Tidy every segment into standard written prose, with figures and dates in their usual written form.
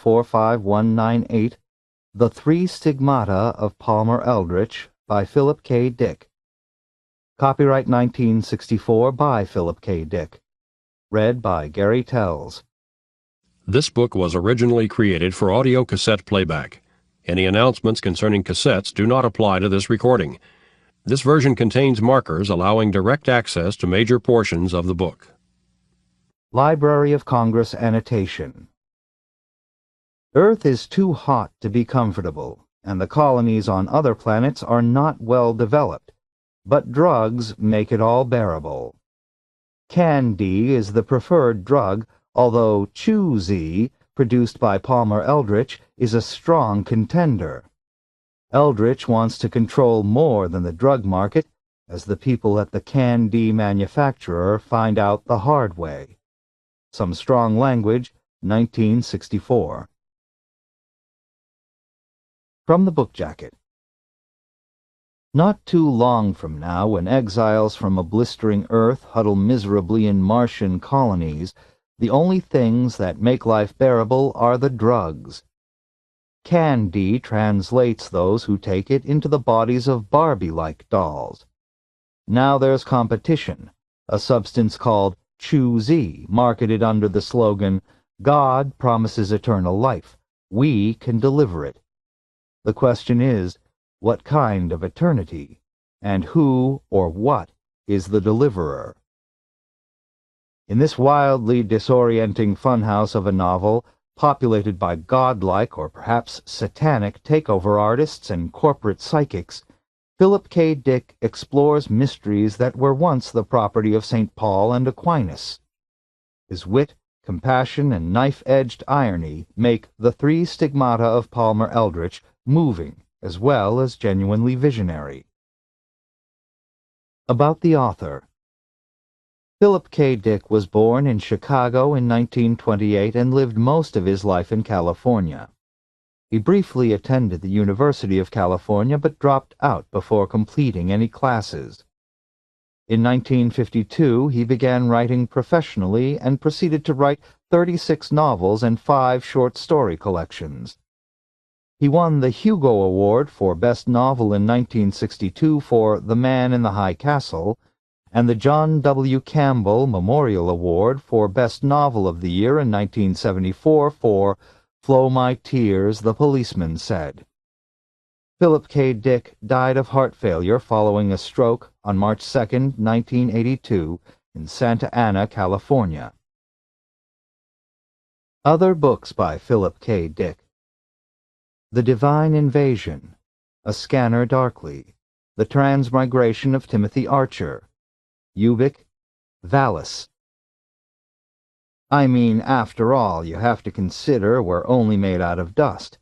45198, The Three Stigmata of Palmer Eldritch by Philip K. Dick. Copyright 1964 by Philip K. Dick. Read by Gary Tells. This book was originally created for audio cassette playback. Any announcements concerning cassettes do not apply to this recording. This version contains markers allowing direct access to major portions of the book. Library of Congress annotation. Earth is too hot to be comfortable, and the colonies on other planets are not well developed, but drugs make it all bearable. Candy is the preferred drug, although Chew-Z, produced by Palmer Eldritch, is a strong contender. Eldritch wants to control more than the drug market, as the people at the candy manufacturer find out the hard way. Some strong language, 1964. From the book jacket. Not too long from now, when exiles from a blistering earth huddle miserably in Martian colonies, the only things that make life bearable are the drugs. Candy translates those who take it into the bodies of Barbie-like dolls. Now there's competition, a substance called Chew-Z, marketed under the slogan, God promises eternal life. We can deliver it. The question is, what kind of eternity, and who or what is the deliverer? In this wildly disorienting funhouse of a novel, populated by godlike or perhaps satanic takeover artists and corporate psychics, Philip K. Dick explores mysteries that were once the property of St. Paul and Aquinas. His wit, compassion, and knife-edged irony make The Three Stigmata of Palmer Eldritch moving as well as genuinely visionary. About the author. Philip K. Dick was born in Chicago in 1928 and lived most of his life in California. He briefly attended the University of California but dropped out before completing any classes. In 1952, he began writing professionally and proceeded to write 36 novels and 5 short story collections. He won the Hugo Award for Best Novel in 1962 for The Man in the High Castle, and the John W. Campbell Memorial Award for Best Novel of the Year in 1974 for Flow My Tears, the Policeman Said. Philip K. Dick died of heart failure following a stroke on March 2, 1982, in Santa Ana, California. Other books by Philip K. Dick. The Divine Invasion, A Scanner Darkly, The Transmigration of Timothy Archer, Ubik, Valis. I mean, after all, you have to consider we're only made out of dust.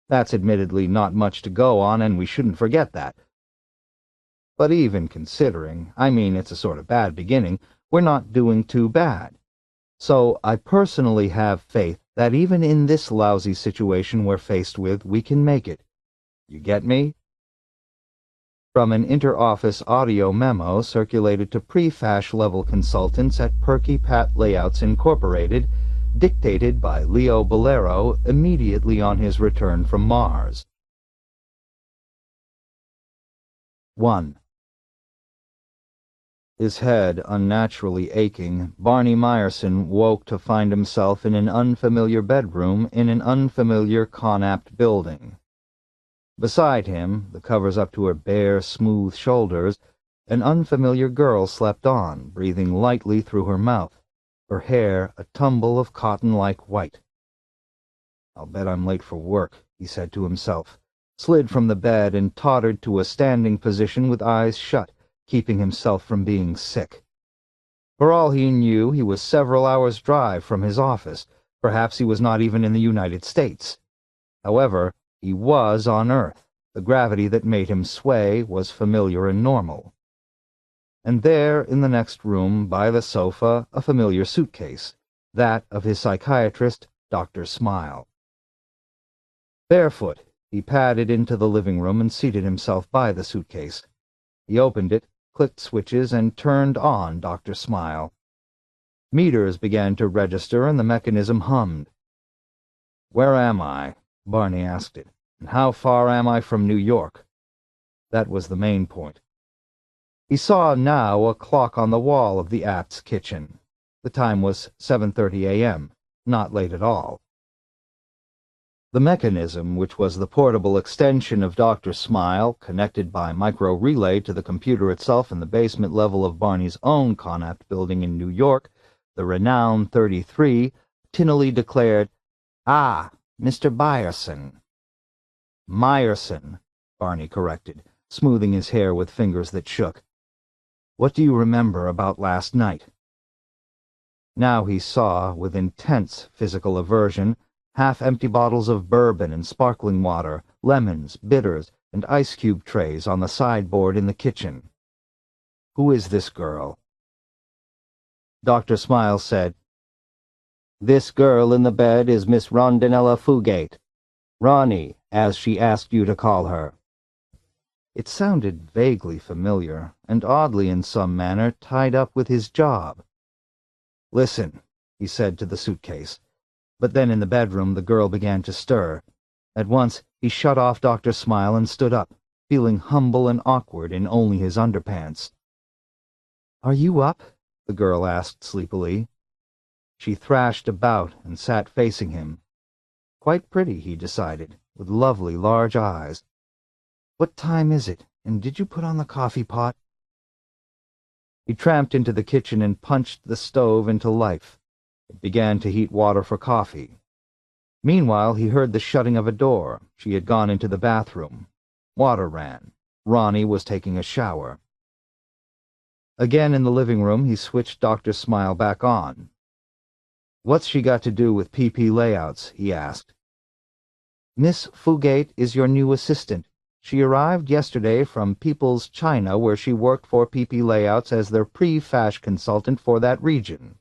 That's admittedly not much to go on, and we shouldn't forget that. But even considering, I mean, it's a sort of bad beginning, we're not doing too bad. So I personally have faith that even in this lousy situation we're faced with, we can make it. You get me? From an inter-office audio memo circulated to pre-fash-level consultants at Perky Pat Layouts Incorporated, dictated by Leo Bolero immediately on his return from Mars. 1. His head unnaturally aching, Barney Meyerson woke to find himself in an unfamiliar bedroom in an unfamiliar Connacht building. Beside him, the covers up to her bare, smooth shoulders, an unfamiliar girl slept on, breathing lightly through her mouth, her hair a tumble of cotton-like white. "I'll bet I'm late for work," he said to himself, slid from the bed and tottered to a standing position with eyes shut, keeping himself from being sick. For all he knew, he was several hours' drive from his office. Perhaps he was not even in the United States. However, he was on Earth. The gravity that made him sway was familiar and normal. And there, in the next room, by the sofa, a familiar suitcase, that of his psychiatrist, Dr. Smile. Barefoot, he padded into the living room and seated himself by the suitcase. He opened it, clicked switches, and turned on Dr. Smile. Meters began to register, and the mechanism hummed. "Where am I?" Barney asked it. "And how far am I from New York?" That was the main point. He saw now a clock on the wall of the Apt's kitchen. The time was 7:30 a.m., not late at all. The mechanism, which was the portable extension of Dr. Smile, connected by micro-relay to the computer itself in the basement level of Barney's own Connaught building in New York, the renowned 33, tinnily declared, "Ah, Mr. Byerson." "Myerson," Barney corrected, smoothing his hair with fingers that shook. "What do you remember about last night?" Now he saw, with intense physical aversion, half-empty bottles of bourbon and sparkling water, lemons, bitters, and ice-cube trays on the sideboard in the kitchen. "Who is this girl?" Dr. Smile said, "This girl in the bed is Miss Rondinella Fugate. Ronnie, as she asked you to call her." It sounded vaguely familiar, and oddly in some manner tied up with his job. "Listen," he said to the suitcase. But then in the bedroom the girl began to stir. At once he shut off Dr. Smile and stood up, feeling humble and awkward in only his underpants. "Are you up?" the girl asked sleepily. She thrashed about and sat facing him. Quite pretty, he decided, with lovely large eyes. "What time is it, and did you put on the coffee pot?" He tramped into the kitchen and punched the stove into life. It began to heat water for coffee. Meanwhile, he heard the shutting of a door. She had gone into the bathroom. Water ran. Ronnie was taking a shower. Again in the living room, he switched Dr. Smile back on. "What's she got to do with PP layouts?" he asked. "Miss Fugate is your new assistant. She arrived yesterday from People's China, where she worked for PP Layouts as their pre-FASH consultant for that region.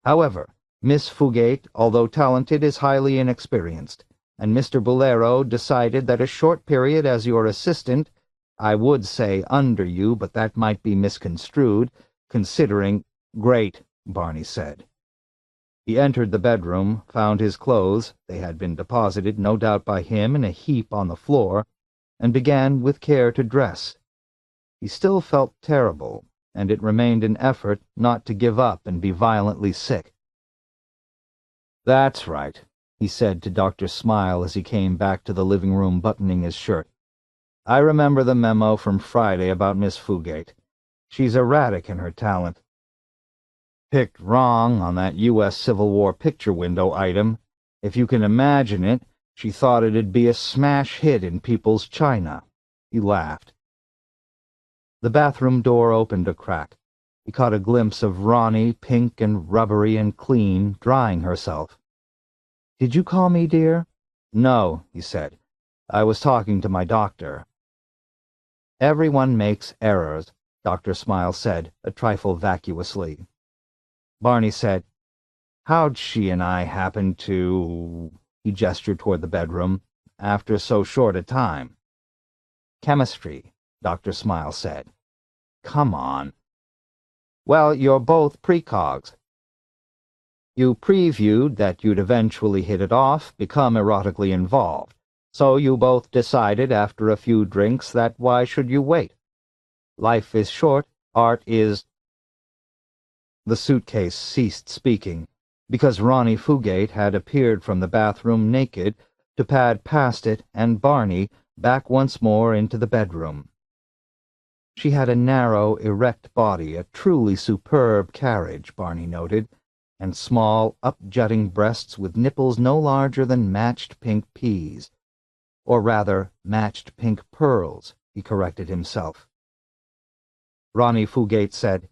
However, Miss Fugate, although talented, is highly inexperienced, and Mr. Bolero decided that a short period as your assistant, I would say under you, but that might be misconstrued, considering—" "Great," Barney said. He entered the bedroom, found his clothes, they had been deposited, no doubt by him, in a heap on the floor, and began with care to dress. He still felt terrible, and it remained an effort not to give up and be violently sick. "That's right," he said to Dr. Smile as he came back to the living room buttoning his shirt. "I remember the memo from Friday about Miss Fugate. She's erratic in her talent. Picked wrong on that U.S. Civil War picture window item. If you can imagine it, she thought it'd be a smash hit in People's China." He laughed. The bathroom door opened a crack. He caught a glimpse of Ronnie, pink and rubbery and clean, drying herself. "Did you call me, dear?" "No," he said. "I was talking to my doctor." "Everyone makes errors," Dr. Smile said, a trifle vacuously. Barney said, "How'd she and I happen to—" he gestured toward the bedroom, "after so short a time?" "Chemistry," Dr. Smile said. "Come on." "Well, you're both precogs. You previewed that you'd eventually hit it off, become erotically involved. So you both decided after a few drinks that why should you wait? Life is short, art is—" The suitcase ceased speaking, because Ronnie Fugate had appeared from the bathroom naked to pad past it and Barney back once more into the bedroom. She had a narrow, erect body, a truly superb carriage, Barney noted, and small, up-jutting breasts with nipples no larger than matched pink peas. Or rather, matched pink pearls, he corrected himself. Ronnie Fugate said,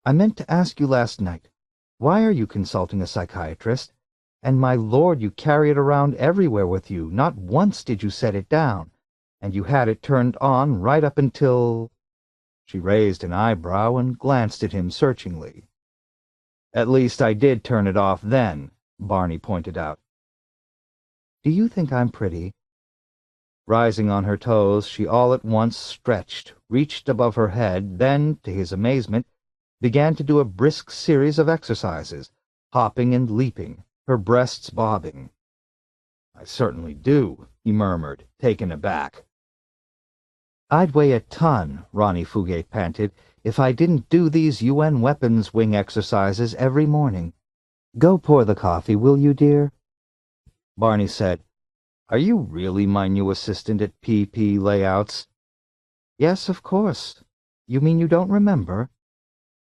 "I meant to ask you last night, why are you consulting a psychiatrist? And my lord, you carry it around everywhere with you. Not once did you set it down, and you had it turned on right up until—" She raised an eyebrow and glanced at him searchingly. "At least I did turn it off then," Barney pointed out. "Do you think I'm pretty?" Rising on her toes, she all at once stretched, reached above her head, then, to his amazement, began to do a brisk series of exercises, hopping and leaping, her breasts bobbing. I certainly do, he murmured, taken aback. I'd weigh a ton, Ronnie Fugate panted, if I didn't do these UN weapons wing exercises every morning. Go pour the coffee, will you, dear? Barney said, Are you really my new assistant at PP Layouts? Yes, of course. You mean you don't remember?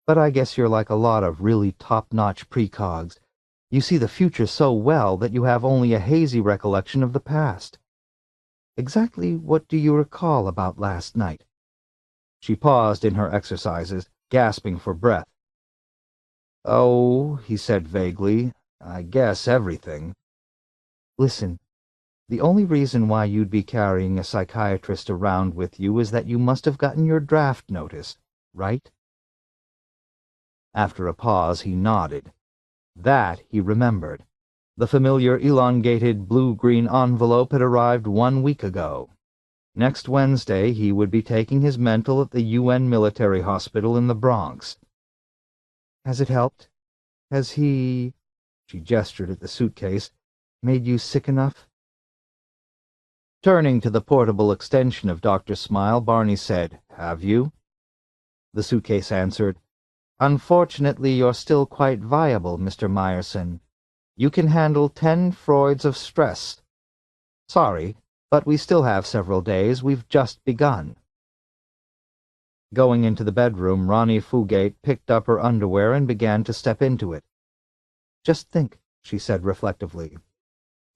But I guess you're like a lot of really top-notch precogs. You see the future so well that you have only a hazy recollection of the past. Exactly what do you recall about last night? She paused in her exercises, gasping for breath. Oh, he said vaguely, I guess everything. Listen, the only reason why you'd be carrying a psychiatrist around with you is that you must have gotten your draft notice, right? After a pause, he nodded. That he remembered. The familiar elongated blue-green envelope had arrived 1 week ago. Next Wednesday, he would be taking his mental at the UN military hospital in the Bronx. Has it helped? Has he, she gestured at the suitcase, made you sick enough? Turning to the portable extension of Dr. Smile, Barney said, Have you? The suitcase answered, Unfortunately, you're still quite viable, Mr. Meyerson. You can handle 10 Freuds of stress. Sorry, but we still have several days. We've just begun. Going into the bedroom, Ronnie Fugate picked up her underwear and began to step into it. Just think, she said reflectively.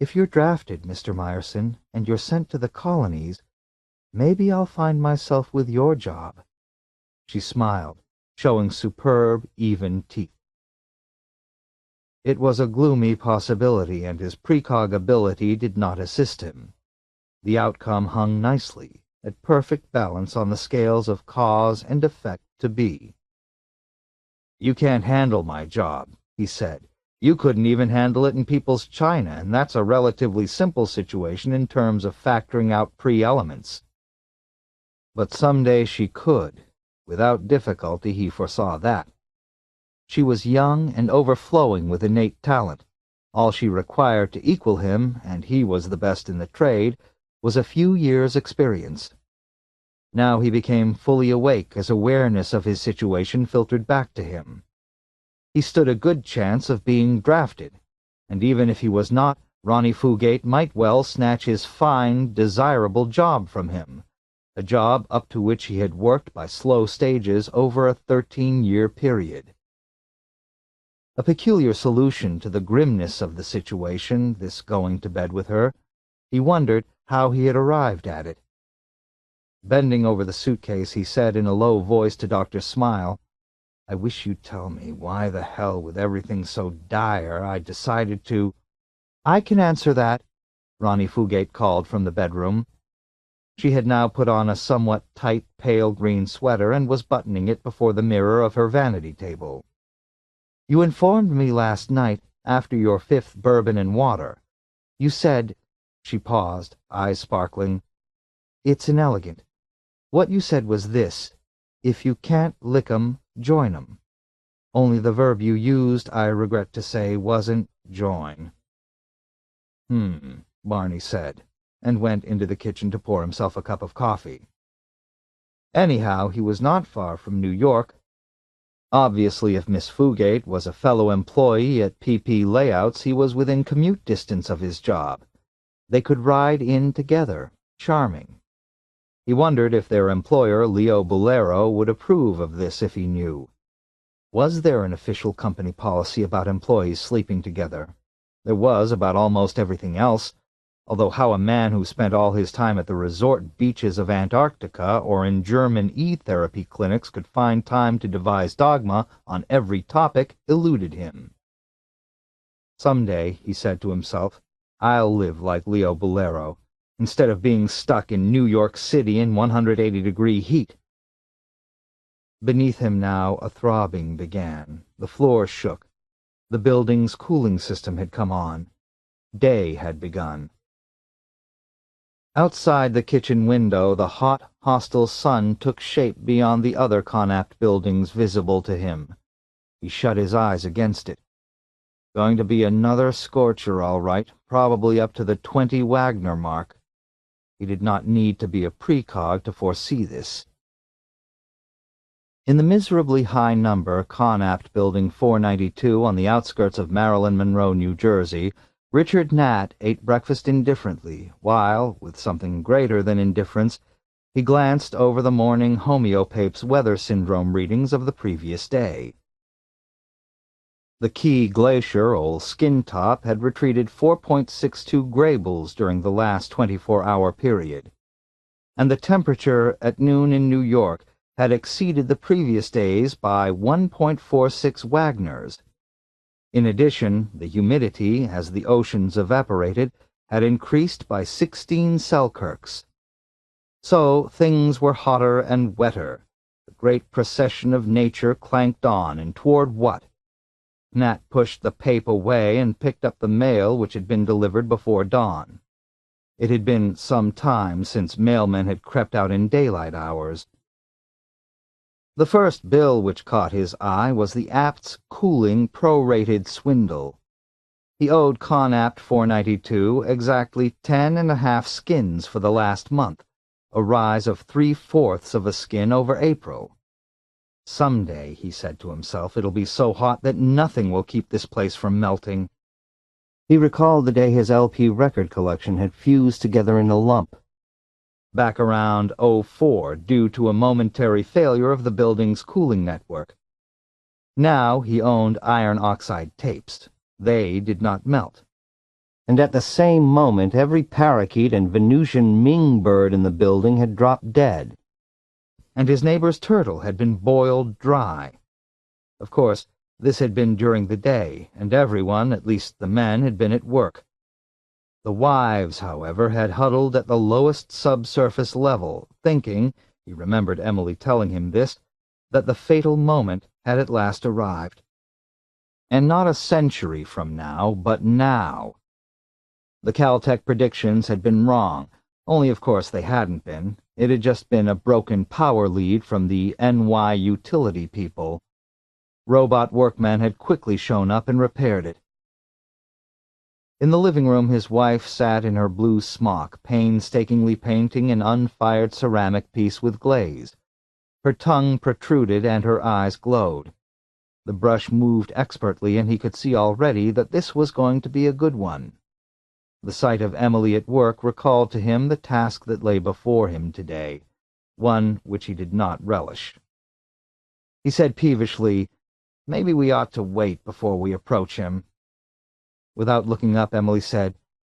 If you're drafted, Mr. Meyerson, and you're sent to the colonies, maybe I'll find myself with your job. She smiled, showing superb, even teeth. It was a gloomy possibility, and his precog ability did not assist him. The outcome hung nicely, at perfect balance on the scales of cause and effect to be. You can't handle my job, he said. You couldn't even handle it in People's China, and that's a relatively simple situation in terms of factoring out pre-elements. But someday she could. Without difficulty, he foresaw that. She was young and overflowing with innate talent. All she required to equal him, and he was the best in the trade, was a few years' experience. Now he became fully awake as awareness of his situation filtered back to him. He stood a good chance of being drafted, and even if he was not, Ronnie Fugate might well snatch his fine, desirable job from him, a job up to which he had worked by slow stages over a 13-year period. A peculiar solution to the grimness of the situation, this going to bed with her. He wondered how he had arrived at it. Bending over the suitcase, he said in a low voice to Dr. Smile, I wish you'd tell me why the hell, with everything so dire, I decided to— I can answer that, Ronnie Fugate called from the bedroom. She had now put on a somewhat tight pale green sweater and was buttoning it before the mirror of her vanity table. You informed me last night, after your 5th bourbon and water. You said— she paused, eyes sparkling. It's inelegant. What you said was this: if you can't lick 'em, join 'em. Only the verb you used, I regret to say, wasn't join. Barney said, and went into the kitchen to pour himself a cup of coffee. Anyhow, he was not far from New York. Obviously, if Miss Fugate was a fellow employee at PP Layouts, he was within commute distance of his job. They could ride in together. Charming. He wondered if their employer, Leo Bolero, would approve of this if he knew. Was there an official company policy about employees sleeping together? There was about almost everything else, although how a man who spent all his time at the resort beaches of Antarctica or in German e-therapy clinics could find time to devise dogma on every topic eluded him. Someday, he said to himself, I'll live like Leo Bolero, instead of being stuck in New York City in 180-degree heat. Beneath him now a throbbing began. The floor shook. The building's cooling system had come on. Day had begun. Outside the kitchen window, the hot, hostile sun took shape beyond the other Connacht buildings visible to him. He shut his eyes against it. Going to be another scorcher, all right, probably up to the 20 Wagner mark. He did not need to be a precog to foresee this. In the miserably high number Connaught Building 492 on the outskirts of Marilyn Monroe, New Jersey, Richard Nat ate breakfast indifferently, while, with something greater than indifference, he glanced over the morning homeopape's weather syndrome readings of the previous day. The Key Glacier, old Skin Top, had retreated 4.62 grables during the last 24-hour period, and the temperature at noon in New York had exceeded the previous days by 1.46 Wagners. In addition, the humidity, as the oceans evaporated, had increased by 16 Selkirks. So things were hotter and wetter. The great procession of nature clanked on, and toward what? Nat pushed the pape away and picked up the mail which had been delivered before dawn. It had been some time since mailmen had crept out in daylight hours. The first bill which caught his eye was the Apt's cooling prorated swindle. He owed Connaught 492 exactly 10.5 skins for the last month, a rise of 3/4 of a skin over April. Someday, he said to himself, it'll be so hot that nothing will keep this place from melting. He recalled the day his LP record collection had fused together in a lump, back around '04, due to a momentary failure of the building's cooling network. Now he owned iron oxide tapes. They did not melt. And at the same moment every parakeet and Venusian Ming bird in the building had dropped dead. And his neighbor's turtle had been boiled dry. Of course, this had been during the day, and everyone, at least the men, had been at work. The wives, however, had huddled at the lowest subsurface level, thinking, he remembered Emily telling him this, that the fatal moment had at last arrived. And not a century from now, but now. The Caltech predictions had been wrong, only of course they hadn't been. It had just been a broken power lead from the NY utility people. Robot workmen had quickly shown up and repaired it. In the living room his wife sat in her blue smock, painstakingly painting an unfired ceramic piece with glaze. Her tongue protruded and her eyes glowed. The brush moved expertly, and he could see already that this was going to be a good one. The sight of Emily at work recalled to him the task that lay before him today, one which he did not relish. He said peevishly, "Maybe we ought to wait before we approach him." Without looking up, Emily said,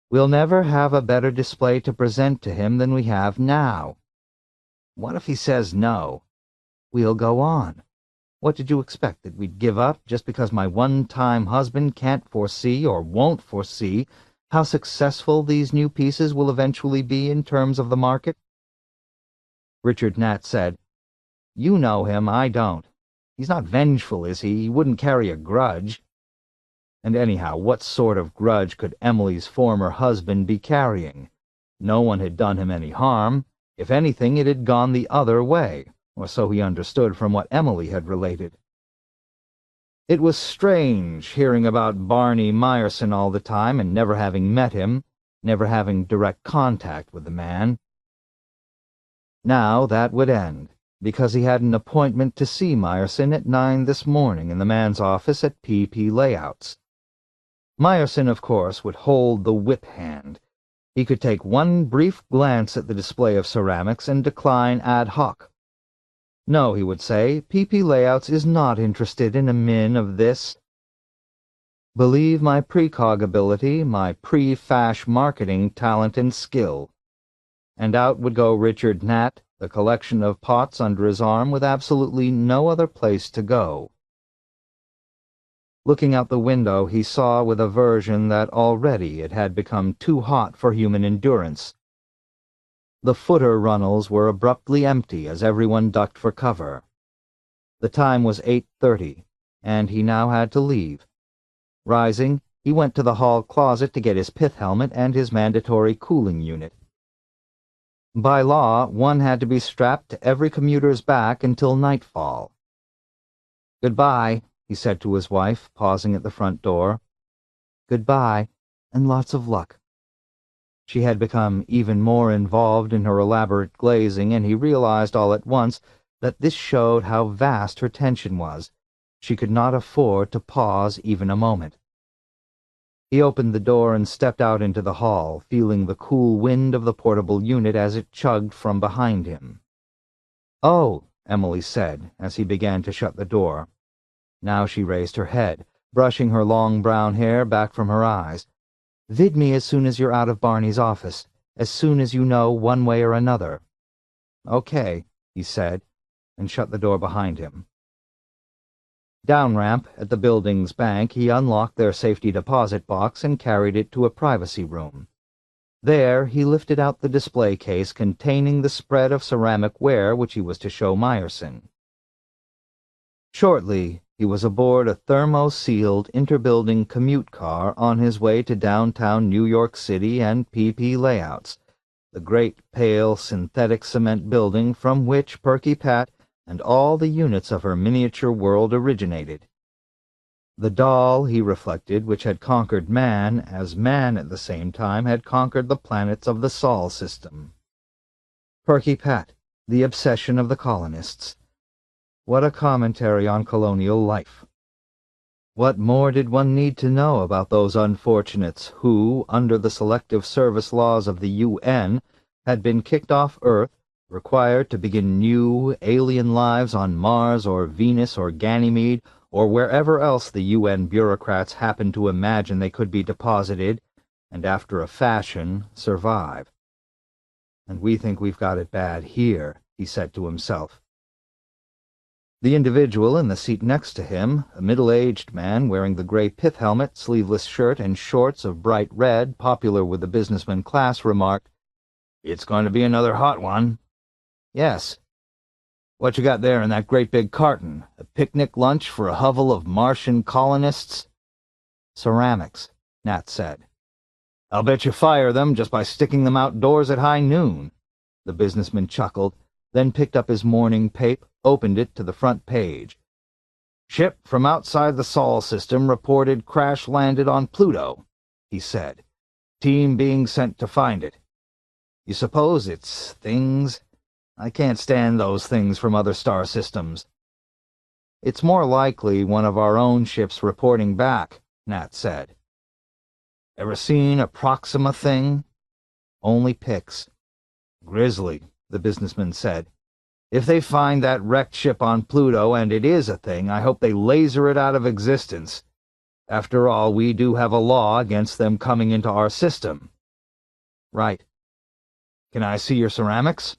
"We'll never have a better display to present to him than we have now." "What if he says no?" "We'll go on. What did you expect, that we'd give up just because my one-time husband can't foresee or won't foresee how successful these new pieces will eventually be in terms of the market?" Richard Nat said, "You know him, I don't. He's not vengeful, is he? He wouldn't carry a grudge. And anyhow, what sort of grudge could Emily's former husband be carrying? No one had done him any harm. If anything, it had gone the other way, or so he understood from what Emily had related. It was strange hearing about Barney Meyerson all the time and never having met him, never having direct contact with the man. Now that would end, because he had an appointment to see Meyerson at 9 this morning in the man's office at PP Layouts. Meyerson, of course, would hold the whip hand. He could take one brief glance at the display of ceramics and decline ad hoc. "No," he would say, "PP Layouts is not interested in a min of this. Believe my precog ability, my pre-fash marketing talent and skill." And out would go Richard Nat, the collection of pots under his arm, with absolutely no other place to go. Looking out the window, he saw with aversion that already it had become too hot for human endurance. The footer runnels were abruptly empty as everyone ducked for cover. The time was 8:30, and he now had to leave. Rising, he went to the hall closet to get his pith helmet and his mandatory cooling unit. By law, one had to be strapped to every commuter's back until nightfall. "Goodbye," he said to his wife, pausing at the front door. Goodbye, and lots of luck." She had become even more involved in her elaborate glazing, and he realized all at once that this showed how vast her tension was. She could not afford to pause even a moment. He opened the door and stepped out into the hall, feeling the cool wind of the portable unit as it chugged from behind him. "Oh," Emily said, as he began to shut the door. Now she raised her head, brushing her long brown hair back from her eyes. "Vid me as soon as you're out of Barney's office, as soon as you know one way or another." "Okay," he said, and shut the door behind him. Down ramp at the building's bank, he unlocked their safety deposit box and carried it to a privacy room. There, he lifted out the display case containing the spread of ceramic ware which he was to show Meyerson. Shortly, he was aboard a thermo-sealed interbuilding commute car on his way to downtown New York City and PP Layouts, the great pale synthetic cement building from which Perky Pat and all the units of her miniature world originated. The doll, he reflected, which had conquered man, as man at the same time had conquered the planets of the Sol system. Perky Pat, the obsession of the colonists. What a commentary on colonial life. What more did one need to know about those unfortunates who, under the selective service laws of the UN, had been kicked off Earth, required to begin new, alien lives on Mars or Venus or Ganymede or wherever else the UN bureaucrats happened to imagine they could be deposited, and after a fashion survive. "And we think we've got it bad here," he said to himself. The individual in the seat next to him, a middle-aged man wearing the gray pith helmet, sleeveless shirt, and shorts of bright red, popular with the businessman class, remarked, "It's going to be another hot one." "Yes." "What you got there in that great big carton? A picnic lunch for a hovel of Martian colonists?" "Ceramics," Nat said. "I'll bet you fire them just by sticking them outdoors at high noon." The businessman chuckled, then picked up his morning paper, opened it to the front page. "Ship from outside the Sol system reported crash-landed on Pluto," he said. "Team being sent to find it. You suppose it's things? I can't stand those things from other star systems." "It's more likely one of our own ships reporting back," Nat said. "Ever seen a Proxima thing?" "Only pics." "Grisly," the businessman said. "If they find that wrecked ship on Pluto, and it is a thing, I hope they laser it out of existence. After all, we do have a law against them coming into our system." "Right." "Can I see your ceramics?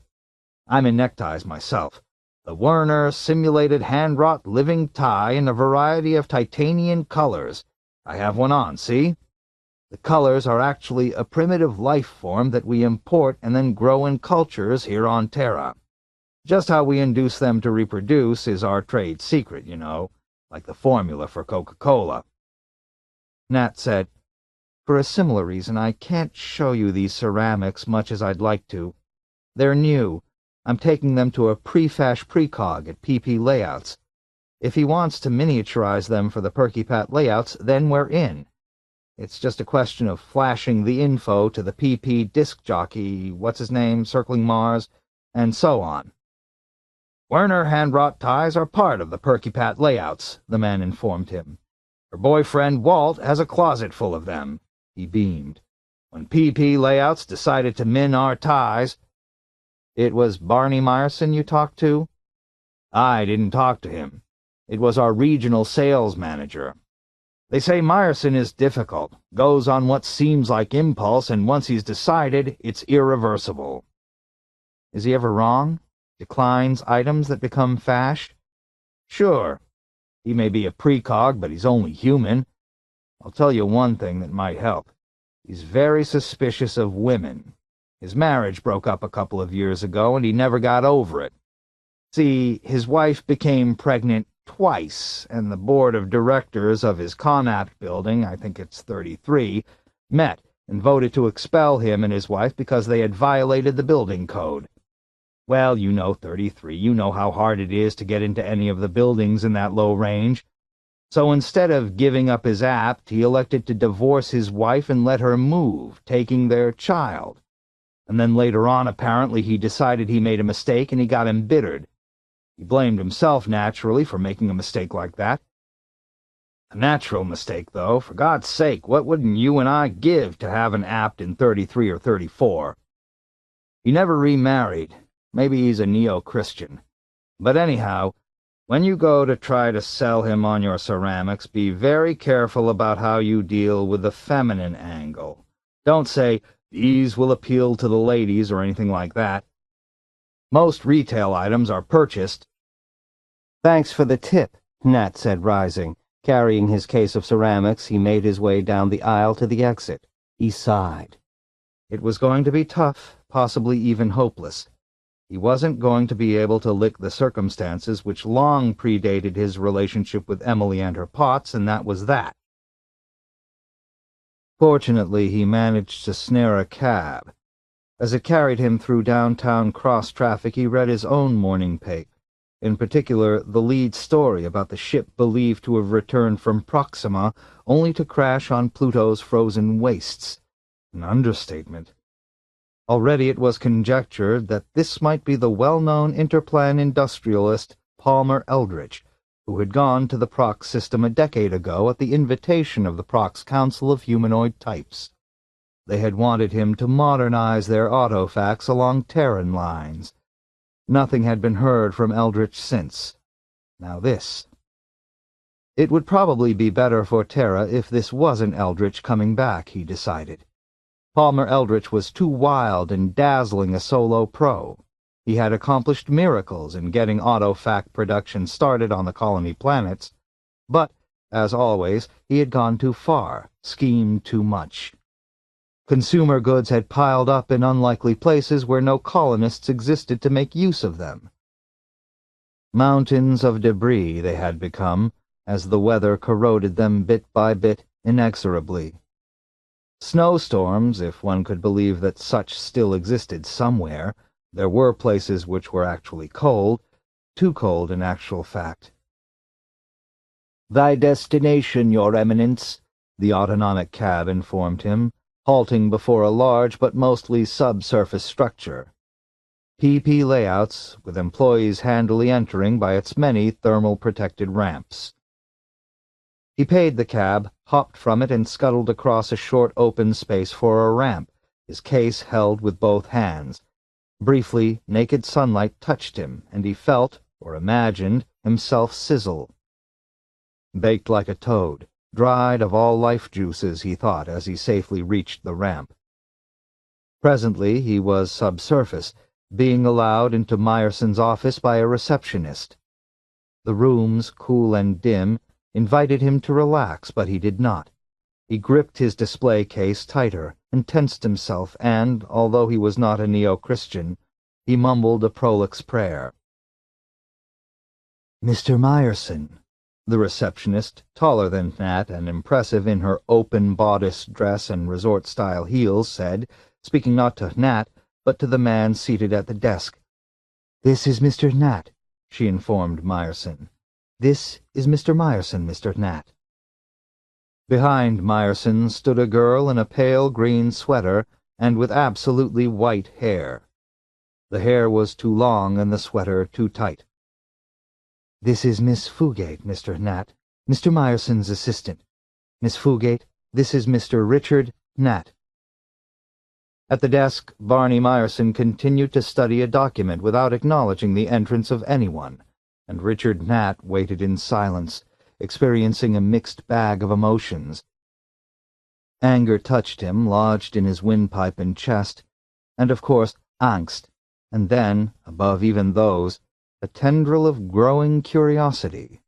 I'm in neckties myself. The Werner simulated hand-wrought living tie in a variety of titanium colors. I have one on, see? The colors are actually a primitive life form that we import and then grow in cultures here on Terra. Just how we induce them to reproduce is our trade secret, you know, like the formula for Coca-Cola." Nat said, "For a similar reason, I can't show you these ceramics much as I'd like to. They're new. I'm taking them to a pre-fash precog at PP Layouts. If he wants to miniaturize them for the Perky Pat Layouts, then we're in. It's just a question of flashing the info to the PP disc jockey, what's-his-name, circling Mars, and so on." "Werner hand-wrought ties are part of the Perky Pat Layouts," the man informed him. "Her boyfriend Walt has a closet full of them." He beamed. "When PP Layouts decided to min our ties—" "It was Barney Meyerson you talked to?" "I didn't talk to him. It was our regional sales manager. They say Meyerson is difficult, goes on what seems like impulse, and once he's decided, it's irreversible." "Is he ever wrong? Declines items that become fash?" "Sure. He may be a precog, but he's only human. I'll tell you one thing that might help. He's very suspicious of women. His marriage broke up a couple of years ago, and he never got over it. See, his wife became pregnant twice, and the board of directors of his Connaught building, I think it's 33, met and voted to expel him and his wife because they had violated the building code. Well, you know 33. You know how hard it is to get into any of the buildings in that low range. So instead of giving up his apt, he elected to divorce his wife and let her move, taking their child. And then later on, apparently, he decided he made a mistake and he got embittered. He blamed himself, naturally, for making a mistake like that. A natural mistake, though. For God's sake, what wouldn't you and I give to have an apt in 33 or 34? He never remarried. Maybe he's a neo-Christian. But anyhow, when you go to try to sell him on your ceramics, be very careful about how you deal with the feminine angle. Don't say, "These will appeal to the ladies," or anything like that. Most retail items are purchased. "Thanks for the tip," Nat said, rising. Carrying his case of ceramics, he made his way down the aisle to the exit. He sighed. It was going to be tough, possibly even hopeless. He wasn't going to be able to lick the circumstances which long predated his relationship with Emily and her pots, and that was that. Fortunately, he managed to snare a cab. As it carried him through downtown cross-traffic, he read his own morning paper. In particular, the lead story about the ship believed to have returned from Proxima only to crash on Pluto's frozen wastes. An understatement. Already it was conjectured that this might be the well-known interplan industrialist Palmer Eldritch, who had gone to the Prox system a decade ago at the invitation of the Prox Council of Humanoid Types. They had wanted him to modernize their autofax along Terran lines. Nothing had been heard from Eldritch since. Now this. It would probably be better for Terra if this wasn't Eldritch coming back, he decided. Palmer Eldritch was too wild and dazzling a solo pro. He had accomplished miracles in getting autofac production started on the colony planets, but, as always, he had gone too far, schemed too much. Consumer goods had piled up in unlikely places where no colonists existed to make use of them. Mountains of debris they had become, as the weather corroded them bit by bit inexorably. Snowstorms, if one could believe that such still existed somewhere. There were places which were actually cold, too cold in actual fact. "Thy destination, Your Eminence," the autonomic cab informed him, halting before a large but mostly subsurface structure. PP layouts, with employees handily entering by its many thermal-protected ramps. He paid the cab, hopped from it, and scuttled across a short open space for a ramp, his case held with both hands. Briefly, naked sunlight touched him, and he felt, or imagined, himself sizzle. Baked like a toad, dried of all life juices, he thought, as he safely reached the ramp. Presently he was subsurface, being allowed into Myerson's office by a receptionist. The rooms, cool and dim, invited him to relax, but he did not. He gripped his display case tighter, and tensed himself, and, although he was not a neo-Christian, he mumbled a prolix prayer. "Mr. Myerson," the receptionist, taller than Nat and impressive in her open bodice dress and resort-style heels, said, speaking not to Nat, but to the man seated at the desk. "This is Mr. Nat," she informed Myerson. "This is Mr. Myerson, Mr. Nat." Behind Myerson stood a girl in a pale green sweater and with absolutely white hair. The hair was too long and the sweater too tight. "This is Miss Fugate, Mr. Nat, Mr. Myerson's assistant. Miss Fugate, this is Mr. Richard Nat." At the desk, Barney Myerson continued to study a document without acknowledging the entrance of anyone, and Richard Nat waited in silence, experiencing a mixed bag of emotions. Anger touched him, lodged in his windpipe and chest, and of course angst, and then, above even those, a tendril of growing curiosity.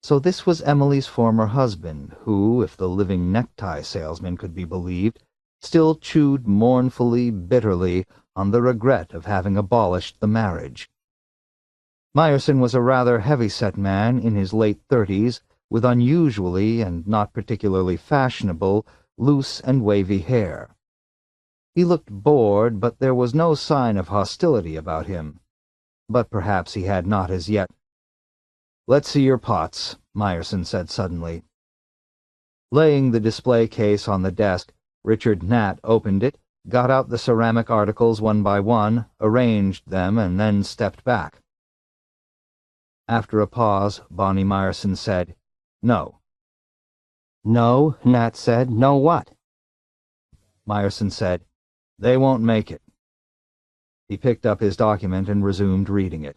So this was Emily's former husband, who, if the living necktie salesman could be believed, still chewed mournfully, bitterly, on the regret of having abolished the marriage. Myerson was a rather heavy-set man in his late 30s, with unusually and not particularly fashionable, loose and wavy hair. He looked bored, but there was no sign of hostility about him. But perhaps he had not as yet. "Let's see your pots," Meyerson said suddenly. Laying the display case on the desk, Richard Nat opened it, got out the ceramic articles one by one, arranged them, and then stepped back. After a pause, Bonnie Meyerson said, "No." "No," Nat said. "No what?" Meyerson said, "They won't make it." He picked up his document and resumed reading it.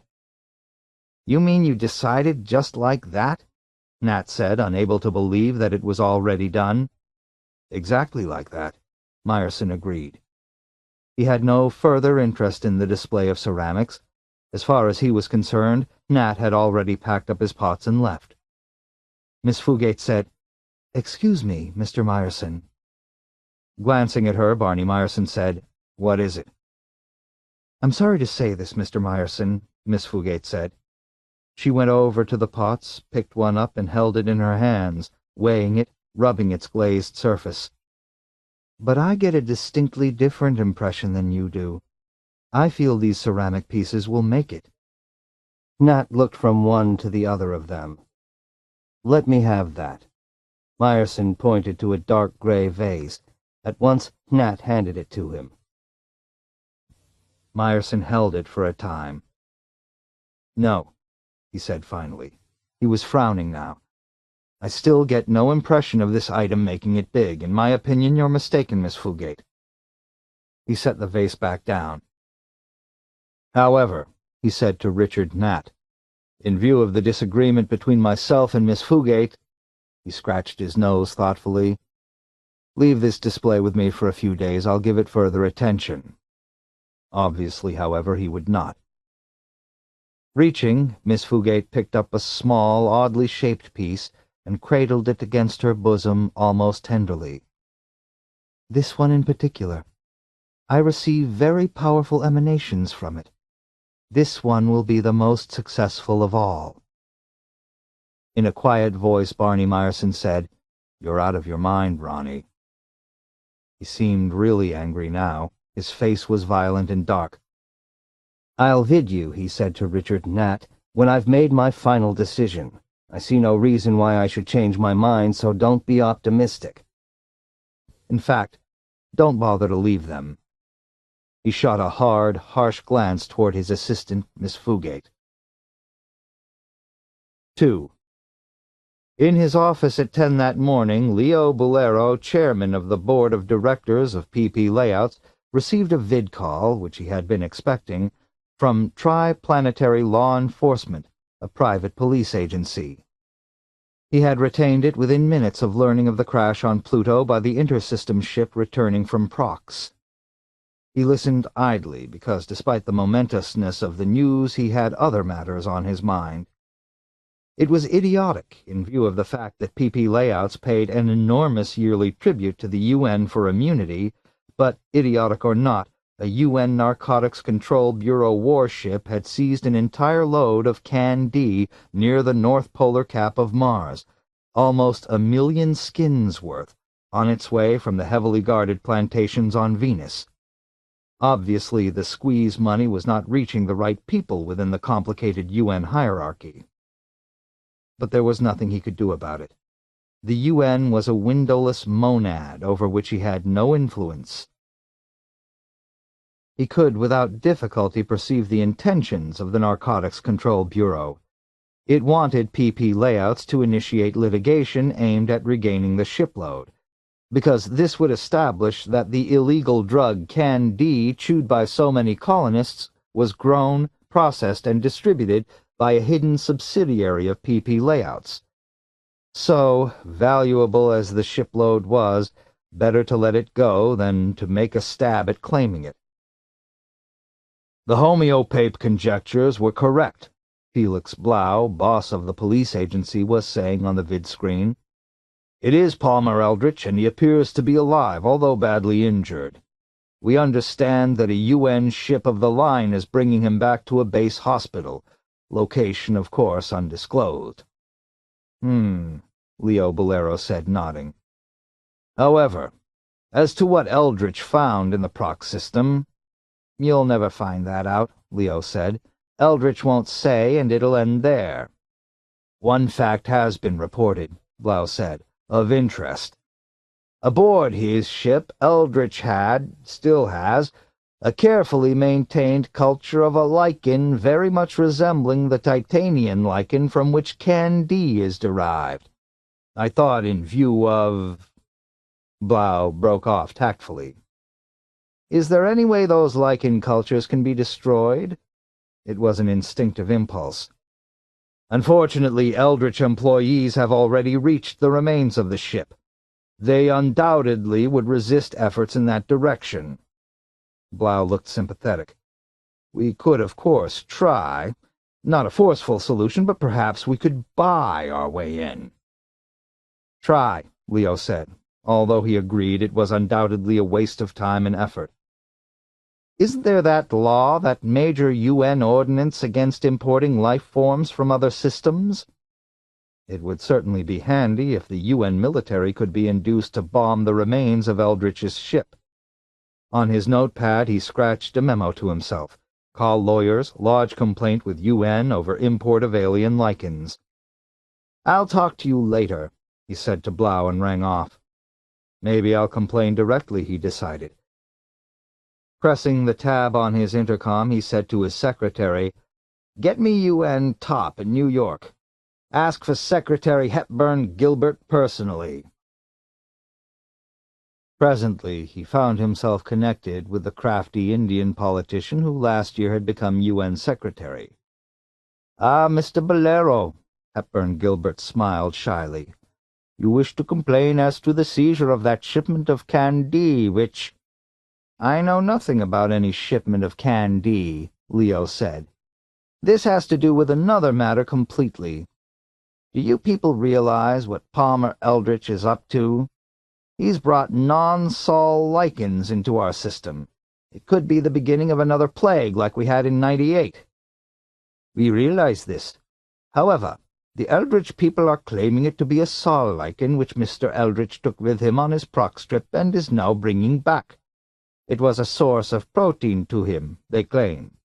"You mean you decided just like that?" Nat said, unable to believe that it was already done. "Exactly like that," Meyerson agreed. He had no further interest in the display of ceramics. As far as he was concerned, Nat had already packed up his pots and left. Miss Fugate said, "Excuse me, Mr. Meyerson." Glancing at her, Barney Meyerson said, "What is it?" "I'm sorry to say this, Mr. Meyerson," Miss Fugate said. She went over to the pots, picked one up, and held it in her hands, weighing it, rubbing its glazed surface. "But I get a distinctly different impression than you do. I feel these ceramic pieces will make it." Nat looked from one to the other of them. "Let me have that." Meyerson pointed to a dark gray vase. At once, Nat handed it to him. Meyerson held it for a time. "No," he said finally. He was frowning now. "I still get no impression of this item making it big. In my opinion, you're mistaken, Miss Fugate." He set the vase back down. "However," he said to Richard Nat, "in view of the disagreement between myself and Miss Fugate," he scratched his nose thoughtfully, "leave this display with me for a few days. I'll give it further attention." Obviously, however, he would not. Reaching, Miss Fugate picked up a small, oddly shaped piece and cradled it against her bosom almost tenderly. "This one in particular. I receive very powerful emanations from it. This one will be the most successful of all." In a quiet voice, Barney Meyerson said, "You're out of your mind, Ronnie." He seemed really angry now. His face was violent and dark. "I'll vid you," he said to Richard Nat, "when I've made my final decision. I see no reason why I should change my mind, so don't be optimistic. In fact, don't bother to leave them." He shot a hard, harsh glance toward his assistant, Miss Fugate. 2. In his office at 10 that morning, Leo Bolero, chairman of the board of directors of PP Layouts, received a vid call, which he had been expecting, from Tri-Planetary Law Enforcement, a private police agency. He had retained it within minutes of learning of the crash on Pluto by the intersystem ship returning from Prox. He listened idly because, despite the momentousness of the news, he had other matters on his mind. It was idiotic, in view of the fact that PP Layouts paid an enormous yearly tribute to the UN for immunity, but, idiotic or not, a UN Narcotics Control Bureau warship had seized an entire load of Can-D near the North Polar Cap of Mars, almost 1,000,000 skins worth, on its way from the heavily guarded plantations on Venus. Obviously, the squeeze money was not reaching the right people within the complicated UN hierarchy. But there was nothing he could do about it. The UN was a windowless monad over which he had no influence. He could without difficulty perceive the intentions of the Narcotics Control Bureau. It wanted PP Layouts to initiate litigation aimed at regaining the shipload, because this would establish that the illegal drug Can-D, chewed by so many colonists, was grown, processed, and distributed by a hidden subsidiary of PP Layouts. So, valuable as the shipload was, better to let it go than to make a stab at claiming it. "The homeopape conjectures were correct," Felix Blau, boss of the police agency, was saying on the vid-screen. "It is Palmer Eldritch, and he appears to be alive, although badly injured. We understand that a UN ship of the line is bringing him back to a base hospital. Location, of course, undisclosed." Leo Bolero said, nodding. "However, as to what Eldritch found in the Prox system—" "You'll never find that out," Leo said. "Eldritch won't say, and it'll end there." One fact has been reported, Blau said, of interest. Aboard his ship, Eldritch still has, a carefully maintained culture of a lichen very much resembling the Titanian lichen from which Candide is derived. I thought in view of... Blau broke off tactfully. Is there any way those lichen cultures can be destroyed? It was an instinctive impulse. Unfortunately, Eldritch employees have already reached the remains of the ship. They undoubtedly would resist efforts in that direction. Blau looked sympathetic. We could, of course, try. Not a forceful solution, but perhaps we could buy our way in. Try, Leo said, although he agreed it was undoubtedly a waste of time and effort. Isn't there that law, that major UN ordinance against importing life forms from other systems? It would certainly be handy if the UN military could be induced to bomb the remains of Eldritch's ship. On his notepad he scratched a memo to himself. Call lawyers, lodge complaint with UN over import of alien lichens. I'll talk to you later, he said to Blau and rang off. Maybe I'll complain directly, he decided. Pressing the tab on his intercom, he said to his secretary, Get me UN top in New York. Ask for Secretary Hepburn Gilbert personally. Presently, he found himself connected with the crafty Indian politician who last year had become UN Secretary. Ah, Mr. Bolero, Hepburn Gilbert smiled shyly. You wish to complain as to the seizure of that shipment of Candide, which... I know nothing about any shipment of Candide, Leo said. This has to do with another matter completely. Do you people realize what Palmer Eldritch is up to? He's brought non-sol lichens into our system. It could be the beginning of another plague like we had in '98. We realize this. However, the Eldritch people are claiming it to be a sol lichen which Mr. Eldritch took with him on his prox trip and is now bringing back. It was a source of protein to him, they claim.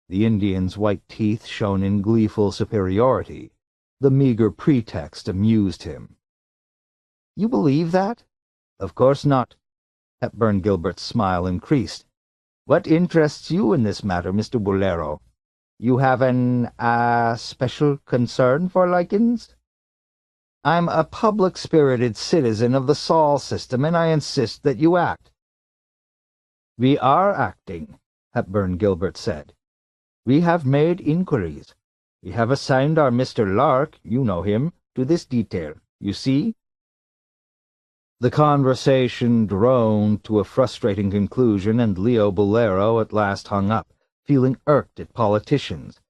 The Indian's white teeth shone in gleeful superiority. The meager pretext amused him. You believe that? Of course not. Hepburn Gilbert's smile increased. What interests you in this matter, Mr. Bolero? You have an, special concern for lichens? I'm a public-spirited citizen of the Sol system, and I insist that you act. We are acting, Hepburn Gilbert said. We have made inquiries. We have assigned our Mr. Lark, you know him, to this detail. You see? The conversation droned to a frustrating conclusion, and Leo Bolero at last hung up, feeling irked at politicians.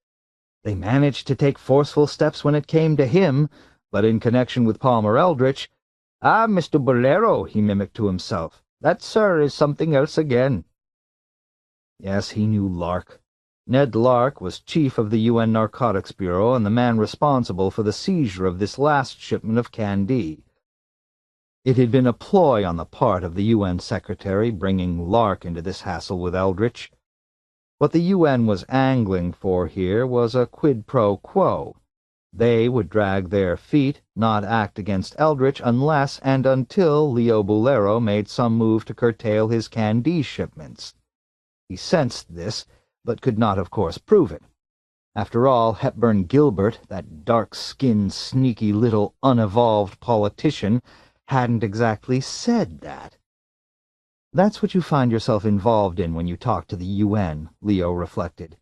They managed to take forceful steps when it came to him, but in connection with Palmer Eldritch, Ah, Mr. Bolero, he mimicked to himself. That, sir, is something else again. Yes, he knew Lark. Ned Lark was chief of the UN Narcotics Bureau and the man responsible for the seizure of this last shipment of Candide. It had been a ploy on the part of the UN Secretary, bringing Lark into this hassle with Eldritch. What the UN was angling for here was a quid pro quo. They would drag their feet, not act against Eldritch unless and until Leo Bolero made some move to curtail his Candide shipments. He sensed this, but could not, of course, prove it. After all, Hepburn Gilbert, that dark-skinned, sneaky little unevolved politician, hadn't exactly said that. That's what you find yourself involved in when you talk to the UN, Leo reflected.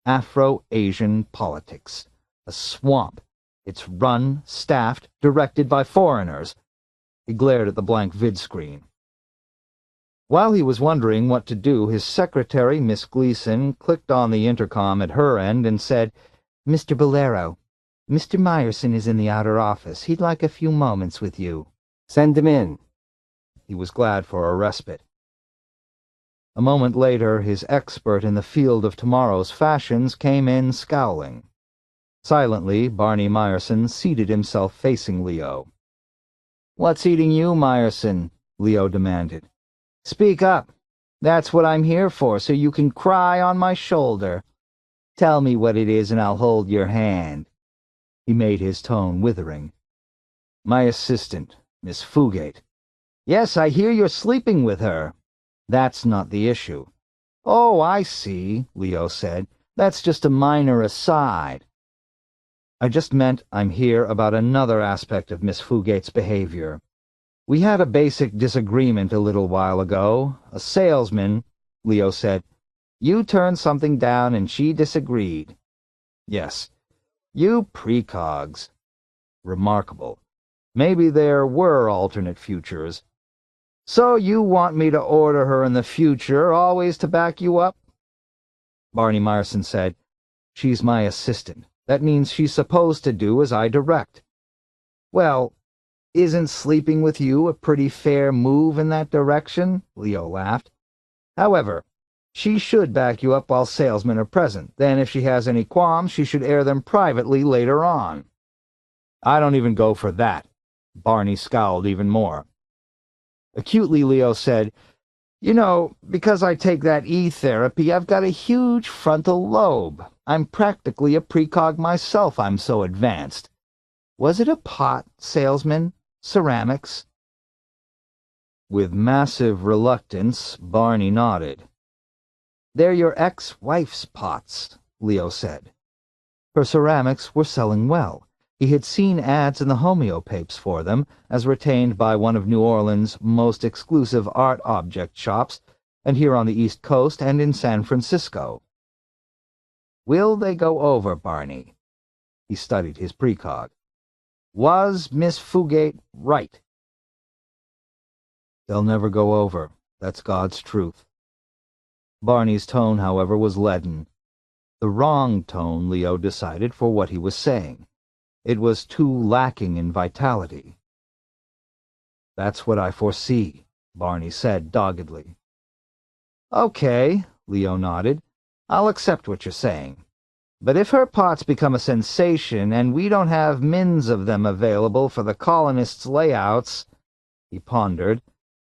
Afro-Asian politics. A swamp. It's run, staffed, directed by foreigners. He glared at the blank vid-screen. While he was wondering what to do, his secretary, Miss Gleason, clicked on the intercom at her end and said, Mr. Bolero, Mr. Meyerson is in the outer office. He'd like a few moments with you. Send him in. He was glad for a respite. A moment later, his expert in the field of tomorrow's fashions came in scowling. Silently, Barney Meyerson seated himself facing Leo. What's eating you, Meyerson? Leo demanded. Speak up. That's what I'm here for, so you can cry on my shoulder. Tell me what it is and I'll hold your hand. He made his tone withering. My assistant, Miss Fugate. Yes, I hear you're sleeping with her. That's not the issue. Oh, I see, Leo said. That's just a minor aside. I just meant I'm here about another aspect of Miss Fugate's behavior. We had a basic disagreement a little while ago. A salesman, Leo said. You turned something down and she disagreed. Yes. You precogs. Remarkable. Maybe there were alternate futures. So you want me to order her in the future, always to back you up? Barney Myerson said, She's my assistant. That means she's supposed to do as I direct. Well, isn't sleeping with you a pretty fair move in that direction? Leo laughed. However, she should back you up while salesmen are present. Then if she has any qualms, she should air them privately later on. I don't even go for that. Barney scowled even more. Acutely, Leo said, You know, because I take that E-therapy, I've got a huge frontal lobe. I'm practically a precog myself, I'm so advanced. Was it a pot, salesman? Ceramics? With massive reluctance, Barney nodded. They're your ex-wife's pots, Leo said. Her ceramics were selling well. He had seen ads in the homeopapes for them, as retained by one of New Orleans' most exclusive art object shops, and here on the East Coast and in San Francisco. Will they go over, Barney? He studied his precog. Was Miss Fugate right? They'll never go over. That's God's truth. Barney's tone, however, was leaden. The wrong tone, Leo decided, for what he was saying. It was too lacking in vitality. That's what I foresee, Barney said doggedly. Okay, Leo nodded. I'll accept what you're saying. But if her pots become a sensation and we don't have mins of them available for the colonists' layouts, he pondered,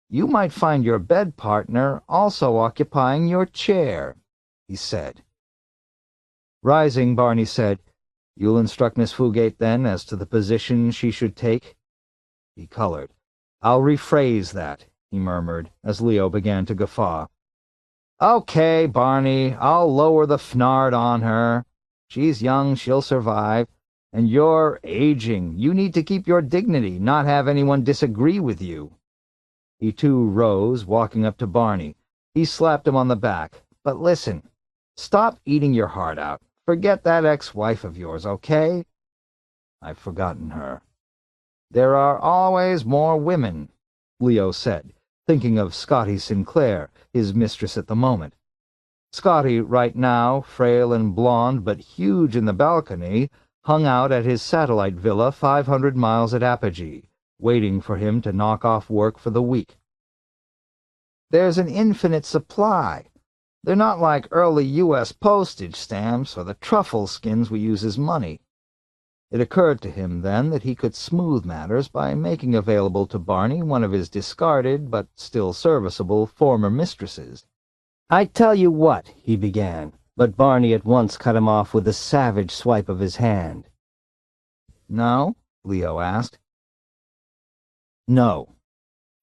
you might find your bed partner also occupying your chair, he said. Rising, Barney said, You'll instruct Miss Fugate, then, as to the position she should take? He colored. I'll rephrase that, he murmured, as Leo began to guffaw. Okay, Barney, I'll lower the fnard on her. She's young, she'll survive. And you're aging. You need to keep your dignity, not have anyone disagree with you. He too rose, walking up to Barney. He slapped him on the back. But listen, stop eating your heart out. Forget that ex-wife of yours, okay? I've forgotten her. There are always more women, Leo said, thinking of Scotty Sinclair, his mistress at the moment. Scotty, right now, frail and blond but huge in the balcony, hung out at his satellite villa 500 miles at apogee, waiting for him to knock off work for the week. There's an infinite supply. They're not like early U.S. postage stamps or the truffle skins we use as money. It occurred to him then that he could smooth matters by making available to Barney one of his discarded but still serviceable former mistresses. I tell you what, he began, but Barney at once cut him off with a savage swipe of his hand. No? Leo asked. No.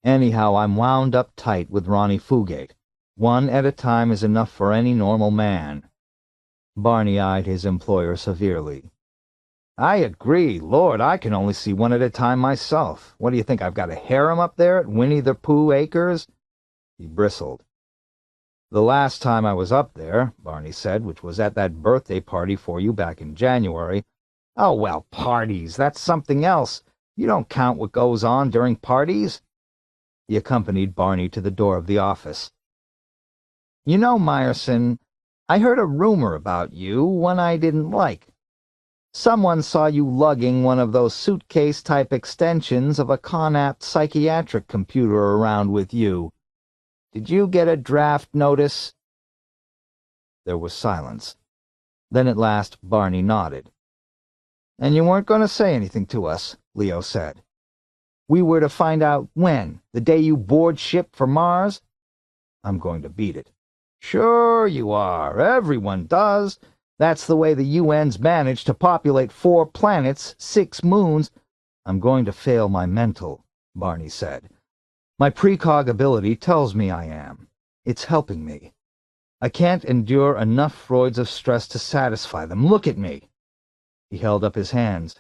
Anyhow, I'm wound up tight with Ronnie Fugate. One at a time is enough for any normal man. Barney eyed his employer severely. I agree. Lord, I can only see one at a time myself. What do you think, I've got a harem up there at Winnie the Pooh Acres? He bristled. The last time I was up there, Barney said, which was at that birthday party for you back in January. Oh, well, parties, that's something else. You don't count what goes on during parties. He accompanied Barney to the door of the office. You know, Myerson, I heard a rumor about you, one I didn't like. Someone saw you lugging one of those suitcase-type extensions of a Connacht psychiatric computer around with you. Did you get a draft notice? There was silence. Then at last Barney nodded. And you weren't going to say anything to us, Leo said. We were to find out when, the day you board ship for Mars? I'm going to beat it. Sure you are. Everyone does. That's the way the UN's managed to populate 4 planets, 6 moons. I'm going to fail my mental, Barney said. My precog ability tells me I am. It's helping me. I can't endure enough Freuds of stress to satisfy them. Look at me. He held up his hands.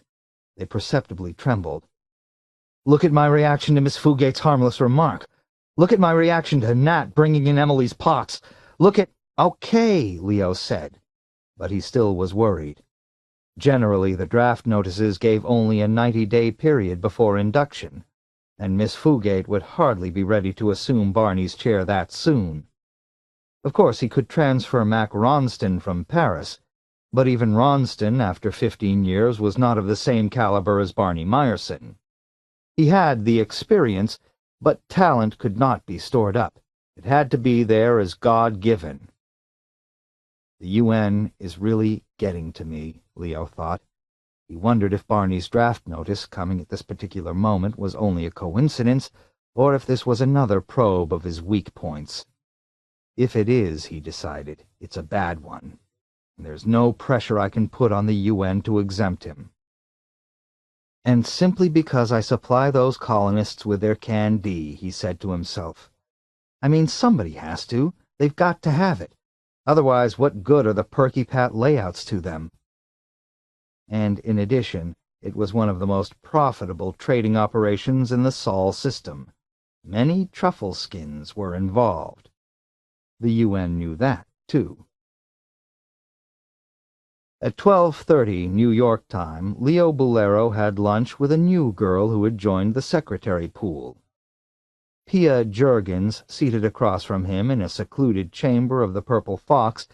They perceptibly trembled. Look at my reaction to Miss Fugate's harmless remark. Look at my reaction to Nat bringing in Emily's pots. Look at... Okay, Leo said. But he still was worried. Generally, the draft notices gave only a 90-day period before induction, and Miss Fugate would hardly be ready to assume Barney's chair that soon. Of course, he could transfer Mac Ronston from Paris, but even Ronston, after 15 years, was not of the same caliber as Barney Meyerson. He had the experience, but talent could not be stored up. It had to be there as God-given. The UN is really getting to me, Leo thought. He wondered if Barney's draft notice, coming at this particular moment, was only a coincidence, or if this was another probe of his weak points. If it is, he decided, it's a bad one. There's no pressure I can put on the UN to exempt him. And simply because I supply those colonists with their candy, he said to himself. I mean, somebody has to. They've got to have it. Otherwise, what good are the perky-pat layouts to them? And in addition, it was one of the most profitable trading operations in the Sol system. Many truffle skins were involved. The UN knew that, too. At 12:30 New York time, Leo Bolero had lunch with a new girl who had joined the secretary pool. Pia Jurgens, seated across from him in a secluded chamber of the Purple Fox,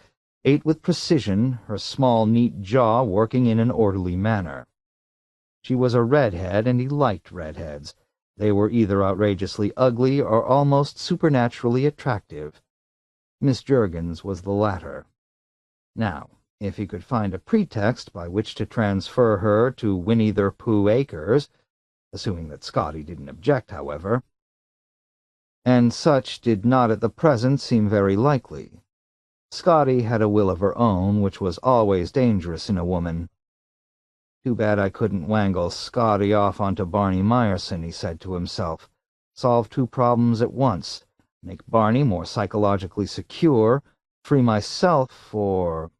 ate with precision, her small, neat jaw working in an orderly manner. She was a redhead, and he liked redheads. They were either outrageously ugly or almost supernaturally attractive. Miss Jurgens was the latter. Now, if he could find a pretext by which to transfer her to Winnie-the-Pooh Acres, assuming that Scotty didn't object, however, and such did not at the present seem very likely. Scotty had a will of her own, which was always dangerous in a woman. Too bad I couldn't wangle Scotty off onto Barney Meyerson, he said to himself. Solve 2 problems at once. Make Barney more psychologically secure, free myself for...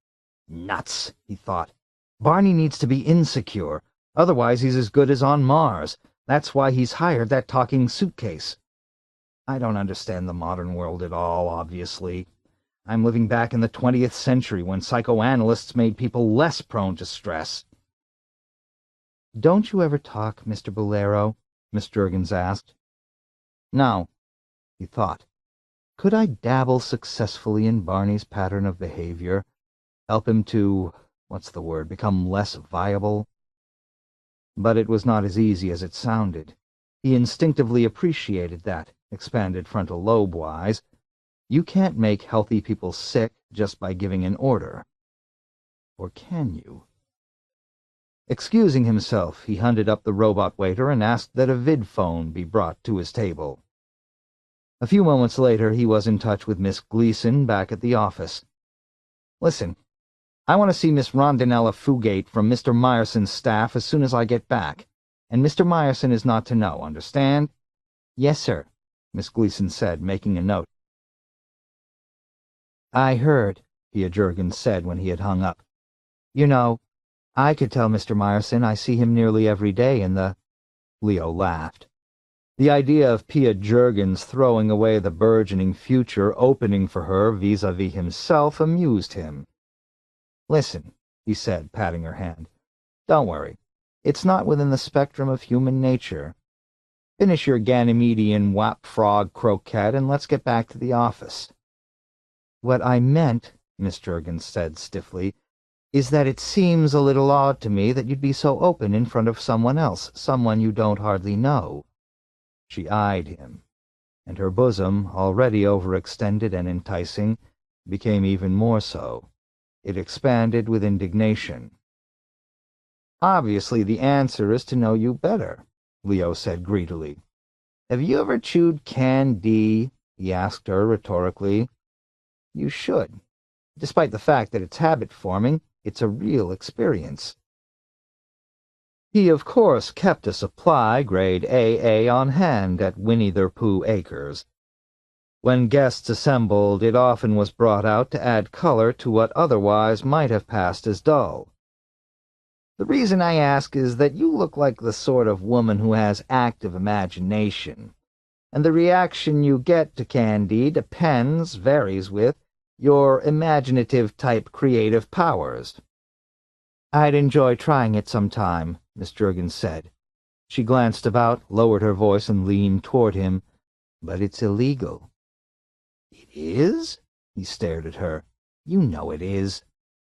Nuts, he thought. Barney needs to be insecure. Otherwise he's as good as on Mars. That's why he's hired that talking suitcase. I don't understand the modern world at all, obviously. I'm living back in the 20th century when psychoanalysts made people less prone to stress. Don't you ever talk, Mr. Bolero? Miss Jurgens asked. No, he thought. Could I dabble successfully in Barney's pattern of behavior? Help him to, become less viable? But it was not as easy as it sounded. He instinctively appreciated that, expanded frontal lobe-wise. You can't make healthy people sick just by giving an order. Or can you? Excusing himself, he hunted up the robot waiter and asked that a vidphone be brought to his table. A few moments later, he was in touch with Miss Gleason back at the office. Listen, I want to see Miss Rondinella Fugate from Mr. Meyerson's staff as soon as I get back. And Mr. Meyerson is not to know, understand? Yes, sir, Miss Gleason said, making a note. I heard, Pia Jurgens said when he had hung up. You know, I could tell Mr. Meyerson I see him nearly every day in the... Leo laughed. The idea of Pia Jurgens throwing away the burgeoning future opening for her vis-a-vis himself amused him. Listen, he said, patting her hand. Don't worry. It's not within the spectrum of human nature. Finish your Ganymedian wap frog croquette and let's get back to the office. What I meant, Miss Jurgens said stiffly, is that it seems a little odd to me that you'd be so open in front of someone else, someone you don't hardly know. She eyed him, and her bosom, already overextended and enticing, became even more so. It expanded with indignation. Obviously, the answer is to know you better, Leo said greedily. Have you ever chewed candy? He asked her rhetorically. You should. Despite the fact that it's habit-forming, It's a real experience. He, of course, kept a supply grade AA on hand at Winnie-the-Pooh Acres. When guests assembled, it often was brought out to add color to what otherwise might have passed as dull. The reason I ask is that you look like the sort of woman who has active imagination, and the reaction you get to candy varies with, your imaginative-type creative powers. I'd enjoy trying it sometime, Miss Juergens said. She glanced about, lowered her voice, and leaned toward him. But it's illegal. It is? He stared at her. You know it is.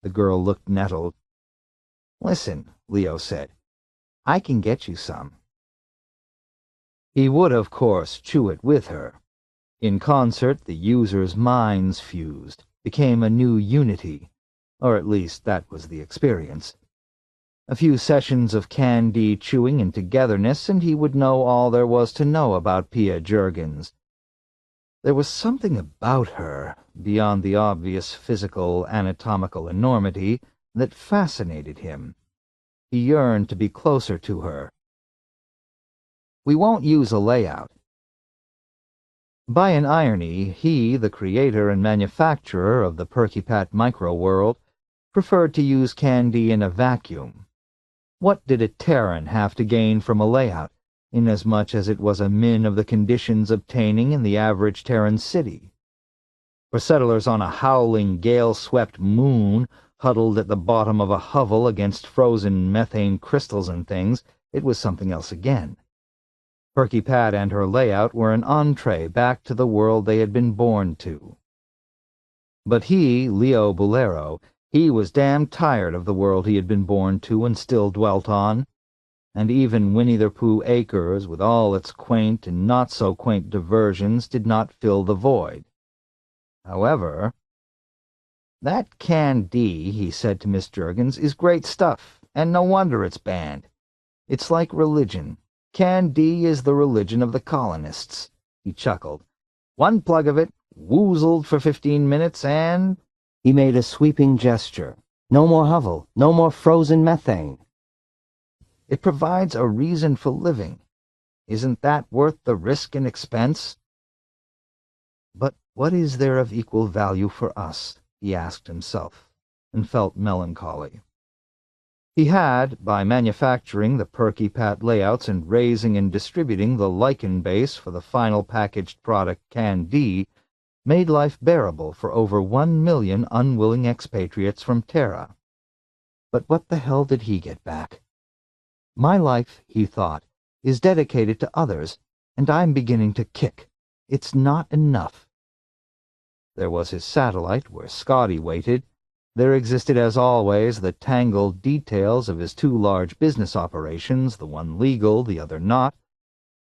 The girl looked nettled. Listen, Leo said. I can get you some. He would, of course, chew it with her. In concert, the users' minds fused, became a new unity, or at least that was the experience. A few sessions of candy chewing and togetherness, and he would know all there was to know about Pia Juergens. There was something about her, beyond the obvious physical, anatomical enormity, that fascinated him. He yearned to be closer to her. We won't use a layout. By an irony, he, the creator and manufacturer of the Perky Pat micro-world, preferred to use candy in a vacuum. What did a Terran have to gain from a layout, inasmuch as it was a min of the conditions obtaining in the average Terran city? For settlers on a howling, gale-swept moon, huddled at the bottom of a hovel against frozen methane crystals and things, it was something else again. Perky Pat and her layout were an entree back to the world they had been born to. But he, Leo Bolero, he was damn tired of the world he had been born to and still dwelt on, and even Winnie-the-Pooh Acres, with all its quaint and not-so-quaint diversions, did not fill the void. However, that candy, he said to Miss Juergens, is great stuff, and no wonder it's banned. It's like religion. Candy is the religion of the colonists. He chuckled. One plug of it, woozled for 15 minutes, and... He made a sweeping gesture. No more hovel, no more frozen methane. It provides a reason for living. Isn't that worth the risk and expense? But what is there of equal value for us? He asked himself, and felt melancholy. He had, by manufacturing the Perky Pat layouts and raising and distributing the lichen base for the final packaged product Candy, made life bearable for over 1 million unwilling expatriates from Terra. But what the hell did he get back? My life, he thought, is dedicated to others, and I'm beginning to kick. It's not enough. There was his satellite, where Scotty waited. There existed, as always, the tangled details of his 2 large business operations, the one legal, the other not.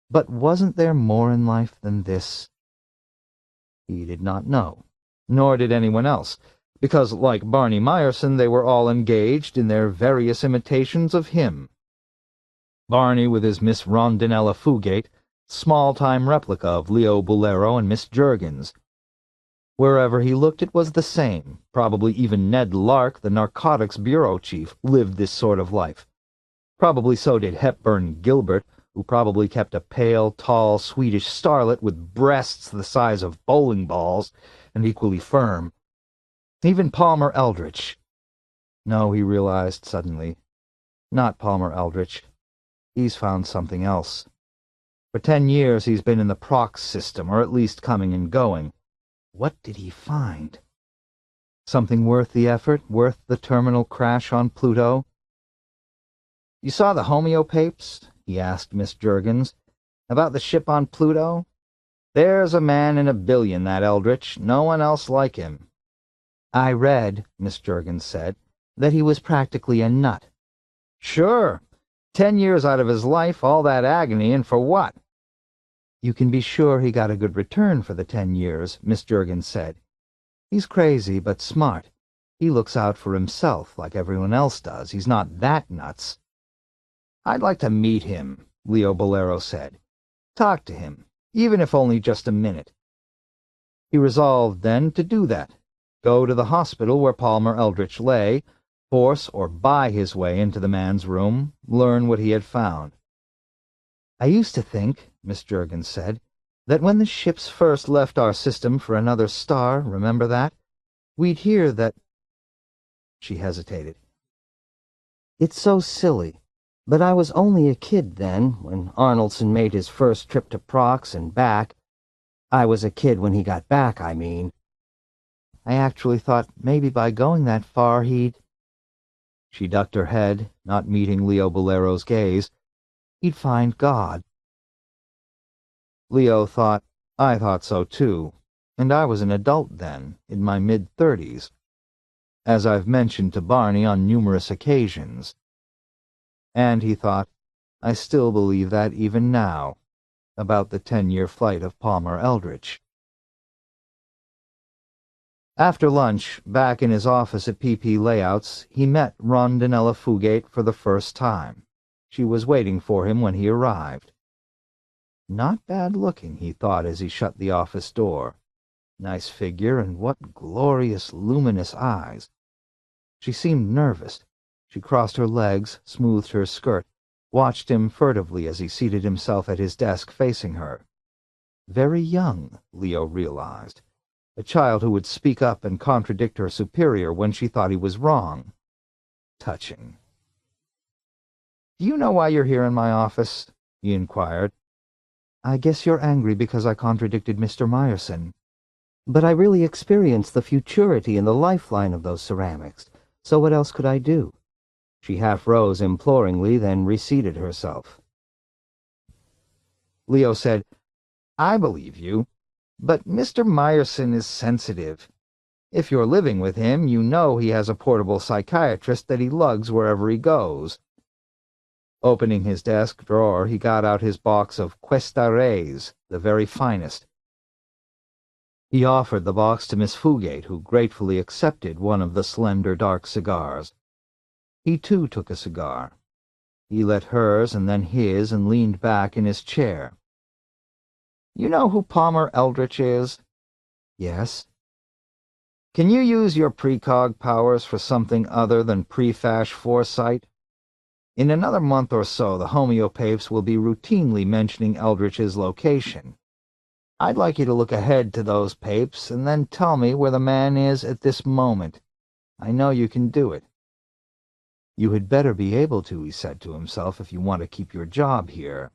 But wasn't there more in life than this? He did not know, nor did anyone else, because, like Barney Meyerson, they were all engaged in their various imitations of him. Barney with his Miss Rondinella Fugate, small-time replica of Leo Bolero and Miss Juergens. Wherever he looked it was the same. Probably even Ned Lark, the narcotics bureau chief, lived this sort of life. Probably so did Hepburn Gilbert, who probably kept a pale, tall Swedish starlet with breasts the size of bowling balls and equally firm. Even Palmer Eldritch. No, he realized suddenly. Not Palmer Eldritch. He's found something else. For 10 years he's been in the Prox system, or at least coming and going. What did he find? Something worth the effort, worth the terminal crash on Pluto? You saw the homeopapes? He asked Miss Juergens. About the ship on Pluto? There's a man in a billion, that Eldritch. No one else like him. I read, Miss Juergens said, that he was practically a nut. Sure. 10 years out of his life, all that agony, and for what? You can be sure he got a good return for the 10 years, Miss Juergens said. He's crazy, but smart. He looks out for himself, like everyone else does. He's not that nuts. I'd like to meet him, Leo Bolero said. Talk to him, even if only just a minute. He resolved, then, to do that. Go to the hospital where Palmer Eldritch lay, force or buy his way into the man's room, learn what he had found. "I used to think," Miss Juergens said, "that when the ships first left our system for another star, remember that? We'd hear that—" She hesitated. "It's so silly, but I was only a kid then, when Arnoldson made his first trip to Prox and back. I was a kid when he got back, I mean. I actually thought maybe by going that far he'd—" She ducked her head, not meeting Leo Bolero's gaze. "He'd find God." Leo thought, I thought so too, and I was an adult then, in my mid-30s, as I've mentioned to Barney on numerous occasions. And he thought, I still believe that even now, about the 10-year flight of Palmer Eldritch. After lunch, back in his office at PP Layouts, he met Rondinella Fugate for the first time. She was waiting for him when he arrived. Not bad looking, he thought as he shut the office door. Nice figure, and what glorious, luminous eyes. She seemed nervous. She crossed her legs, smoothed her skirt, watched him furtively as he seated himself at his desk facing her. Very young, Leo realized. A child who would speak up and contradict her superior when she thought he was wrong. Touching. "Do you know why you're here in my office?" he inquired. "I guess you're angry because I contradicted Mr. Meyerson. But I really experienced the futurity and the lifeline of those ceramics, so what else could I do?" She half rose imploringly, then reseated herself. Leo said, "I believe you, but Mr. Meyerson is sensitive. If you're living with him, you know he has a portable psychiatrist that he lugs wherever he goes." Opening his desk drawer, he got out his box of Cuesta Reyes, the very finest. He offered the box to Miss Fugate, who gratefully accepted one of the slender, dark cigars. He, too, took a cigar. He lit hers and then his and leaned back in his chair. "You know who Palmer Eldritch is?" "Yes." "Can you use your precog powers for something other than prefash foresight? In another month or so, the homeopapes will be routinely mentioning Eldritch's location. I'd like you to look ahead to those papes and then tell me where the man is at this moment. I know you can do it." "You had better be able to," he said to himself, "if you want to keep your job here."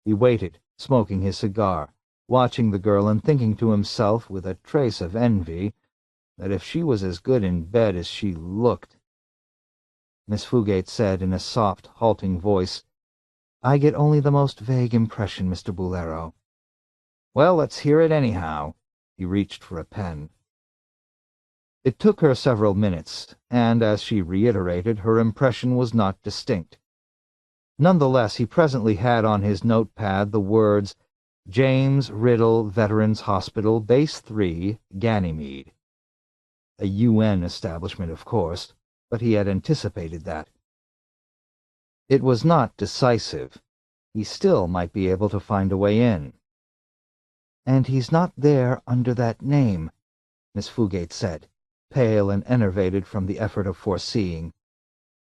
He waited, smoking his cigar, watching the girl and thinking to himself, with a trace of envy, that if she was as good in bed as she looked— Miss Fugate said in a soft, halting voice, "I get only the most vague impression, Mr. Bolero." "Well, let's hear it anyhow." He reached for a pen. It took her several minutes, and as she reiterated, her impression was not distinct. Nonetheless, he presently had on his notepad the words, "James Riddle Veterans Hospital, Base 3, Ganymede." A UN establishment, of course, but he had anticipated that. It was not decisive. He still might be able to find a way in. "And he's not there under that name," Miss Fugate said, pale and enervated from the effort of foreseeing.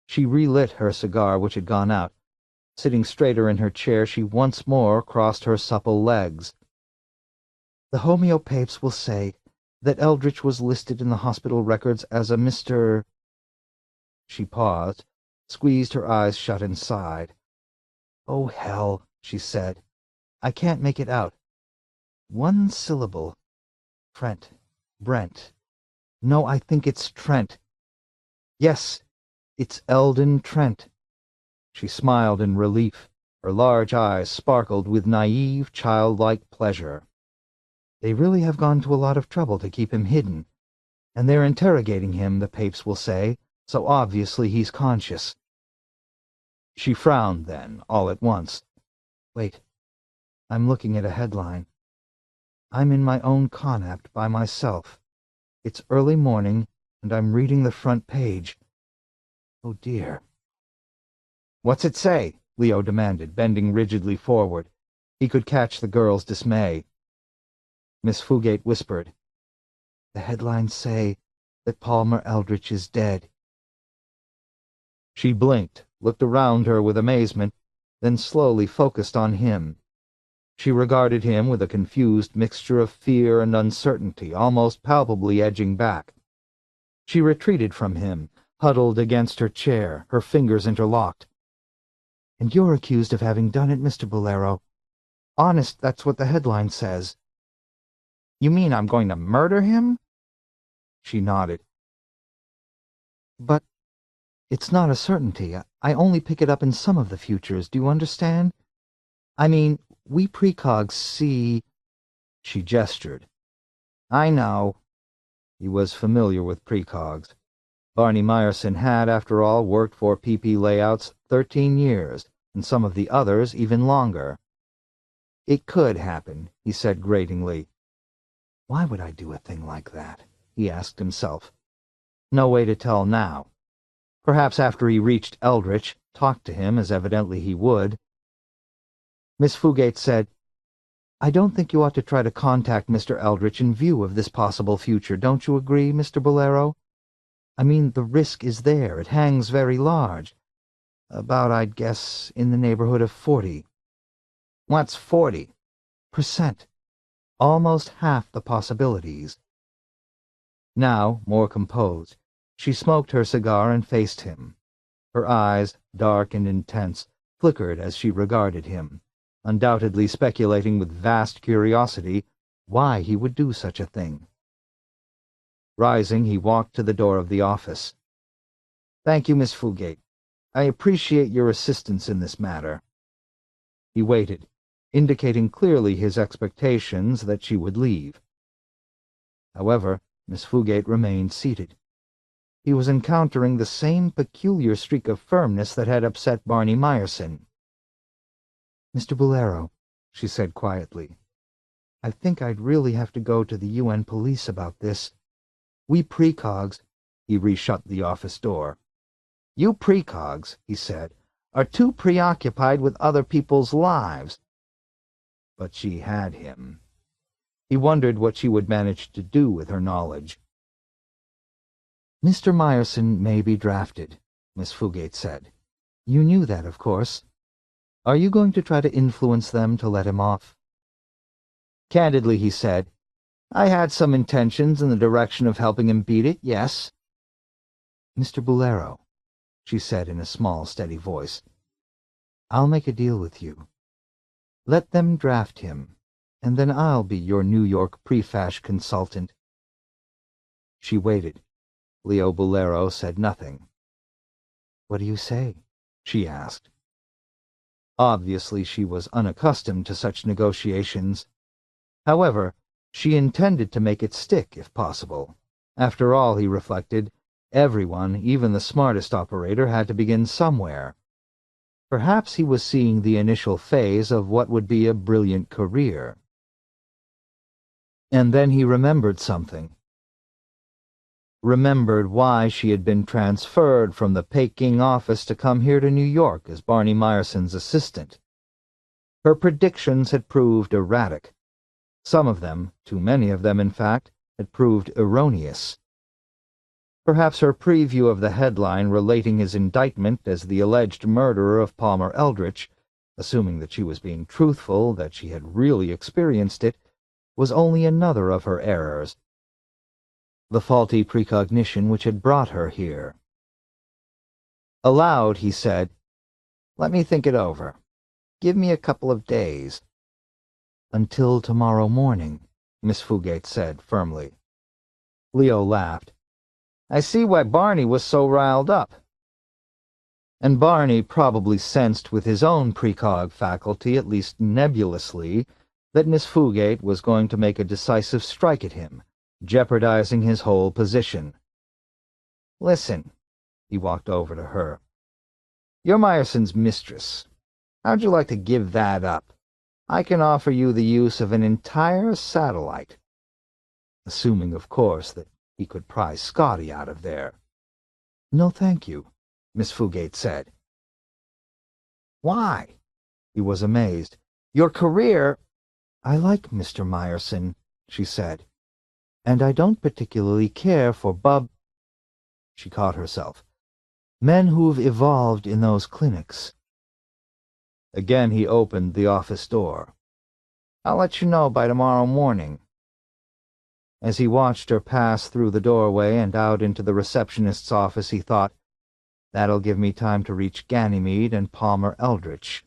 She relit her cigar, which had gone out. Sitting straighter in her chair, she once more crossed her supple legs. "The homeopapes will say that Eldritch was listed in the hospital records as a Mr.—" She paused, squeezed her eyes shut and sighed. "Oh, hell," she said. "I can't make it out. One syllable. Trent. Brent. No, I think it's Trent. Yes, it's Eldon Trent." She smiled in relief. Her large eyes sparkled with naive, childlike pleasure. "They really have gone to a lot of trouble to keep him hidden. And they're interrogating him, the papes will say, so obviously he's conscious." She frowned then, all at once. "Wait, I'm looking at a headline. I'm in my own Connacht by myself. It's early morning, and I'm reading the front page. Oh, dear." "What's it say?" Leo demanded, bending rigidly forward. He could catch the girl's dismay. Miss Fugate whispered, "The headlines say that Palmer Eldritch is dead. She blinked, looked around her with amazement, then slowly focused on him. She regarded him with a confused mixture of fear and uncertainty, almost palpably edging back. She retreated from him, huddled against her chair, her fingers interlocked. "And you're accused of having done it, Mr. Bolero. Honest, that's what the headline says." "You mean I'm going to murder him?" She nodded. "But it's not a certainty. I only pick it up in some of the futures, do you understand? I mean, we precogs see—" She gestured. "I know." He was familiar with precogs. Barney Meyerson had, after all, worked for PP Layouts 13 years, and some of the others even longer. "It could happen," he said gratingly. Why would I do a thing like that? He asked himself. No way to tell now. Perhaps after he reached Eldritch, talked to him, as evidently he would. Miss Fugate said, "I don't think you ought to try to contact Mr. Eldritch in view of this possible future. Don't you agree, Mr. Bolero? I mean, the risk is there. It hangs very large. About, I'd guess, in the neighborhood of 40. What's 40%? Almost half the possibilities." Now, more composed, she smoked her cigar and faced him. Her eyes, dark and intense, flickered as she regarded him, undoubtedly speculating with vast curiosity why he would do such a thing. Rising, he walked to the door of the office. "Thank you, Miss Fugate. I appreciate your assistance in this matter." He waited, indicating clearly his expectations that she would leave. However, Miss Fugate remained seated. He was encountering the same peculiar streak of firmness that had upset Barney Meyerson. "Mr. Bolero," she said quietly, "I think I'd really have to go to the UN police about this. We precogs—" He reshut the office door. "You precogs," he said, "are too preoccupied with other people's lives." But she had him. He wondered what she would manage to do with her knowledge. "Mr. Meyerson may be drafted," Miss Fugate said. "You knew that, of course. Are you going to try to influence them to let him off?" Candidly, he said, "I had some intentions in the direction of helping him beat it, yes." "Mr. Bolero," she said in a small, steady voice, "I'll make a deal with you. Let them draft him, and then I'll be your New York prefash consultant." She waited. Leo Bolero said nothing. "What do you say?" she asked. Obviously, she was unaccustomed to such negotiations. However, she intended to make it stick, if possible. After all, he reflected, everyone, even the smartest operator, had to begin somewhere. Perhaps he was seeing the initial phase of what would be a brilliant career. And then he remembered something. Remembered why she had been transferred from the Peking office to come here to New York as Barney Meyerson's assistant. Her predictions had proved erratic. Some of them, too many of them in fact, had proved erroneous. Perhaps her preview of the headline relating his indictment as the alleged murderer of Palmer Eldritch, assuming that she was being truthful, that she had really experienced it, was only another of her errors. The faulty precognition which had brought her here. Aloud, he said, "Let me think it over. Give me a couple of days." "Until tomorrow morning," Miss Fugate said firmly. Leo laughed. "I see why Barney was so riled up." And Barney probably sensed with his own precog faculty, at least nebulously, that Miss Fugate was going to make a decisive strike at him, jeopardizing his whole position. "Listen," he walked over to her. "You're Meyerson's mistress. How'd you like to give that up? I can offer you the use of an entire satellite." Assuming, of course, that he could pry Scotty out of there. "No, thank you," Miss Fugate said. "Why?" He was amazed. "Your career—" "I like Mr. Meyerson," she said, "and I don't particularly care for Bub—" She caught herself. Men who've evolved in those clinics. Again he opened the office door. I'll let you know by tomorrow morning. As he watched her pass through the doorway and out into the receptionist's office, he thought, that'll give me time to reach Ganymede and Palmer Eldritch.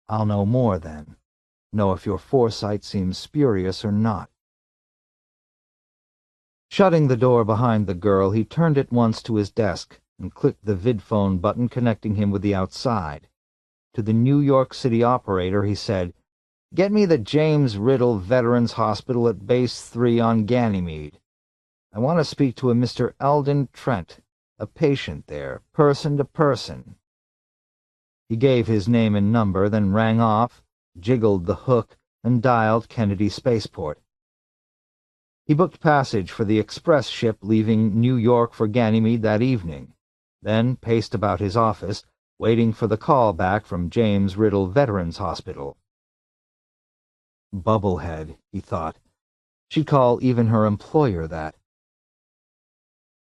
I'll know more then. Know if your foresight seems spurious or not. Shutting the door behind the girl, he turned at once to his desk and clicked the vidphone button connecting him with the outside. To the New York City operator, he said, "Get me the James Riddle Veterans Hospital at Base 3 on Ganymede. I want to speak to a Mr. Eldon Trent, a patient there, person to person." He gave his name and number, then rang off, jiggled the hook, and dialed Kennedy Spaceport. He booked passage for the express ship leaving New York for Ganymede that evening, then paced about his office, waiting for the call back from James Riddle Veterans Hospital. Bubblehead, he thought. She'd call even her employer that.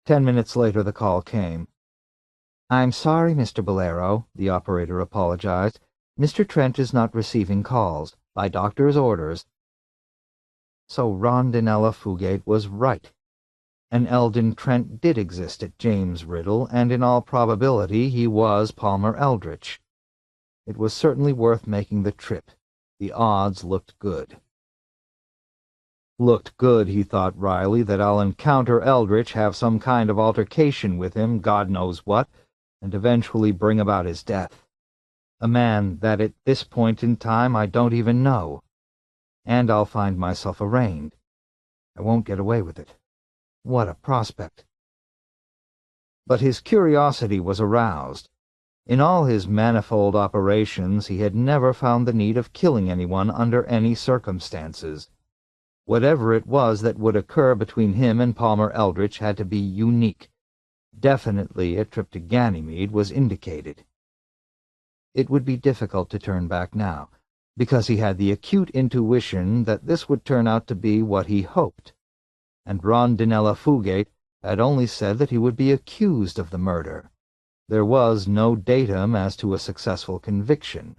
10 minutes later the call came. "I'm sorry, Mr. Bolero," the operator apologized. "Mr. Trent is not receiving calls, by doctor's orders." So Rondinella Fugate was right. An Eldon Trent did exist at James Riddle, and in all probability he was Palmer Eldritch. It was certainly worth making the trip. The odds looked good. Looked good, he thought wryly, that I'll encounter Eldritch, have some kind of altercation with him, God knows what, and eventually bring about his death. A man that at this point in time I don't even know. And I'll find myself arraigned. I won't get away with it. What a prospect. But his curiosity was aroused. In all his manifold operations, he had never found the need of killing anyone under any circumstances. Whatever it was that would occur between him and Palmer Eldritch had to be unique. Definitely a trip to Ganymede was indicated. It would be difficult to turn back now, because he had the acute intuition that this would turn out to be what he hoped, and Rondinella Fugate had only said that he would be accused of the murder. There was no datum as to a successful conviction.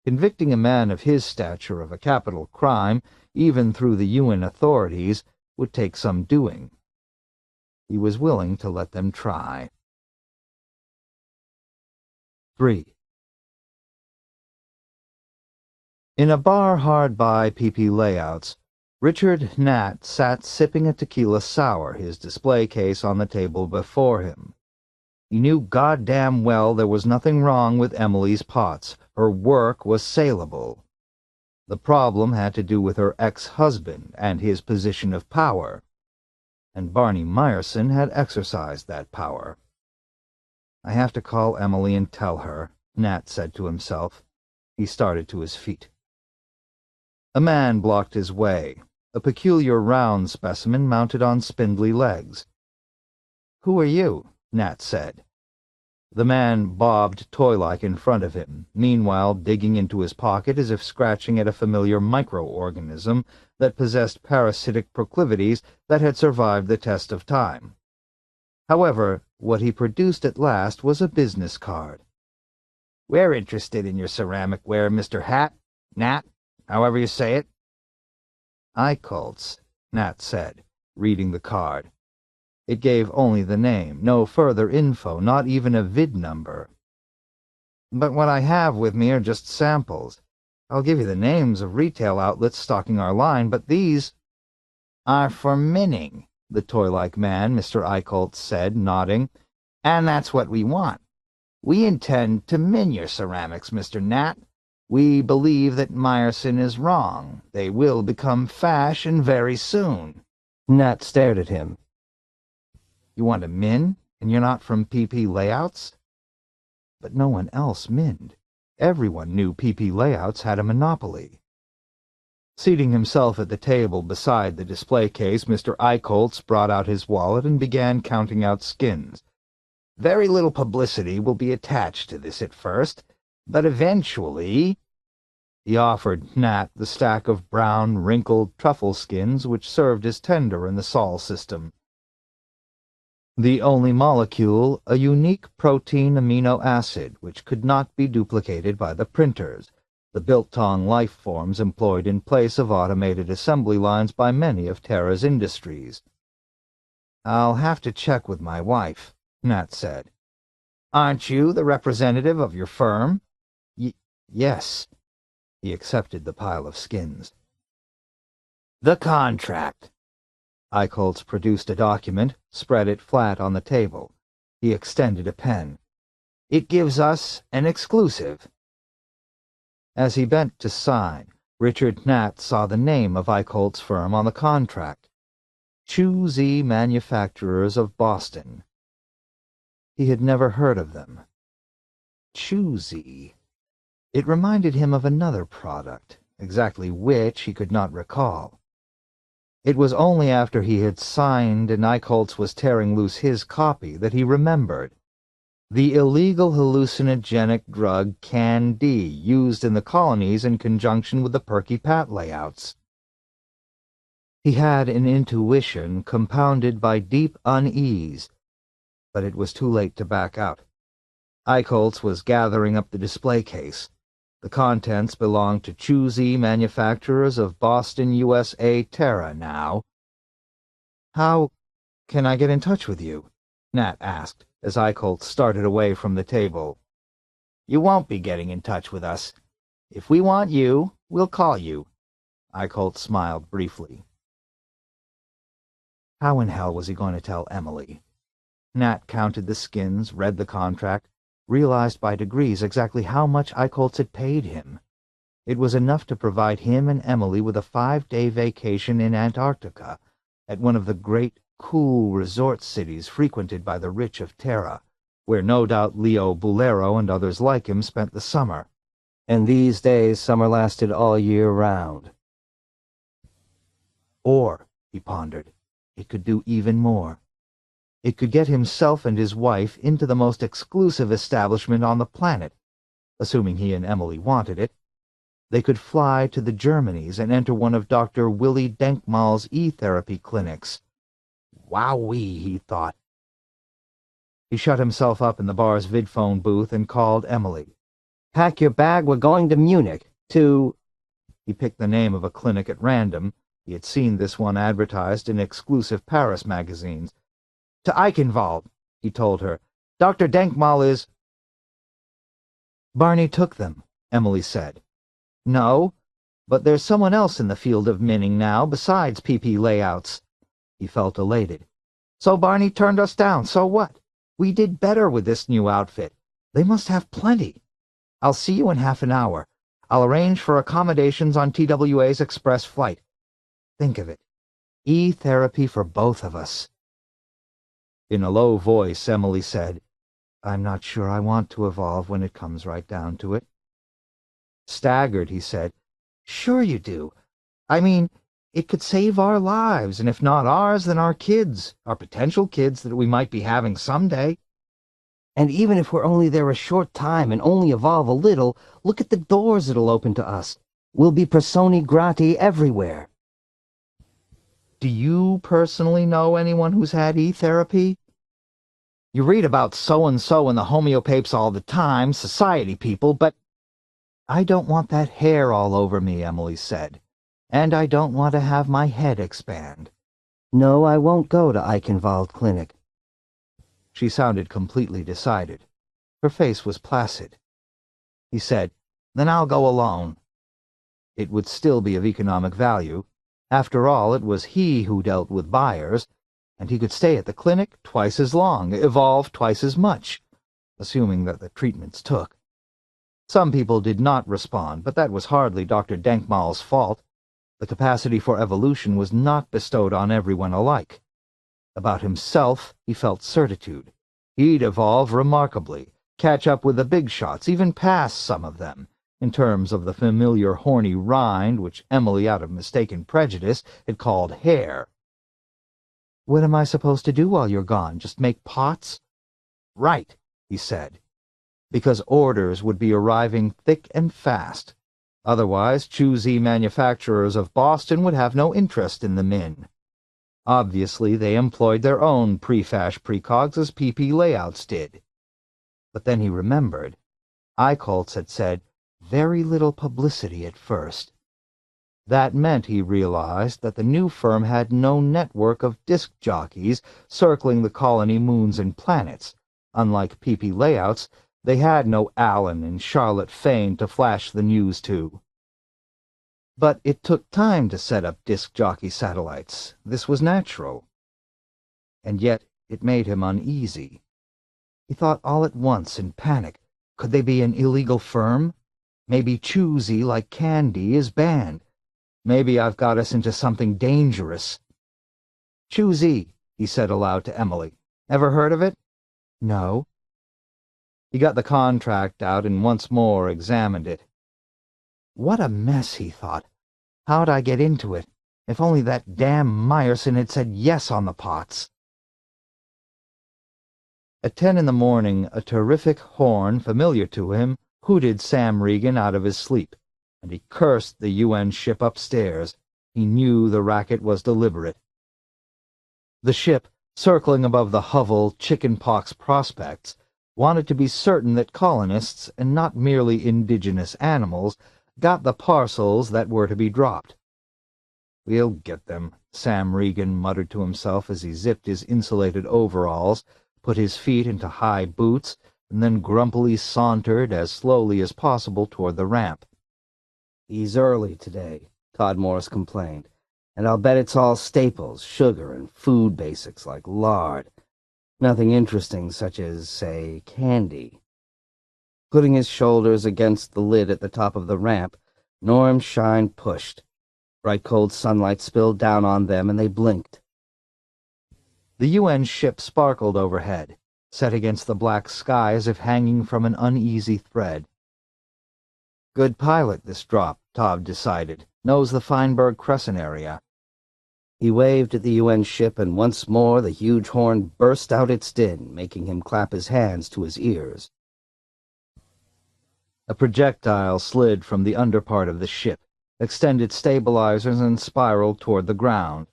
Convicting a man of his stature of a capital crime, even through the UN authorities, would take some doing. He was willing to let them try. 3. In a bar hard by PP Layouts, Richard Nat sat sipping a tequila sour, his display case on the table before him. He knew goddamn well there was nothing wrong with Emily's pots. Her work was saleable. The problem had to do with her ex-husband and his position of power. And Barney Meyerson had exercised that power. "I have to call Emily and tell her," Nat said to himself. He started to his feet. A man blocked his way, a peculiar round specimen mounted on spindly legs. "Who are you?" Nat said. The man bobbed toy-like in front of him, meanwhile digging into his pocket as if scratching at a familiar microorganism that possessed parasitic proclivities that had survived the test of time. However, what he produced at last was a business card. "We're interested in your ceramic ware, Mr. Nat, however you say it." "Eichholtz," Nat said, reading the card. It gave only the name, no further info, not even a vid number. "But what I have with me are just samples. I'll give you the names of retail outlets stocking our line, but these are for minning," the toy-like man, Mr. Eichholtz, said, nodding. "And that's what we want. We intend to min your ceramics, Mr. Nat. We believe that Meyerson is wrong. They will become fashion very soon." Nat stared at him. "You want to min, and you're not from PP Layouts?" But no one else minned. Everyone knew PP Layouts had a monopoly. Seating himself at the table beside the display case, Mr. Eichholtz brought out his wallet and began counting out skins. "Very little publicity will be attached to this at first, but eventually—" He offered Nat the stack of brown, wrinkled truffle skins which served as tender in the Sol system. The only molecule, a unique protein amino acid, which could not be duplicated by the printers, the biltong life forms employed in place of automated assembly lines by many of Terra's industries. "I'll have to check with my wife," Nat said. "Aren't you the representative of your firm?" Yes." He accepted the pile of skins. "The contract." Eichholz produced a document, spread it flat on the table. He extended a pen. "It gives us an exclusive." As he bent to sign, Richard Nat saw the name of Eichholz's firm on the contract. Choosy Manufacturers of Boston. He had never heard of them. Choosy. It reminded him of another product, exactly which he could not recall. It was only after he had signed and Eichholz was tearing loose his copy that he remembered. The illegal hallucinogenic drug Can-D, used in the colonies in conjunction with the Perky Pat layouts. He had an intuition compounded by deep unease, but it was too late to back out. Eichholz was gathering up the display case. The contents belonged to Choosy Manufacturers of Boston, USA, Terra now. "How can I get in touch with you?" Nat asked, as Eichholz started away from the table. "You won't be getting in touch with us. If we want you, we'll call you." Eichholz smiled briefly. How in hell was he going to tell Emily? Nat counted the skins, read the contract, realized by degrees exactly how much Eichholz had paid him. It was enough to provide him and Emily with a 5-day vacation in Antarctica, at one of the great, cool resort cities frequented by the rich of Terra, where no doubt Leo Bolero and others like him spent the summer. And these days summer lasted all year round. Or, he pondered, it could do even more. It could get himself and his wife into the most exclusive establishment on the planet, assuming he and Emily wanted it. They could fly to the Germanies and enter one of Dr. Willie Denkmal's e-therapy clinics. Wowee, he thought. He shut himself up in the bar's vidphone booth and called Emily. "Pack your bag, we're going to Munich, to—" He picked the name of a clinic at random. He had seen this one advertised in exclusive Paris magazines. "To Eichenwald," he told her. "Dr. Denkmal is—" "Barney took them," Emily said. "No, but there's someone else in the field of minning now besides PP layouts." He felt elated. "So Barney turned us down, so what? We did better with this new outfit. They must have plenty. I'll see you in half an hour. I'll arrange for accommodations on TWA's express flight. Think of it. E-therapy for both of us." In a low voice, Emily said, "I'm not sure I want to evolve when it comes right down to it." Staggered, he said, "Sure you do. I mean, it could save our lives, and if not ours, then our kids, our potential kids that we might be having someday. And even if we're only there a short time and only evolve a little, look at the doors it'll open to us. We'll be personi grati everywhere." "Do you personally know anyone who's had e-therapy?" "You read about so-and-so in the homeopapes all the time, society people, but—" "I don't want that hair all over me," Emily said. "And I don't want to have my head expand. No, I won't go to Eichenwald Clinic." She sounded completely decided. Her face was placid. He said, "Then I'll go alone." It would still be of economic value. After all, it was he who dealt with buyers, and he could stay at the clinic twice as long, evolve twice as much, assuming that the treatments took. Some people did not respond, but that was hardly Dr. Denkmal's fault. The capacity for evolution was not bestowed on everyone alike. About himself, he felt certitude. He'd evolve remarkably, catch up with the big shots, even pass some of them, in terms of the familiar horny rind which Emily, out of mistaken prejudice, had called hair. "What am I supposed to do while you're gone? Just make pots?" "Right," he said, "because orders would be arriving thick and fast. Otherwise, Choosy Manufacturers of Boston would have no interest in the min." Obviously, they employed their own prefash precogs as PP layouts did. But then he remembered. Eichholz had said, very little publicity at first. That meant, he realized, that the new firm had no network of disc jockeys circling the colony moons and planets. Unlike PP layouts, they had no Alan and Charlotte Fane to flash the news to. But it took time to set up disc jockey satellites. This was natural. And yet it made him uneasy. He thought all at once in panic, could they be an illegal firm? Maybe Choosy, like Candy, is banned. Maybe I've got us into something dangerous. Choosy, he said aloud to Emily. Ever heard of it? No. He got the contract out and once more examined it. What a mess, he thought. How'd I get into it? If only that damn Meyerson had said yes on the pots. At 10 in the morning, a terrific horn, familiar to him, hooted Sam Regan out of his sleep, and he cursed the UN ship upstairs. He knew the racket was deliberate. The ship, circling above the hovel chickenpox prospects, wanted to be certain that colonists, and not merely indigenous animals, got the parcels that were to be dropped. We'll get them, Sam Regan muttered to himself as he zipped his insulated overalls, put his feet into high boots, and then grumpily sauntered as slowly as possible toward the ramp. He's early today, Todd Morris complained, and I'll bet it's all staples, sugar, and food basics like lard. Nothing interesting such as, say, candy. Putting his shoulders against the lid at the top of the ramp, Norm Shine pushed. Bright cold sunlight spilled down on them, and they blinked. The UN ship sparkled overhead, set against the black sky as if hanging from an uneasy thread. Good pilot, this drop, Todd decided. Knows the Feinberg Crescent area. He waved at the UN ship, and once more the huge horn burst out its din, making him clap his hands to his ears. A projectile slid from the underpart of the ship, extended stabilizers, and spiraled toward the ground.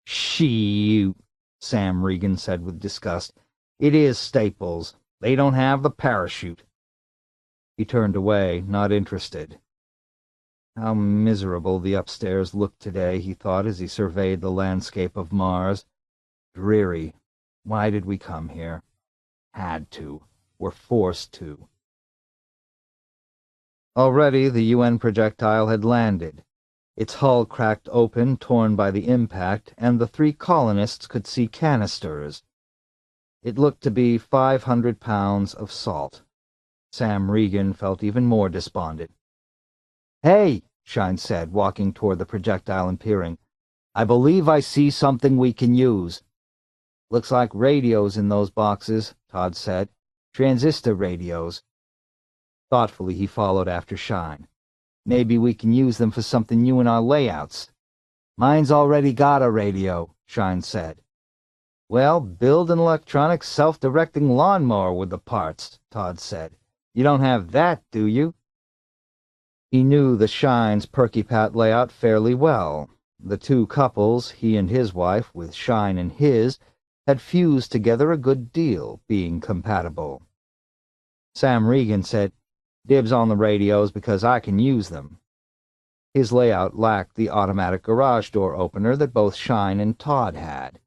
"Shoot," Sam Regan said with disgust. "It is Staples. They don't have the parachute." He turned away, not interested. How miserable the upstairs looked today, he thought as he surveyed the landscape of Mars. Dreary. Why did we come here? Had to. Were forced to. Already the UN projectile had landed. Its hull cracked open, torn by the impact, and the three colonists could see canisters. It looked to be 500 pounds of salt. Sam Regan felt even more despondent. "Hey," Shine said, walking toward the projectile and peering. "I believe I see something we can use." "Looks like radios in those boxes," Todd said. "Transistor radios." Thoughtfully he followed after Shine. "Maybe we can use them for something new in our layouts." "Mine's already got a radio," Shine said. "Well, build an electronic self-directing lawnmower with the parts," Todd said. "You don't have that, do you?" He knew the Shine's Perky Pat layout fairly well. The two couples, he and his wife, with Shine and his, had fused together a good deal, being compatible. Sam Regan said, "Dibs on the radios because I can use them." His layout lacked the automatic garage door opener that both Shine and Todd had.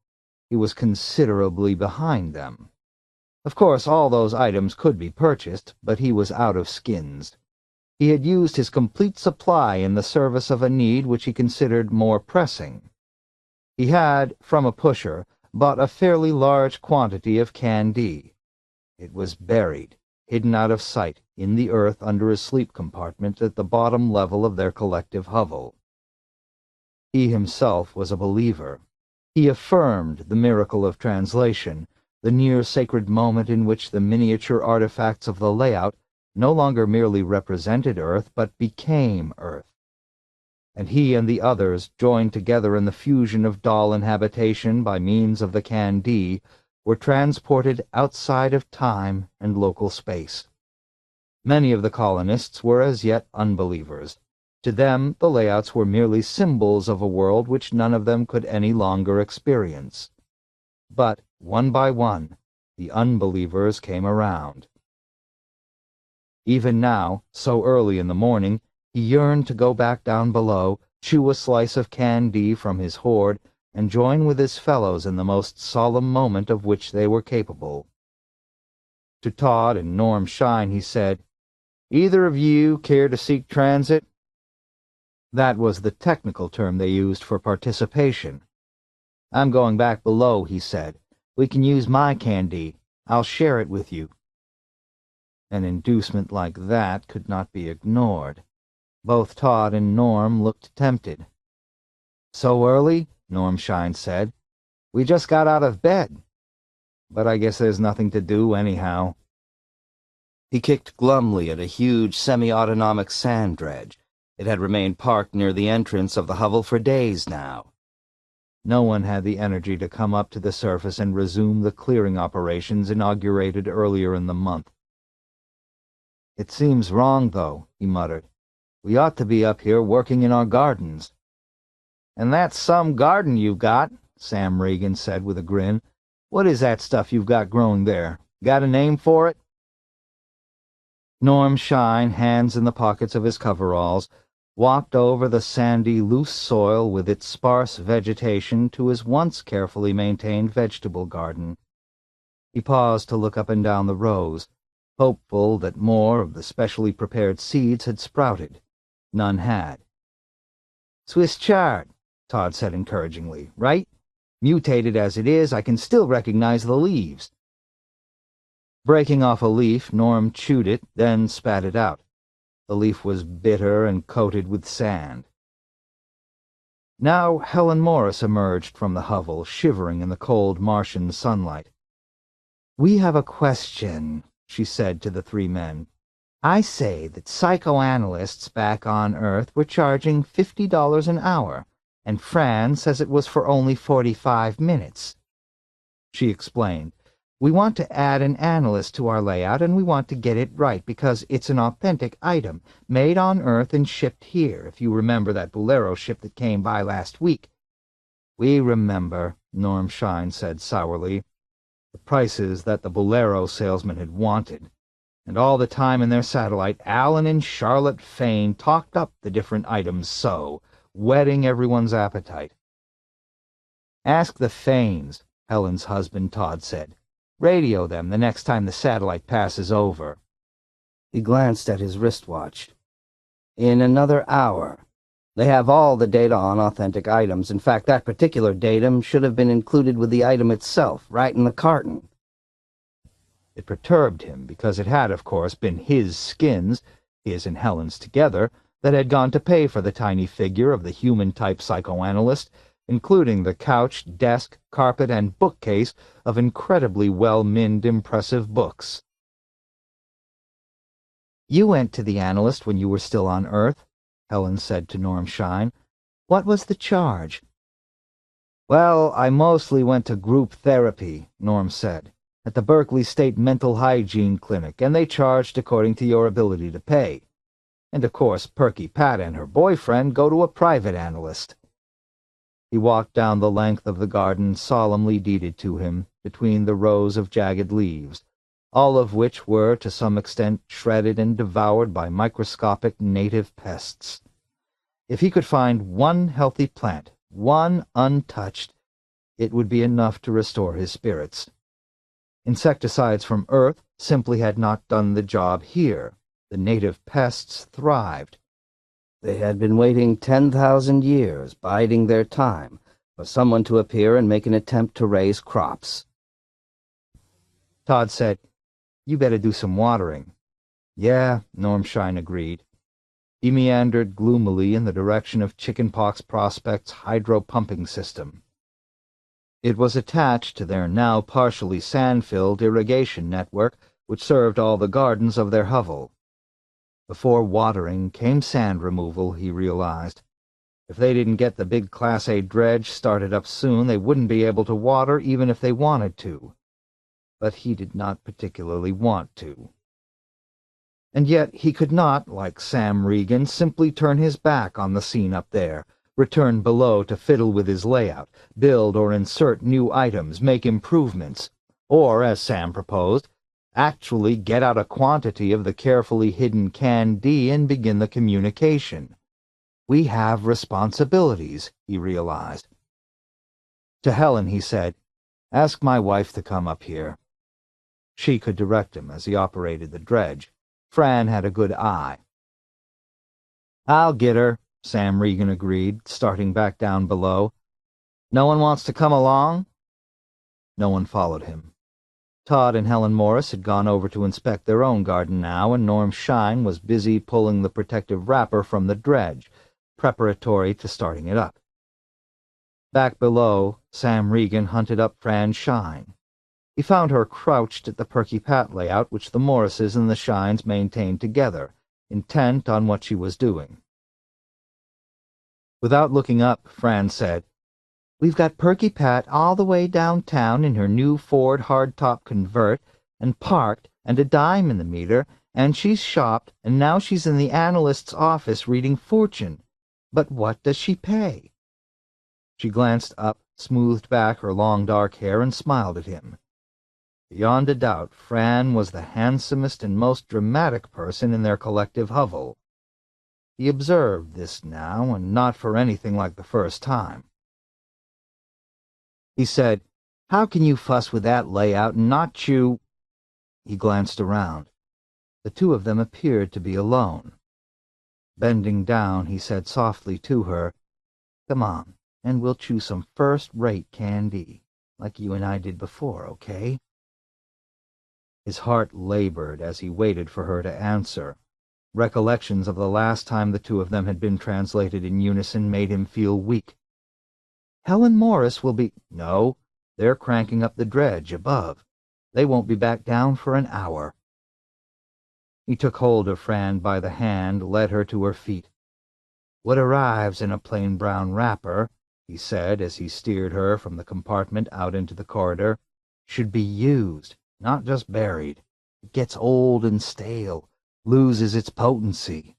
He was considerably behind them. Of course, all those items could be purchased, but he was out of skins. He had used his complete supply in the service of a need which he considered more pressing. He had, from a pusher, bought a fairly large quantity of candy. It was buried, hidden out of sight, in the earth under a sleep compartment at the bottom level of their collective hovel. He himself was a believer. He affirmed the miracle of translation, the near-sacred moment in which the miniature artifacts of the layout no longer merely represented Earth, but became Earth. And he and the others, joined together in the fusion of doll and habitation by means of the Can-D, were transported outside of time and local space. Many of the colonists were as yet unbelievers. To them, the layouts were merely symbols of a world which none of them could any longer experience. But, one by one, the unbelievers came around. Even now, so early in the morning, he yearned to go back down below, chew a slice of candy from his hoard, and join with his fellows in the most solemn moment of which they were capable. To Todd and Norm Shine he said, "Either of you care to seek transit?" That was the technical term they used for participation. "I'm going back below," he said. "We can use my candy. I'll share it with you." An inducement like that could not be ignored. Both Todd and Norm looked tempted. "So early?" Norm Shine said. "We just got out of bed. But I guess there's nothing to do anyhow." He kicked glumly at a huge semi-autonomic sand dredge. It had remained parked near the entrance of the hovel for days now. No one had the energy to come up to the surface and resume the clearing operations inaugurated earlier in the month. "It seems wrong, though," he muttered. "We ought to be up here working in our gardens." "And that's some garden you've got," Sam Regan said with a grin. "What is that stuff you've got growing there? Got a name for it?" Norm Shine, hands in the pockets of his coveralls, walked over the sandy, loose soil with its sparse vegetation to his once carefully maintained vegetable garden. He paused to look up and down the rows, hopeful that more of the specially prepared seeds had sprouted. None had. "Swiss chard," Todd said encouragingly, "right? Mutated as it is, I can still recognize the leaves." Breaking off a leaf, Norm chewed it, then spat it out. The leaf was bitter and coated with sand. Now Helen Morris emerged from the hovel, shivering in the cold Martian sunlight. "We have a question," she said to the three men. "I say that psychoanalysts back on Earth were charging $50 an hour, and Fran says it was for only 45 minutes. She explained, "We want to add an analyst to our layout, and we want to get it right because it's an authentic item, made on Earth and shipped here, if you remember that Bolero ship that came by last week." "We remember," Norm Shine said sourly. The prices that the Bolero salesman had wanted. And all the time in their satellite, Alan and Charlotte Fane talked up the different items so, whetting everyone's appetite. "Ask the Fanes," Helen's husband Todd said. "Radio them the next time the satellite passes over." He glanced at his wristwatch. "In another hour. They have all the data on authentic items. In fact, that particular datum should have been included with the item itself, right in the carton." It perturbed him, because it had, of course, been his skins, his and Helen's together, that had gone to pay for the tiny figure of the human-type psychoanalyst, including the couch, desk, carpet, and bookcase of incredibly well-minned impressive books. "You went to the analyst when you were still on Earth," Helen said to Norm Shine. "What was the charge?" "Well, I mostly went to group therapy," Norm said, "at the Berkeley State Mental Hygiene Clinic, and they charged according to your ability to pay. And of course Perky Pat and her boyfriend go to a private analyst." He walked down the length of the garden solemnly deeded to him, between the rows of jagged leaves, all of which were to some extent shredded and devoured by microscopic native pests. If he could find one healthy plant, one untouched, it would be enough to restore his spirits. Insecticides from Earth simply had not done the job here. The native pests thrived. They had been waiting 10,000 years, biding their time, for someone to appear and make an attempt to raise crops. Todd said, "You better do some watering." "Yeah," Norm Shine agreed. He meandered gloomily in the direction of Chickenpox Prospect's hydro-pumping system. It was attached to their now partially sand-filled irrigation network, which served all the gardens of their hovel. Before watering came sand removal, he realized. If they didn't get the big Class A dredge started up soon, they wouldn't be able to water even if they wanted to. But he did not particularly want to. And yet he could not, like Sam Regan, simply turn his back on the scene up there, return below to fiddle with his layout, build or insert new items, make improvements, or, as Sam proposed, actually get out a quantity of the carefully hidden Can-D and begin the communication. We have responsibilities, he realized. To Helen he said, "Ask my wife to come up here." She could direct him as he operated the dredge. Fran had a good eye. "I'll get her," Sam Regan agreed, starting back down below. "No one wants to come along?" No one followed him. Todd and Helen Morris had gone over to inspect their own garden now, and Norm Shine was busy pulling the protective wrapper from the dredge, preparatory to starting it up. Back below, Sam Regan hunted up Fran Shine. He found her crouched at the Perky Pat layout which the Morrises and the Shines maintained together, intent on what she was doing. Without looking up, Fran said, "We've got Perky Pat all the way downtown in her new Ford hardtop convert, and parked, and a dime in the meter, and she's shopped, and now she's in the analyst's office reading Fortune. But what does she pay?" She glanced up, smoothed back her long dark hair, and smiled at him. Beyond a doubt, Fran was the handsomest and most dramatic person in their collective hovel. He observed this now, and not for anything like the first time. He said, "How can you fuss with that layout and not chew—" He glanced around. The two of them appeared to be alone. Bending down, he said softly to her, "Come on, and we'll chew some first-rate candy, like you and I did before, okay?" His heart labored as he waited for her to answer. Recollections of the last time the two of them had been translated in unison made him feel weak. "Helen Morris will be—" "No, they're cranking up the dredge above. They won't be back down for an hour." He took hold of Fran by the hand, led her to her feet. "What arrives in a plain brown wrapper," he said as he steered her from the compartment out into the corridor, "should be used, not just buried. It gets old and stale, loses its potency."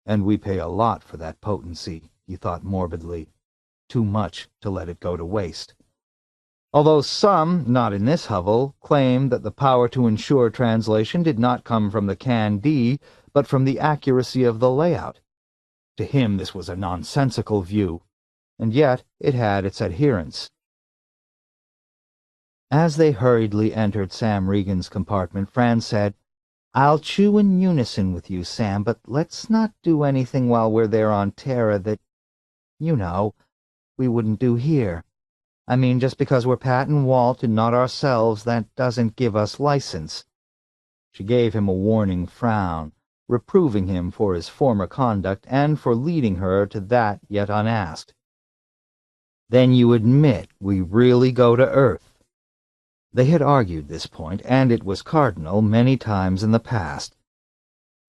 And we pay a lot for that potency, he thought morbidly. Too much to let it go to waste. Although some, not in this hovel, claimed that the power to ensure translation did not come from the Can-D, but from the accuracy of the layout. To him this was a nonsensical view, and yet it had its adherents. As they hurriedly entered Sam Regan's compartment, Fran said, "I'll chew in unison with you, Sam, but let's not do anything while we're there on Terra that, you know, we wouldn't do here. I mean, just because we're Pat and Walt and not ourselves, that doesn't give us license." She gave him a warning frown, reproving him for his former conduct and for leading her to that yet unasked. "Then you admit we really go to Earth?" They had argued this point, and it was cardinal many times in the past.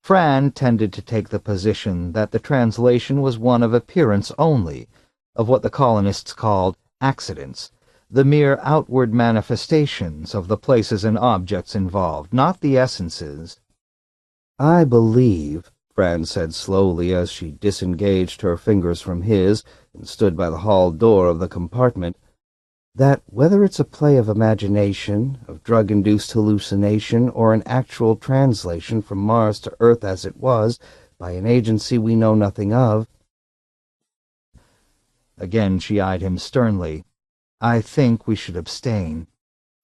Fran tended to take the position that the translation was one of appearance only, of what the colonists called accidents, the mere outward manifestations of the places and objects involved, not the essences. "I believe," Fran said slowly as she disengaged her fingers from his and stood by the hall door of the compartment, "that whether it's a play of imagination, of drug-induced hallucination, or an actual translation from Mars to Earth as it was, by an agency we know nothing of—" Again she eyed him sternly. "I think we should abstain,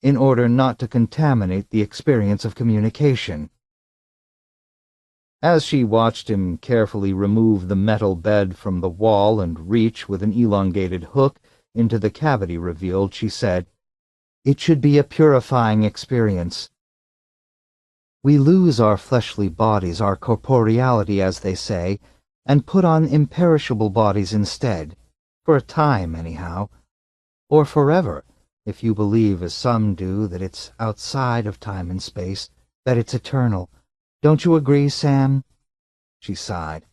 in order not to contaminate the experience of communication." As she watched him carefully remove the metal bed from the wall and reach with an elongated hook into the cavity revealed, she said, "It should be a purifying experience. We lose our fleshly bodies, our corporeality, as they say, and put on imperishable bodies instead, for a time anyhow, or forever, if you believe, as some do, that it's outside of time and space, that it's eternal. Don't you agree, Sam?" She sighed.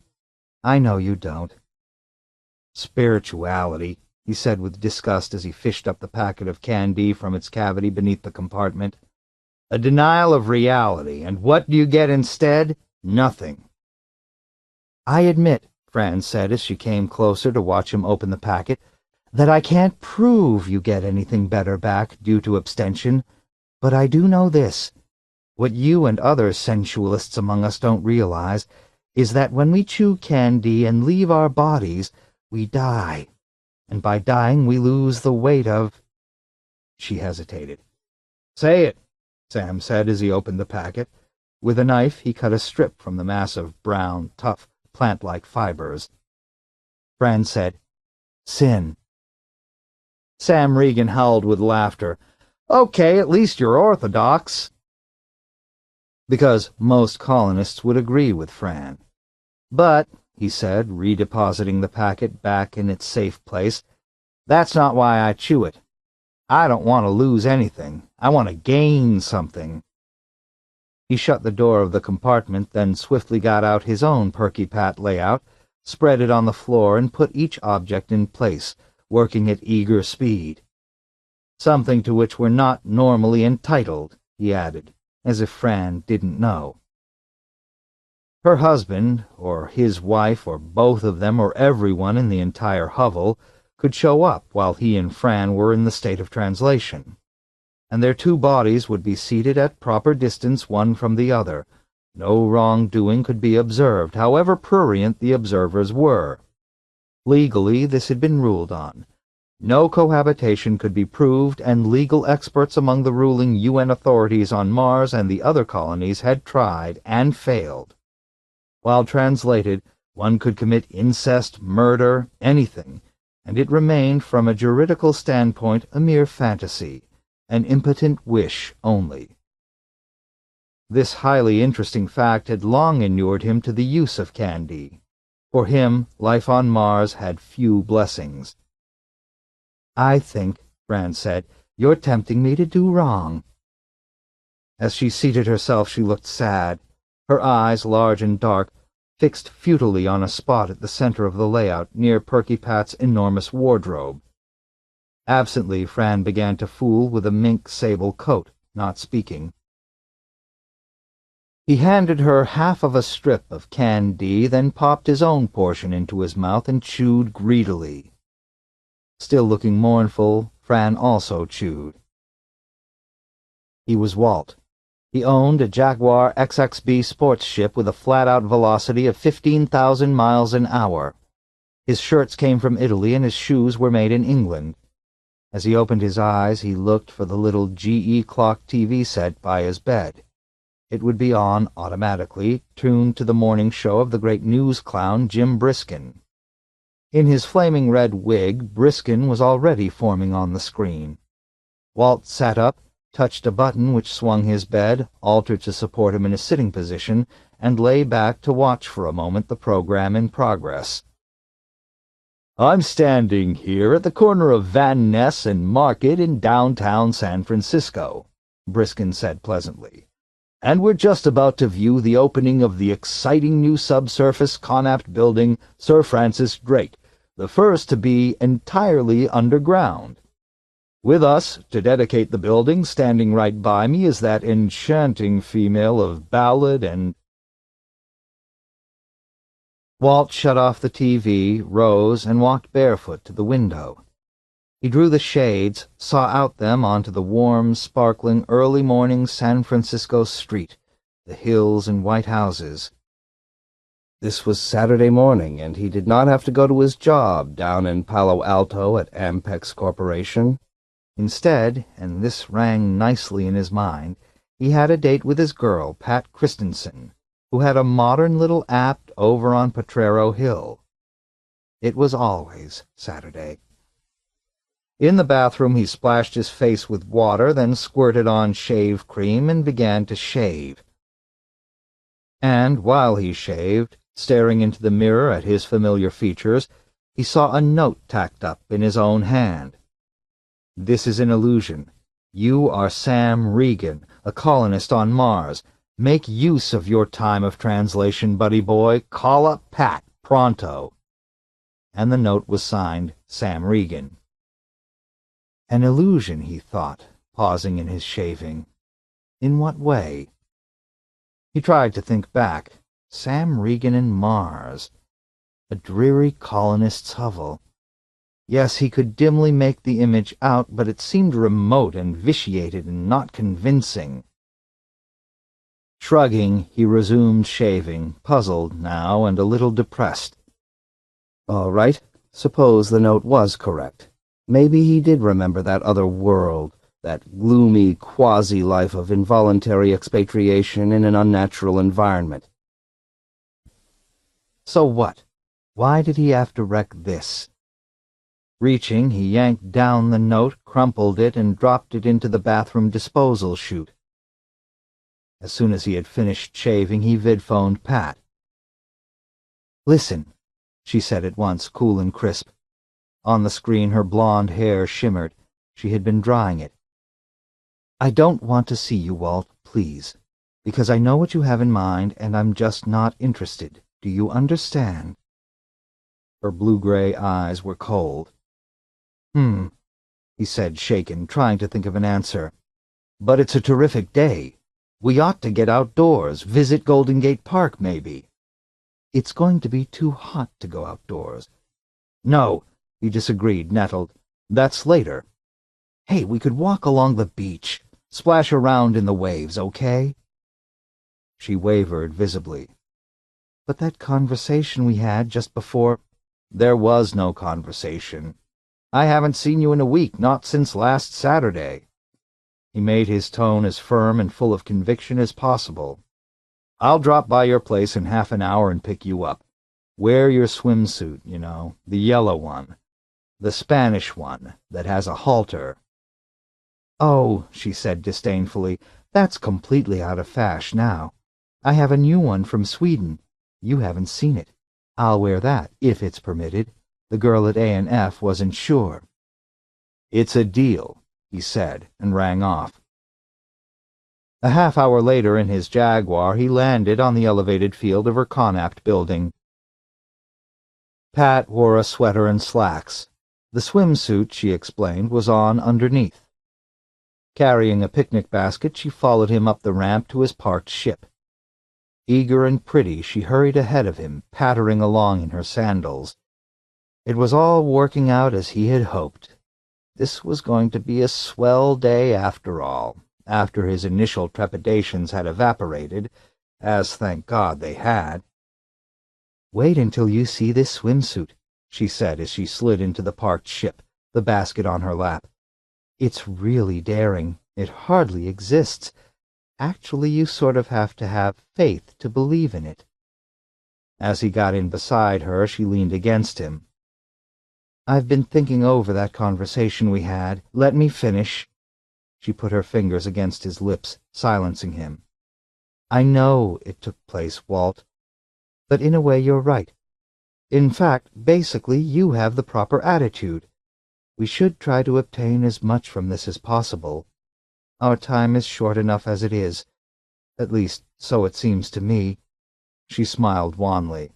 "I know you don't." "Spirituality," he said with disgust as he fished up the packet of candy from its cavity beneath the compartment. A denial of reality, and what do you get instead? Nothing. I admit, Fran said as she came closer to watch him open the packet, that I can't prove you get anything better back due to abstention, but I do know this. What you and other sensualists among us don't realize is that when we chew candy and leave our bodies, we die, and by dying we lose the weight of—" She hesitated. "Say it," Sam said as he opened the packet. With a knife he cut a strip from the mass of brown, tough, plant-like fibers. Fran said, "Sin." Sam Regan howled with laughter. "Okay, at least you're orthodox." Because most colonists would agree with Fran. "But," he said, redepositing the packet back in its safe place, "that's not why I chew it. I don't want to lose anything. I want to gain something." He shut the door of the compartment, then swiftly got out his own Perky Pat layout, spread it on the floor, and put each object in place, working at eager speed. "Something to which we're not normally entitled," he added, as if Fran didn't know. Her husband, or his wife, or both of them, or everyone in the entire hovel, could show up while he and Fran were in the state of translation, and their two bodies would be seated at proper distance one from the other. No wrongdoing could be observed, however prurient the observers were. Legally, this had been ruled on. No cohabitation could be proved, and legal experts among the ruling UN authorities on Mars and the other colonies had tried and failed. While translated, one could commit incest, murder, anything, and it remained from a juridical standpoint a mere fantasy, an impotent wish only. This highly interesting fact had long inured him to the use of candy. For him, life on Mars had few blessings. "I think," Fran said, "you're tempting me to do wrong." As she seated herself, she looked sad, her eyes, large and dark, fixed futilely on a spot at the center of the layout near Perky Pat's enormous wardrobe. Absently, Fran began to fool with a mink sable coat, not speaking. He handed her half of a strip of candy, then popped his own portion into his mouth and chewed greedily. Still looking mournful, Fran also chewed. He was Walt. He owned a Jaguar XXB sports ship with a flat-out velocity of 15,000 miles an hour. His shirts came from Italy and his shoes were made in England. As he opened his eyes, he looked for the little GE clock TV set by his bed. It would be on automatically, tuned to the morning show of the great news clown Jim Briskin. In his flaming red wig, Briskin was already forming on the screen. Walt sat up, touched a button which swung his bed, altered to support him in a sitting position, and lay back to watch for a moment the program in progress. "I'm standing here at the corner of Van Ness and Market in downtown San Francisco," Briskin said pleasantly. "And we're just about to view the opening of the exciting new subsurface Connaught building, Sir Francis Drake, the first to be entirely underground. With us, to dedicate the building, standing right by me, is that enchanting female of ballad and—" Walt shut off the TV, rose, and walked barefoot to the window. He drew the shades, saw out them onto the warm, sparkling, early-morning San Francisco street, the hills and white houses. This was Saturday morning, and he did not have to go to his job down in Palo Alto at Ampex Corporation. Instead, and this rang nicely in his mind, he had a date with his girl, Pat Christensen, who had a modern little apt over on Potrero Hill. It was always Saturday. In the bathroom, he splashed his face with water, then squirted on shave cream and began to shave. And while he shaved, staring into the mirror at his familiar features, he saw a note tacked up in his own hand. "This is an illusion. You are Sam Regan, a colonist on Mars. Make use of your time of translation, buddy boy. Call up Pat, pronto." And the note was signed Sam Regan. An illusion, he thought, pausing in his shaving. In what way? He tried to think back. Sam Regan and Mars. A dreary colonist's hovel. Yes, he could dimly make the image out, but it seemed remote and vitiated and not convincing. Shrugging, he resumed shaving, puzzled now and a little depressed. All right, suppose the note was correct. Maybe he did remember that other world, that gloomy quasi-life of involuntary expatriation in an unnatural environment. So what? Why did he have to wreck this? Reaching, he yanked down the note, crumpled it, and dropped it into the bathroom disposal chute. As soon as he had finished shaving, he vidphoned Pat. "Listen," she said at once, cool and crisp. On the screen, her blonde hair shimmered. She had been drying it. "I don't want to see you, Walt, please, because I know what you have in mind, and I'm just not interested. Do you understand?" Her blue-gray eyes were cold. He said, shaken, trying to think of an answer. "But it's a terrific day. We ought to get outdoors, visit Golden Gate Park, maybe." "It's going to be too hot to go outdoors." "No," he disagreed, nettled. "That's later. Hey, we could walk along the beach, splash around in the waves, okay?" She wavered visibly. "But that conversation we had just before—" "There was no conversation. I haven't seen you in a week, not since last Saturday." He made his tone as firm and full of conviction as possible. "I'll drop by your place in half an hour and pick you up. Wear your swimsuit, you know, the yellow one. The Spanish one that has a halter." "Oh," she said disdainfully, "that's completely out of fashion now. I have a new one from Sweden. You haven't seen it. I'll wear that, if it's permitted. The girl at A&F wasn't sure." "It's a deal," he said, and rang off. A half hour later, in his Jaguar, he landed on the elevated field of her Connacht building. Pat wore a sweater and slacks. The swimsuit, she explained, was on underneath. Carrying a picnic basket, she followed him up the ramp to his parked ship. Eager and pretty, she hurried ahead of him, pattering along in her sandals. It was all working out as he had hoped. This was going to be a swell day after all, after his initial trepidations had evaporated, as thank God they had. "Wait until you see this swimsuit," she said as she slid into the parked ship, the basket on her lap. "It's really daring. It hardly exists. Actually, you sort of have to have faith to believe in it." As he got in beside her, she leaned against him. "I've been thinking over that conversation we had. Let me finish." She put her fingers against his lips, silencing him. "I know it took place, Walt. But in a way you're right. In fact, basically, you have the proper attitude. We should try to obtain as much from this as possible. Our time is short enough as it is. At least, so it seems to me." She smiled wanly.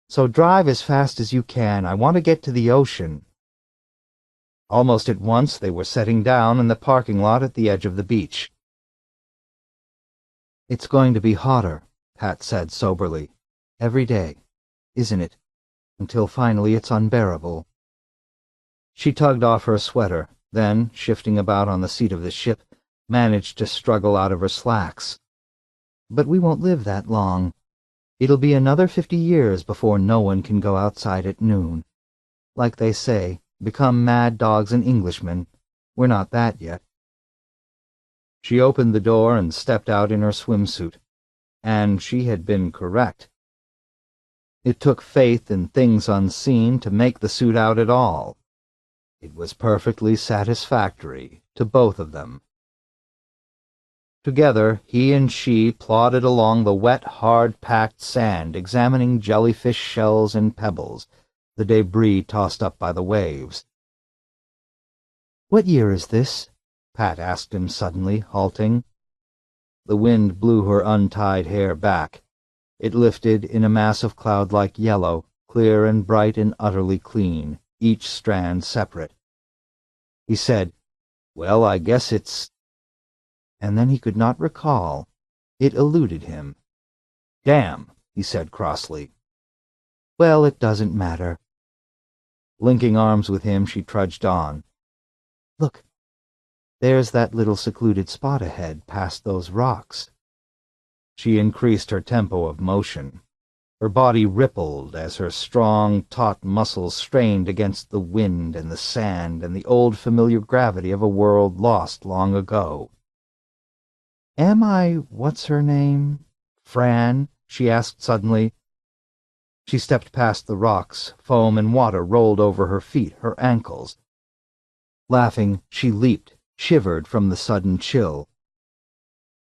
"So drive as fast as you can. I want to get to the ocean." Almost at once they were setting down in the parking lot at the edge of the beach. "It's going to be hotter," Pat said soberly. "Every day, isn't it? Until finally it's unbearable." She tugged off her sweater, then, shifting about on the seat of the ship, managed to struggle out of her slacks. "But we won't live that long. It'll be another 50 years before no one can go outside at noon. Like they say, become mad dogs and Englishmen. We're not that yet." She opened the door and stepped out in her swimsuit. And she had been correct. It took faith in things unseen to make the suit out at all. It was perfectly satisfactory to both of them. Together, he and she plodded along the wet, hard-packed sand, examining jellyfish shells and pebbles, the debris tossed up by the waves. "What year is this?" Pat asked him suddenly, halting. The wind blew her untied hair back. It lifted in a mass of cloud-like yellow, clear and bright and utterly clean, each strand separate. He said, "Well, I guess it's—" and then he could not recall. It eluded him. "Damn," he said crossly. "Well, it doesn't matter." Linking arms with him, she trudged on. "Look, there's that little secluded spot ahead, past those rocks." She increased her tempo of motion. Her body rippled as her strong, taut muscles strained against the wind and the sand and the old familiar gravity of a world lost long ago. "Am I what's-her-name? Fran?" she asked suddenly. She stepped past the rocks. Foam and water rolled over her feet, her ankles. Laughing, she leaped, shivered from the sudden chill.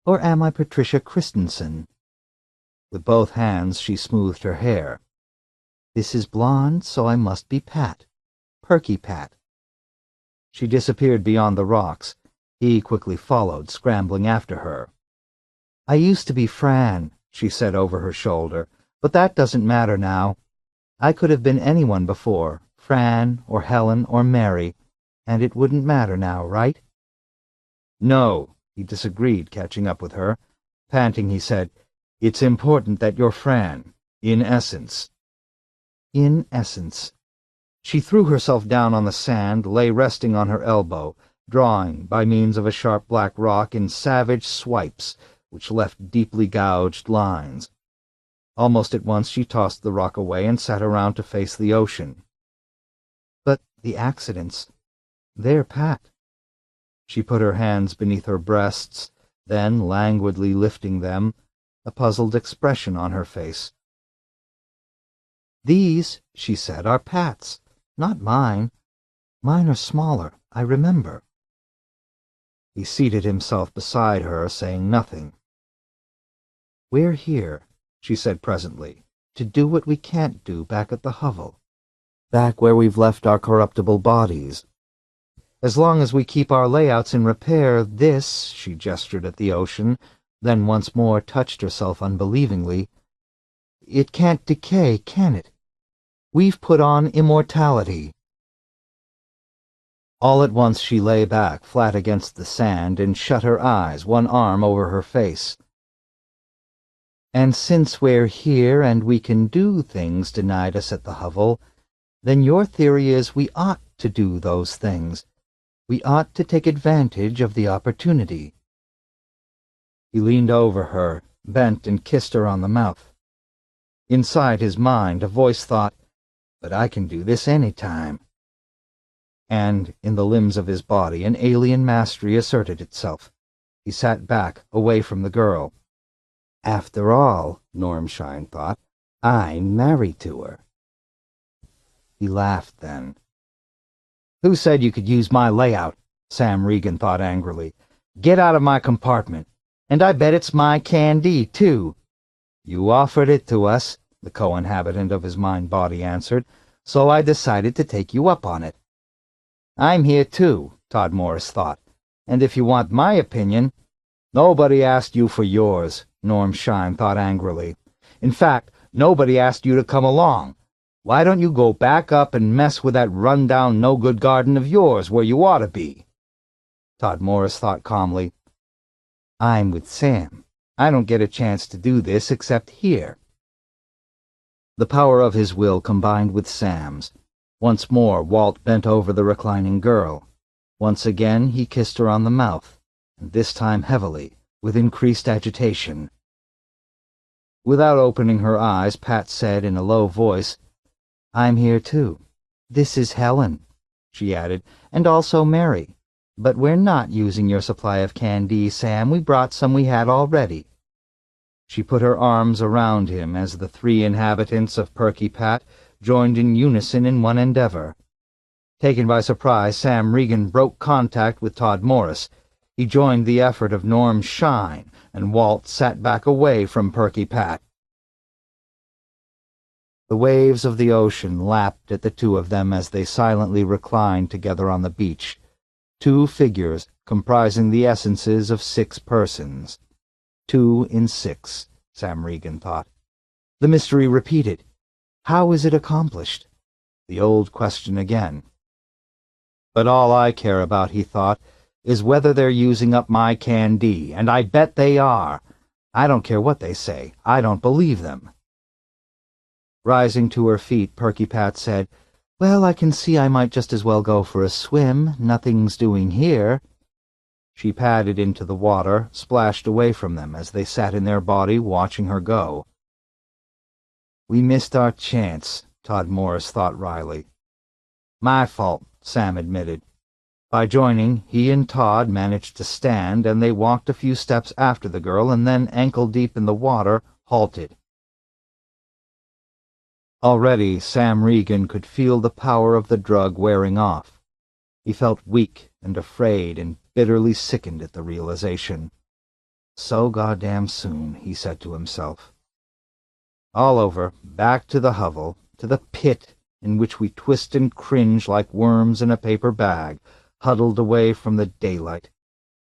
"Or am I Patricia Christensen?" With both hands she smoothed her hair. "This is blonde, so I must be Pat. Perky Pat." She disappeared beyond the rocks. He quickly followed, scrambling after her. "I used to be Fran," she said over her shoulder, "but that doesn't matter now. I could have been anyone before, Fran or Helen or Mary, and it wouldn't matter now, right?" "No," he disagreed, catching up with her. Panting, he said, "It's important that you're Fran, in essence." In essence. She threw herself down on the sand, lay resting on her elbow, drawing, by means of a sharp black rock, in savage swipes, which left deeply gouged lines. Almost at once she tossed the rock away and sat around to face the ocean. "But the accidents, they're Pat." She put her hands beneath her breasts, then, languidly lifting them, a puzzled expression on her face. "These," she said, "are Pat's, not mine. Mine are smaller, I remember." He seated himself beside her, saying nothing. "We're here," she said presently, "to do what we can't do back at the hovel, back where we've left our corruptible bodies. As long as we keep our layouts in repair, this," she gestured at the ocean, then once more touched herself unbelievingly, "it can't decay, can it? We've put on immortality." All at once she lay back, flat against the sand, and shut her eyes, one arm over her face. "And since we're here and we can do things denied us at the hovel, then your theory is we ought to do those things. We ought to take advantage of the opportunity." He leaned over her, bent and kissed her on the mouth. Inside his mind, a voice thought, "But I can do this any time." And in the limbs of his body an alien mastery asserted itself. He sat back, away from the girl. "After all," Normshine thought, "I'm married to her." He laughed then. "Who said you could use my layout?" Sam Regan thought angrily. "Get out of my compartment. And I bet it's my candy, too." "You offered it to us," the co-inhabitant of his mind-body answered, "so I decided to take you up on it." "I'm here, too," Todd Morris thought. "And if you want my opinion—" "Nobody asked you for yours," Norm Shine thought angrily. "In fact, nobody asked you to come along. Why don't you go back up and mess with that run-down, no-good garden of yours where you ought to be?" Todd Morris thought calmly, "I'm with Sam. I don't get a chance to do this except here." The power of his will combined with Sam's. Once more Walt bent over the reclining girl. Once again he kissed her on the mouth, and this time heavily, with increased agitation. Without opening her eyes, Pat said in a low voice, "I'm here too. This is Helen," she added, "and also Mary. But we're not using your supply of candy, Sam. We brought some we had already." She put her arms around him as the three inhabitants of Perky Pat joined in unison in one endeavor. Taken by surprise, Sam Regan broke contact with Todd Morris. He joined the effort of Norm Shine, and Walt sat back away from Perky Pat. The waves of the ocean lapped at the two of them as they silently reclined together on the beach. Two figures comprising the essences of 6 persons. 2 in 6, Sam Regan thought. The mystery repeated. How is it accomplished? The old question again. But all I care about, he thought, is whether they're using up my candy, and I bet they are. I don't care what they say. I don't believe them." Rising to her feet, Perky Pat said, "Well, I can see I might just as well go for a swim. Nothing's doing here." She padded into the water, splashed away from them as they sat in their body watching her go. "We missed our chance," Todd Morris thought wryly. "My fault," Sam admitted. By joining, he and Todd managed to stand, and they walked a few steps after the girl and then, ankle-deep in the water, halted. Already, Sam Regan could feel the power of the drug wearing off. He felt weak and afraid and bitterly sickened at the realization. So goddamn soon, he said to himself. All over, back to the hovel, to the pit in which we twist and cringe like worms in a paper bag, huddled away from the daylight,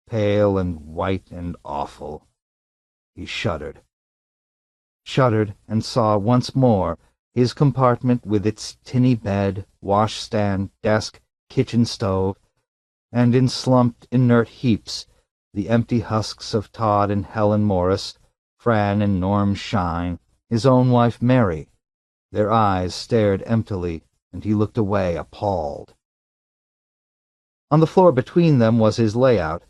pale and white and awful. He shuddered. Shuddered and saw once more his compartment with its tinny bed, washstand, desk, kitchen stove, and in slumped, inert heaps, the empty husks of Todd and Helen Morris, Fran and Norm Shine, his own wife Mary. Their eyes stared emptily, and he looked away, appalled. On the floor between them was his layout.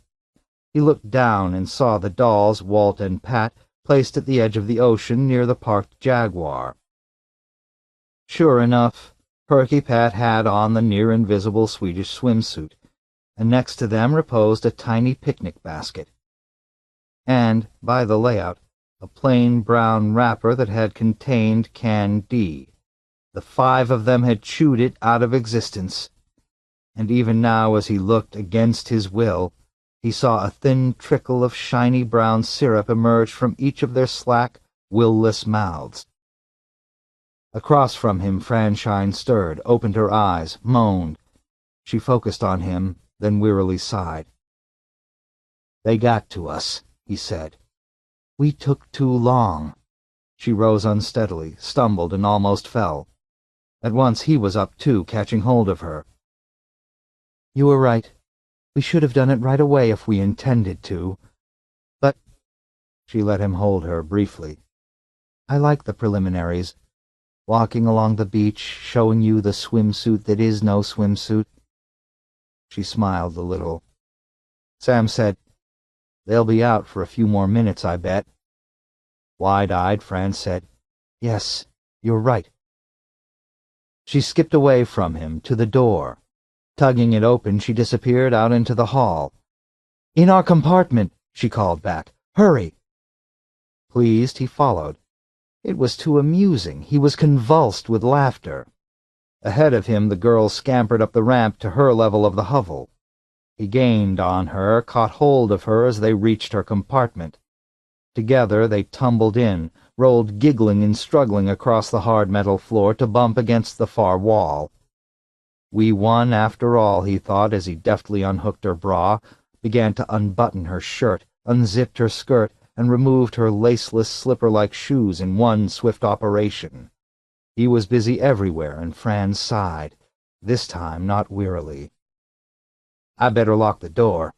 He looked down and saw the dolls, Walt and Pat, placed at the edge of the ocean near the parked Jaguar. Sure enough, Perky Pat had on the near-invisible Swedish swimsuit, and next to them reposed a tiny picnic basket. And, by the layout, a plain brown wrapper that had contained Can D. The 5 of them had chewed it out of existence. And even now, as he looked against his will, he saw a thin trickle of shiny brown syrup emerge from each of their slack, will-less mouths. Across from him, Fran Shine stirred, opened her eyes, moaned. She focused on him, then wearily sighed. "They got to us," he said. "We took too long." She rose unsteadily, stumbled, and almost fell. At once he was up too, catching hold of her. "You were right. We should have done it right away if we intended to. But—" She let him hold her briefly. "I like the preliminaries. Walking along the beach, showing you the swimsuit that is no swimsuit." She smiled a little. Sam said, "They'll be out for a few more minutes, I bet." Wide-eyed, Fran said, "Yes, you're right." She skipped away from him, to the door. Tugging it open, she disappeared out into the hall. "In our compartment," she called back. "Hurry!" Pleased, he followed. It was too amusing. He was convulsed with laughter. Ahead of him, the girl scampered up the ramp to her level of the hovel. He gained on her, caught hold of her as they reached her compartment. Together they tumbled in, rolled giggling and struggling across the hard metal floor to bump against the far wall. We won after all, he thought as he deftly unhooked her bra, began to unbutton her shirt, unzipped her skirt, and removed her laceless, slipper-like shoes in one swift operation. He was busy everywhere, and Fran sighed, this time not wearily. "I better lock the door."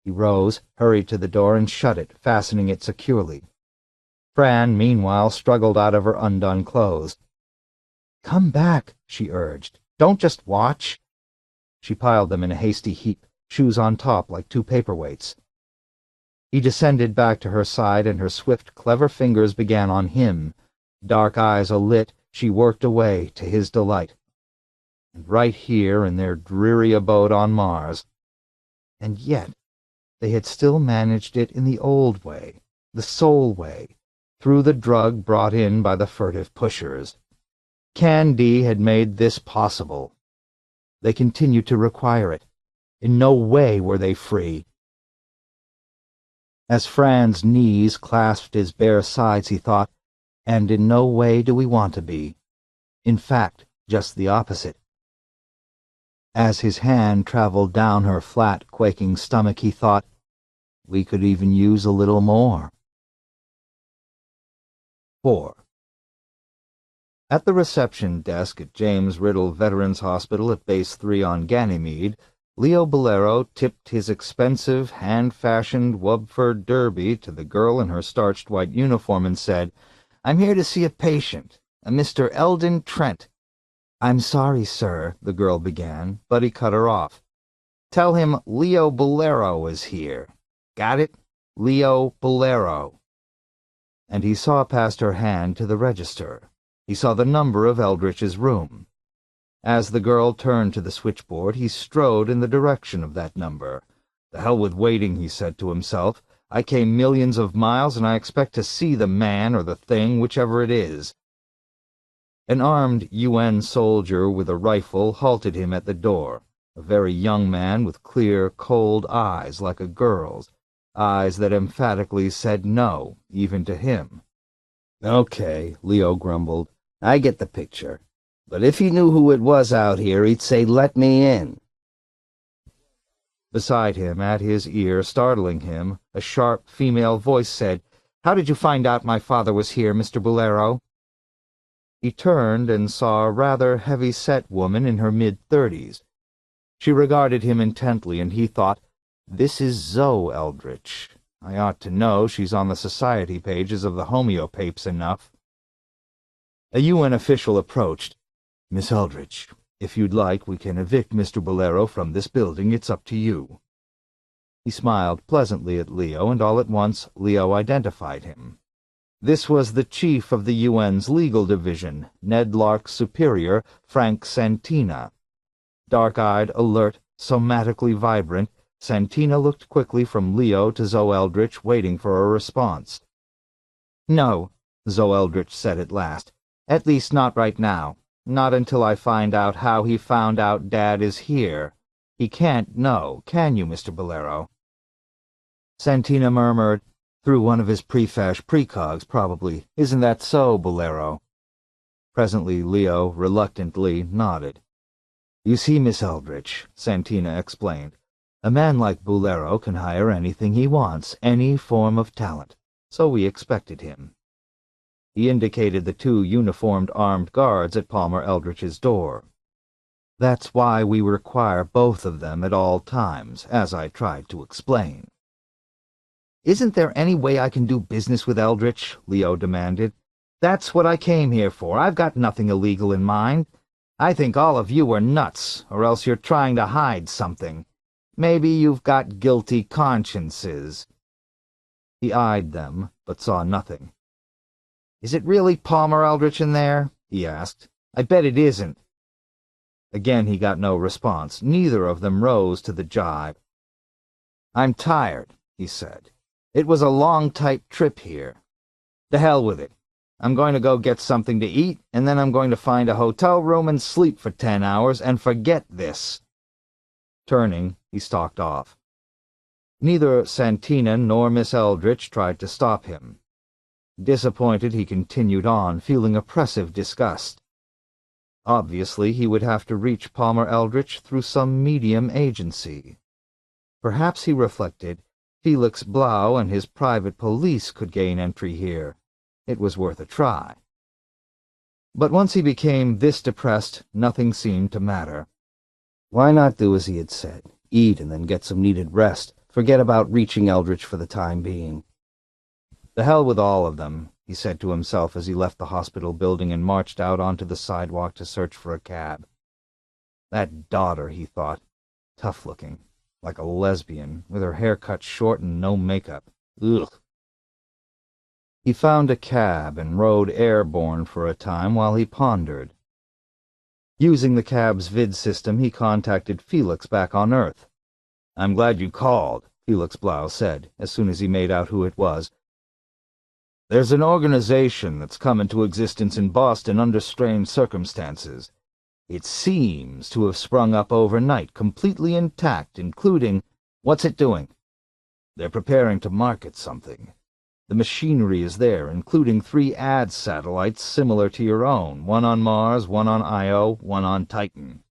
He rose, hurried to the door, and shut it, fastening it securely. Fran, meanwhile, struggled out of her undone clothes. "Come back," she urged. "Don't just watch." She piled them in a hasty heap, shoes on top like 2 paperweights. He descended back to her side, and her swift, clever fingers began on him. Dark eyes alit, she worked away, to his delight. And right here, in their dreary abode on Mars. And yet, they had still managed it in the old way, the soul way, through the drug brought in by the furtive pushers. Can D had made this possible. They continued to require it. In no way were they free. As Fran's knees clasped his bare sides, he thought, and in no way do we want to be. In fact, just the opposite. As his hand traveled down her flat, quaking stomach, he thought, we could even use a little more. 4. At the reception desk at James Riddle Veterans Hospital at Base 3 on Ganymede, Leo Bolero tipped his expensive, hand-fashioned Wubford derby to the girl in her starched white uniform and said, "I'm here to see a patient, a Mr. Eldon Trent." "I'm sorry, sir," the girl began, but he cut her off. "Tell him Leo Bolero is here. Got it? Leo Bolero." And he saw past her hand to the register. He saw the number of Eldritch's room. As the girl turned to the switchboard, he strode in the direction of that number. "The hell with waiting," he said to himself. "I came millions of miles, and I expect to see the man or the thing, whichever it is." An armed UN soldier with a rifle halted him at the door, a very young man with clear, cold eyes like a girl's, eyes that emphatically said no, even to him. "Okay," Leo grumbled. "I get the picture. But if he knew who it was out here, he'd say, 'Let me in.'" Beside him, at his ear, startling him, a sharp female voice said, "How did you find out my father was here, Mr. Bolero?" He turned and saw a rather heavy-set woman in her mid-30s. She regarded him intently, and he thought, "This is Zoe Eldritch. I ought to know, she's on the society pages of the homeopapes enough." A UN official approached. "Miss Eldritch, if you'd like, we can evict Mr. Bolero from this building. It's up to you." He smiled pleasantly at Leo, and all at once Leo identified him. This was the chief of the UN's legal division, Ned Lark's superior, Frank Santina. Dark-eyed, alert, somatically vibrant, Santina looked quickly from Leo to Zoe Eldritch, waiting for a response. "No," Zoe Eldritch said at last. "At least not right now. Not until I find out how he found out Dad is here. He can't know, can you, Mr. Bolero?" Santina murmured, "Through one of his prefash precogs, probably. Isn't that so, Bolero?" Presently Leo, reluctantly, nodded. "You see, Miss Eldritch," Santina explained, "a man like Bolero can hire anything he wants, any form of talent. So we expected him." He indicated the two uniformed armed guards at Palmer Eldritch's door. "That's why we require both of them at all times, as I tried to explain." "Isn't there any way I can do business with Eldritch?" Leo demanded. "That's what I came here for. I've got nothing illegal in mind. I think all of you are nuts, or else you're trying to hide something. Maybe you've got guilty consciences." He eyed them, but saw nothing. "Is it really Palmer Eldritch in there?" he asked. "I bet it isn't." Again he got no response. Neither of them rose to the jibe. "I'm tired," he said. "It was a long, tight trip here. To hell with it. I'm going to go get something to eat, and then I'm going to find a hotel room and sleep for 10 hours and forget this." Turning, he stalked off. Neither Santina nor Miss Eldritch tried to stop him. Disappointed, he continued on, feeling oppressive disgust. Obviously, he would have to reach Palmer Eldritch through some medium agency. Perhaps, he reflected, Felix Blau and his private police could gain entry here. It was worth a try. But once he became this depressed, nothing seemed to matter. Why not do as he had said? Eat and then get some needed rest. Forget about reaching Eldritch for the time being. "The hell with all of them," he said to himself as he left the hospital building and marched out onto the sidewalk to search for a cab. That daughter, he thought, tough-looking, like a lesbian, with her hair cut short and no makeup. Ugh. He found a cab and rode airborne for a time while he pondered. Using the cab's vid system, he contacted Felix back on Earth. "I'm glad you called," Felix Blau said, as soon as he made out who it was. "There's an organization that's come into existence in Boston under strange circumstances. It seems to have sprung up overnight, completely intact, including— What's it doing?" "They're preparing to market something. The machinery is there, including 3 ad satellites similar to your own, one on Mars, one on Io, one on Titan.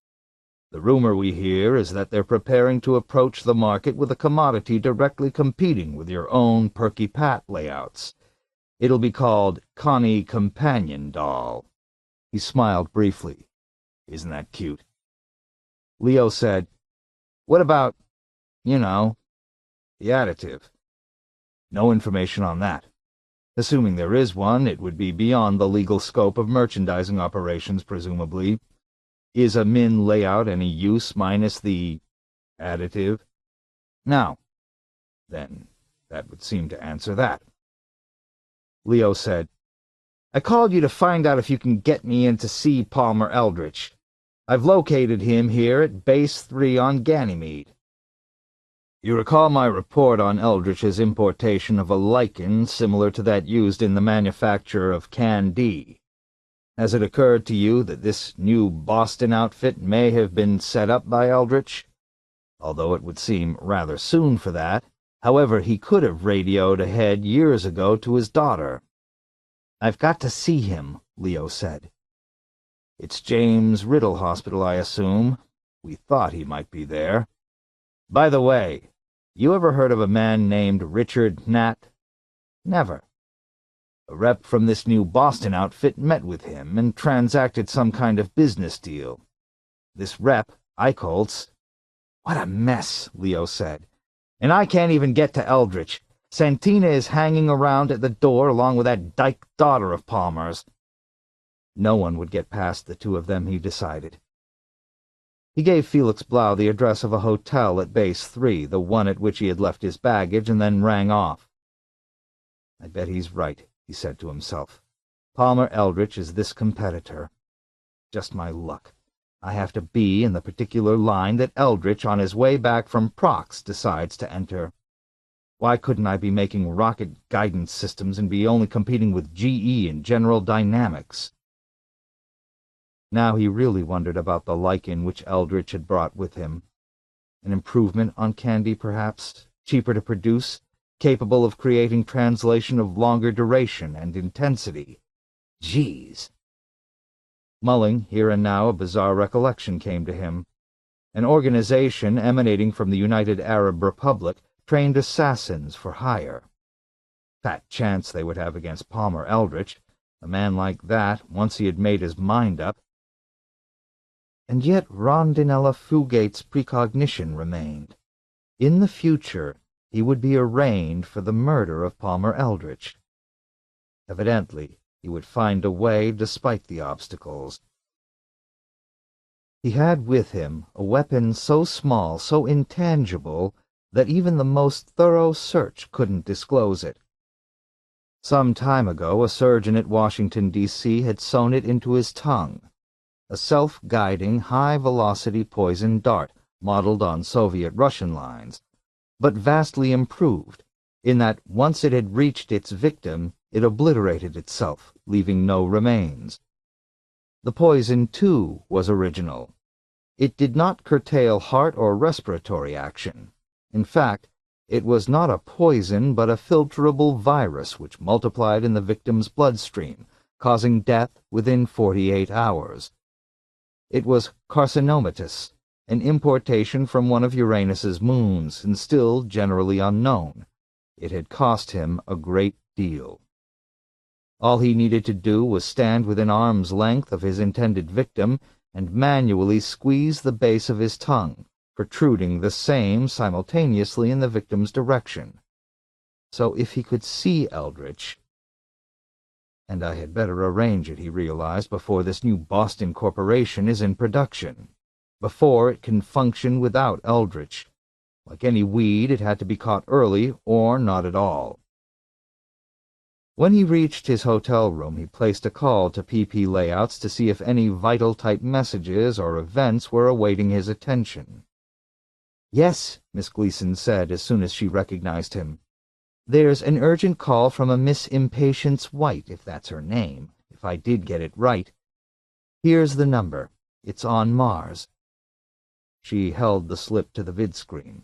The rumor we hear is that they're preparing to approach the market with a commodity directly competing with your own Perky Pat layouts. It'll be called Connie Companion Doll." He smiled briefly. "Isn't that cute?" Leo said, What about, you know, the additive? No information on that. Assuming there is one, it would be beyond the legal scope of merchandising operations, presumably. Is a min layout any use minus the additive? No. Then that would seem to answer that. Leo said, I called you to find out if you can get me in to see Palmer Eldritch. I've located him here at Base 3 on Ganymede. You recall my report on Eldritch's importation of a lichen similar to that used in the manufacture of Can-D. Has it occurred to you that this new Boston outfit may have been set up by Eldritch? Although it would seem rather soon for that. However, he could have radioed ahead years ago to his daughter. I've got to see him, Leo said. It's James Riddle Hospital, I assume. We thought he might be there. By the way, you ever heard of a man named Richard Nat? Never. A rep from this new Boston outfit met with him and transacted some kind of business deal. This rep, Eichholz— What a mess, Leo said. And I can't even get to Eldritch. Santina is hanging around at the door along with that dyke daughter of Palmer's. No one would get past the two of them, he decided. He gave Felix Blau the address of a hotel at Base 3, the one at which he had left his baggage, and then rang off. I bet he's right, he said to himself. Palmer Eldritch is this competitor. Just my luck. I have to be in the particular line that Eldritch, on his way back from Prox, decides to enter. Why couldn't I be making rocket guidance systems and be only competing with GE and General Dynamics? Now he really wondered about the lichen which Eldritch had brought with him. An improvement on Candy, perhaps, cheaper to produce, capable of creating translation of longer duration and intensity. Geez! Mulling, here and now, a bizarre recollection came to him. An organization emanating from the United Arab Republic trained assassins for hire. Fat chance they would have against Palmer Eldritch, a man like that, once he had made his mind up. And yet Rondinella Fugate's precognition remained. In the future, he would be arraigned for the murder of Palmer Eldritch. Evidently, he would find a way despite the obstacles. He had with him a weapon so small, so intangible, that even the most thorough search couldn't disclose it. Some time ago, a surgeon at Washington, D.C. had sewn it into his tongue. A self-guiding, high-velocity poison dart, modeled on Soviet-Russian lines, but vastly improved, in that once it had reached its victim, it obliterated itself, leaving no remains. The poison, too, was original. It did not curtail heart or respiratory action. In fact, it was not a poison but a filterable virus which multiplied in the victim's bloodstream, causing death within 48 hours. It was carcinomatous, an importation from one of Uranus's moons, and still generally unknown. It had cost him a great deal. All he needed to do was stand within arm's length of his intended victim and manually squeeze the base of his tongue, protruding the same simultaneously in the victim's direction. So if he could see Eldritch— And I had better arrange it, he realized, before this new Boston corporation is in production, before it can function without Eldritch. Like any weed, it had to be caught early or not at all. When he reached his hotel room, he placed a call to PP Layouts to see if any vital-type messages or events were awaiting his attention. Yes, Miss Gleason said as soon as she recognized him. There's an urgent call from a Miss Impatience White, if that's her name, if I did get it right. Here's the number. It's on Mars. She held the slip to the vidscreen.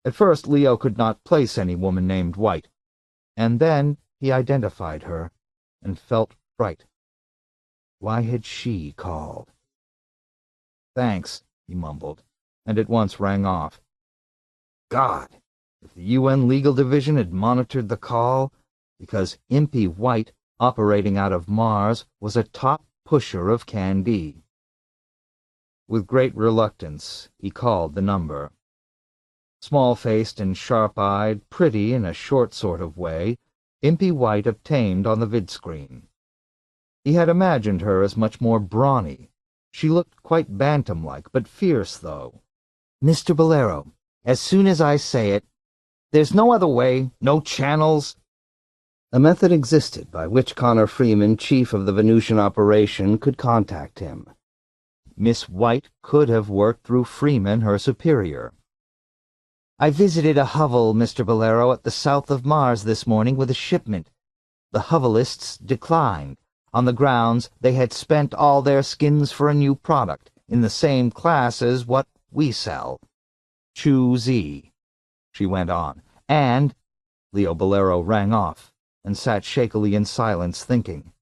At first, Leo could not place any woman named White, and then he identified her and felt fright. Why had she called? Thanks, he mumbled, and at once rang off. God! If the UN Legal Division had monitored the call, because Impy White, operating out of Mars, was a top pusher of Can-D. With great reluctance, he called the number. Small-faced and sharp-eyed, pretty in a short sort of way, Impy White obtained on the vidscreen. He had imagined her as much more brawny. She looked quite bantam-like, but fierce, though. "Mr. Bolero, as soon as I say it, there's no other way, no channels." A method existed by which Connor Freeman, chief of the Venusian operation, could contact him. Miss White could have worked through Freeman, her superior. "I visited a hovel, Mr. Bolero, at the south of Mars this morning with a shipment. The hovelists declined, on the grounds they had spent all their skins for a new product, in the same class as what we sell. Choosy," she went on, and Leo Bolero rang off and sat shakily in silence, thinking.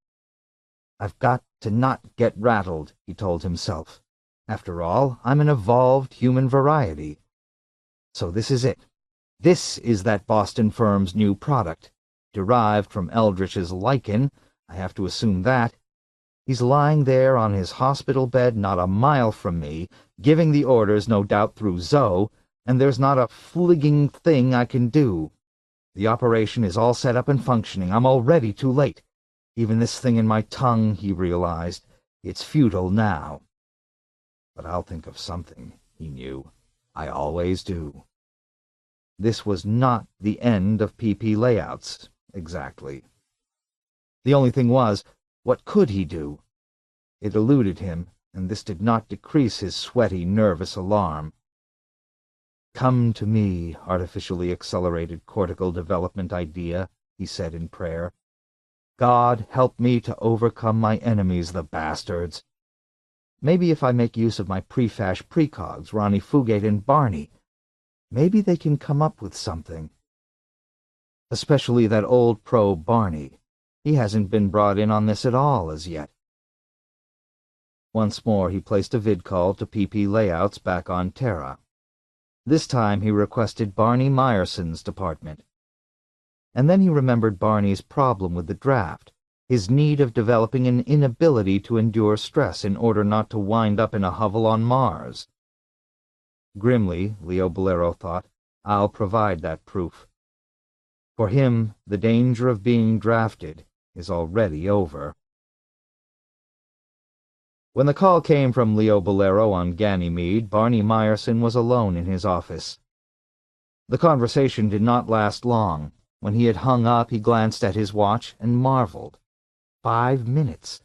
"I've got to not get rattled," he told himself. "After all, I'm an evolved human variety. So this is it. This is that Boston firm's new product, derived from Eldritch's lichen. I have to assume that. He's lying there on his hospital bed not a mile from me, giving the orders, no doubt, through Zoe, and there's not a fligging thing I can do. The operation is all set up and functioning. I'm already too late. Even this thing in my tongue," he realized. "It's futile now. But I'll think of something," he knew. "I always do." This was not the end of PP layouts, exactly. The only thing was, what could he do? It eluded him, and this did not decrease his sweaty, nervous alarm. "Come to me, artificially accelerated cortical development idea," he said in prayer. "God, help me to overcome my enemies, the bastards. Maybe if I make use of my prefash precogs, Ronnie Fugate and Barney, maybe they can come up with something. Especially that old pro Barney. He hasn't been brought in on this at all as yet." Once more he placed a vid-call to PP Layouts back on Terra. This time he requested Barney Meyerson's department. And then he remembered Barney's problem with the draft, his need of developing an inability to endure stress in order not to wind up in a hovel on Mars. Grimly, Leo Bolero thought, I'll provide that proof. For him, the danger of being drafted is already over. When the call came from Leo Bolero on Ganymede, Barney Meyerson was alone in his office. The conversation did not last long. When he had hung up, he glanced at his watch and marveled. 5 minutes.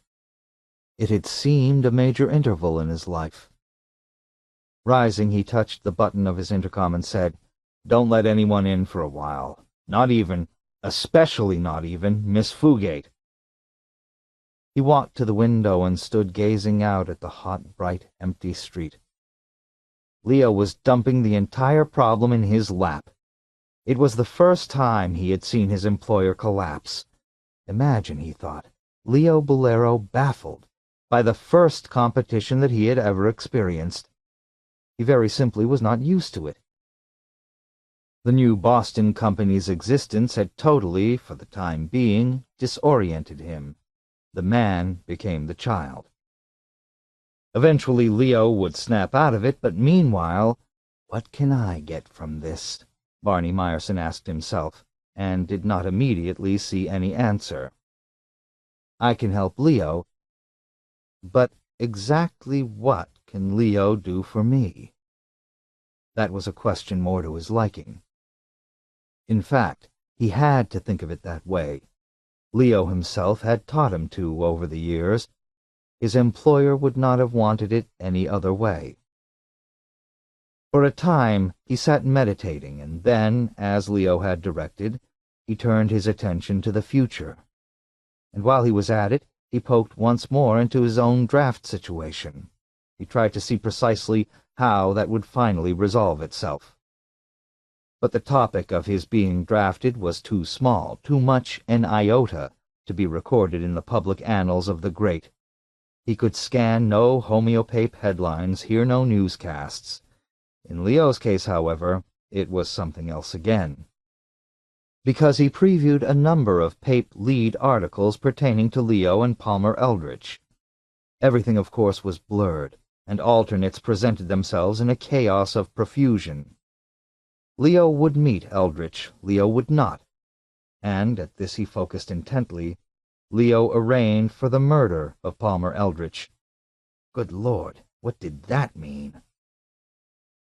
It had seemed a major interval in his life. Rising, he touched the button of his intercom and said, "Don't let anyone in for a while. Especially not even, Miss Fugate." He walked to the window and stood gazing out at the hot, bright, empty street. Leo was dumping the entire problem in his lap. It was the first time he had seen his employer collapse. Imagine, he thought, Leo Bolero baffled by the first competition that he had ever experienced. He very simply was not used to it. The new Boston company's existence had totally, for the time being, disoriented him. The man became the child. Eventually Leo would snap out of it, but meanwhile, what can I get from this? Barney Meyerson asked himself, and did not immediately see any answer. I can help Leo, but exactly what can Leo do for me? That was a question more to his liking. In fact, he had to think of it that way. Leo himself had taught him to over the years. His employer would not have wanted it any other way. For a time he sat meditating, and then, as Leo had directed, he turned his attention to the future. And while he was at it, he poked once more into his own draft situation. He tried to see precisely how that would finally resolve itself. But the topic of his being drafted was too small, too much an iota, to be recorded in the public annals of the great. He could scan no homeopape headlines, hear no newscasts. In Leo's case, however, it was something else again. Because he previewed a number of Pape lead articles pertaining to Leo and Palmer Eldritch. Everything, of course, was blurred, and alternates presented themselves in a chaos of profusion. Leo would meet Eldritch, Leo would not, and, at this he focused intently, Leo arraigned for the murder of Palmer Eldritch. Good Lord, what did that mean?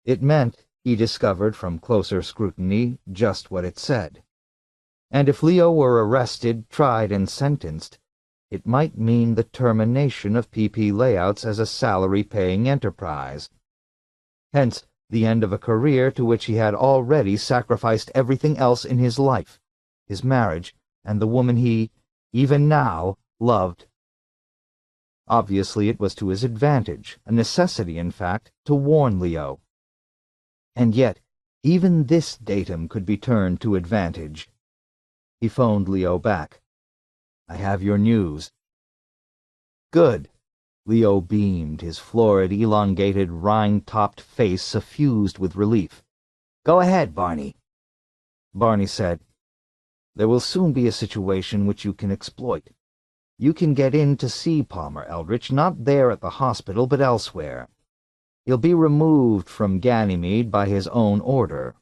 It meant, he discovered from closer scrutiny, just what it said. And if Leo were arrested, tried, and sentenced, it might mean the termination of PP Layouts as a salary-paying enterprise. Hence, the end of a career to which he had already sacrificed everything else in his life, his marriage, and the woman he, even now, loved. Obviously it was to his advantage, a necessity, in fact, to warn Leo. And yet, even this datum could be turned to advantage. He phoned Leo back. "I have your news." "Good." Leo beamed, his florid, elongated, rind-topped face suffused with relief. "Go ahead, Barney." Barney said, "There will soon be a situation which you can exploit. You can get in to see Palmer Eldritch, not there at the hospital, but elsewhere. He'll be removed from Ganymede by his own order."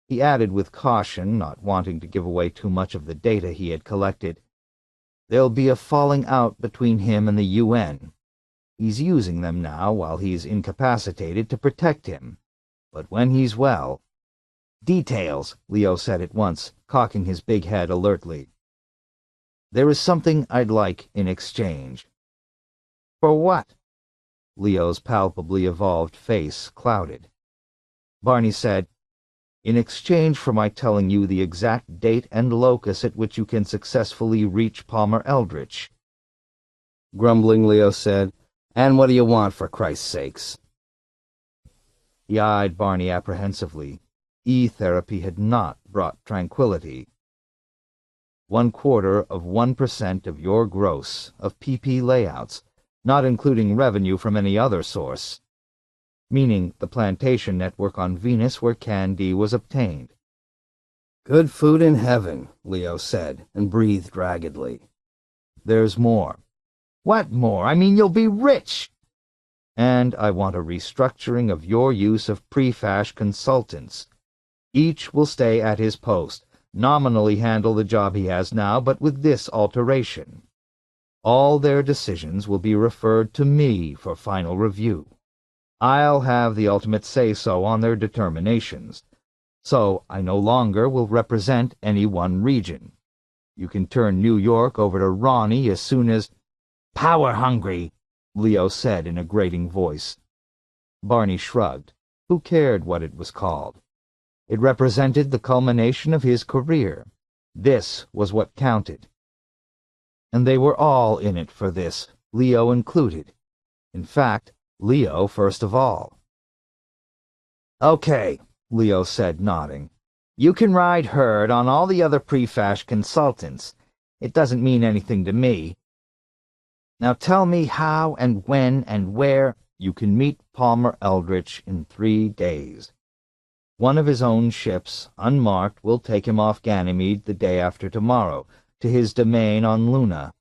He added with caution, not wanting to give away too much of the data he had collected, "There'll be a falling out between him and the UN. He's using them now while he's incapacitated to protect him. But when he's well—" "Details," Leo said at once, cocking his big head alertly. "There is something I'd like in exchange." "For what?" Leo's palpably evolved face clouded. Barney said, "In exchange for my telling you the exact date and locus at which you can successfully reach Palmer Eldritch." Grumbling, Leo said, "And what do you want, for Christ's sakes?" He eyed Barney apprehensively. E-therapy had not brought tranquility. 1/4% of your gross of PP Layouts, not including revenue from any other source, meaning the plantation network on Venus where Candy was obtained. "Good food in heaven," Leo said, and breathed raggedly. "There's more." "What more? I mean, you'll be rich!" "And I want a restructuring of your use of prefash consultants. Each will stay at his post, nominally handle the job he has now, but with this alteration. All their decisions will be referred to me for final review. I'll have the ultimate say-so on their determinations. So I no longer will represent any one region. You can turn New York over to Ronnie as soon as—" "Power-hungry," Leo said in a grating voice. Barney shrugged. Who cared what it was called? It represented the culmination of his career. This was what counted. And they were all in it for this, Leo included. In fact, Leo first of all. "Okay," Leo said, nodding. "You can ride herd on all the other prefash consultants. It doesn't mean anything to me. Now tell me how and when and where you can meet Palmer Eldritch in 3 days. One of his own ships, unmarked, will take him off Ganymede the day after tomorrow, to his domain on Luna.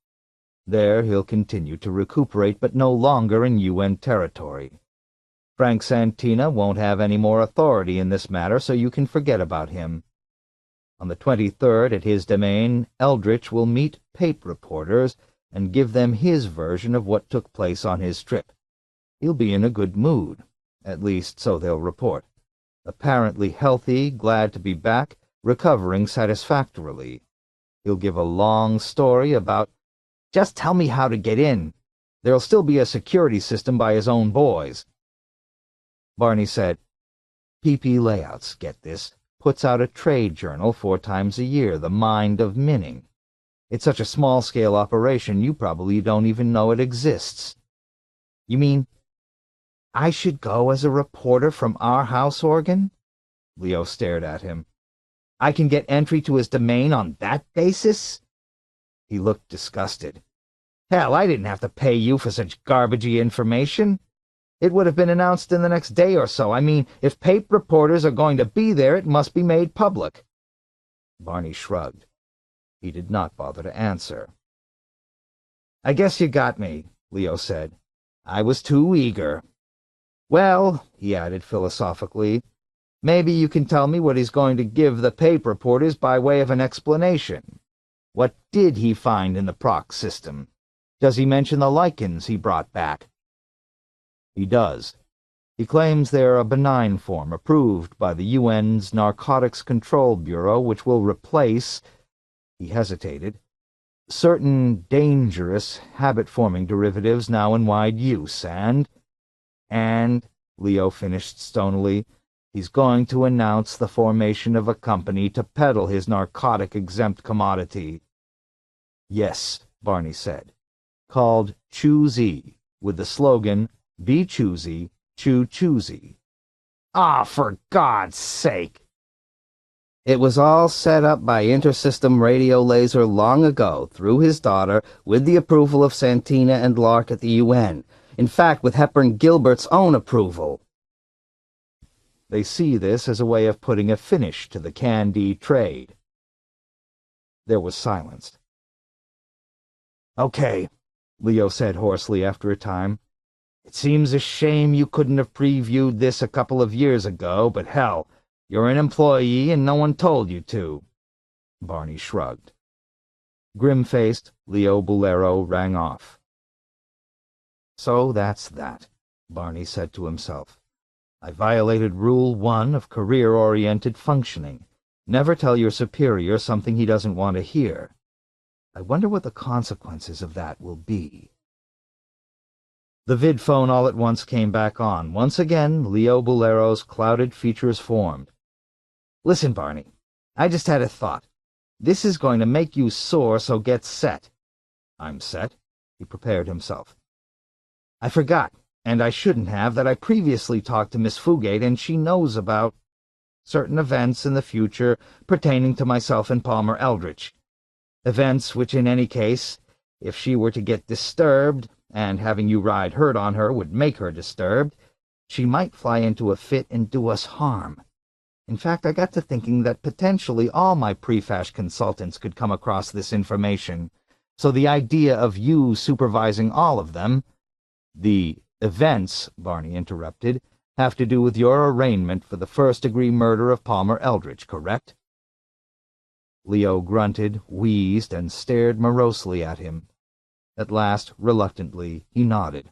There he'll continue to recuperate, but no longer in UN territory. Frank Santina won't have any more authority in this matter, so you can forget about him. On the 23rd, at his domain, Eldritch will meet PAPE reporters and give them his version of what took place on his trip. He'll be in a good mood, at least so they'll report. Apparently healthy, glad to be back, recovering satisfactorily. He'll give a long story about, "Just tell me how to get in. There'll still be a security system by his own boys." Barney said, "PP Layouts, get this, puts out a trade journal 4 times a year, The Mind of Minning. It's such a small-scale operation you probably don't even know it exists." "You mean I should go as a reporter from our house organ?" Leo stared at him. "I can get entry to his domain on that basis?" He looked disgusted. "Hell, I didn't have to pay you for such garbagey information. It would have been announced in the next day or so. I mean, if PAPE reporters are going to be there, it must be made public." Barney shrugged. He did not bother to answer. "I guess you got me," Leo said. I was too eager. Well, he added philosophically, maybe you can tell me what he's going to give the paper reporters by way of an explanation. What did he find in the proc system? Does he mention the lichens he brought back? He does. He claims they're a benign form approved by the UN's Narcotics Control Bureau, which will replace, he hesitated, certain dangerous habit-forming derivatives now in wide use, and, Leo finished stonily, he's going to announce the formation of a company to peddle his narcotic-exempt commodity. Yes, Barney said, called Choosy, with the slogan, Be Choosy, Chew Choosy. Ah, for God's sake! It was all set up by Intersystem Radio Laser long ago, through his daughter, with the approval of Santina and Lark at the UN. In fact, with Hepburn Gilbert's own approval. They see this as a way of putting a finish to the Candy trade. There was silence. Okay, Leo said hoarsely after a time. It seems a shame you couldn't have previewed this a couple of years ago, but hell, you're an employee and no one told you to. Barney shrugged. Grim-faced, Leo Bolero rang off. So that's that, Barney said to himself. I violated Rule 1 of career-oriented functioning. Never tell your superior something he doesn't want to hear. I wonder what the consequences of that will be. The vid phone all at once came back on. Once again, Leo Bolero's clouded features formed. Listen, Barney, I just had a thought. This is going to make you sore, so get set. I'm set. He prepared himself. I forgot, and I shouldn't have, that I previously talked to Miss Fugate, and she knows about certain events in the future pertaining to myself and Palmer Eldritch. Events which, in any case, if she were to get disturbed, and having you ride herd on her would make her disturbed, she might fly into a fit and do us harm. In fact, I got to thinking that potentially all my prefash consultants could come across this information, so the idea of you supervising all of them— The events, Barney interrupted, have to do with your arraignment for the first-degree murder of Palmer Eldritch, correct? Leo grunted, wheezed, and stared morosely at him. At last, reluctantly, he nodded.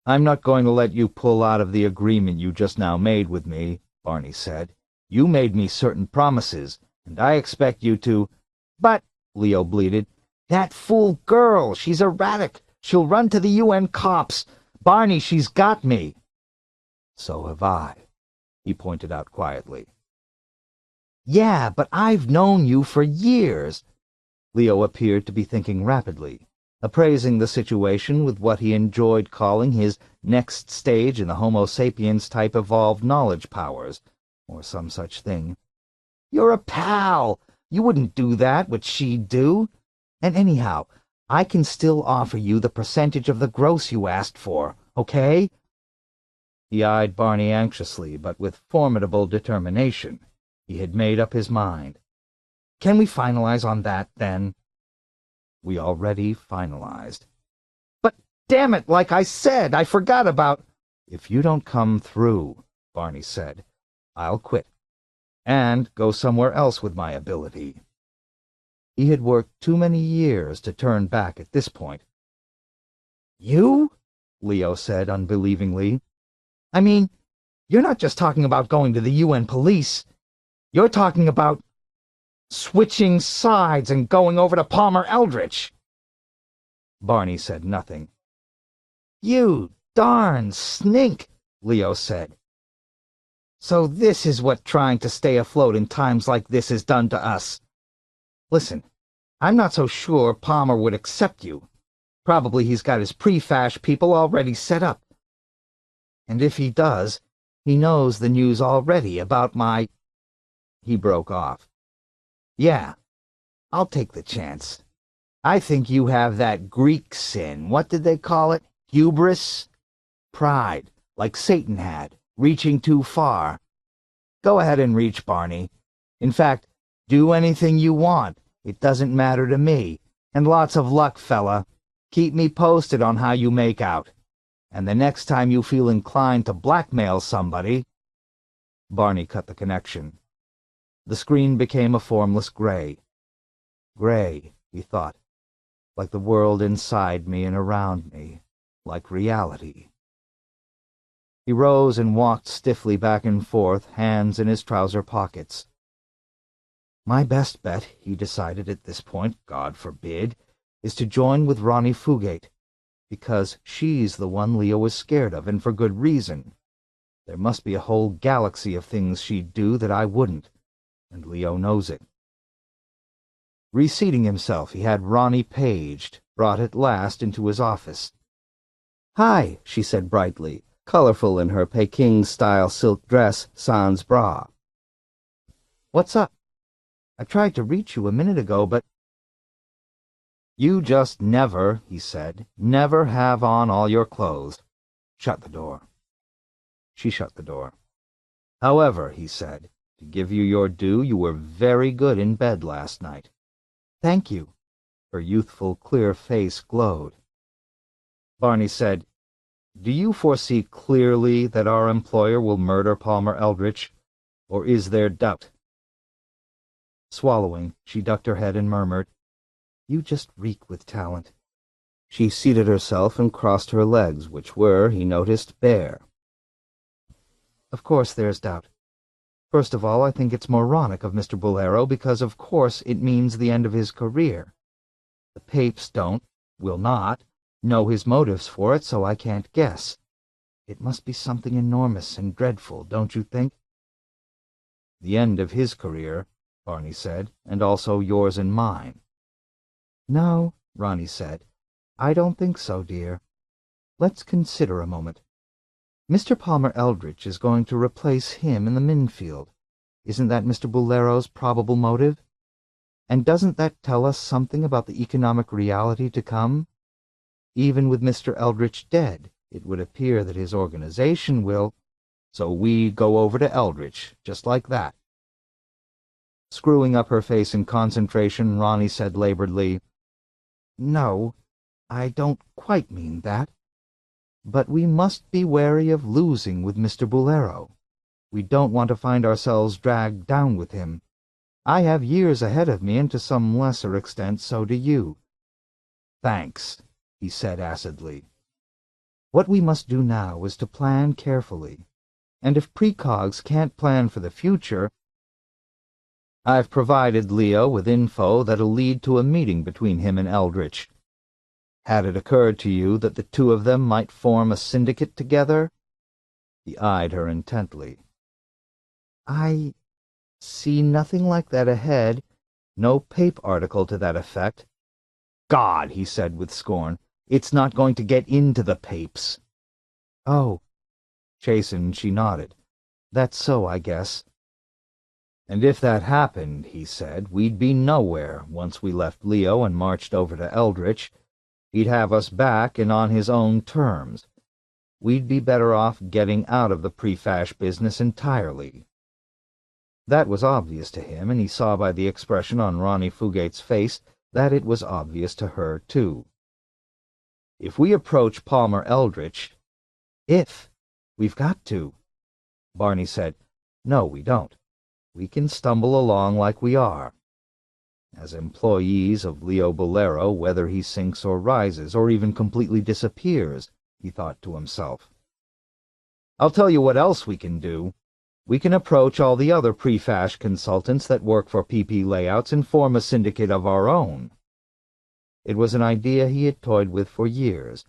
I'm not going to let you pull out of the agreement you just now made with me, Barney said. You made me certain promises, and I expect you to— But, Leo bleated, that fool girl, she's erratic. She'll run to the UN cops. Barney, she's got me. So have I, he pointed out quietly. Yeah, but I've known you for years. Leo appeared to be thinking rapidly, appraising the situation with what he enjoyed calling his next stage in the Homo sapiens-type evolved knowledge powers, or some such thing. You're a pal. You wouldn't do that, what she'd do. And anyhow, I can still offer you the percentage of the gross you asked for, okay? He eyed Barney anxiously, but with formidable determination. He had made up his mind. Can we finalize on that, then? We already finalized. But damn it, like I said, I forgot about— If you don't come through, Barney said, I'll quit, and go somewhere else with my ability. He had worked too many years to turn back at this point. You? Leo said unbelievingly. I mean, you're not just talking about going to the UN police. You're talking about switching sides and going over to Palmer Eldritch. Barney said nothing. You darn snink, Leo said. So this is what trying to stay afloat in times like this has done to us. Listen, I'm not so sure Palmer would accept you. Probably he's got his prefash people already set up. And if he does, he knows the news already about my— He broke off. Yeah, I'll take the chance. I think you have that Greek sin. What did they call it? Hubris? Pride, like Satan had, reaching too far. Go ahead and reach, Barney. In fact, do anything you want. It doesn't matter to me. And lots of luck, fella. Keep me posted on how you make out. And the next time you feel inclined to blackmail somebody—" Barney cut the connection. The screen became a formless gray. Gray, he thought, like the world inside me and around me, like reality. He rose and walked stiffly back and forth, hands in his trouser pockets. My best bet, he decided at this point, God forbid, is to join with Ronnie Fugate, because she's the one Leo is scared of, and for good reason. There must be a whole galaxy of things she'd do that I wouldn't, and Leo knows it. Reseating himself, he had Ronnie paged, brought at last into his office. "Hi," she said brightly, colorful in her Peking-style silk dress sans bras. "What's up? I tried to reach you a minute ago, but—" "You just never," he said, "never have on all your clothes. Shut the door." She shut the door. "However," he said, "to give you your due, you were very good in bed last night." "Thank you." Her youthful, clear face glowed. Barney said, "Do you foresee clearly that our employer will murder Palmer Eldritch, or is there doubt?" Swallowing, she ducked her head and murmured, "You just reek with talent." She seated herself and crossed her legs, which were, he noticed, bare. "Of course there's doubt. First of all, I think it's moronic of Mr. Bolero, because of course it means the end of his career. The Papes will not, know his motives for it, so I can't guess. It must be something enormous and dreadful, don't you think?" "The end of his career," Barney said, "and also yours and mine." "No," Ronnie said, "I don't think so, dear. Let's consider a moment. Mr. Palmer Eldritch is going to replace him in the Minfield. Isn't that Mr. Bolero's probable motive? And doesn't that tell us something about the economic reality to come? Even with Mr. Eldritch dead, it would appear that his organization will— So we go over to Eldritch, just like that." Screwing up her face in concentration, Ronnie said laboredly, "No, I don't quite mean that. But we must be wary of losing with Mr. Bolero. We don't want to find ourselves dragged down with him. I have years ahead of me, and to some lesser extent so do you." "Thanks," he said acidly. "What we must do now is to plan carefully. And if precogs can't plan for the future, I've provided Leo with info that'll lead to a meeting between him and Eldritch. Had it occurred to you that the two of them might form a syndicate together?" He eyed her intently. "I see nothing like that ahead. No Pape article to that effect." "God," he said with scorn, "it's not going to get into the Papes." "Oh." Chastened, she nodded. "That's so, I guess." "And if that happened," he said, "we'd be nowhere once we left Leo and marched over to Eldritch. He'd have us back and on his own terms. We'd be better off getting out of the prefash business entirely." That was obvious to him, and he saw by the expression on Ronnie Fugate's face that it was obvious to her, too. "If we approach Palmer Eldritch—" "If. We've got to." Barney said, "No, we don't. We can stumble along like we are. As employees of Leo Bolero, whether he sinks or rises, or even completely disappears," he thought to himself. "I'll tell you what else we can do. We can approach all the other prefash consultants that work for PP Layouts and form a syndicate of our own." It was an idea he had toyed with for years.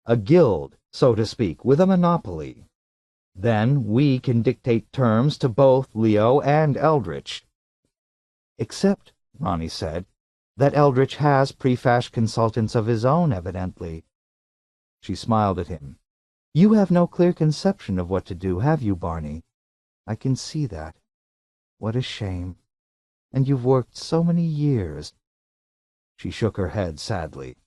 A guild, so to speak, with a monopoly. Then we can dictate terms to both Leo and Eldritch. "Except," Ronnie said, "that Eldritch has prefash consultants of his own, evidently." She smiled at him. "You have no clear conception of what to do, have you, Barney? I can see that. What a shame. And you've worked so many years." She shook her head sadly.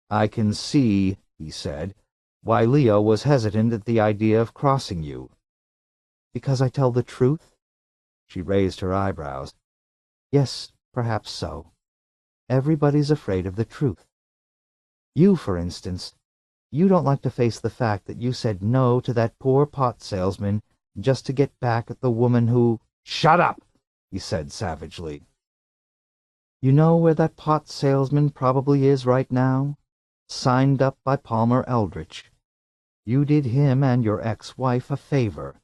"I can see," he said, "why Leo was hesitant at the idea of crossing you." "Because I tell the truth?" She raised her eyebrows. "Yes, perhaps so. Everybody's afraid of the truth. You, for instance, You don't like to face the fact that you said no to that poor pot salesman just to get back at the woman who—" "Shut up!" he said savagely. "You know where that pot salesman probably is right now? Signed up by Palmer Eldritch. You did him and your ex-wife a favor,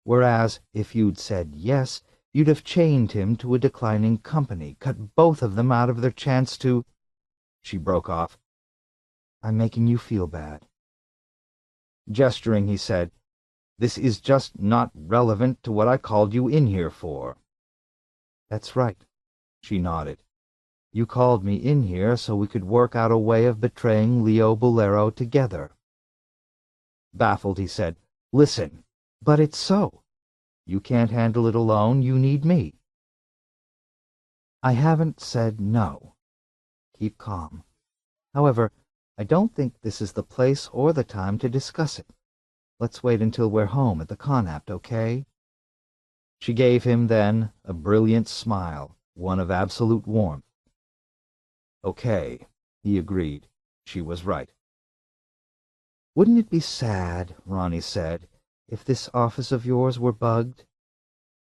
whereas if you'd said yes, you'd have chained him to a declining company, cut both of them out of their chance to—" She broke off. "I'm making you feel bad." Gesturing, he said, "This is just not relevant to what I called you in here for." "That's right," she nodded. "You called me in here so we could work out a way of betraying Leo Bolero together." Baffled, he said, "Listen." "But it's so. You can't handle it alone. You need me." "I haven't said no. Keep calm. However, I don't think this is the place or the time to discuss it. Let's wait until we're home at the Connaught, okay?" She gave him, then, a brilliant smile, one of absolute warmth. "Okay," he agreed. She was right. "Wouldn't it be sad," Ronnie said, "if this office of yours were bugged?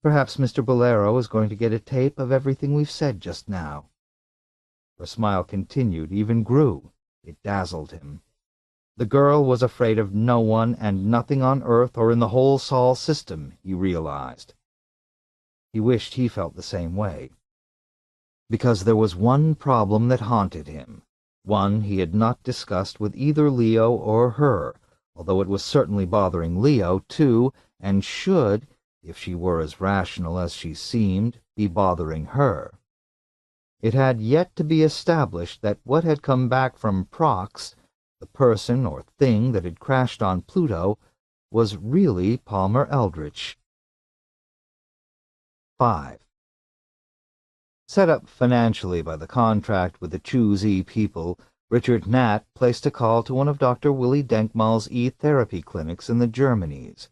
Perhaps Mr. Bolero is going to get a tape of everything we've said just now." Her smile continued, even grew. It dazzled him. The girl was afraid of no one and nothing on Earth or in the whole Sol system, he realized. He wished he felt the same way. Because there was one problem that haunted him, one he had not discussed with either Leo or her, although it was certainly bothering Leo, too, and should, if she were as rational as she seemed, be bothering her. It had yet to be established that what had come back from Prox, the person or thing that had crashed on Pluto, was really Palmer Eldritch. 5. Set up financially by the contract with the Choosy people, Richard Natt placed a call to one of Dr. Willie Denkmal's E-therapy clinics in the Germanies.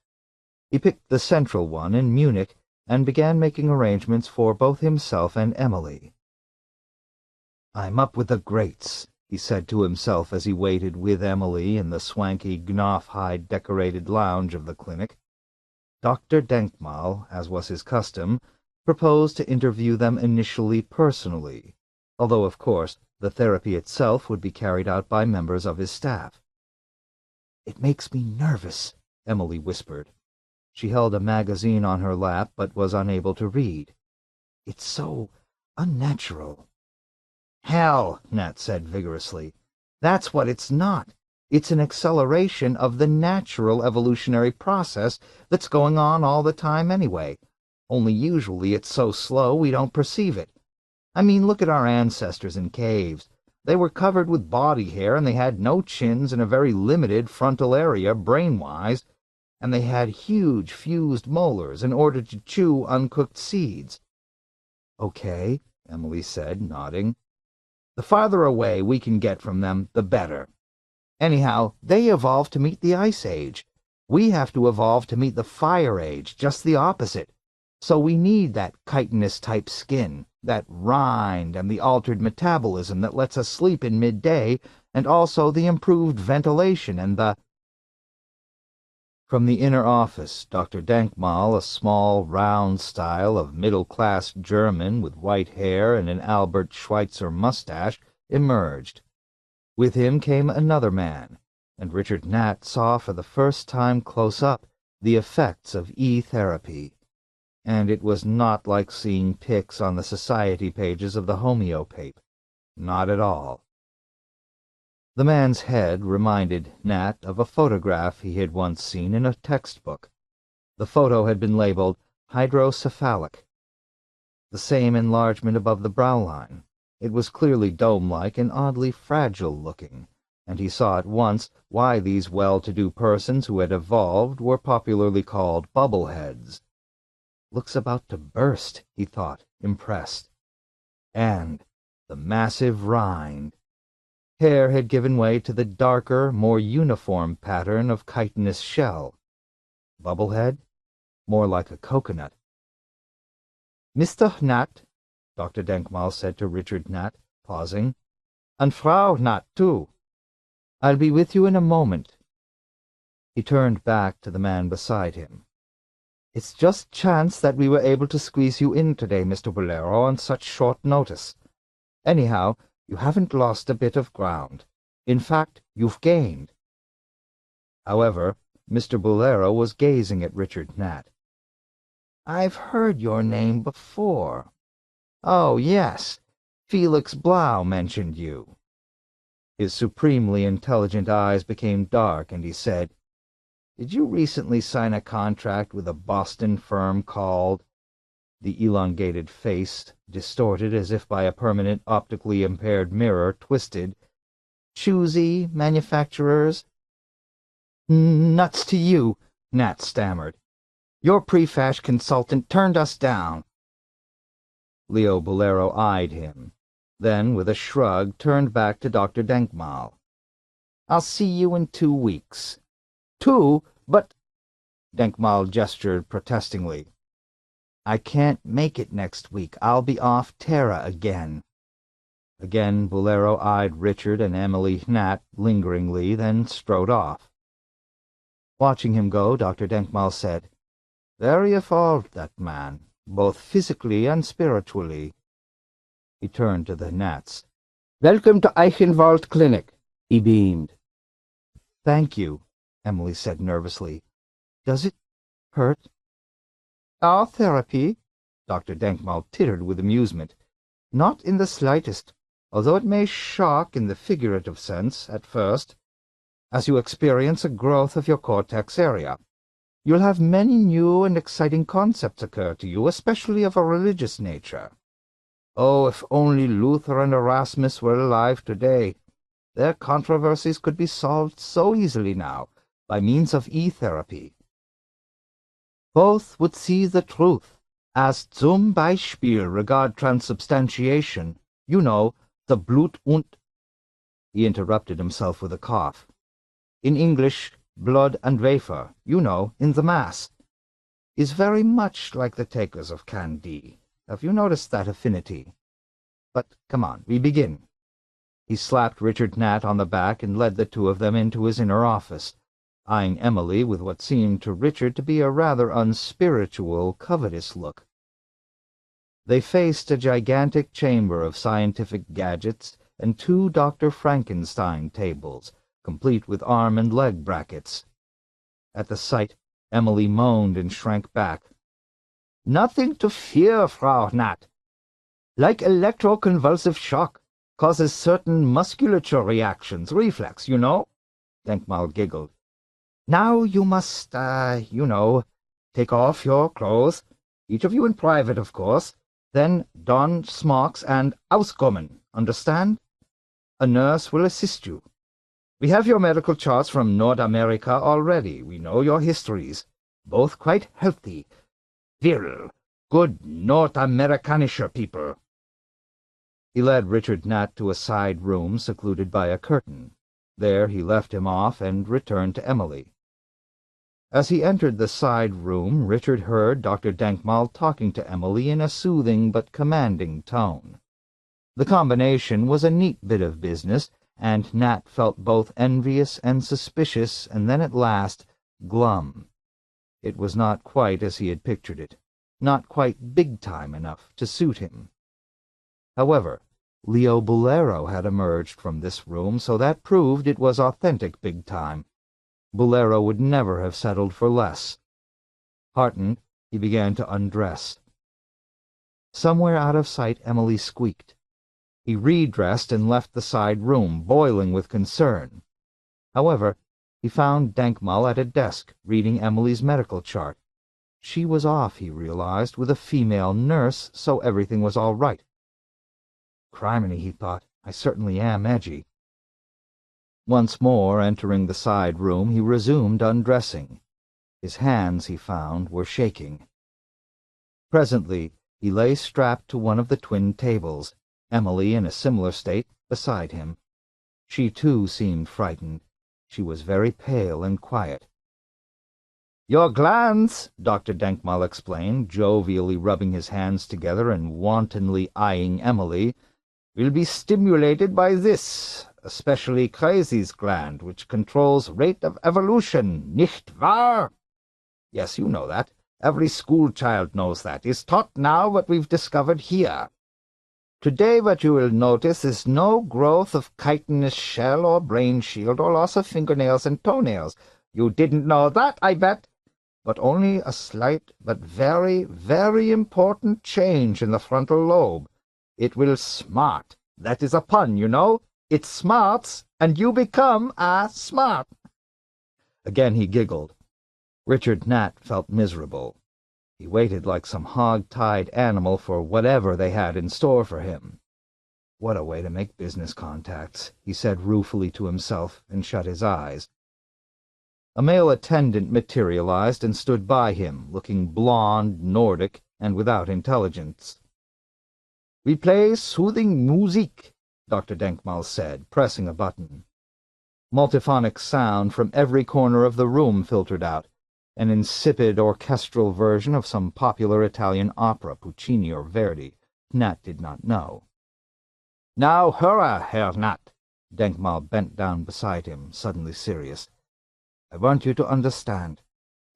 He picked the central one in Munich and began making arrangements for both himself and Emily. "I'm up with the greats," he said to himself as he waited with Emily in the swanky Gnoff-hide decorated lounge of the clinic. Dr. Denkmal, as was his custom, proposed to interview them initially personally, although, of course, the therapy itself would be carried out by members of his staff. "It makes me nervous," Emily whispered. She held a magazine on her lap but was unable to read. "It's so unnatural." "Hell," Nat said vigorously. "That's what it's not. It's an acceleration of the natural evolutionary process that's going on all the time anyway. Only usually it's so slow we don't perceive it. I mean, look at our ancestors in caves. They were covered with body hair, and they had no chins and a very limited frontal area brain-wise, and they had huge fused molars in order to chew uncooked seeds." "Okay," Emily said, nodding. "The farther away we can get from them, the better. Anyhow, they evolved to meet the Ice Age. We have to evolve to meet the Fire Age, just the opposite. So we need that chitinous-type skin, that rind, and the altered metabolism that lets us sleep in midday, and also the improved ventilation and the—" From the inner office, Dr. Denkmal, a small, round style of middle-class German with white hair and an Albert Schweitzer mustache, emerged. With him came another man, and Richard Natt saw for the first time close up the effects of E-therapy. And it was not like seeing pics on the society pages of the homeopape. Not at all. The man's head reminded Nat of a photograph he had once seen in a textbook. The photo had been labeled hydrocephalic. The same enlargement above the brow line. It was clearly dome-like and oddly fragile-looking, and he saw at once why these well-to-do persons who had evolved were popularly called bubbleheads. "Looks about to burst," he thought, impressed. And the massive rind. Hair had given way to the darker, more uniform pattern of chitinous shell. Bubblehead? More like a coconut. "Mr. Natt," Dr. Denkmal said to Richard Natt, pausing. "And Frau Natt, too." I'll be with you in a moment. He turned back to the man beside him. It's just chance that we were able to squeeze you in today, Mr. Bolero, on such short notice. Anyhow, you haven't lost a bit of ground. In fact, you've gained. However, Mr. Bolero was gazing at Richard Nat. I've heard your name before. Oh, yes. Felix Blau mentioned you. His supremely intelligent eyes became dark, and he said, Did you recently sign a contract with a Boston firm called— The elongated face, distorted as if by a permanent optically impaired mirror, twisted. Choosy Manufacturers? Nuts to you, Nat stammered. Your prefash consultant turned us down. Leo Bolero eyed him, then, with a shrug, turned back to Dr. Denkmal. I'll see you in 2 weeks. 2? But— Denkmal gestured protestingly. I can't make it next week. I'll be off Terra again. Again Bolero eyed Richard and Emily Nat lingeringly, then strode off. Watching him go, Dr. Denkmal said, Very evolved, that man, both physically and spiritually. He turned to the Nats. Welcome to Eichenwald Clinic, he beamed. Thank you, Emily said nervously. Does it hurt? Our therapy? Dr. Denkmal tittered with amusement. Not in the slightest, although it may shock in the figurative sense at first, as you experience a growth of your cortex area. You'll have many new and exciting concepts occur to you, especially of a religious nature. Oh, if only Luther and Erasmus were alive today. Their controversies could be solved so easily now, by means of e-therapy. Both would see the truth, as zum Beispiel regard transubstantiation. You know, the Blut und— He interrupted himself with a cough. In English, blood and wafer, you know, in the Mass, is very much like the takers of Candide. Have you noticed that affinity? But come on, we begin. He slapped Richard Nat on the back and led the two of them into his inner office, eyeing Emily with what seemed to Richard to be a rather unspiritual, covetous look. They faced a gigantic chamber of scientific gadgets and 2 Dr. Frankenstein tables, complete with arm and leg brackets. At the sight, Emily moaned and shrank back. Nothing to fear, Frau Nat. Like electroconvulsive shock, causes certain musculature reactions, reflex, you know? Denkmal giggled. Now you must, take off your clothes, each of you in private, of course, then don smocks and auskommen, understand? A nurse will assist you. We have your medical charts from North America already. We know your histories, both quite healthy. Virile, good North Amerikanischer people. He led Richard Nat to a side room secluded by a curtain. There he left him off and returned to Emily. As he entered the side room, Richard heard Dr. Denkmal talking to Emily in a soothing but commanding tone. The combination was a neat bit of business, and Nat felt both envious and suspicious, and then at last glum. It was not quite as he had pictured it, not quite big-time enough to suit him. However, Leo Bolero had emerged from this room, so that proved it was authentic big-time. Bolero would never have settled for less. Heartened, he began to undress. Somewhere out of sight, Emily squeaked. He redressed and left the side room, boiling with concern. However, he found Denkmal at a desk, reading Emily's medical chart. She was off, he realized, with a female nurse, so everything was all right. Criminy, he thought, I certainly am edgy. Once more entering the side room, he resumed undressing. His hands, he found, were shaking. Presently, he lay strapped to one of the twin tables, Emily, in a similar state, beside him. She, too, seemed frightened. She was very pale and quiet. Your glands, Dr. Denkmal explained, jovially rubbing his hands together and wantonly eyeing Emily, will be stimulated by this, especially Crazy's gland, which controls rate of evolution, nicht wahr? Yes, you know that. Every school child knows that. Is taught now what we've discovered here. Today what you will notice is no growth of chitinous shell or brain shield or loss of fingernails and toenails. You didn't know that, I bet. But only a slight but very, very important change in the frontal lobe. It will smart. That is a pun, you know. It smarts, and you become smart. Again he giggled. Richard Nat felt miserable. He waited like some hog-tied animal for whatever they had in store for him. What a way to make business contacts, he said ruefully to himself, and shut his eyes. A male attendant materialized and stood by him, looking blond, Nordic, and without intelligence. "We play soothing music," Dr. Denkmal said, pressing a button. Multiphonic sound from every corner of the room filtered out, an insipid orchestral version of some popular Italian opera, Puccini or Verdi. Nat did not know. "Now hurrah, Herr Nat." Denkmal bent down beside him, suddenly serious. "I want you to understand.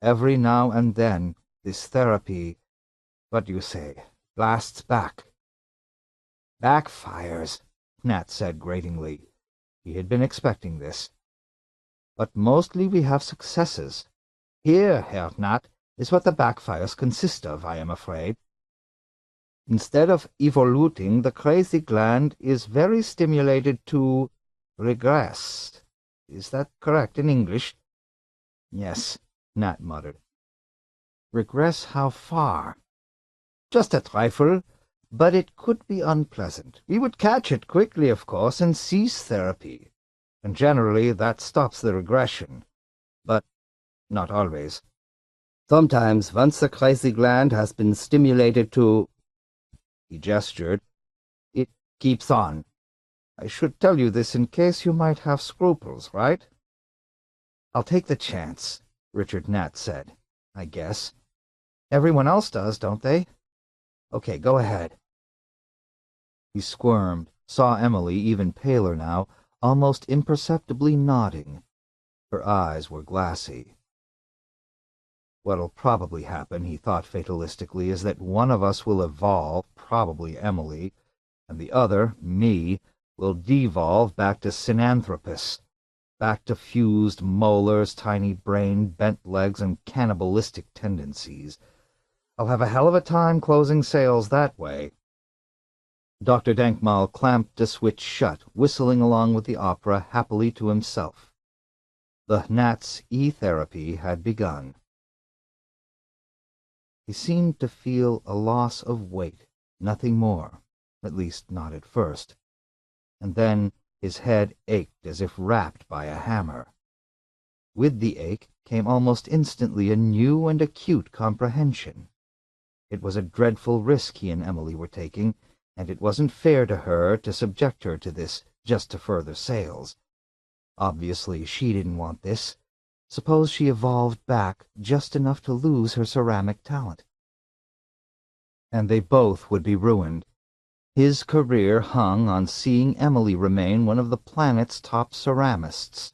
Every now and then, this therapy, what do you say, blasts back." "Backfires," Nat said gratingly. He had been expecting this. "But mostly we have successes. Here, Herr Nat, is what the backfires consist of, I am afraid. Instead of evoluting, the crazy gland is very stimulated to regress. Is that correct in English?" "Yes," Nat muttered. "Regress how far?" "Just a trifle, but it could be unpleasant. We would catch it quickly, of course, and cease therapy. And generally that stops the regression. But not always. Sometimes, once the crazy gland has been stimulated to—" he gestured, "it keeps on. I should tell you this in case you might have scruples, right?" "I'll take the chance," Richard Nat said. "I guess. Everyone else does, don't they? Okay, go ahead." He squirmed, saw Emily, even paler now, almost imperceptibly nodding. Her eyes were glassy. "What'll probably happen," he thought fatalistically, "is that one of us will evolve, probably Emily, and the other, me, will devolve back to Synanthropus, back to fused molars, tiny brain, bent legs, and cannibalistic tendencies. I'll have a hell of a time closing sales that way." Dr. Denkmal clamped a switch shut, whistling along with the opera happily to himself. The Nat's E-therapy had begun. He seemed to feel a loss of weight, nothing more, at least not at first. And then his head ached as if rapped by a hammer. With the ache came almost instantly a new and acute comprehension. It was a dreadful risk he and Emily were taking, and it wasn't fair to her to subject her to this just to further sales. Obviously she didn't want this. Suppose she evolved back just enough to lose her ceramic talent. And they both would be ruined. His career hung on seeing Emily remain one of the planet's top ceramists.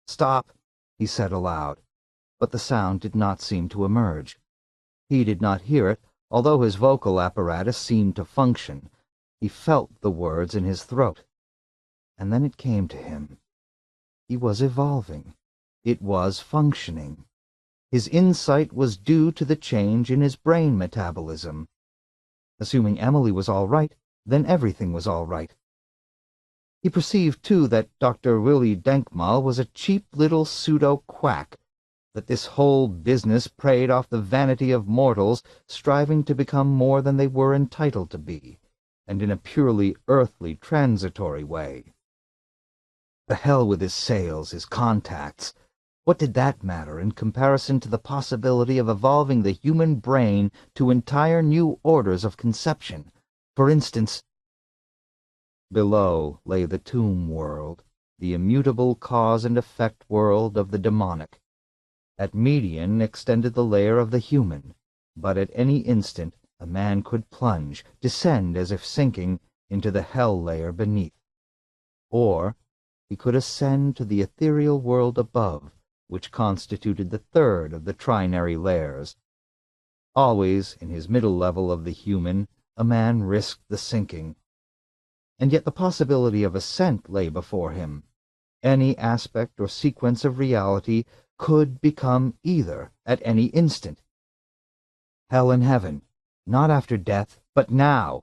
"Stop," he said aloud, but the sound did not seem to emerge. He did not hear it, although his vocal apparatus seemed to function. He felt the words in his throat. And then it came to him. He was evolving. It was functioning. His insight was due to the change in his brain metabolism. Assuming Emily was all right, then everything was all right. He perceived, too, that Dr. Willie Denkmal was a cheap little pseudo-quack, that this whole business preyed off the vanity of mortals striving to become more than they were entitled to be, and in a purely earthly, transitory way. The hell with his sales, his contacts. What did that matter in comparison to the possibility of evolving the human brain to entire new orders of conception? For instance, below lay the tomb world, the immutable cause and effect world of the demonic. At median extended the layer of the human, but at any instant a man could plunge, descend as if sinking, into the hell layer beneath. Or he could ascend to the ethereal world above, which constituted the third of the trinary layers. Always, in his middle level of the human, a man risked the sinking. And yet the possibility of ascent lay before him. Any aspect or sequence of reality could become either at any instant. Hell and heaven, not after death, but now.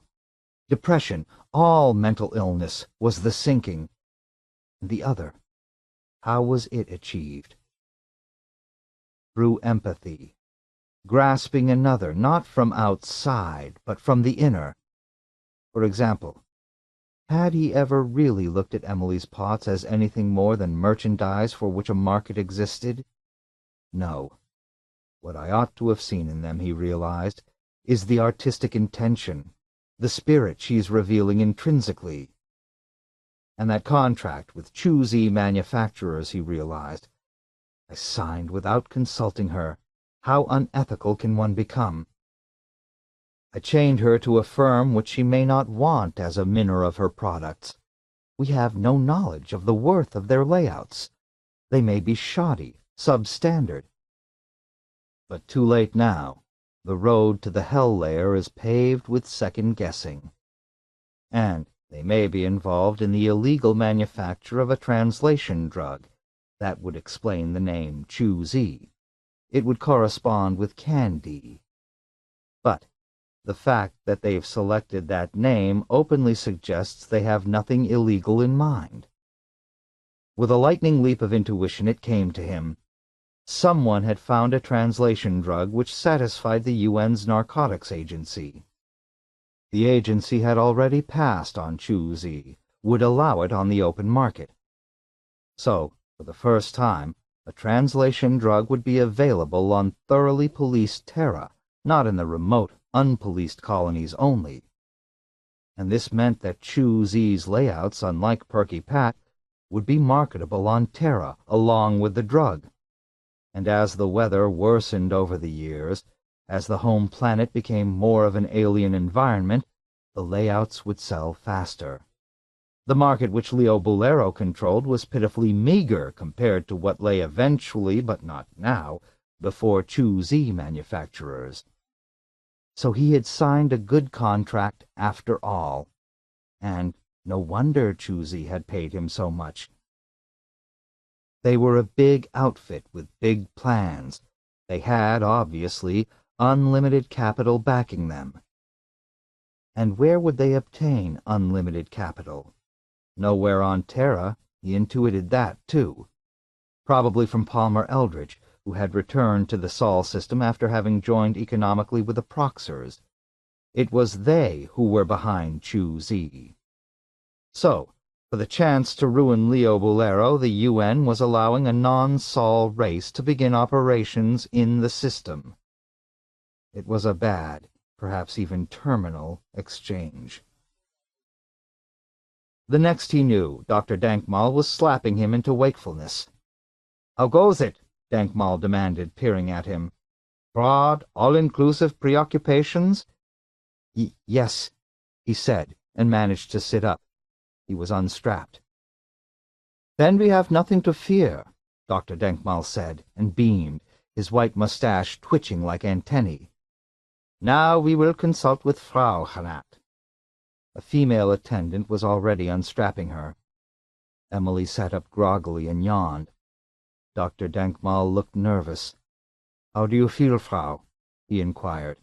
Depression, all mental illness, was the sinking. And the other, how was it achieved? Through empathy, grasping another not from outside, but from the inner. For example, had he ever really looked at Emily's pots as anything more than merchandise for which a market existed? No. What I ought to have seen in them, he realized, is the artistic intention, the spirit she's revealing intrinsically. And that contract with choosy manufacturers, he realized, I signed without consulting her. How unethical can one become? I chained her to a firm which she may not want as a minner of her products. We have no knowledge of the worth of their layouts. They may be shoddy, substandard. But too late now. The road to the hell layer is paved with second-guessing. And they may be involved in the illegal manufacture of a translation drug. That would explain the name Choosy. It would correspond with candy. But the fact that they've selected that name openly suggests they have nothing illegal in mind. With a lightning leap of intuition, it came to him. Someone had found a translation drug which satisfied the UN's narcotics agency. The agency had already passed on Choosy, would allow it on the open market. So, for the first time, a translation drug would be available on thoroughly policed Terra, not in the remote, unpoliced colonies only. And this meant that Choozy's layouts, unlike Perky Pat, would be marketable on Terra along with the drug. And as the weather worsened over the years, as the home planet became more of an alien environment, the layouts would sell faster. The market which Leo Bolero controlled was pitifully meager compared to what lay eventually, but not now, before Choosy manufacturers. So he had signed a good contract after all, and no wonder Choosy had paid him so much. They were a big outfit with big plans. They had, obviously, unlimited capital backing them. And where would they obtain unlimited capital? Nowhere on Terra. He intuited that, too. Probably from Palmer Eldritch, who had returned to the Sol system after having joined economically with the Proxers. It was they who were behind Choosy. So, for the chance to ruin Leo Bolero, the UN was allowing a non-Sol race to begin operations in the system. It was a bad, perhaps even terminal, exchange. The next he knew, Dr. Dankmal was slapping him into wakefulness. "How goes it?" Dankmal demanded, peering at him. "Broad, all-inclusive preoccupations?" Yes, he said, and managed to sit up. He was unstrapped. "Then we have nothing to fear," Dr. Dankmal said, and beamed, his white mustache twitching like antennae. "Now we will consult with Frau Hanat." A female attendant was already unstrapping her. Emily sat up groggily and yawned. Dr. Dankmal looked nervous. "How do you feel, Frau?" he inquired.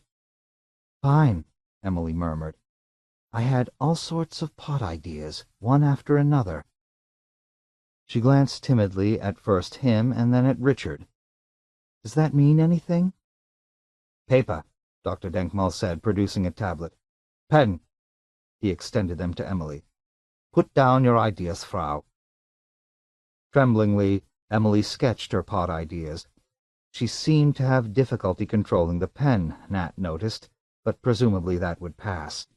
"Fine," Emily murmured. "I had all sorts of pot ideas, one after another." She glanced timidly at first him and then at Richard. "Does that mean anything?" "Paper," Dr. Dankmal said, producing a tablet. "Pen." He extended them to Emily. "Put down your ideas, Frau." Tremblingly, Emily sketched her pot ideas. She seemed to have difficulty controlling the pen, Nat noticed, but presumably that would pass.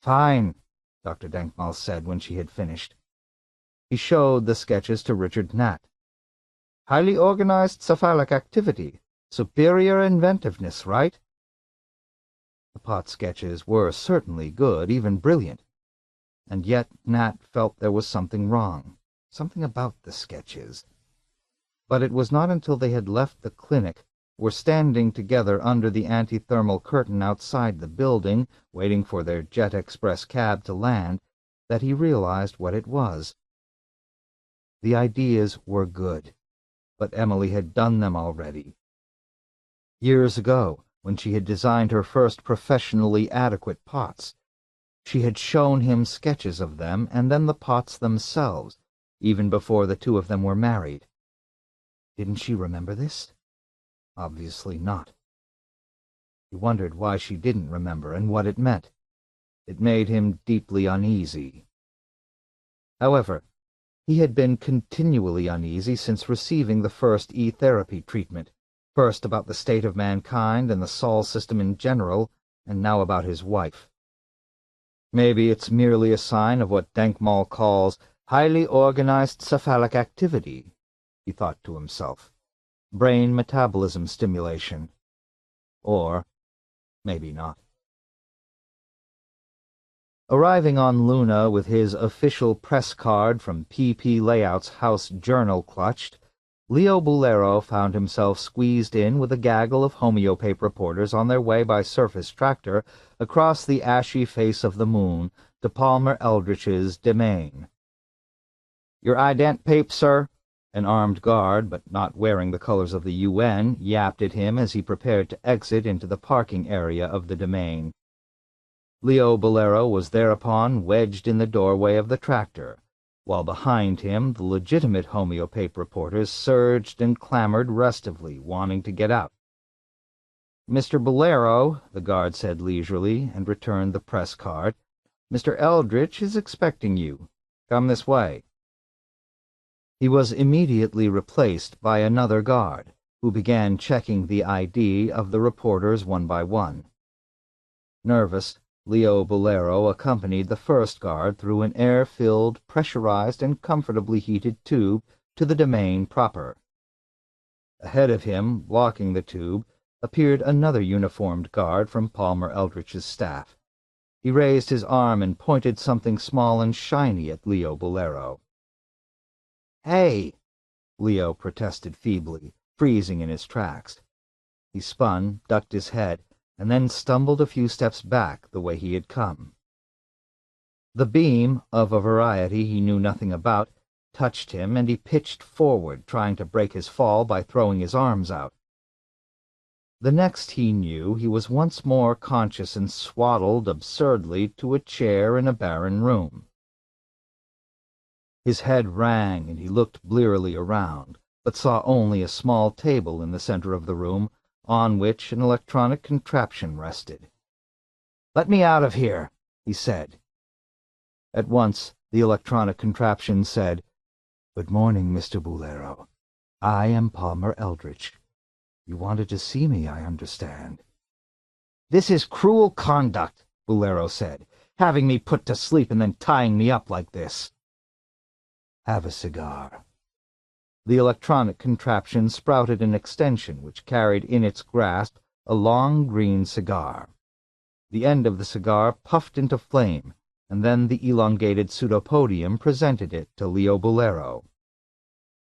"Fine," Dr. Dankmal said when she had finished. He showed the sketches to Richard Nat. "Highly organized cephalic activity. Superior inventiveness, right?" The pot sketches were certainly good, even brilliant. and yet Nat felt there was something wrong, something about the sketches. But it was not until they had left the clinic, were standing together under the anti-thermal curtain outside the building, waiting for their jet express cab to land, that he realized what it was. The ideas were good, but Emily had done them already. Years ago, when she had designed her first professionally adequate pots, she had shown him sketches of them and then the pots themselves, even before the two of them were married. Didn't she remember this? Obviously not. He wondered why she didn't remember and what it meant. It made him deeply uneasy. However, he had been continually uneasy since receiving the first E-therapy treatment, first about the state of mankind and the Sol system in general, and now about his wife. Maybe it's merely a sign of what Denkmal calls highly organized cephalic activity, he thought to himself. Brain metabolism stimulation. Or maybe not. Arriving on Luna with his official press card from PP Layout's house journal clutched, Leo Bolero found himself squeezed in with a gaggle of homeopape reporters on their way by surface tractor across the ashy face of the moon to Palmer Eldritch's domain. "Your ident pape, sir?" An armed guard, but not wearing the colors of the UN, yapped at him as he prepared to exit into the parking area of the domain. Leo Bolero was thereupon wedged in the doorway of the tractor, while behind him the legitimate homeopape reporters surged and clamored restively, wanting to get out. "Mr. Bolero," the guard said leisurely, and returned the press card, "Mr. Eldritch is expecting you. Come this way." He was immediately replaced by another guard, who began checking the ID of the reporters one by one. Nervous, Leo Bolero accompanied the first guard through an air-filled, pressurized, and comfortably heated tube to the domain proper. Ahead of him, blocking the tube, appeared another uniformed guard from Palmer Eldritch's staff. He raised his arm and pointed something small and shiny at Leo Bolero. "Hey!" Leo protested feebly, freezing in his tracks. He spun, ducked his head, and then stumbled a few steps back the way he had come. The beam, of a variety he knew nothing about, touched him, and he pitched forward, trying to break his fall by throwing his arms out. The next he knew, he was once more conscious and swaddled absurdly to a chair in a barren room. His head rang, and he looked blearily around, but saw only a small table in the center of the room, on which an electronic contraption rested. "Let me out of here," he said. At once, the electronic contraption said, "Good morning, Mr. Bolero. I am Palmer Eldritch. You wanted to see me, I understand." "This is cruel conduct," Bolero said, "having me put to sleep and then tying me up like this." "Have a cigar." The electronic contraption sprouted an extension which carried in its grasp a long green cigar. The end of the cigar puffed into flame, and then the elongated pseudopodium presented it to Leo Bolero.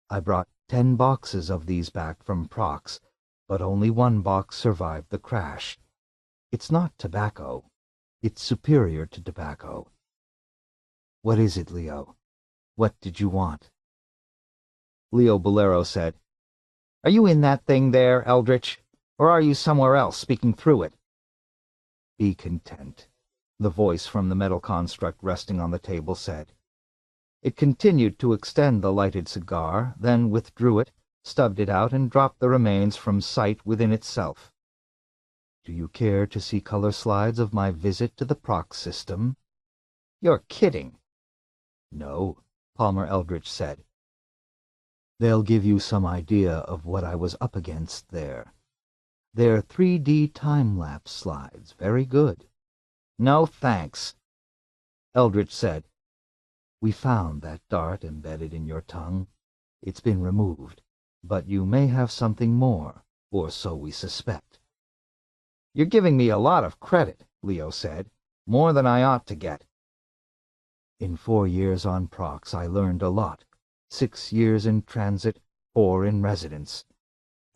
"I brought 10 boxes of these back from Prox, but only 1 box survived the crash. It's not tobacco. It's superior to tobacco." "What is it, Leo? What did you want?" Leo Bolero said, "Are you in that thing there, Eldritch, or are you somewhere else speaking through it?" "Be content," the voice from the metal construct resting on the table said. It continued to extend the lighted cigar, then withdrew it, stubbed it out, and dropped the remains from sight within itself. "Do you care to see color slides of my visit to the Prox system?" "You're kidding." "No," Palmer Eldritch said. "They'll give you some idea of what I was up against there. They're 3D time-lapse slides, very good." "No, thanks." Eldritch said, "We found that dart embedded in your tongue. It's been removed, but you may have something more, or so we suspect." "You're giving me a lot of credit," Leo said, "more than I ought to get." In 4 years on Prox, I learned a lot. 6 years in transit, 4 in residence.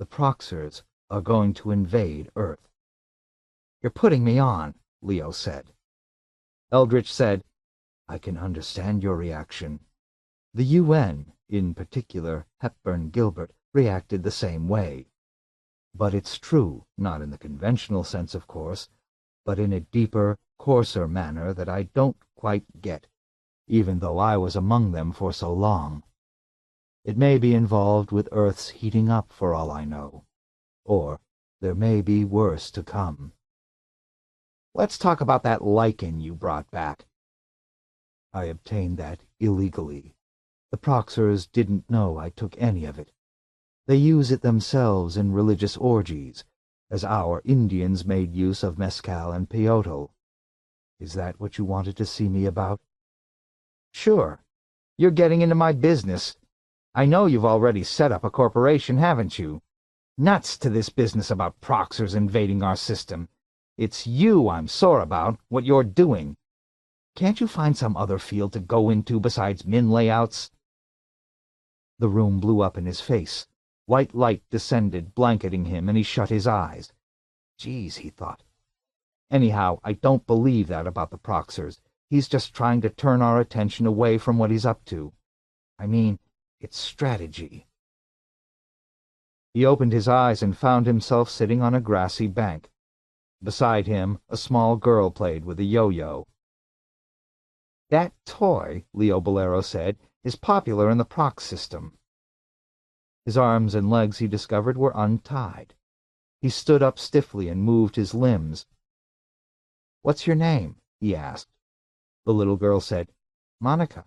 The Proxers are going to invade Earth. You're putting me on, Leo said. Eldritch said, I can understand your reaction. The UN, in particular Hepburn Gilbert, reacted the same way. But it's true, not in the conventional sense, of course, but in a deeper, coarser manner that I don't quite get, even though I was among them for so long. It may be involved with Earth's heating up for all I know. Or there may be worse to come. Let's talk about that lichen you brought back. I obtained that illegally. The Proxers didn't know I took any of it. They use it themselves in religious orgies, as our Indians made use of mezcal and peyote. Is that what you wanted to see me about? Sure. You're getting into my business. I know you've already set up a corporation, haven't you? Nuts to this business about Proxers invading our system. It's you I'm sore about, what you're doing. Can't you find some other field to go into besides min layouts? The room blew up in his face. White light descended, blanketing him, and he shut his eyes. Geez, he thought. Anyhow, I don't believe that about the Proxers. He's just trying to turn our attention away from what he's up to. I mean, it's strategy. He opened his eyes and found himself sitting on a grassy bank. Beside him, a small girl played with a yo-yo. That toy, Leo Bolero said, is popular in the Prox system. His arms and legs, he discovered, were untied. He stood up stiffly and moved his limbs. What's your name? He asked. The little girl said, Monica.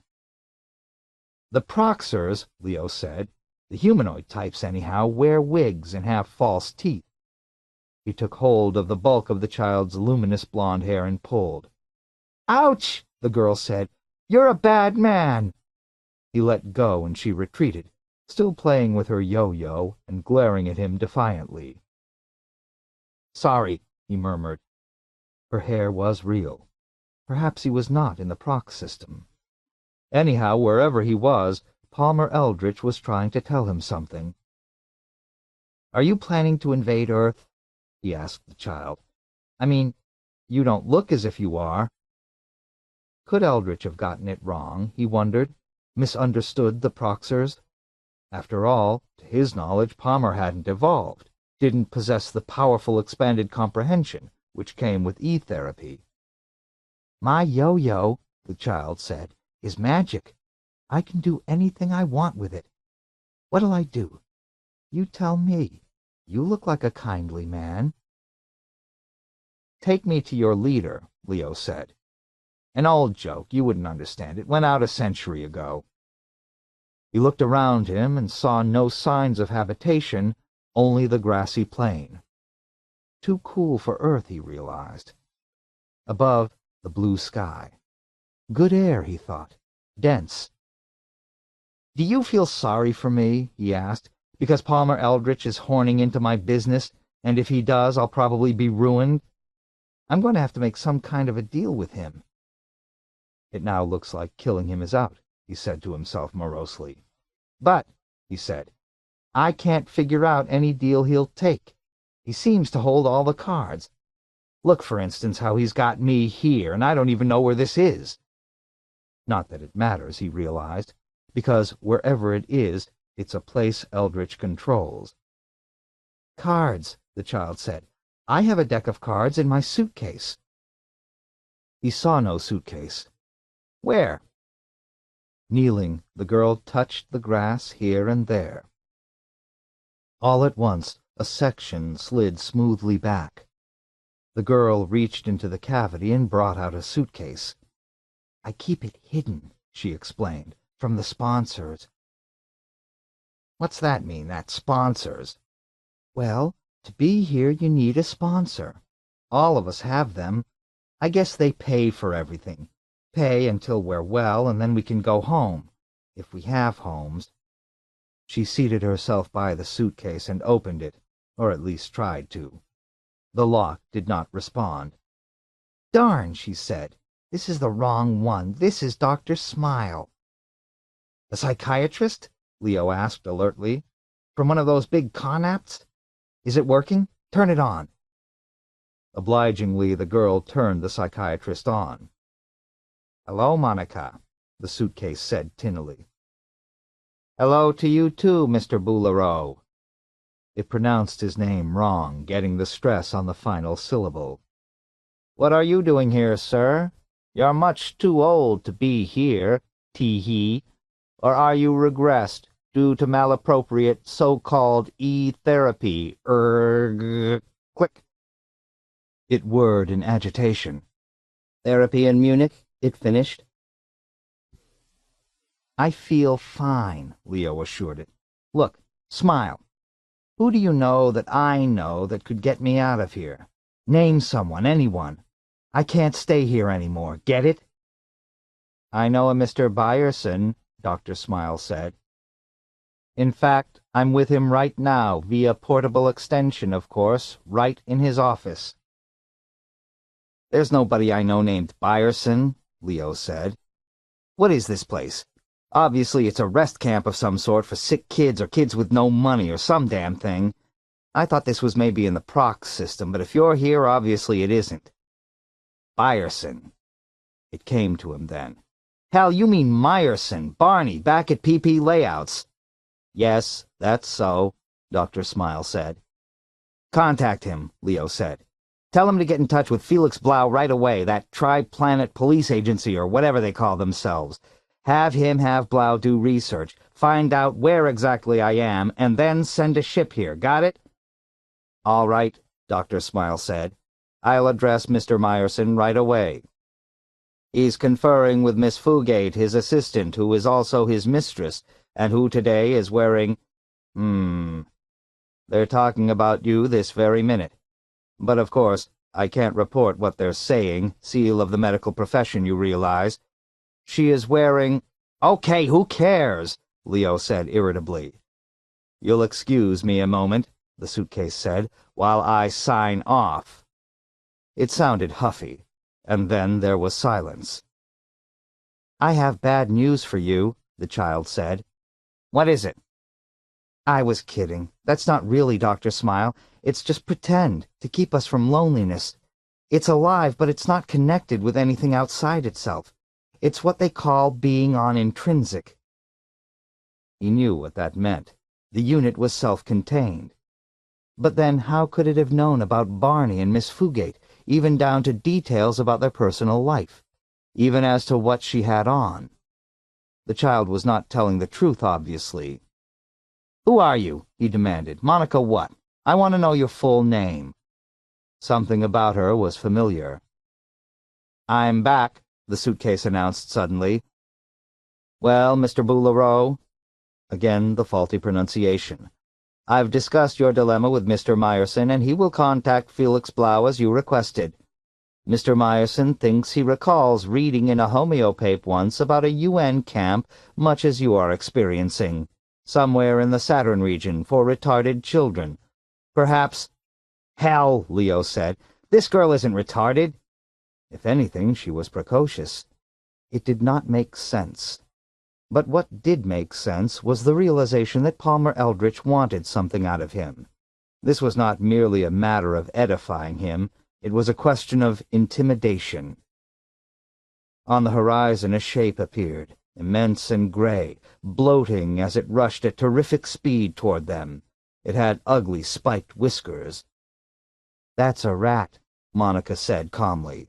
The Proxers, Leo said, the humanoid types anyhow, wear wigs and have false teeth. He took hold of the bulk of the child's luminous blonde hair and pulled. Ouch! The girl said. You're a bad man. He let go and she retreated, still playing with her yo-yo and glaring at him defiantly. Sorry, he murmured. Her hair was real. Perhaps he was not in the Prox system. Anyhow, wherever he was, Palmer Eldritch was trying to tell him something. Are you planning to invade Earth? He asked the child. I mean, you don't look as if you are. Could Eldritch have gotten it wrong, he wondered, misunderstood the Proxers? After all, to his knowledge, Palmer hadn't evolved, didn't possess the powerful expanded comprehension which came with E-therapy. My yo-yo, the child said, is magic. I can do anything I want with it. What'll I do? You tell me. You look like a kindly man. Take me to your leader, Leo said. An old joke, you wouldn't understand. It went out a century ago. He looked around him and saw no signs of habitation, only the grassy plain. Too cool for Earth, he realized. Above, the blue sky. Good air, he thought. Dense. Do you feel sorry for me, he asked, because Palmer Eldritch is horning into my business, and if he does, I'll probably be ruined? I'm going to have to make some kind of a deal with him. It now looks like killing him is out, he said to himself morosely. But, he said, I can't figure out any deal he'll take. He seems to hold all the cards. Look, for instance, how he's got me here, and I don't even know where this is. Not that it matters, he realized, because wherever it is, it's a place Eldritch controls. Cards, the child said. I have a deck of cards in my suitcase. He saw no suitcase. Where? Kneeling, the girl touched the grass here and there. All at once, a section slid smoothly back. The girl reached into the cavity and brought out a suitcase. I keep it hidden, she explained, from the sponsors. What's that mean, that sponsors? Well, to be here you need a sponsor. All of us have them. I guess they pay for everything. Pay until we're well, and then we can go home, if we have homes. She seated herself by the suitcase and opened it, or at least tried to. The lock did not respond. Darn, she said. This is the wrong one. This is Dr. Smile. A psychiatrist? Leo asked alertly. From one of those big con-apps? Is it working? Turn it on. Obligingly, the girl turned the psychiatrist on. Hello, Monica, the suitcase said tinnily. Hello to you too, Mr. Boulereau. It pronounced his name wrong, getting the stress on the final syllable. What are you doing here, sir? You're much too old to be here, tee-hee. Or are you regressed due to malappropriate so-called E-therapy? Click. It whirred in agitation. Therapy in Munich? It finished? I feel fine, Leo assured it. Look, smile. Who do you know that I know that could get me out of here? Name someone, anyone. I can't stay here anymore. Get it? I know a Mr. Byerson, Dr. Smile said. In fact, I'm with him right now, via portable extension, of course, right in his office. There's nobody I know named Byerson, Leo said. What is this place? Obviously it's a rest camp of some sort for sick kids or kids with no money or some damn thing. I thought this was maybe in the proc system, but if you're here, obviously it isn't. Byerson. It came to him then. Hell, you mean Meyerson, Barney, back at PP Layouts. Yes, that's so, Dr. Smile said. Contact him, Leo said. Tell him to get in touch with Felix Blau right away, that Tri-Planet Police Agency or whatever they call themselves. Have him have Blau do research, find out where exactly I am, and then send a ship here. Got it? All right, Dr. Smile said. I'll address Mr. Meyerson right away. He's conferring with Miss Fugate, his assistant, who is also his mistress, and who today is wearing... They're talking about you this very minute. But of course, I can't report what they're saying, seal of the medical profession, you realize. She is wearing... Okay, who cares? Leo said irritably. You'll excuse me a moment, the suitcase said, while I sign off. It sounded huffy, and then there was silence. I have bad news for you, the child said. What is it? I was kidding. That's not really Dr. Smile. It's just pretend, to keep us from loneliness. It's alive, but it's not connected with anything outside itself. It's what they call being on intrinsic. He knew what that meant. The unit was self-contained. But then how could it have known about Barney and Miss Fugate, even down to details about their personal life, even as to what she had on? The child was not telling the truth, obviously. Who are you? He demanded. Monica what? I want to know your full name. Something about her was familiar. I'm back, the suitcase announced suddenly. Well, Mr. Boulereau? Again the faulty pronunciation. I've discussed your dilemma with Mr. Meyerson, and he will contact Felix Blau as you requested. Mr. Meyerson thinks he recalls reading in a homeopape once about a UN camp much as you are experiencing, somewhere in the Saturn region for retarded children. Perhaps... Hell, Leo said. This girl isn't retarded. If anything, she was precocious. It did not make sense. But what did make sense was the realization that Palmer Eldritch wanted something out of him. This was not merely a matter of edifying him. It was a question of intimidation. On the horizon a shape appeared, immense and gray, bloating as it rushed at terrific speed toward them. It had ugly spiked whiskers. That's a rat, Monica said calmly.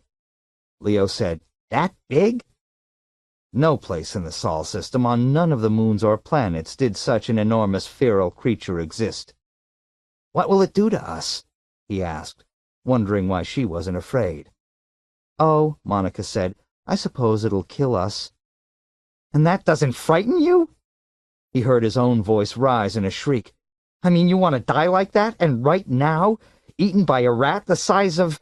Leo said, That big? No place in the Sol system, on none of the moons or planets, did such an enormous feral creature exist. What will it do to us? He asked, wondering why she wasn't afraid. Oh, Monica said, I suppose it'll kill us. And that doesn't frighten you? He heard his own voice rise in a shriek. I mean, you want to die like that, and right now? Eaten by a rat the size of...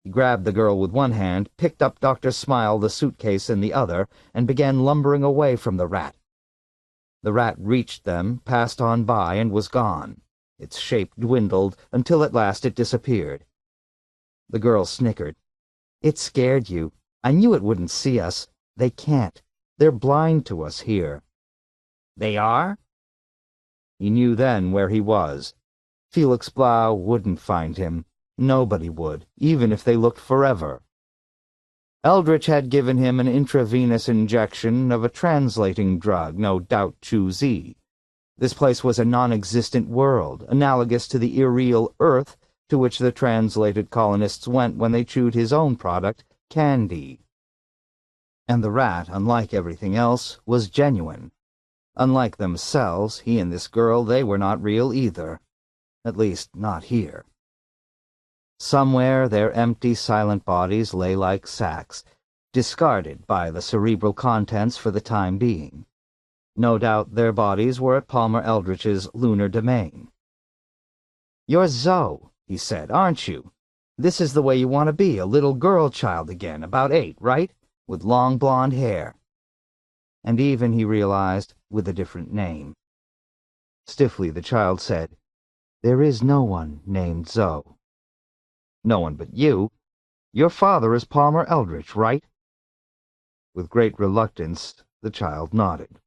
He grabbed the girl with one hand, picked up Dr. Smile, the suitcase, in the other, and began lumbering away from the rat. The rat reached them, passed on by, and was gone. Its shape dwindled until at last it disappeared. The girl snickered. It scared you. I knew it wouldn't see us. They can't. They're blind to us here. They are? He knew then where he was. Felix Blau wouldn't find him. Nobody would, even if they looked forever. Eldritch had given him an intravenous injection of a translating drug, no doubt Chu-Z. This place was a non-existent world, analogous to the irreal Earth to which the translated colonists went when they chewed his own product, candy. And the rat, unlike everything else, was genuine. Unlike themselves, he and this girl, they were not real either. At least, not here. Somewhere their empty, silent bodies lay like sacks, discarded by the cerebral contents for the time being. No doubt their bodies were at Palmer Eldritch's lunar domain. "You're Zoe," he said, "aren't you? This is the way you want to be, a little girl child again, about 8, right? With long blonde hair." And even, he realized, with a different name. Stiffly the child said, "There is no one named Zoe." "No one but you. Your father is Palmer Eldritch, right?" With great reluctance, the child nodded.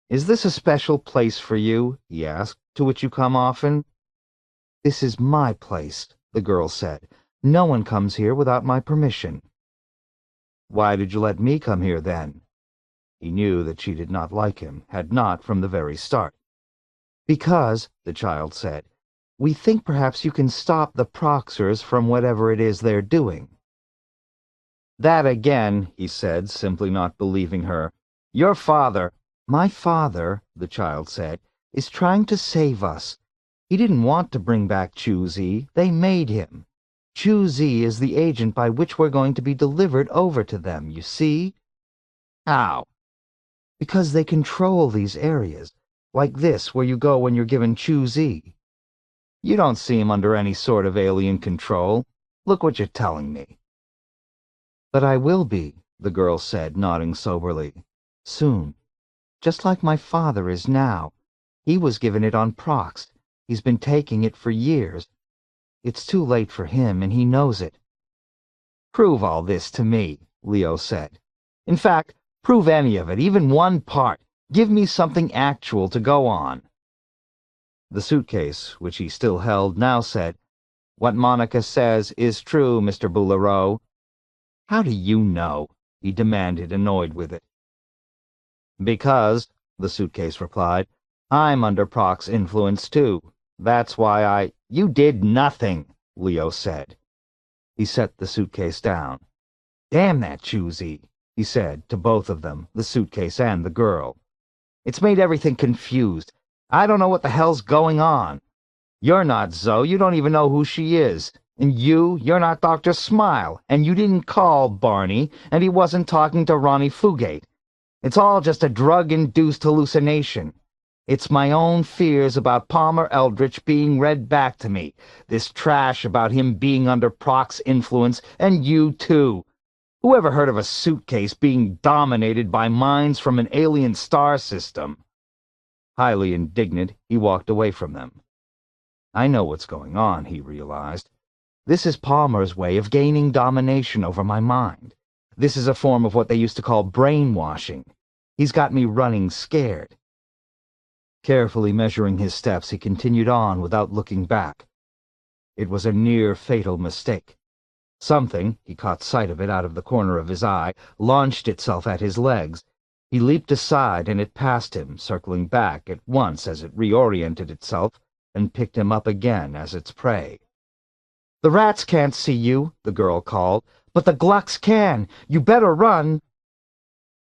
"Is this a special place for you," he asked, "to which you come often?" "This is my place," the girl said. "No one comes here without my permission." "Why did you let me come here, then?" He knew that she did not like him, had not from the very start. "Because," the child said, "we think perhaps you can stop the Proxers from whatever it is they're doing." "That again," he said, simply not believing her. "Your father—" "My father," the child said, "is trying to save us. He didn't want to bring back Chu-Z. They made him. Chu-Z is the agent by which we're going to be delivered over to them, you see?" "How?" "Because they control these areas, like this where you go when you're given Chu-Z. You don't seem under any sort of alien control. Look what you're telling me." "But I will be," the girl said, nodding soberly. "Soon. Just like my father is now. He was given it on Prox. He's been taking it for years. It's too late for him, and he knows it." "Prove all this to me," Leo said. "In fact, prove any of it, even one part. Give me something actual to go on." The suitcase, which he still held, now said, "What Monica says is true, Mr. Boulereau." "How do you know?" he demanded, annoyed with it. "Because," the suitcase replied, "I'm under Proc's influence, too. That's why I—" "You did nothing," Leo said. He set the suitcase down. "Damn that Chu-Z," he said to both of them, the suitcase and the girl. "It's made everything confused. I don't know what the hell's going on. You're not Zoe, you don't even know who she is. And you're not Dr. Smile, and you didn't call Barney, and he wasn't talking to Ronnie Fugate. It's all just a drug-induced hallucination. It's my own fears about Palmer Eldritch being read back to me, this trash about him being under Proc's influence, and you too. Who ever heard of a suitcase being dominated by minds from an alien star system?" Highly indignant, he walked away from them. I know what's going on, he realized. This is Palmer's way of gaining domination over my mind. This is a form of what they used to call brainwashing. He's got me running scared. Carefully measuring his steps, he continued on without looking back. It was a near-fatal mistake. Something, he caught sight of it out of the corner of his eye, launched itself at his legs. He leaped aside, and it passed him, circling back at once as it reoriented itself, and picked him up again as its prey. "The rats can't see you," the girl called, "but the Glucks can. You better run."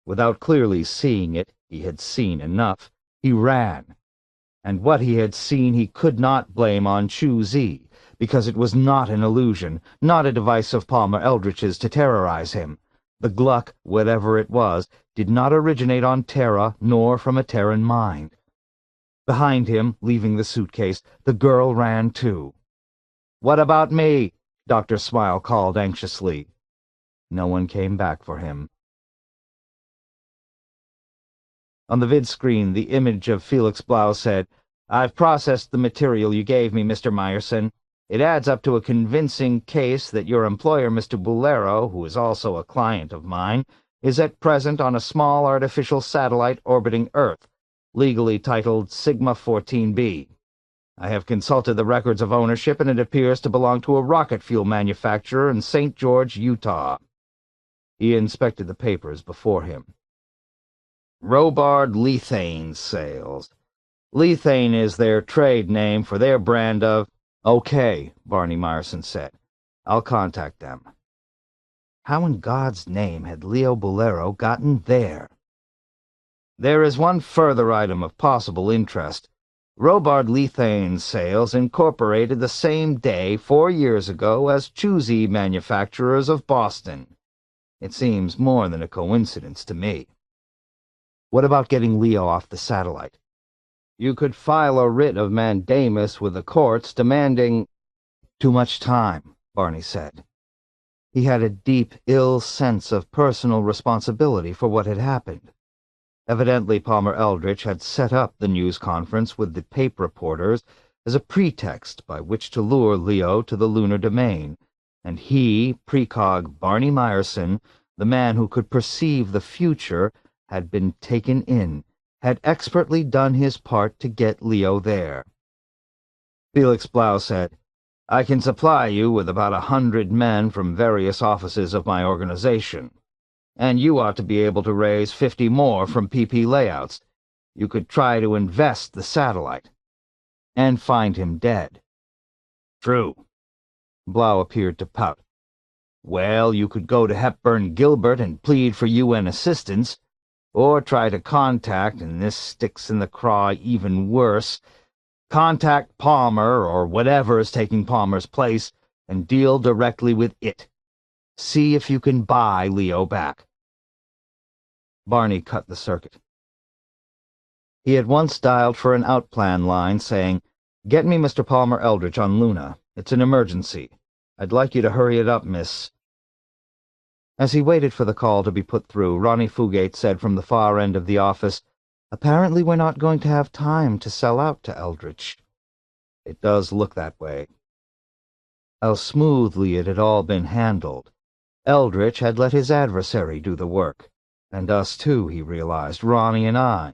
Without clearly seeing it, he had seen enough. He ran. And what he had seen he could not blame on Chu-Z, because it was not an illusion, not a device of Palmer Eldritch's to terrorize him. The Gluck, whatever it was, did not originate on Terra, nor from a Terran mind. Behind him, leaving the suitcase, the girl ran too. "What about me?" Dr. Smile called anxiously. No one came back for him. On the vid-screen, the image of Felix Blau said, "I've processed the material you gave me, Mr. Meyerson. It adds up to a convincing case that your employer, Mr. Bolero, who is also a client of mine, is at present on a small artificial satellite orbiting Earth, legally titled Sigma 14B. I have consulted the records of ownership, and it appears to belong to a rocket fuel manufacturer in St. George, Utah. He inspected the papers before him. Robard Lethane Sales. Lethane is their trade name for their brand of— Okay, Barney Myerson said. I'll contact them. How in God's name had Leo Bolero gotten there? There is one further item of possible interest. Robard Lethane Sales incorporated the same day 4 years ago as Choosy Manufacturers of Boston. It seems more than a coincidence to me. What about getting Leo off the satellite? You could file a writ of mandamus with the courts demanding— Too much time, Barney said. He had a deep, ill sense of personal responsibility for what had happened. Evidently, Palmer Eldritch had set up the news conference with the paper reporters as a pretext by which to lure Leo to the lunar domain, and he, precog Barney Myerson, the man who could perceive the future, had been taken in, had expertly done his part to get Leo there. Felix Blau said, I can supply you with about 100 men from various offices of my organization, and you ought to be able to raise 50 more from PP Layouts. You could try to invest the satellite. And find him dead. True. Blau appeared to pout. Well, you could go to Hepburn Gilbert and plead for UN assistance, or try to contact, and this sticks in the craw even worse, contact Palmer or whatever is taking Palmer's place and deal directly with it. See if you can buy Leo back. Barney cut the circuit. He had once dialed for an outplan line saying, Get me Mr. Palmer Eldritch on Luna. It's an emergency. I'd like you to hurry it up, miss. As he waited for the call to be put through, Ronnie Fugate said from the far end of the office, Apparently we're not going to have time to sell out to Eldritch. It does look that way. How smoothly it had all been handled. Eldritch had let his adversary do the work. And us too, he realized, Ronnie and I.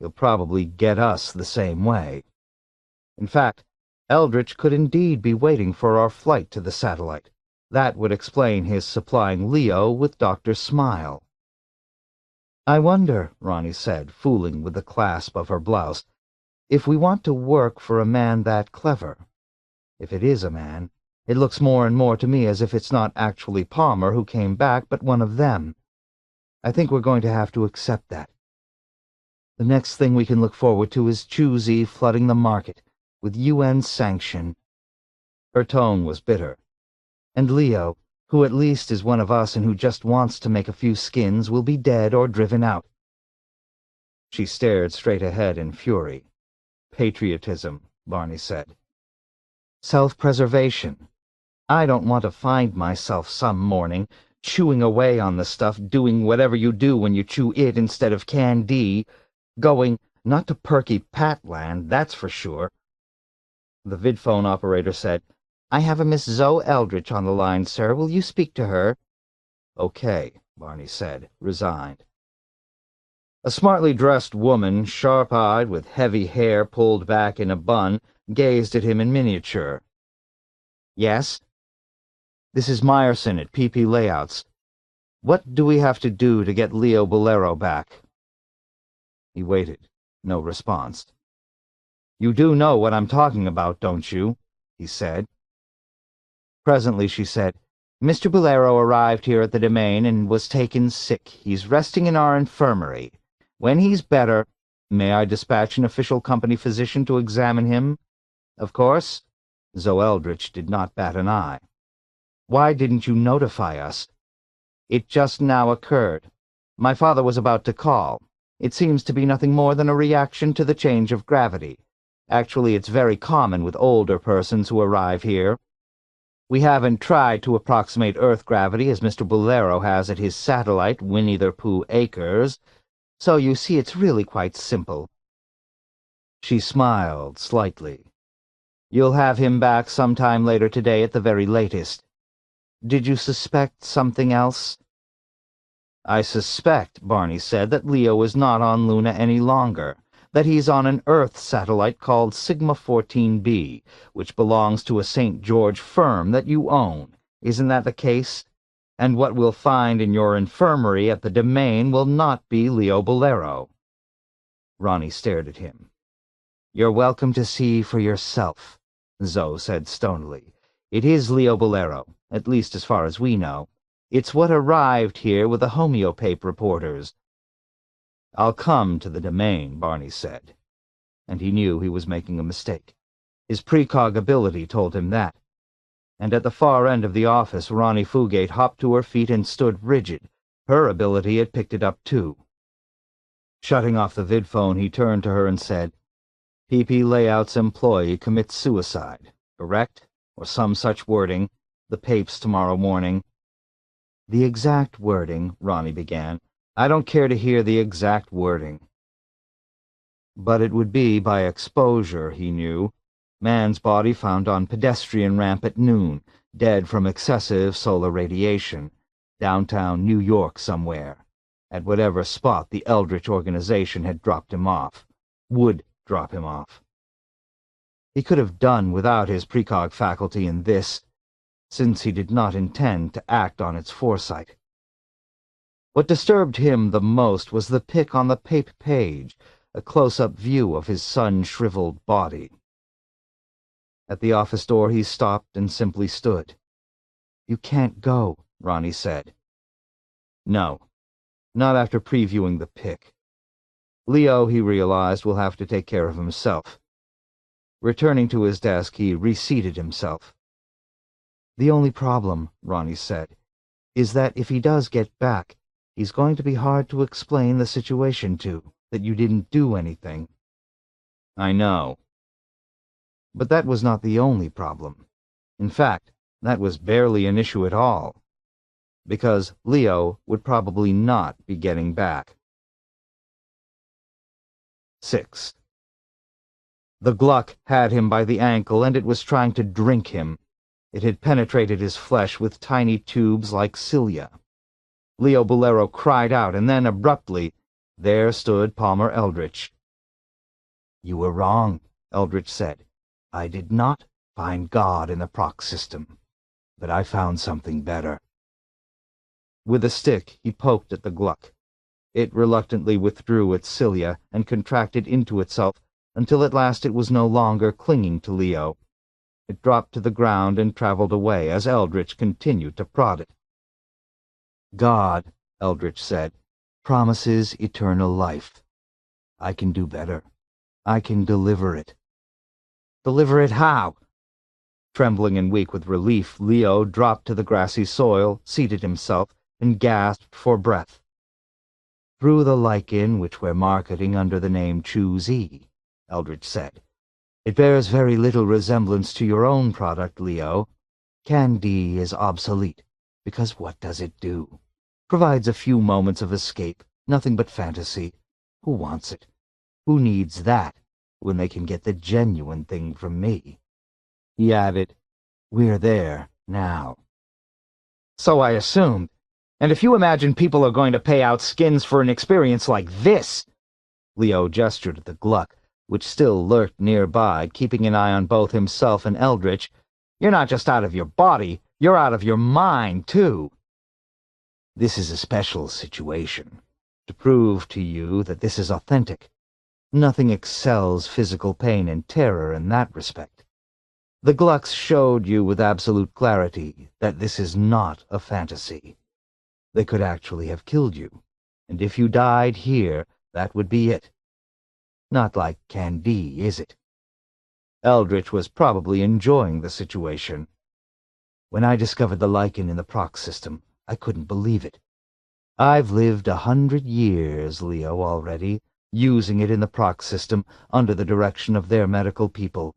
He'll probably get us the same way. In fact, Eldritch could indeed be waiting for our flight to the satellite. That would explain his supplying Leo with Dr. Smile. I wonder, Ronnie said, fooling with the clasp of her blouse, if we want to work for a man that clever. If it is a man, it looks more and more to me as if it's not actually Palmer who came back, but one of them. I think we're going to have to accept that. The next thing we can look forward to is Choosy flooding the market, with UN sanction. Her tone was bitter. And Leo, who at least is one of us and who just wants to make a few skins, will be dead or driven out. She stared straight ahead in fury. Patriotism, Barney said. Self-preservation. I don't want to find myself some morning chewing away on the stuff, doing whatever you do when you chew it instead of candy, going, not to Perky Patland, that's for sure. The vidphone operator said, I have a Miss Zoe Eldritch on the line, sir. Will you speak to her? Okay, Barney said, resigned. A smartly dressed woman, sharp-eyed, with heavy hair pulled back in a bun, gazed at him in miniature. Yes? This is Myerson at PP Layouts. What do we have to do to get Leo Bolero back? He waited. No response. You do know what I'm talking about, don't you? He said. Presently she said, Mr. Bolero arrived here at the domain and was taken sick. He's resting in our infirmary. When he's better, may I dispatch an official company physician to examine him? Of course. Zoe Eldritch did not bat an eye. Why didn't you notify us? It just now occurred. My father was about to call. It seems to be nothing more than a reaction to the change of gravity. Actually, it's very common with older persons who arrive here. We haven't tried to approximate Earth gravity as Mr. Bolero has at his satellite, Winnie-the-Pooh Acres, so you see it's really quite simple. She smiled slightly. You'll have him back sometime later today at the very latest. Did you suspect something else?" "I suspect," Barney said, "that Leo is not on Luna any longer, that he's on an Earth satellite called Sigma 14b, which belongs to a St. George firm that you own. Isn't that the case? And what we'll find in your infirmary at the Domain will not be Leo Bolero." Ronnie stared at him. "You're welcome to see for yourself," Zoe said stonily. "It is Leo Bolero, at least as far as we know. It's what arrived here with the homeopath reporters." "I'll come to the Domain," Barney said. And he knew he was making a mistake. His precog ability told him that. And at the far end of the office, Ronnie Fugate hopped to her feet and stood rigid. Her ability had picked it up too. Shutting off the vidphone, he turned to her and said, "PP Layout's employee commits suicide, correct? Or some such wording. The papes tomorrow morning." "The exact wording," Ronnie began. "I don't care to hear the exact wording." But it would be by exposure, he knew. Man's body found on pedestrian ramp at noon, dead from excessive solar radiation. Downtown New York somewhere. At whatever spot the Eldritch organization had dropped him off. Would drop him off. He could have done without his precog faculty in this, since he did not intend to act on its foresight. What disturbed him the most was the pic on the pape page, a close-up view of his sun-shriveled body. At the office door he stopped and simply stood. "You can't go," Ronnie said. "No, not after previewing the pic. Leo, he realized, will have to take care of himself." Returning to his desk, he reseated himself. "The only problem," Ronnie said, "is that if he does get back, he's going to be hard to explain the situation to, that you didn't do anything." "I know." But that was not the only problem. In fact, that was barely an issue at all. Because Leo would probably not be getting back. 6. The Gluck had him by the ankle, and it was trying to drink him. It had penetrated his flesh with tiny tubes like cilia. Leo Bolero cried out, and then, abruptly, there stood Palmer Eldritch. "You were wrong," Eldritch said. "I did not find God in the proc system, but I found something better." With a stick, he poked at the Gluck. It reluctantly withdrew its cilia and contracted into itself until at last it was no longer clinging to Leo. It dropped to the ground and traveled away as Eldritch continued to prod it. "God," Eldritch said, "promises eternal life. I can do better. I can deliver it." "Deliver it how?" Trembling and weak with relief, Leo dropped to the grassy soil, seated himself, and gasped for breath. "Through the lichen which we're marketing under the name Choose-E," Eldritch said. "It bears very little resemblance to your own product, Leo. Can-D is obsolete, because what does it do? Provides a few moments of escape, nothing but fantasy. Who wants it? Who needs that when they can get the genuine thing from me?" He added, "We're there now." "So I assumed. And if you imagine people are going to pay out skins for an experience like this—" Leo gestured at the Gluck, which still lurked nearby, keeping an eye on both himself and Eldritch. "You're not just out of your body, you're out of your mind, too." "This is a special situation, to prove to you that this is authentic. Nothing excels physical pain and terror in that respect. The Glucks showed you with absolute clarity that this is not a fantasy. They could actually have killed you, and if you died here, that would be it. Not like Can-D, is it?" Eldritch was probably enjoying the situation. "When I discovered the lichen in the proc system, I couldn't believe it. I've lived 100 years, Leo, already, using it in the proc system under the direction of their medical people.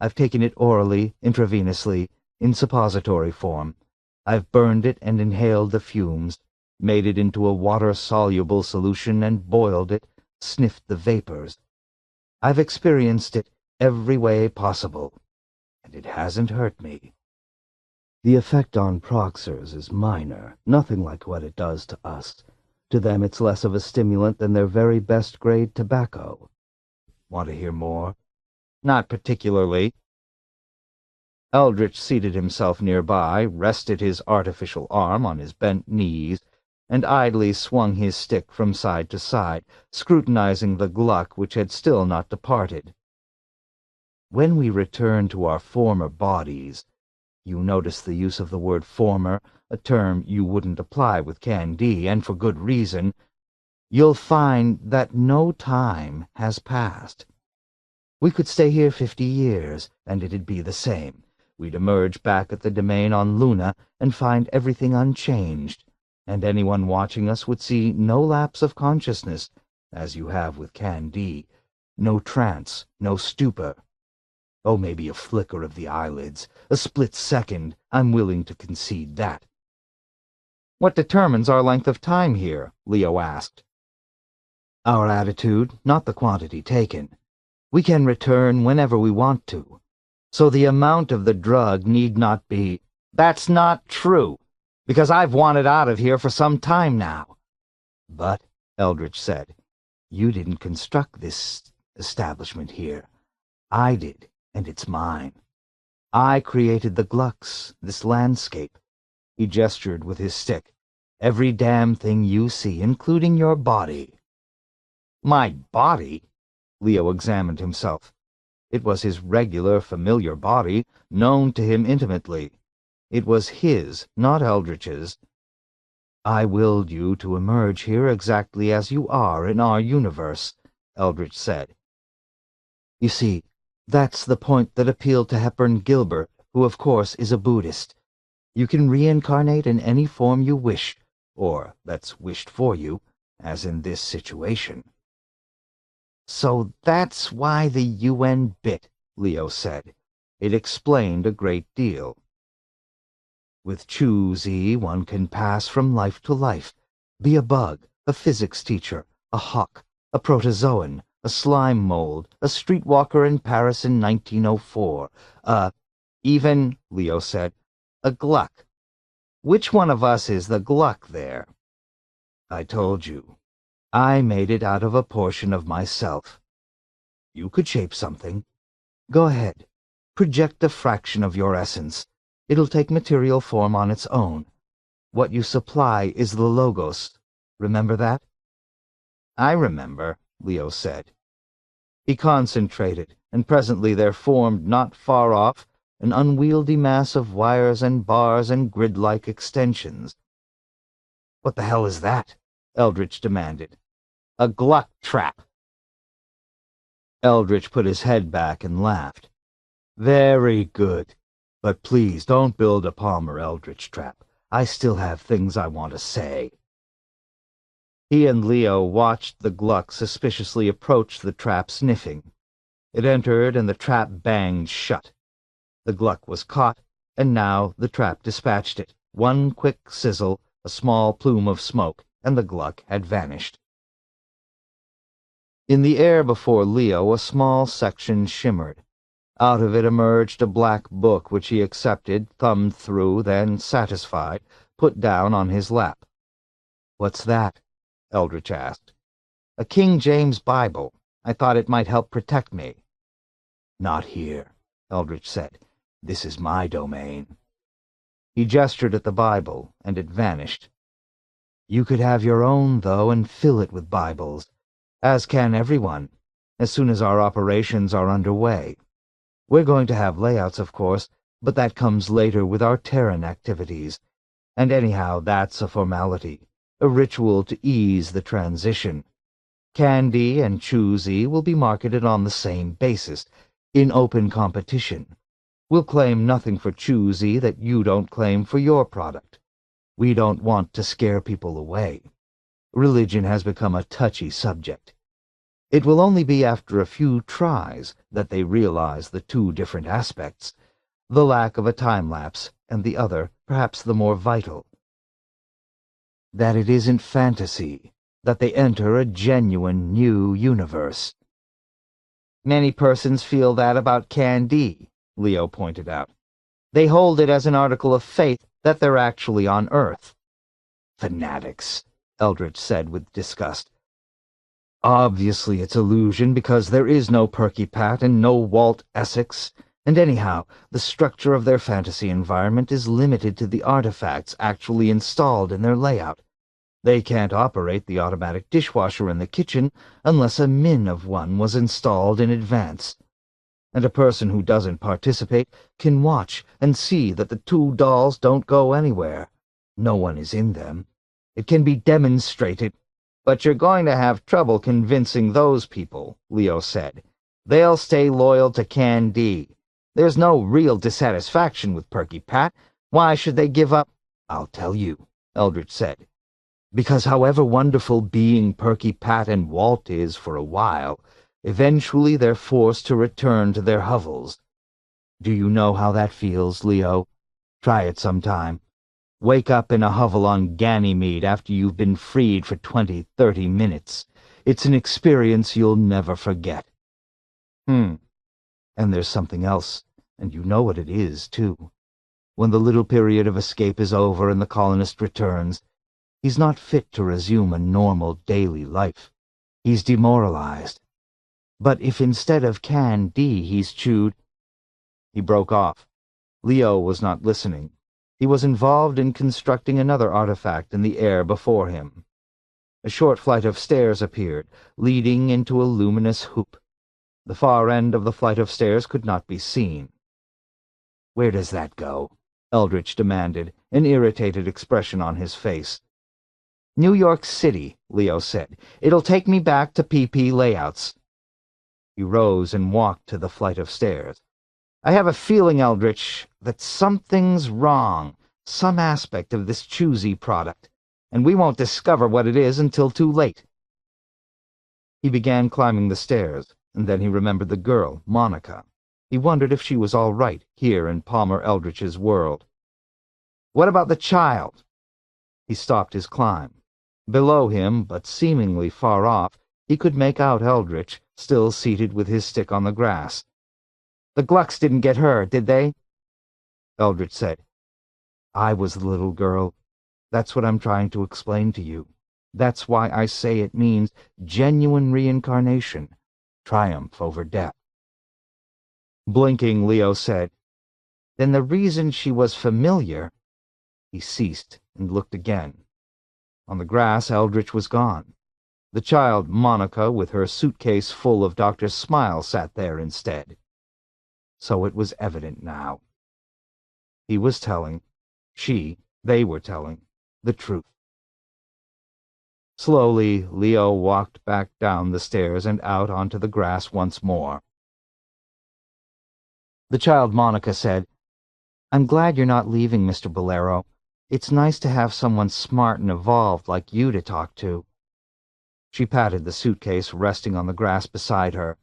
I've taken it orally, intravenously, in suppository form. I've burned it and inhaled the fumes, made it into a water-soluble solution and boiled it, sniffed the vapors. I've experienced it every way possible, it hasn't hurt me. The effect on Proxers is minor, nothing like what it does to us. To them it's less of a stimulant than their very best grade tobacco. Want to hear more? Not particularly. Eldritch seated himself nearby, rested his artificial arm on his bent knees, and idly swung his stick from side to side, scrutinizing the Gluck which had still not departed. When we return to our former bodies, you notice the use of the word former, a term you wouldn't apply with Candide, and for good reason, you'll find that no time has passed. We could stay here 50 years, and it'd be the same. We'd emerge back at the domain on Luna and find everything unchanged, and anyone watching us would see no lapse of consciousness, as you have with Candide, no trance, no stupor. Oh, maybe a flicker of the eyelids, a split second, I'm willing to concede that. What determines our length of time here? Leo asked. Our attitude, not the quantity taken. We can return whenever we want to, so the amount of the drug need not be— That's not true, because I've wanted out of here for some time now. But, Eldritch said, you didn't construct this establishment here. I did. And it's mine. I created the Glucks, this landscape. He gestured with his stick. Every damn thing you see, including your body. My body? Leo examined himself. It was his regular, familiar body, known to him intimately. It was his, not Eldritch's. I willed you to emerge here exactly as you are in our universe, Eldritch said. You see, that's the point that appealed to Hepburn Gilbert, who of course is a Buddhist. You can reincarnate in any form you wish, or that's wished for you, as in this situation. So that's why the UN bit, Leo said. It explained a great deal. With Chu-Z, one can pass from life to life, be a bug, a physics teacher, a hawk, a protozoan, a slime mold, a streetwalker in Paris in 1904, even, Leo said, a Gluck. Which one of us is the Gluck there? I told you. I made it out of a portion of myself. You could shape something. Go ahead. Project a fraction of your essence. It'll take material form on its own. What you supply is the Logos. Remember that? I remember, Leo said. He concentrated, and presently there formed not far off an unwieldy mass of wires and bars and grid-like extensions. What the hell is that? Eldritch demanded. A Gluck trap. Eldritch put his head back and laughed. Very good. But please don't build a Palmer Eldritch trap. I still have things I want to say. He and Leo watched the Gluck suspiciously approach the trap, sniffing. It entered, and the trap banged shut. The Gluck was caught, and now the trap dispatched it. One quick sizzle, a small plume of smoke, and the Gluck had vanished. In the air before Leo, a small section shimmered. Out of it emerged a black book which he accepted, thumbed through, then, satisfied, put down on his lap. "What's that?" Eldritch asked. "A King James Bible. I thought it might help protect me." "Not here," Eldritch said. "This is my domain." He gestured at the Bible, and it vanished. "You could have your own, though, and fill it with Bibles, as can everyone, as soon as our operations are underway. We're going to have layouts, of course, but that comes later with our Terran activities. And anyhow, that's a formality, a ritual to ease the transition. Candy and Choosy will be marketed on the same basis, in open competition. We'll claim nothing for Choosy that you don't claim for your product. We don't want to scare people away. Religion has become a touchy subject. It will only be after a few tries that they realize the two different aspects, the lack of a time-lapse, and the other, perhaps the more vital. That it isn't fantasy, that they enter a genuine new universe. Many persons feel that about Candy, Leo pointed out. They hold it as an article of faith that they're actually on Earth. Fanatics, Eldritch said with disgust. Obviously it's illusion, because there is no Perky Pat and no Walt Essex, and anyhow, the structure of their fantasy environment is limited to the artifacts actually installed in their layout. They can't operate the automatic dishwasher in the kitchen unless a min of one was installed in advance. And a person who doesn't participate can watch and see that the two dolls don't go anywhere. No one is in them. It can be demonstrated. But you're going to have trouble convincing those people, Leo said. They'll stay loyal to Can D. There's no real dissatisfaction with Perky Pat. Why should they give up? I'll tell you, Eldritch said. Because however wonderful being Perky Pat and Walt is for a while, eventually they're forced to return to their hovels. Do you know how that feels, Leo? Try it sometime. Wake up in a hovel on Ganymede after you've been freed for 20-30 minutes. It's an experience you'll never forget. And there's something else, and you know what it is, too. When the little period of escape is over and the colonist returns, he's not fit to resume a normal daily life. He's demoralized. But if instead of Can D he's chewed... He broke off. Leo was not listening. He was involved in constructing another artifact in the air before him. A short flight of stairs appeared, leading into a luminous hoop. The far end of the flight of stairs could not be seen. "Where does that go?" Eldritch demanded, an irritated expression on his face. "New York City," Leo said. "It'll take me back to PP layouts." He rose and walked to the flight of stairs. "I have a feeling, Eldritch, that something's wrong, some aspect of this choosy product, and we won't discover what it is until too late." He began climbing the stairs, and then he remembered the girl, Monica. He wondered if she was all right here in Palmer Eldritch's world. "What about the child?" He stopped his climb. Below him, but seemingly far off, he could make out Eldritch, still seated with his stick on the grass. "The Glucks didn't get her, did they?" Eldritch said, "I was the little girl. That's what I'm trying to explain to you. That's why I say it means genuine reincarnation, triumph over death." Blinking, Leo said, "Then the reason she was familiar—" He ceased and looked again. On the grass, Eldritch was gone. The child, Monica, with her suitcase full of Dr. Smile, sat there instead. So it was evident now. He was telling, they were telling, the truth. Slowly, Leo walked back down the stairs and out onto the grass once more. The child, Monica, said, "I'm glad you're not leaving, Mr. Bolero. It's nice to have someone smart and evolved like you to talk to." She patted the suitcase resting on the grass beside her.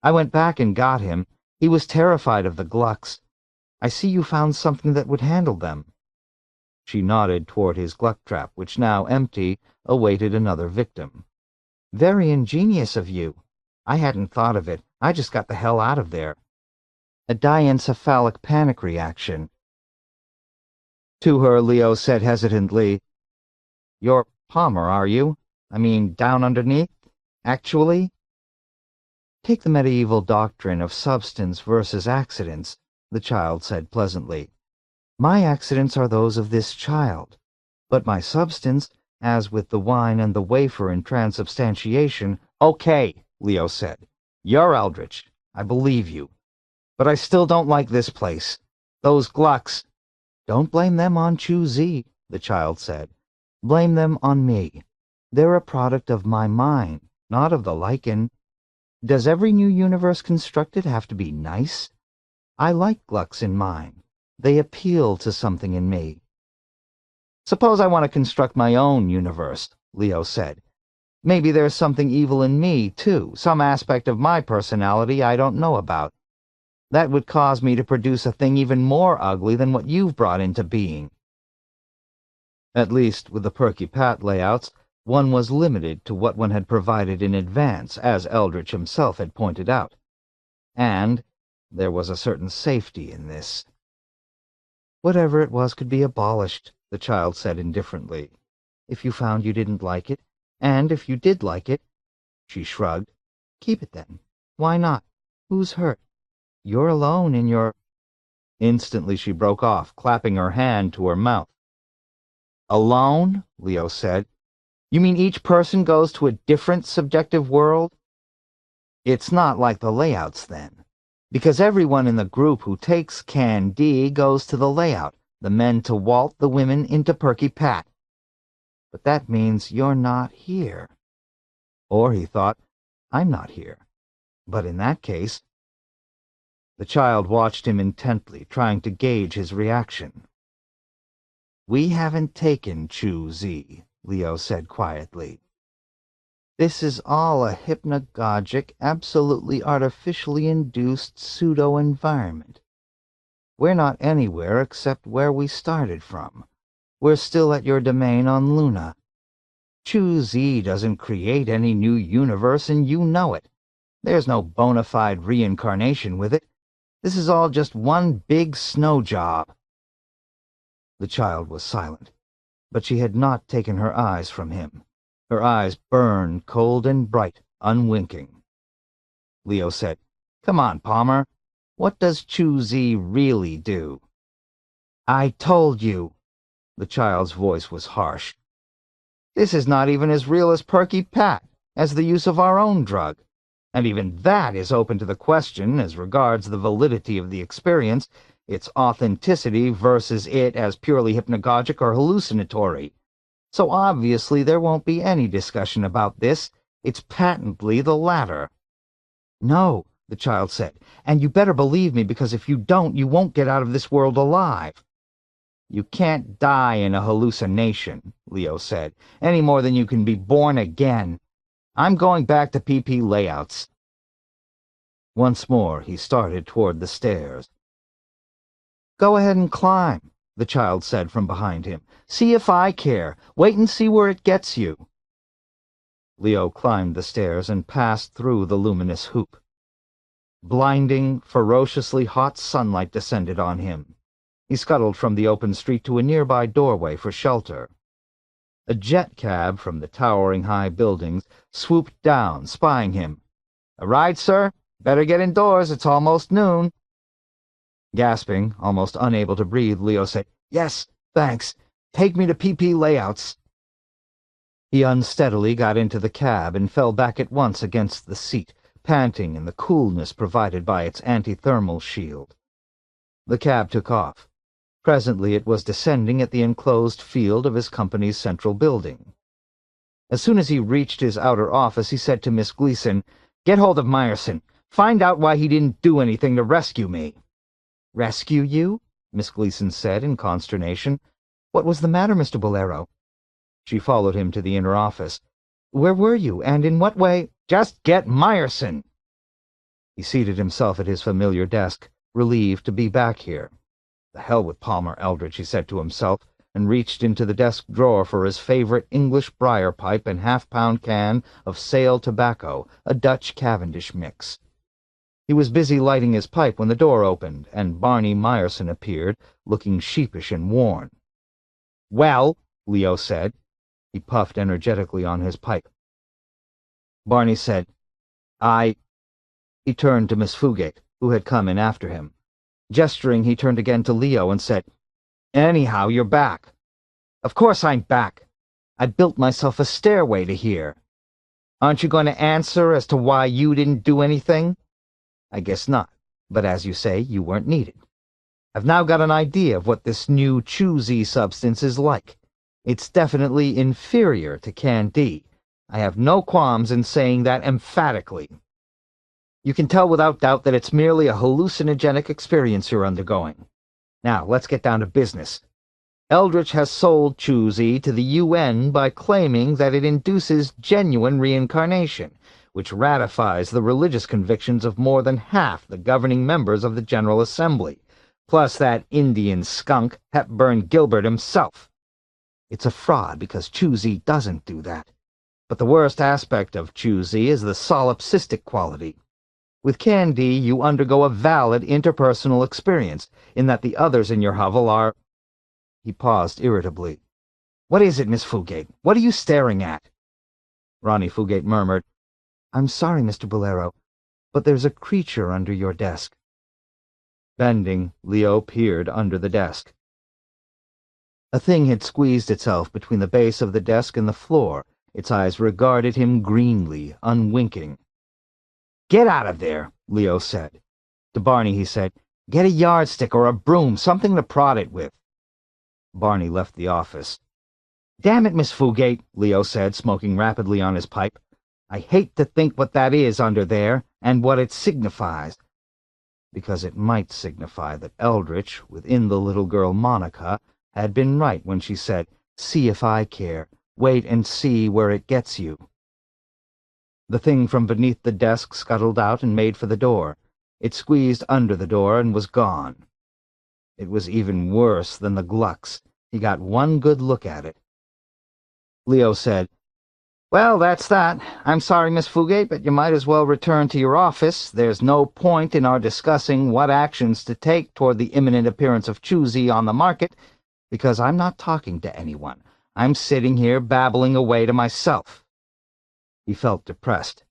"I went back and got him. He was terrified of the Glucks. I see you found something that would handle them." She nodded toward his Gluck trap, which, now empty, awaited another victim. "Very ingenious of you. I hadn't thought of it. I just got the hell out of there. A diencephalic panic reaction." To her, Leo said hesitantly, "You're Palmer, are you? I mean, down underneath? Actually?" "Take the medieval doctrine of substance versus accidents," the child said pleasantly. "My accidents are those of this child, but my substance, as with the wine and the wafer in transubstantiation—" "Okay," Leo said. "You're Eldritch. I believe you. But I still don't like this place. Those Glucks—" "Don't blame them on Chu-Z," the child said. "Blame them on me. They're a product of my mind, not of the lichen. Does every new universe constructed have to be nice? I like Glucks in mine. They appeal to something in me." "Suppose I want to construct my own universe," Leo said. "Maybe there's something evil in me, too, some aspect of my personality I don't know about. That would cause me to produce a thing even more ugly than what you've brought into being." At least, with the Perky Pat layouts, one was limited to what one had provided in advance, as Eldritch himself had pointed out. And There was a certain safety in this. Whatever it was could be abolished, the child said indifferently, if you found you didn't like it, and if you did like it, she shrugged, keep it then. Why not? Who's hurt? You're alone in your... Instantly she broke off, clapping her hand to her mouth. Alone? Leo said. You mean each person goes to a different subjective world? It's not like the layouts, then. Because everyone in the group who takes Can D goes to the layout, the men to Walt, the women into Perky Pat. But that means you're not here. Or, he thought, I'm not here. But in that case... The child watched him intently, trying to gauge his reaction. We haven't taken Chu Z, Leo said quietly. This is all a hypnagogic, absolutely artificially induced pseudo-environment. We're not anywhere except where we started from. We're still at your domain on Luna. Chu Z doesn't create any new universe, and you know it. There's no bona fide reincarnation with it. This is all just one big snow job. The child was silent, but she had not taken her eyes from him. Her eyes burned cold and bright, unwinking. Leo said, Come on, Palmer. What does Chu Z really do? I told you. The child's voice was harsh. This is not even as real as Perky Pat, as the use of our own drug. And even that is open to the question as regards the validity of the experience, its authenticity versus it as purely hypnagogic or hallucinatory. So obviously there won't be any discussion about this. It's patently the latter. No, the child said, and you better believe me, because if you don't, you won't get out of this world alive. You can't die in a hallucination, Leo said, any more than you can be born again. I'm going back to PP layouts. Once more he started toward the stairs. Go ahead and climb, the child said from behind him. See if I care. Wait and see where it gets you. Leo climbed the stairs and passed through the luminous hoop. Blinding, ferociously hot sunlight descended on him. He scuttled from the open street to a nearby doorway for shelter. A jet cab from the towering high buildings swooped down, spying him. A ride, sir? Better get indoors, it's almost noon. Gasping, almost unable to breathe, Leo said, Yes, thanks. Take me to PP layouts. He unsteadily got into the cab and fell back at once against the seat, panting in the coolness provided by its anti-thermal shield. The cab took off. Presently it was descending at the enclosed field of his company's central building. As soon as he reached his outer office, he said to Miss Gleason, Get hold of Meyerson. Find out why he didn't do anything to rescue me. Rescue you? Miss Gleason said in consternation. What was the matter, Mr. Bolero? She followed him to the inner office. Where were you, and in what way? Just get Meyerson. He seated himself at his familiar desk, relieved to be back here. The hell with Palmer Eldritch, he said to himself, and reached into the desk drawer for his favorite English briar pipe and half-pound can of Sale tobacco, a Dutch Cavendish mix. He was busy lighting his pipe when the door opened, and Barney Meyerson appeared, looking sheepish and worn. Well, Leo said. He puffed energetically on his pipe. Barney said, He turned to Miss Fugate, who had come in after him. Gesturing, he turned again to Leo and said, Anyhow, you're back. Of course I'm back. I built myself a stairway to here. Aren't you going to answer as to why you didn't do anything? I guess not, but as you say, you weren't needed. I've now got an idea of what this new Chu-Z substance is like. It's definitely inferior to Can D. I have no qualms in saying that emphatically. You can tell without doubt that it's merely a hallucinogenic experience you're undergoing. Now, let's get down to business. Eldritch has sold Chu-Z to the UN by claiming that it induces genuine reincarnation, which ratifies the religious convictions of more than half the governing members of the General Assembly, plus that Indian skunk, Hepburn Gilbert himself. It's a fraud because Chu-Z doesn't do that. But the worst aspect of Chu-Z is the solipsistic quality. With Candy, you undergo a valid interpersonal experience, in that the others in your hovel are—" He paused irritably. "What is it, Miss Fugate? What are you staring at?" Ronnie Fugate murmured, "I'm sorry, Mr. Bolero, but there's a creature under your desk." Bending, Leo peered under the desk. A thing had squeezed itself between the base of the desk and the floor. Its eyes regarded him greenly, unwinking. "Get out of there," Leo said. To Barney he said, "Get a yardstick or a broom, something to prod it with." Barney left the office. "Damn it, Miss Fugate," Leo said, smoking rapidly on his pipe. "I hate to think what that is under there, and what it signifies." Because it might signify that Eldritch, within the little girl Monica, had been right when she said, "See if I care. Wait and see where it gets you." The thing from beneath the desk scuttled out and made for the door. It squeezed under the door and was gone. It was even worse than the Glucks. He got one good look at it. Leo said, "Well, that's that. I'm sorry, Miss Fugate, but you might as well return to your office. There's no point in our discussing what actions to take toward the imminent appearance of Choosy on the market, because I'm not talking to anyone. I'm sitting here babbling away to myself." He felt depressed.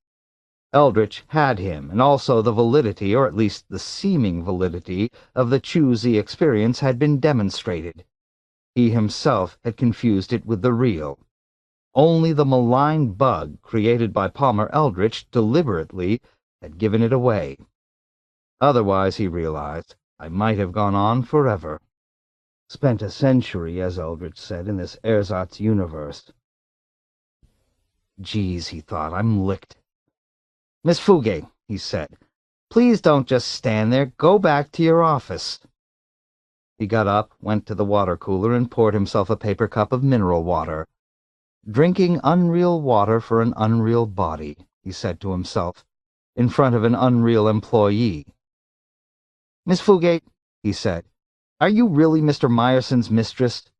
Eldritch had him, and also the validity, or at least the seeming validity, of the Choosy experience had been demonstrated. He himself had confused it with the real. Only the malign bug created by Palmer Eldritch deliberately had given it away. Otherwise, he realized, I might have gone on forever. Spent a century, as Eldritch said, in this ersatz universe. Geez, he thought, I'm licked. "Miss Fugate," he said, "please don't just stand there. Go back to your office." He got up, went to the water cooler, and poured himself a paper cup of mineral water. Drinking unreal water for an unreal body, he said to himself, in front of an unreal employee. "Miss Fugate," he said, "are you really Mr. Myerson's mistress?"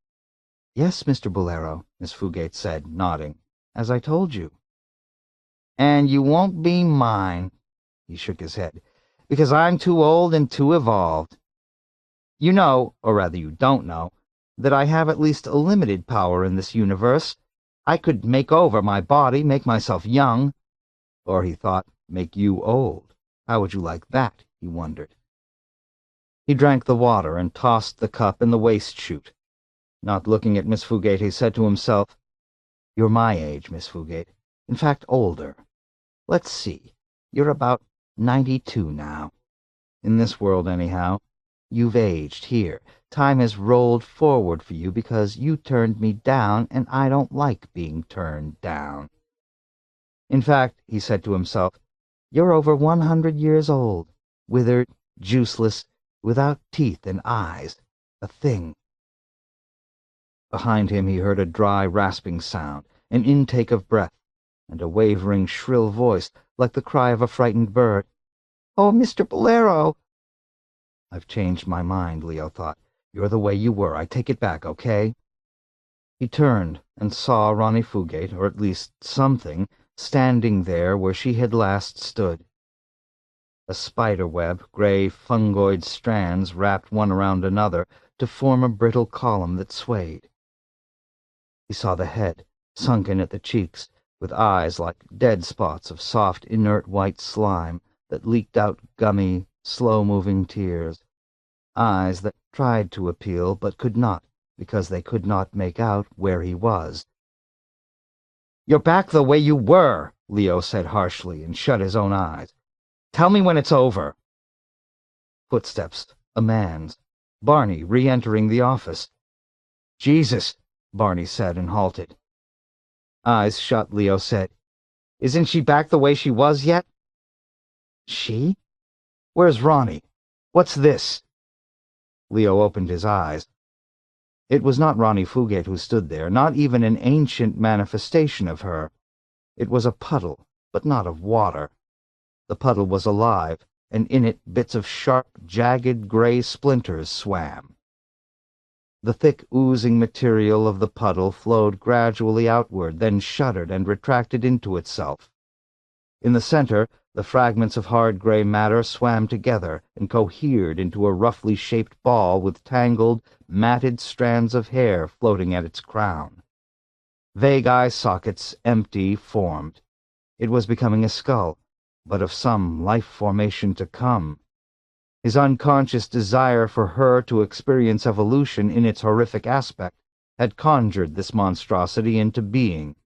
"Yes, Mr. Bolero," Miss Fugate said, nodding, "as I told you." "And you won't be mine," he shook his head, "because I'm too old and too evolved. You know, or rather you don't know, that I have at least a limited power in this universe. I could make over my body, make myself young. Or, he thought, make you old. How would you like that, he wondered. He drank the water and tossed the cup in the waste chute. Not looking at Miss Fugate, he said to himself, "You're my age, Miss Fugate. In fact, older. Let's see. You're about 92 now. In this world, anyhow. You've aged here. Time has rolled forward for you because you turned me down, and I don't like being turned down. In fact," he said to himself, "you're over 100 years old, withered, juiceless, without teeth and eyes, a thing." Behind him he heard a dry, rasping sound, an intake of breath, and a wavering, shrill voice, like the cry of a frightened bird. "Oh, Mr. Bolero!" "I've changed my mind," Leo thought. "You're the way you were. I take it back, okay?" He turned and saw Ronnie Fugate, or at least something, standing there where she had last stood. A spider-web, gray fungoid strands wrapped one around another to form a brittle column that swayed. He saw the head, sunken at the cheeks, with eyes like dead spots of soft, inert white slime that leaked out gummy, slow-moving tears. Eyes that tried to appeal but could not, because they could not make out where he was. "You're back the way you were," Leo said harshly, and shut his own eyes. "Tell me when it's over." Footsteps, a man's. Barney re-entering the office. "Jesus," Barney said, and halted. Eyes shut, Leo said, "Isn't she back the way she was yet?" "She? Where's Ronnie? What's this?" Leo opened his eyes. It was not Ronnie Fugate who stood there, not even an ancient manifestation of her. It was a puddle, but not of water. The puddle was alive, and in it bits of sharp, jagged gray splinters swam. The thick, oozing material of the puddle flowed gradually outward, then shuddered and retracted into itself. In the center, the fragments of hard gray matter swam together and cohered into a roughly shaped ball with tangled, matted strands of hair floating at its crown. Vague eye sockets, empty, formed. It was becoming a skull, but of some life formation to come. His unconscious desire for her to experience evolution in its horrific aspect had conjured this monstrosity into being.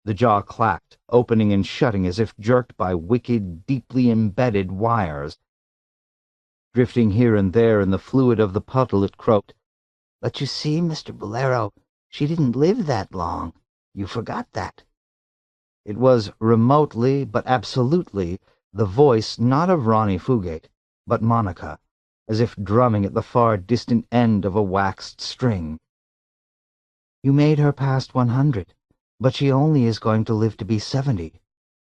The jaw clacked, opening and shutting as if jerked by wicked, deeply embedded wires. Drifting here and there in the fluid of the puddle, it croaked, "But you see, Mr. Bolero, she didn't live that long. You forgot that." It was remotely, but absolutely, the voice not of Ronnie Fugate, but Monica, as if drumming at the far distant end of a waxed string. "You made her past 100, but she only is going to live to be 70.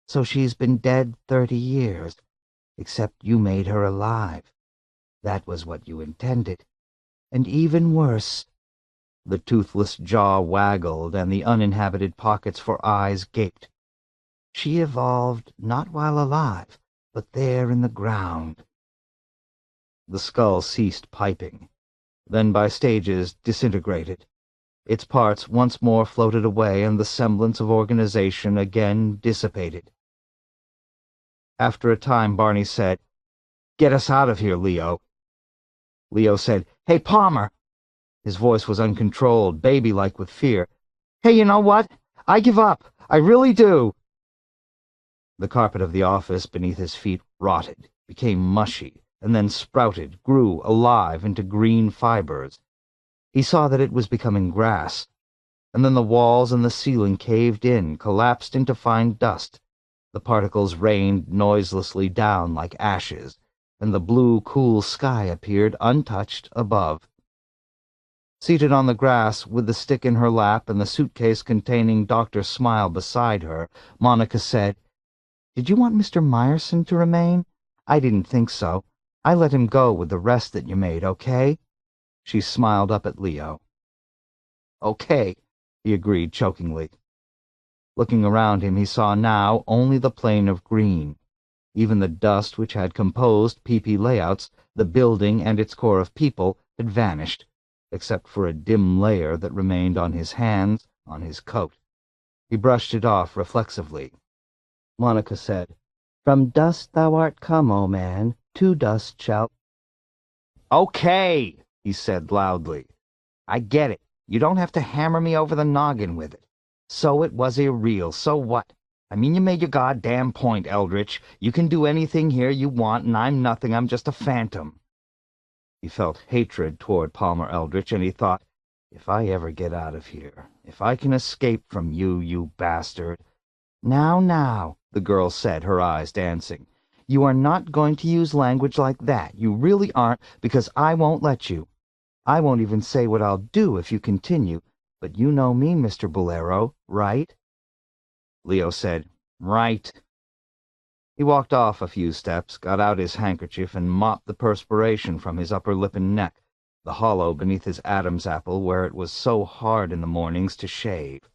So she's been dead 30 years, except you made her alive. That was what you intended. And even worse." The toothless jaw waggled, and the uninhabited pockets for eyes gaped. "She evolved not while alive, but there in the ground." The skull ceased piping, then by stages disintegrated. Its parts once more floated away, and the semblance of organization again dissipated. After a time, Barney said, "Get us out of here, Leo." Leo said, "Hey, Palmer!" His voice was uncontrolled, baby-like with fear. "Hey, you know what? I give up. I really do." The carpet of the office beneath his feet rotted, became mushy, and then sprouted, grew alive into green fibers. He saw that it was becoming grass, and then the walls and the ceiling caved in, collapsed into fine dust. The particles rained noiselessly down like ashes, and the blue, cool sky appeared untouched above. Seated on the grass, with the stick in her lap and the suitcase containing Dr. Smile beside her, Monica said, "Did you want Mr. Meyerson to remain? I didn't think so. I let him go with the rest that you made, okay?" She smiled up at Leo. "Okay," he agreed chokingly. Looking around him, he saw now only the plain of green. Even the dust which had composed PP layouts, the building and its core of people, had vanished, except for a dim layer that remained on his hands, on his coat. He brushed it off reflexively. Monica said, "From dust thou art come, O man, to dust shalt—" "Okay," he said loudly. "I get it. You don't have to hammer me over the noggin with it. So it was irreal. So what? I mean, you made your goddamn point, Eldritch. You can do anything here you want, and I'm nothing. I'm just a phantom." He felt hatred toward Palmer Eldritch, and he thought, if I ever get out of here, if I can escape from you, you bastard. Now, the girl said, her eyes dancing. You are not going to use language like that. You really aren't, because I won't let you. I won't even say what I'll do if you continue, but you know me, Mr. Bolero, right? Leo said, "Right." He walked off a few steps, got out his handkerchief, and mopped the perspiration from his upper lip and neck, the hollow beneath his Adam's apple where it was so hard in the mornings to shave.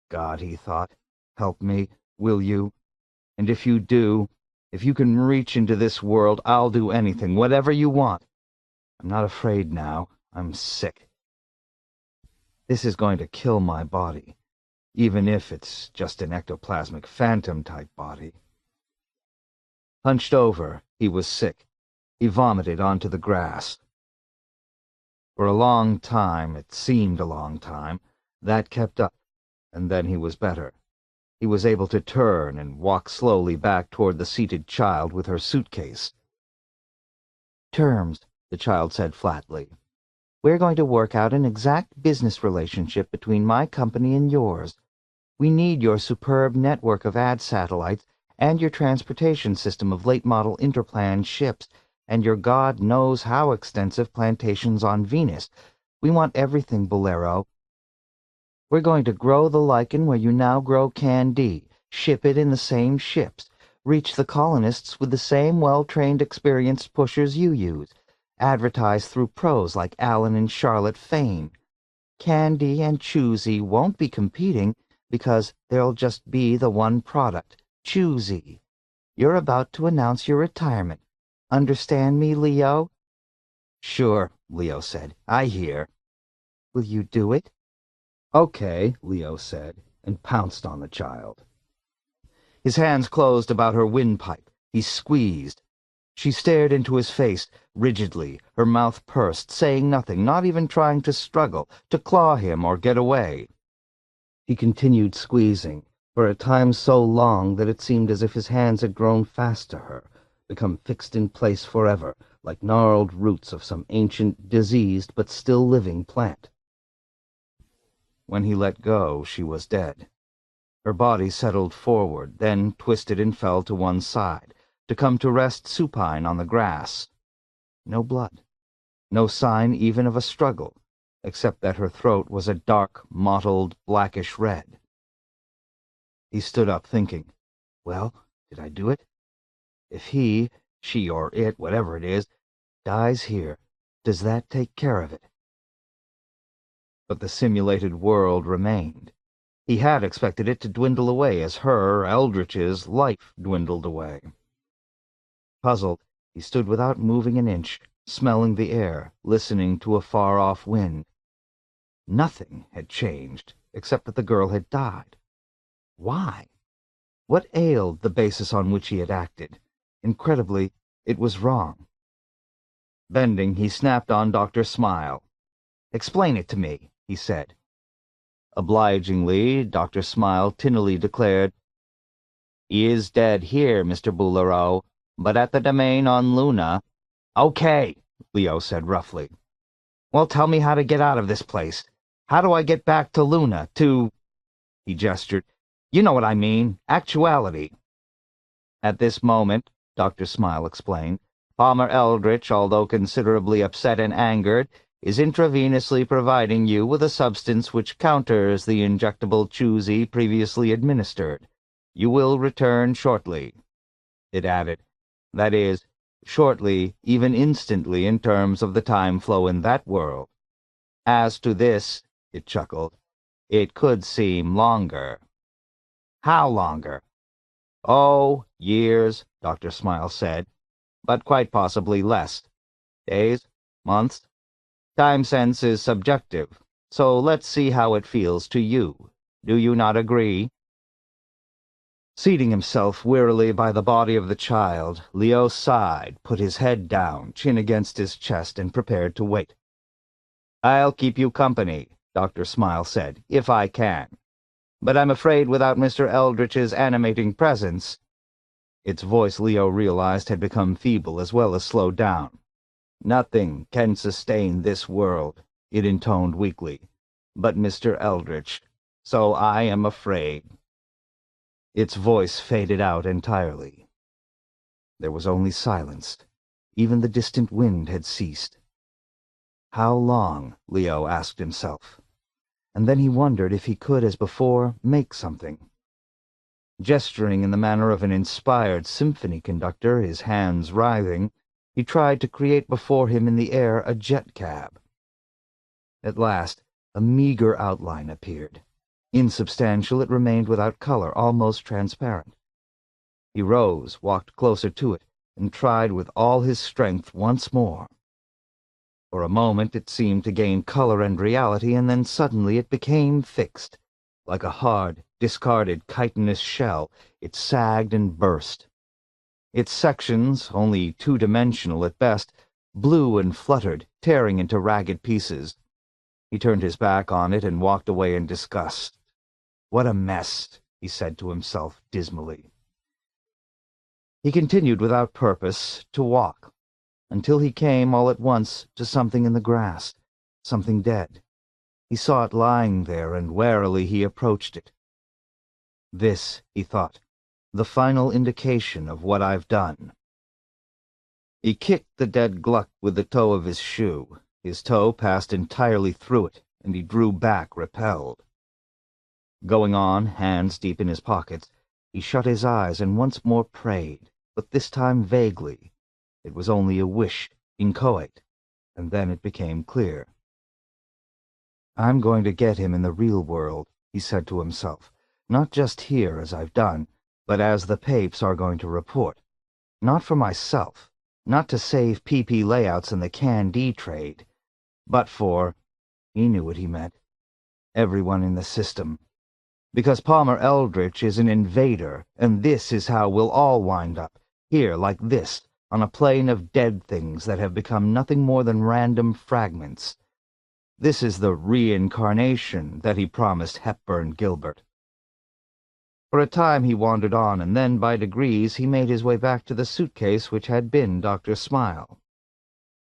God, he thought, help me, will you? And if you do, if you can reach into this world, I'll do anything, whatever you want. I'm not afraid now. I'm sick. This is going to kill my body, even if it's just an ectoplasmic phantom-type body. Hunched over, he was sick. He vomited onto the grass. For a long time, it seemed a long time, that kept up, and then he was better. He was able to turn and walk slowly back toward the seated child with her suitcase. "Terms," the child said flatly. "We're going to work out an exact business relationship between my company and yours. We need your superb network of ad satellites and your transportation system of late-model interplan ships, and your God knows how extensive plantations on Venus. We want everything, Bolero. We're going to grow the lichen where you now grow candy, ship it in the same ships, reach the colonists with the same well-trained, experienced pushers you use, advertise through pros like Alan and Charlotte Fane. Candy and Choosy won't be competing because there'll just be the one product, choosy. You're about to announce your retirement. Understand me, Leo?" "Sure," Leo said. "I hear." "Will you do it?" "Okay," Leo said, and pounced on the child. His hands closed about her windpipe. He squeezed. She stared into his face, rigidly, her mouth pursed, saying nothing, not even trying to struggle, to claw him or get away. He continued squeezing, for a time so long that it seemed as if his hands had grown fast to her, become fixed in place forever, like gnarled roots of some ancient, diseased, but still living plant. When he let go, she was dead. Her body settled forward, then twisted and fell to one side, to come to rest supine on the grass. No blood. No sign even of a struggle, except that her throat was a dark, mottled, blackish red. He stood up, thinking, well, did I do it? If he, she or it, whatever it is, dies here, does that take care of it? But the simulated world remained. He had expected it to dwindle away as her, Eldritch's, life dwindled away. Puzzled, he stood without moving an inch, smelling the air, listening to a far-off wind. Nothing had changed, except that the girl had died. Why? What ailed the basis on which he had acted? Incredibly, it was wrong. Bending, he snapped on Dr. Smile. "Explain it to me," he said. Obligingly, Dr. Smile tinnily declared, "He is dead here, Mr. Boulereau, but at the domain on Luna." "Okay," Leo said roughly. "Well, tell me how to get out of this place. How do I get back to Luna, to—" he gestured. "You know what I mean, actuality." "At this moment," Dr. Smile explained, "Palmer Eldritch, although considerably upset and angered, is intravenously providing you with a substance which counters the injectable choosy previously administered. You will return shortly." It added, "That is, shortly, even instantly in terms of the time flow in that world. As to this," it chuckled, "it could seem longer." "How longer?" "Oh, years," Dr. Smile said, "but quite possibly less. Days, months. Time sense is subjective, so let's see how it feels to you. Do you not agree?" Seating himself wearily by the body of the child, Leo sighed, put his head down, chin against his chest, and prepared to wait. "I'll keep you company," Dr. Smile said, "if I can. But I'm afraid without Mr. Eldritch's animating presence—" Its voice, Leo realized, had become feeble as well as slowed down. "Nothing can sustain this world," it intoned weakly, "but Mr. Eldritch. So I am afraid." Its voice faded out entirely. There was only silence. Even the distant wind had ceased. How long? Leo asked himself. And then he wondered if he could, as before, make something. Gesturing in the manner of an inspired symphony conductor, his hands writhing, he tried to create before him in the air a jet cab. At last, a meager outline appeared. Insubstantial, it remained without color, almost transparent. He rose, walked closer to it, and tried with all his strength once more. For a moment it seemed to gain color and reality, and then suddenly it became fixed. Like a hard, discarded chitinous shell, it sagged and burst. Its sections, only two-dimensional at best, blew and fluttered, tearing into ragged pieces. He turned his back on it and walked away in disgust. "What a mess," he said to himself dismally. He continued without purpose to walk, until he came all at once to something in the grass, something dead. He saw it lying there, and warily he approached it. "This," he thought, "the final indication of what I've done." He kicked the dead Gluck with the toe of his shoe. His toe passed entirely through it, and he drew back, repelled. Going on, hands deep in his pockets, he shut his eyes and once more prayed, but this time vaguely. It was only a wish, inchoate, and then it became clear. "I'm going to get him in the real world," he said to himself. "Not just here, as I've done, but as the papes are going to report. Not for myself, not to save PP layouts in the Can-D trade, but for, he knew what he meant, everyone in the system. Because Palmer Eldritch is an invader, and this is how we'll all wind up, here like this, on a plane of dead things that have become nothing more than random fragments. This is the reincarnation that he promised Hepburn Gilbert. For a time he wandered on, and then, by degrees, he made his way back to the suitcase which had been Dr. Smile.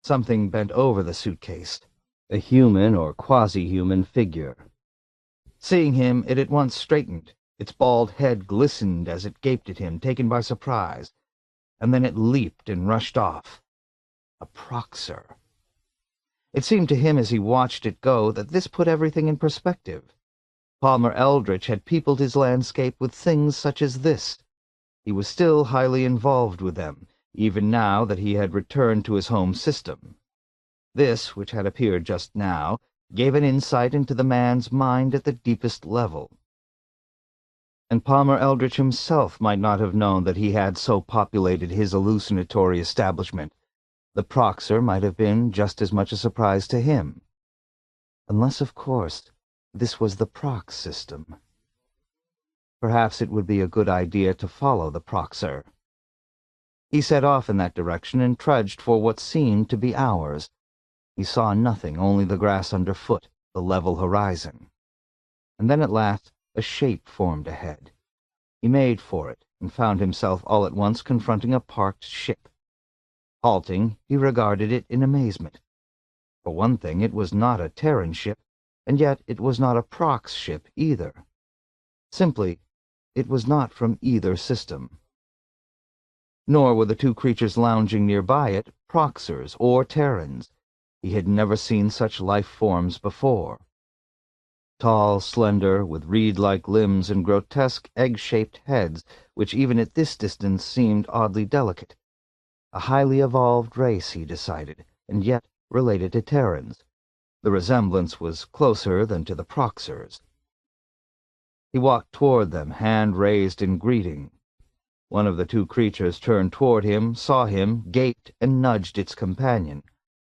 Something bent over the suitcase, a human or quasi-human figure. Seeing him, it at once straightened. Its bald head glistened as it gaped at him, taken by surprise, and then it leaped and rushed off. A Proxer. It seemed to him as he watched it go that this put everything in perspective. Palmer Eldritch had peopled his landscape with things such as this. He was still highly involved with them, even now that he had returned to his home system. This, which had appeared just now, gave an insight into the man's mind at the deepest level. And Palmer Eldritch himself might not have known that he had so populated his hallucinatory establishment. The Proxer might have been just as much a surprise to him. Unless, of course, this was the Prox system. Perhaps it would be a good idea to follow the Proxer. He set off in that direction and trudged for what seemed to be hours. He saw nothing, only the grass underfoot, the level horizon. And then at last a shape formed ahead. He made for it, and found himself all at once confronting a parked ship. Halting, he regarded it in amazement. For one thing, it was not a Terran ship, and yet it was not a Prox ship either. Simply, it was not from either system. Nor were the two creatures lounging nearby it Proxers or Terrans. He had never seen such life forms before. Tall, slender, with reed-like limbs and grotesque egg-shaped heads, which even at this distance seemed oddly delicate. A highly evolved race, he decided, and yet related to Terrans. The resemblance was closer than to the Proxers. He walked toward them, hand raised in greeting. One of the two creatures turned toward him, saw him, gaped, and nudged its companion.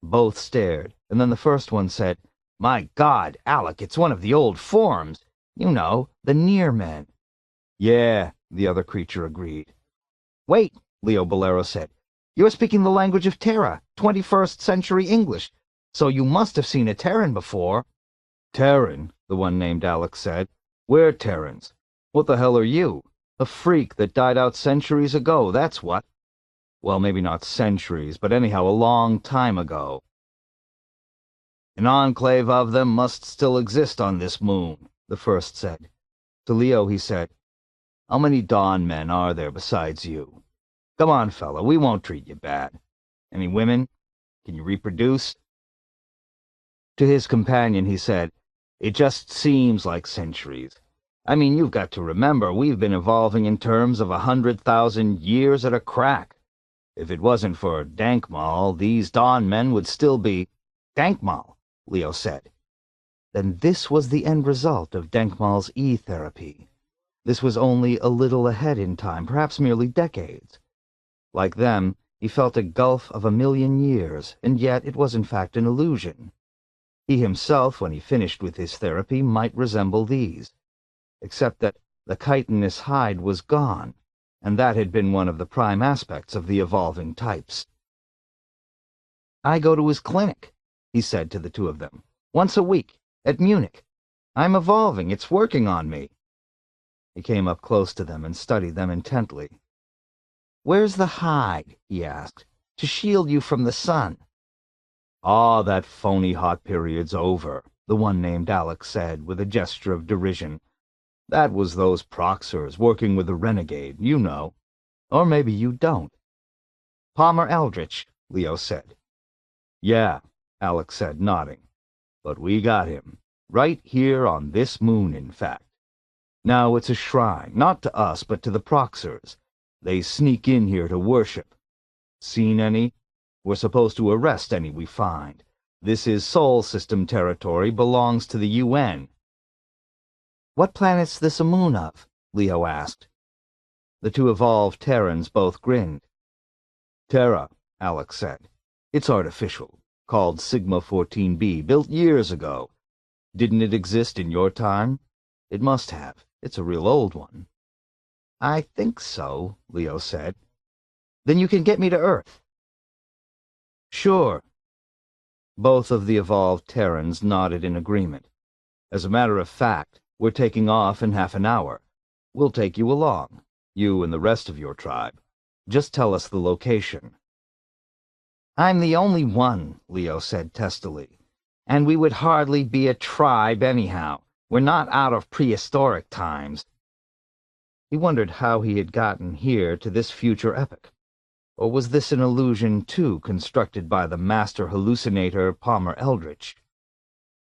Both stared, and then the first one said, "My God, Alec, it's one of the old forms. You know, the near men." "Yeah," the other creature agreed. "Wait," Leo Bolero said. "You're speaking the language of Terra, 21st century English. So you must have seen a Terran before." "Terran?" the one named Alex said. "We're Terrans. What the hell are you? A freak that died out centuries ago, that's what." "Well, maybe not centuries, but anyhow a long time ago." "An enclave of them must still exist on this moon," the first said. To Leo he said, "How many Dawn men are there besides you? Come on, fella, we won't treat you bad. Any women? Can you reproduce?" To his companion he said, "It just seems like centuries. I mean, you've got to remember, we've been evolving in terms of 100,000 years at a crack. If it wasn't for Dankmal, these Dawn men would still be—" "Dankmal," Leo said. Then this was the end result of Dankmal's E-therapy. This was only a little ahead in time, perhaps merely decades. Like them, he felt a gulf of 1,000,000 years, and yet it was in fact an illusion. He himself, when he finished with his therapy, might resemble these, except that the chitinous hide was gone, and that had been one of the prime aspects of the evolving types. "I go to his clinic," he said to the two of them, "once a week, at Munich. I'm evolving, it's working on me." He came up close to them and studied them intently. "Where's the hide?" he asked, "to shield you from the sun?" "Ah, that phony hot period's over," the one named Alex said, with a gesture of derision. "That was those Proxers working with the renegade, you know. Or maybe you don't." "Palmer Eldritch," Leo said. "Yeah," Alex said, nodding. "But we got him. Right here on this moon, in fact. Now it's a shrine, not to us, but to the Proxers. They sneak in here to worship. Seen any? We're supposed to arrest any we find. This is Sol System territory, belongs to the UN." "What planet's this a moon of?" Leo asked. The two evolved Terrans both grinned. "Terra," Alex said. "It's artificial, called Sigma 14b, built years ago. Didn't it exist in your time? It must have. It's a real old one." "I think so," Leo said. "Then you can get me to Earth." "Sure." Both of the evolved Terrans nodded in agreement. "As a matter of fact, we're taking off in half an hour. We'll take you along, you and the rest of your tribe. Just tell us the location." "I'm the only one," Leo said testily. "And we would hardly be a tribe anyhow. We're not out of prehistoric times." He wondered how he had gotten here to this future epoch. Or was this an illusion, too, constructed by the master hallucinator Palmer Eldritch?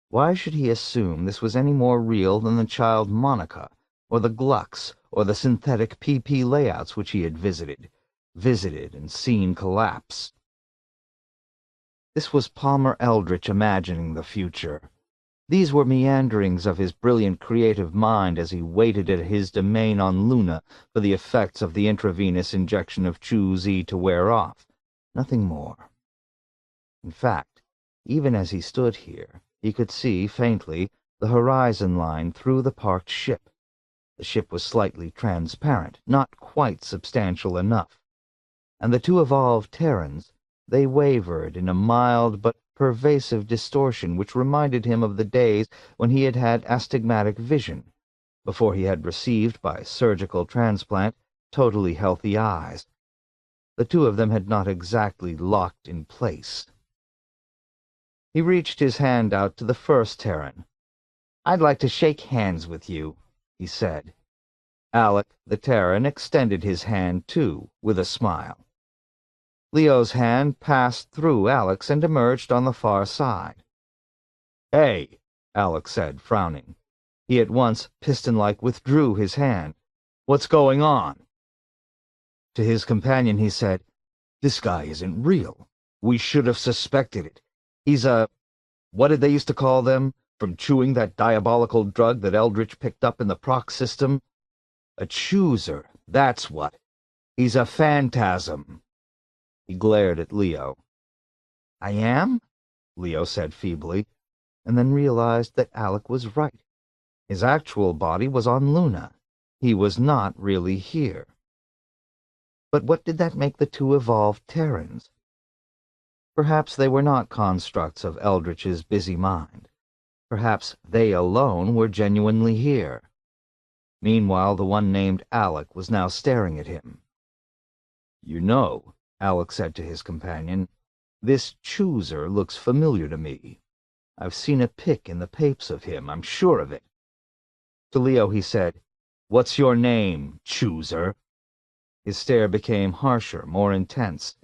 Why should he assume this was any more real than the child Monica, or the Glux, or the synthetic PP layouts which he had visited and seen collapse? This was Palmer Eldritch imagining the future. These were meanderings of his brilliant creative mind as he waited at his domain on Luna for the effects of the intravenous injection of Chu-Z to wear off. Nothing more. In fact, even as he stood here, he could see, faintly, the horizon line through the parked ship. The ship was slightly transparent, not quite substantial enough. And the two evolved Terrans, they wavered in a mild but pervasive distortion which reminded him of the days when he had had astigmatic vision, before he had received, by surgical transplant, totally healthy eyes. The two of them had not exactly locked in place. He reached his hand out to the first Terran. "I'd like to shake hands with you," he said. Alec, the Terran, extended his hand, too, with a smile. Leo's hand passed through Alec's and emerged on the far side. "Hey," Alec said, frowning. He at once, piston-like, withdrew his hand. "What's going on?" To his companion he said, "This guy isn't real. We should have suspected it. He's what did they used to call them, from chewing that diabolical drug that Eldritch picked up in the proc system? A chooser, that's what. He's a phantasm." He glared at Leo. "I am?" Leo said feebly, and then realized that Alec was right. His actual body was on Luna. He was not really here. But what did that make the two evolved Terrans? Perhaps they were not constructs of Eldritch's busy mind. Perhaps they alone were genuinely here. Meanwhile, the one named Alec was now staring at him. "You know," Alec said to his companion, "this chooser looks familiar to me. I've seen a pic in the papes of him, I'm sure of it." To Leo he said, "What's your name, chooser?" His stare became harsher, more intense.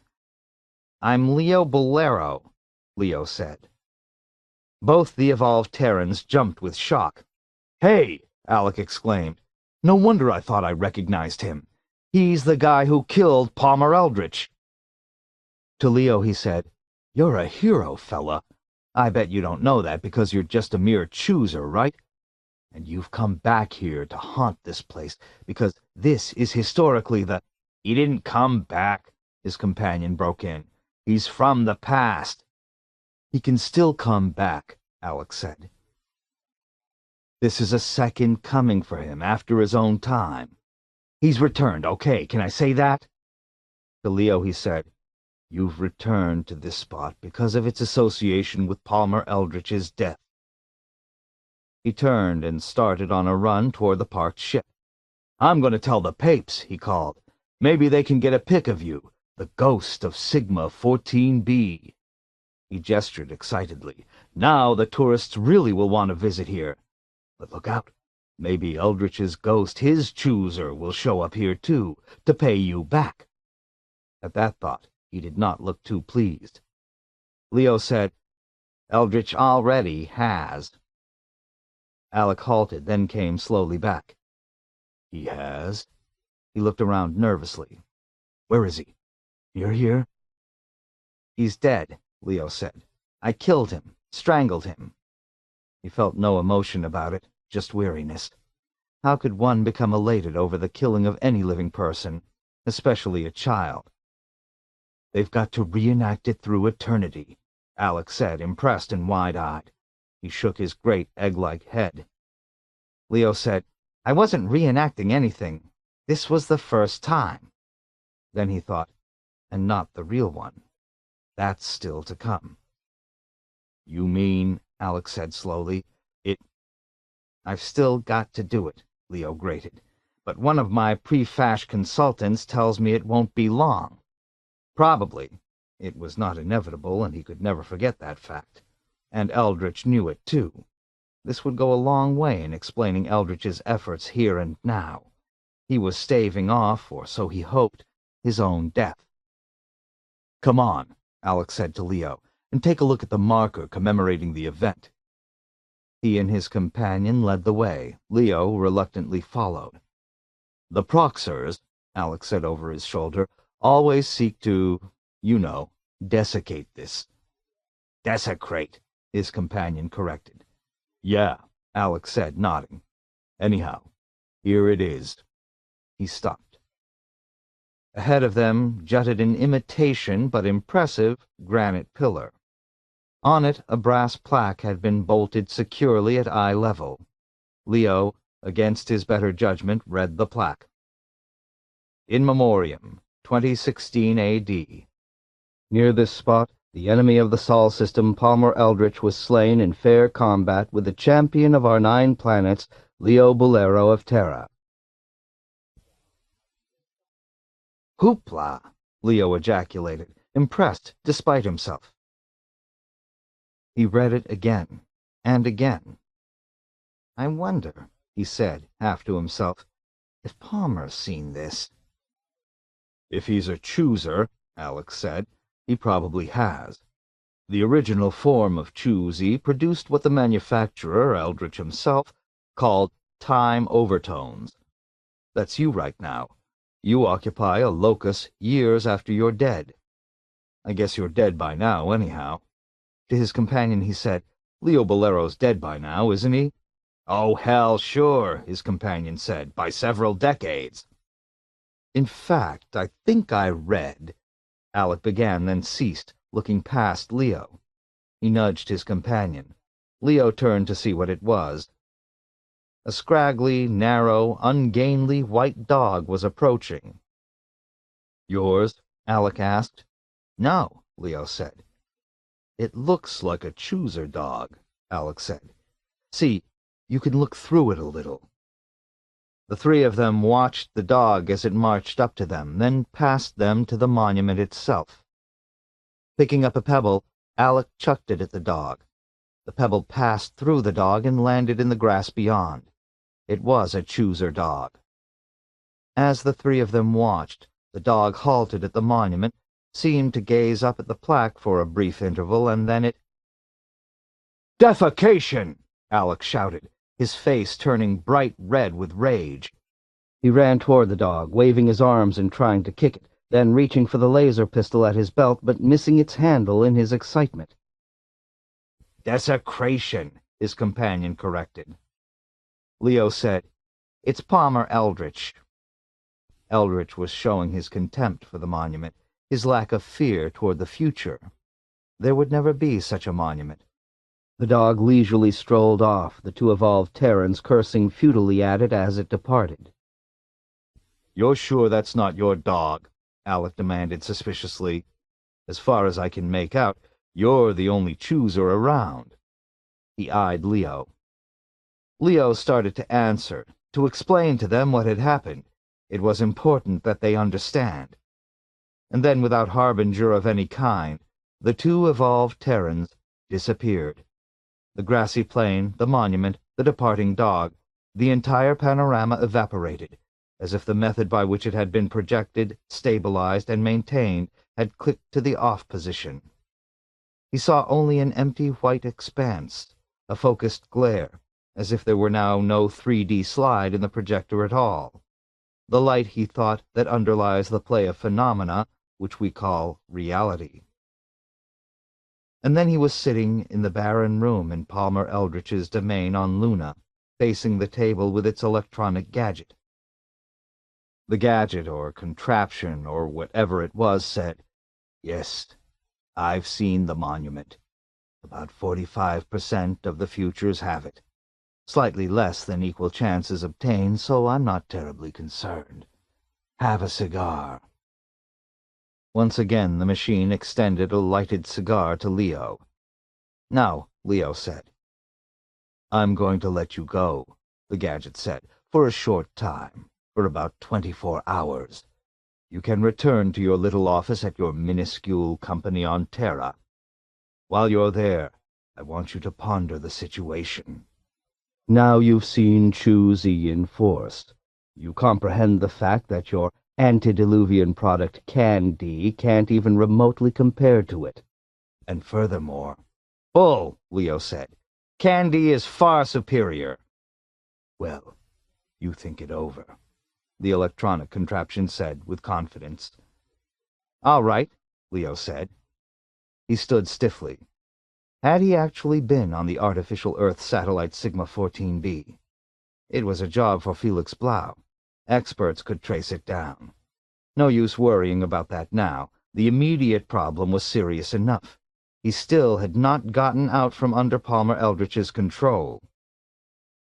"I'm Leo Bolero," Leo said. Both the evolved Terrans jumped with shock. "Hey!" Alec exclaimed. "No wonder I thought I recognized him. He's the guy who killed Palmer Eldritch." To Leo he said, "You're a hero, fella. I bet you don't know that because you're just a mere chooser, right? And you've come back here to haunt this place because this is historically the—" "He didn't come back," his companion broke in. "He's from the past." "He can still come back," Alex said. "This is a second coming for him after his own time. He's returned, okay, can I say that?" To Leo he said, "You've returned to this spot because of its association with Palmer Eldritch's death." He turned and started on a run toward the parked ship. "I'm going to tell the papes," he called. "Maybe they can get a pic of you, the ghost of Sigma 14b." He gestured excitedly. "Now the tourists really will want to visit here. But look out. Maybe Eldritch's ghost, his chooser, will show up here too, to pay you back." At that thought, he did not look too pleased. Leo said, "Eldritch already has." Alec halted, then came slowly back. "He has?" He looked around nervously. "Where is he? You're here?" "He's dead," Leo said. "I killed him, strangled him." He felt no emotion about it, just weariness. How could one become elated over the killing of any living person, especially a child? "They've got to reenact it through eternity," Alex said, impressed and wide-eyed. He shook his great egg-like head. Leo said, "I wasn't reenacting anything. This was the first time." Then he thought, "And not the real one. That's still to come." "You mean," Alex said slowly, "I've still got to do it," Leo grated. "But one of my pre-fash consultants tells me it won't be long. Probably." It was not inevitable, and he could never forget that fact. And Eldritch knew it, too. This would go a long way in explaining Eldritch's efforts here and now. He was staving off, or so he hoped, his own death. "Come on," Alex said to Leo, "and take a look at the marker commemorating the event." He and his companion led the way. Leo reluctantly followed. "The Proxers," Alex said over his shoulder, "always seek to, desiccate this." "Desecrate," his companion corrected. "Yeah," Alex said, nodding. "Anyhow, here it is." He stopped. Ahead of them jutted an imitation but impressive granite pillar. On it a brass plaque had been bolted securely at eye level. Leo, against his better judgment, read the plaque. "In Memoriam, 2016 A.D. Near this spot, the enemy of the Sol system, Palmer Eldritch, was slain in fair combat with the champion of our 9 planets, Leo Bolero of Terra." "Hoopla!" Leo ejaculated, impressed despite himself. He read it again, and again. "I wonder," he said, half to himself, "if Palmer's seen this." "If he's a chooser," Alex said, "he probably has. The original form of choosy produced what the manufacturer, Eldritch himself, called time overtones. That's you right now. You occupy a locus years after you're dead. I guess you're dead by now, anyhow." To his companion he said, "Leo Bolero's dead by now, isn't he?" "Oh, hell, sure," his companion said, "by several decades." "In fact, I think I read—" Alec began, then ceased, looking past Leo. He nudged his companion. Leo turned to see what it was. A scraggly, narrow, ungainly white dog was approaching. "Yours?" Alec asked. "No," Leo said. "It looks like a chooser dog," Alec said. "See, you can look through it a little." The 3 of them watched the dog as it marched up to them, then past them to the monument itself. Picking up a pebble, Alec chucked it at the dog. The pebble passed through the dog and landed in the grass beyond. It was a chooser dog. As the 3 of them watched, the dog halted at the monument, seemed to gaze up at the plaque for a brief interval, and then it— "Defecation!" Alex shouted, his face turning bright red with rage. He ran toward the dog, waving his arms and trying to kick it, then reaching for the laser pistol at his belt, but missing its handle in his excitement. "Desecration," his companion corrected. Leo said, "It's Palmer Eldritch." Eldritch was showing his contempt for the monument, his lack of fear toward the future. There would never be such a monument. The dog leisurely strolled off, the 2 evolved Terrans cursing futilely at it as it departed. "You're sure that's not your dog?" Alec demanded suspiciously. "As far as I can make out, you're the only chooser around." He eyed Leo. Leo started to answer, to explain to them what had happened. It was important that they understand. And then, without harbinger of any kind, the 2 evolved Terrans disappeared. The grassy plain, the monument, the departing dog, the entire panorama evaporated, as if the method by which it had been projected, stabilized, and maintained had clicked to the off position. He saw only an empty white expanse, a focused glare, as if there were now no 3D slide in the projector at all. The light, he thought, that underlies the play of phenomena which we call reality. And then he was sitting in the barren room in Palmer Eldritch's domain on Luna, facing the table with its electronic gadget. The gadget, or contraption, or whatever it was, said, "Yes, I've seen the monument. About 45% of the futures have it. Slightly less than equal chances obtained, so I'm not terribly concerned. Have a cigar." Once again the machine extended a lighted cigar to Leo. "No," Leo said. "I'm going to let you go," the gadget said, "for a short time, for about 24 hours. You can return to your little office at your minuscule company on Terra. While you're there, I want you to ponder the situation. Now you've seen Chu-Zi in force. You comprehend the fact that your antediluvian product Candy can't even remotely compare to it. And furthermore—" "Bull," Leo said. "Candy is far superior." "Well, you think it over," the electronic contraption said with confidence. "All right," Leo said. He stood stiffly. Had he actually been on the artificial Earth satellite Sigma-14b? It was a job for Felix Blau. Experts could trace it down. No use worrying about that now. The immediate problem was serious enough. He still had not gotten out from under Palmer Eldritch's control.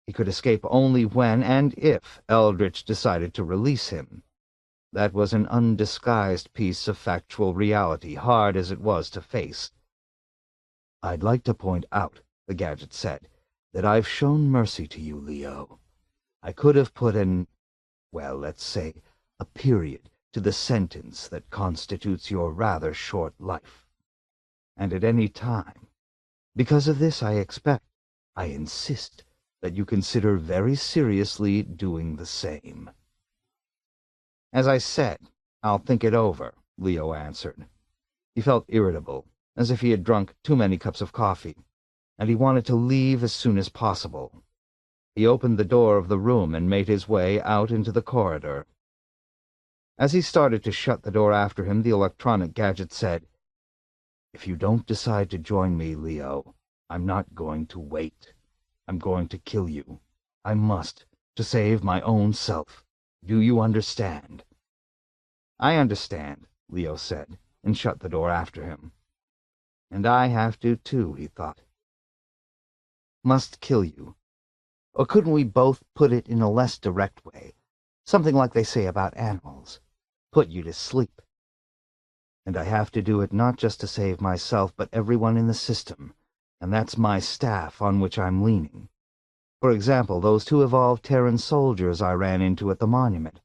He could escape only when and if Eldritch decided to release him. That was an undisguised piece of factual reality, hard as it was to face. "I'd like to point out," the gadget said, "that I've shown mercy to you, Leo. I could have put well, let's say, a period to the sentence that constitutes your rather short life. And at any time. Because of this, I insist that you consider very seriously doing the same." "As I said, I'll think it over," Leo answered. He felt irritable, as if he had drunk too many cups of coffee, and he wanted to leave as soon as possible. He opened the door of the room and made his way out into the corridor. As he started to shut the door after him, the electronic gadget said, "If you don't decide to join me, Leo, I'm not going to wait. I'm going to kill you. I must, to save my own self. Do you understand?" "I understand," Leo said, and shut the door after him. "And I have to, too," he thought. "Must kill you. Or couldn't we both put it in a less direct way? Something like they say about animals. Put you to sleep. And I have to do it not just to save myself, but everyone in the system, and that's my staff on which I'm leaning. For example, those 2 evolved Terran soldiers I ran into at the monument.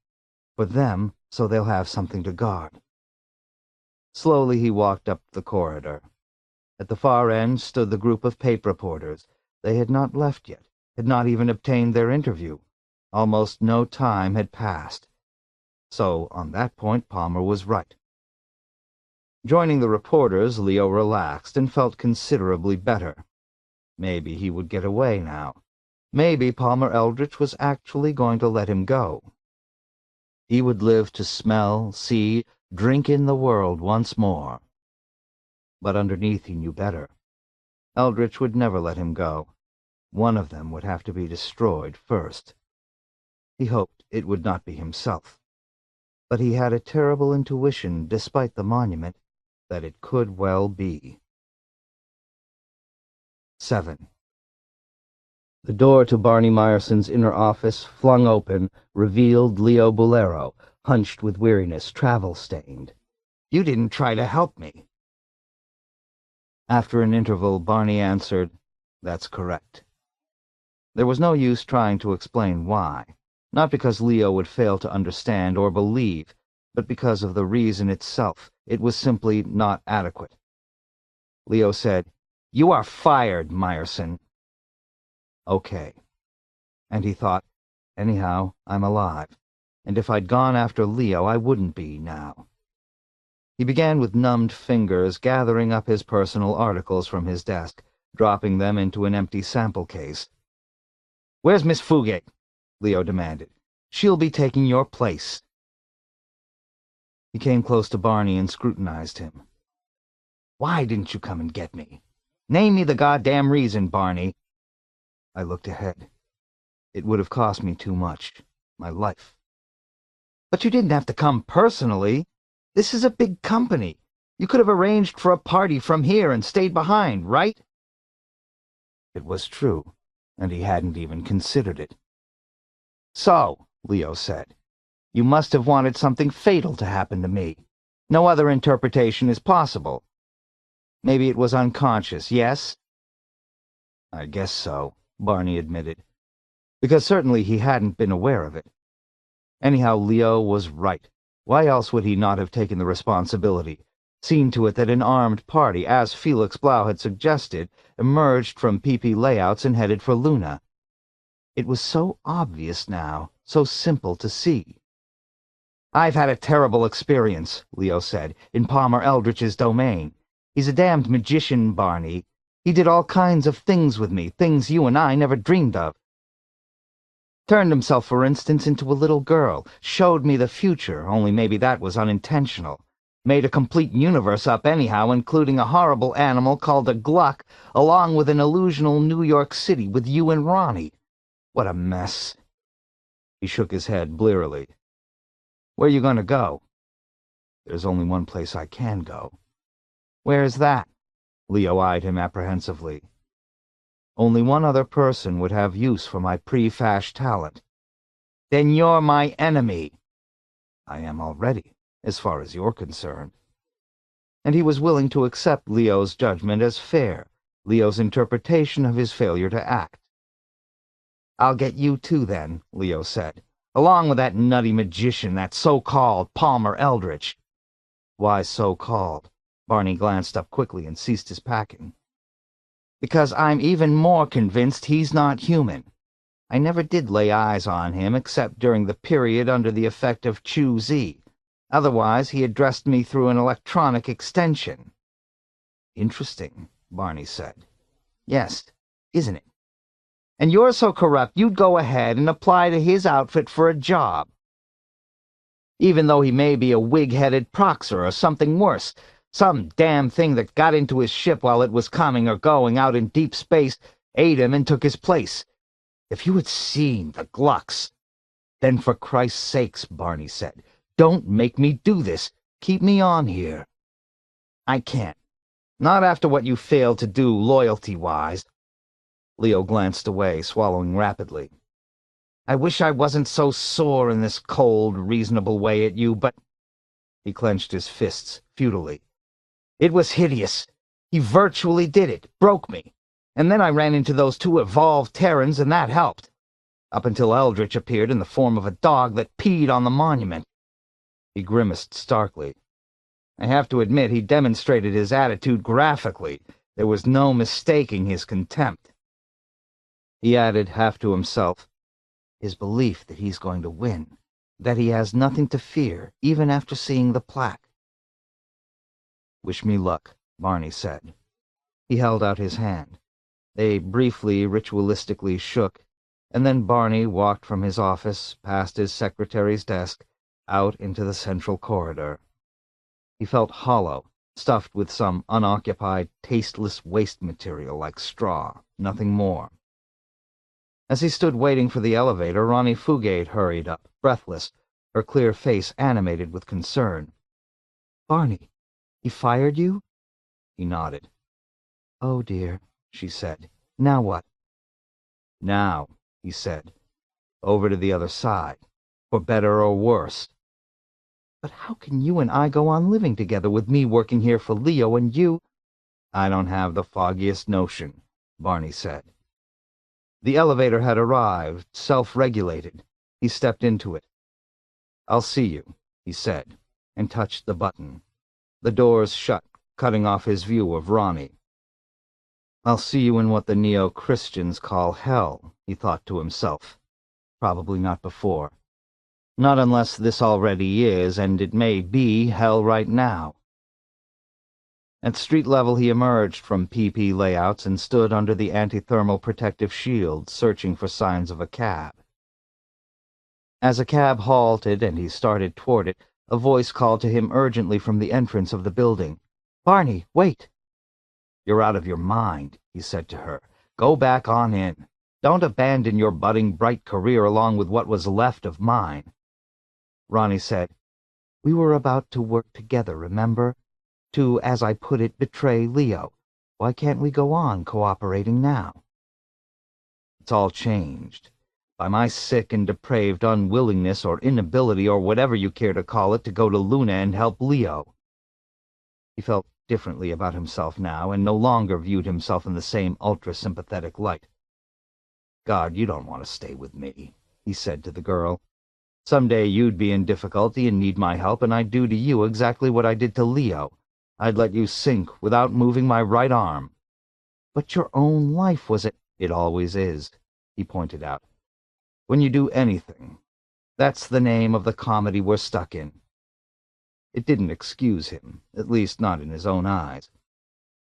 For them, so they'll have something to guard." Slowly he walked up the corridor. At the far end stood the group of PAPE reporters. They had not left yet, had not even obtained their interview. Almost no time had passed. So, on that point, Palmer was right. Joining the reporters, Leo relaxed and felt considerably better. Maybe he would get away now. Maybe Palmer Eldritch was actually going to let him go. He would live to smell, see, drink in the world once more. But underneath he knew better. Eldritch would never let him go. One of them would have to be destroyed first. He hoped it would not be himself. But he had a terrible intuition, despite the monument, that it could well be. 7. The door to Barney Meyerson's inner office, flung open, revealed Leo Bolero, hunched with weariness, travel-stained. "You didn't try to help me." After an interval, Barney answered, "That's correct." There was no use trying to explain why, not because Leo would fail to understand or believe, but because of the reason itself. It was simply not adequate. Leo said, "You are fired, Meyerson." Okay. And he thought, anyhow, I'm alive, and if I'd gone after Leo, I wouldn't be now. He began with numbed fingers, gathering up his personal articles from his desk, dropping them into an empty sample case. "Where's Miss Fugate?" Leo demanded. "She'll be taking your place." He came close to Barney and scrutinized him. "Why didn't you come and get me? Name me the goddamn reason, Barney." I looked ahead. It would have cost me too much. My life. But you didn't have to come personally. This is a big company. You could have arranged for a party from here and stayed behind, right? It was true, and he hadn't even considered it. So, Leo said, you must have wanted something fatal to happen to me. No other interpretation is possible. Maybe it was unconscious, yes? I guess so, Barney admitted, because certainly he hadn't been aware of it. Anyhow, Leo was right. Why else would he not have taken the responsibility, seen to it that an armed party, as Felix Blau had suggested, emerged from PP layouts and headed for Luna? It was so obvious now, so simple to see. I've had a terrible experience, Leo said, in Palmer Eldritch's domain. He's a damned magician, Barney. He did all kinds of things with me, things you and I never dreamed of. Turned himself, for instance, into a little girl, showed me the future, only maybe that was unintentional. Made a complete universe up anyhow, including a horrible animal called a Gluck, along with an illusional New York City with you and Ronnie. What a mess. He shook his head blearily. Where are you going to go? There's only one place I can go. Where's that? Leo eyed him apprehensively. Only one other person would have use for my pre-fash talent. Then you're my enemy. I am already, as far as you're concerned. And he was willing to accept Leo's judgment as fair, Leo's interpretation of his failure to act. I'll get you too, then, Leo said, along with that nutty magician, that so-called Palmer Eldritch. Why so-called? Barney glanced up quickly and ceased his packing. Because I'm even more convinced he's not human. I never did lay eyes on him except during the period under the effect of Chu-Z. Otherwise, he addressed me through an electronic extension. Interesting, Barney said. Yes, isn't it? And you're so corrupt you'd go ahead and apply to his outfit for a job. Even though he may be a wig-headed proxer or something worse, some damn thing that got into his ship while it was coming or going out in deep space, ate him and took his place. If you had seen the Glucks. Then for Christ's sakes, Barney said, don't make me do this. Keep me on here. I can't. Not after what you failed to do loyalty-wise. Leo glanced away, swallowing rapidly. I wish I wasn't so sore in this cold, reasonable way at you, but... He clenched his fists futilely. It was hideous. He virtually did it, broke me. And then I ran into those two evolved Terrans, and that helped. Up until Eldritch appeared in the form of a dog that peed on the monument. He grimaced starkly. I have to admit he demonstrated his attitude graphically. There was no mistaking his contempt. He added, half to himself, his belief that he's going to win, that he has nothing to fear, even after seeing the plaque. Wish me luck, Barney said. He held out his hand. They briefly, ritualistically shook, and then Barney walked from his office, past his secretary's desk, out into the central corridor. He felt hollow, stuffed with some unoccupied, tasteless waste material like straw, nothing more. As he stood waiting for the elevator, Ronnie Fugate hurried up, breathless, her clear face animated with concern. Barney, he fired you? He nodded. Oh, dear, she said. Now what? Now, he said, over to the other side, for better or worse. But how can you and I go on living together with me working here for Leo and you? I don't have the foggiest notion, Barney said. The elevator had arrived, self-regulated. He stepped into it. I'll see you, he said, and touched the button. The doors shut, cutting off his view of Ronnie. I'll see you in what the neo-Christians call hell, he thought to himself. Probably not before. Not unless this already is, and it may be, hell right now. At street level he emerged from PP layouts and stood under the anti-thermal protective shield, searching for signs of a cab. As a cab halted and he started toward it, a voice called to him urgently from the entrance of the building. Barney, wait! You're out of your mind, he said to her. Go back on in. Don't abandon your budding bright career along with what was left of mine." Ronnie said, "We were about to work together, remember? To, as I put it, betray Leo. Why can't we go on cooperating now?" "It's all changed. By my sick and depraved unwillingness or inability or whatever you care to call it to go to Luna and help Leo." He felt differently about himself now and no longer viewed himself in the same ultra-sympathetic light. "God, you don't want to stay with me," he said to the girl. "Someday you'd be in difficulty and need my help, and I'd do to you exactly what I did to Leo. I'd let you sink without moving my right arm." "But your own life was it—" "It always is," he pointed out. "When you do anything, that's the name of the comedy we're stuck in." It didn't excuse him, at least not in his own eyes.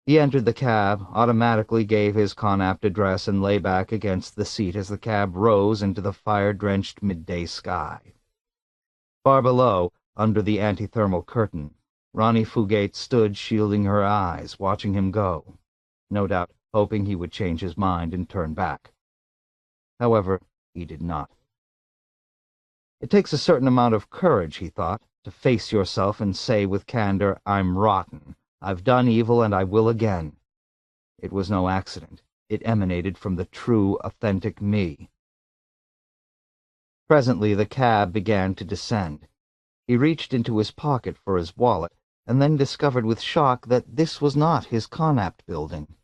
He entered the cab, automatically gave his Connaught address, and lay back against the seat as the cab rose into the fire-drenched midday sky. Far below, under the antithermal curtain, Ronnie Fugate stood shielding her eyes, watching him go, no doubt hoping he would change his mind and turn back. However, he did not. It takes a certain amount of courage, he thought, to face yourself and say with candor, "I'm rotten. I've done evil and I will again." It was no accident. It emanated from the true, authentic me. Presently the cab began to descend. He reached into his pocket for his wallet, and then discovered with shock that this was not his Connaught building.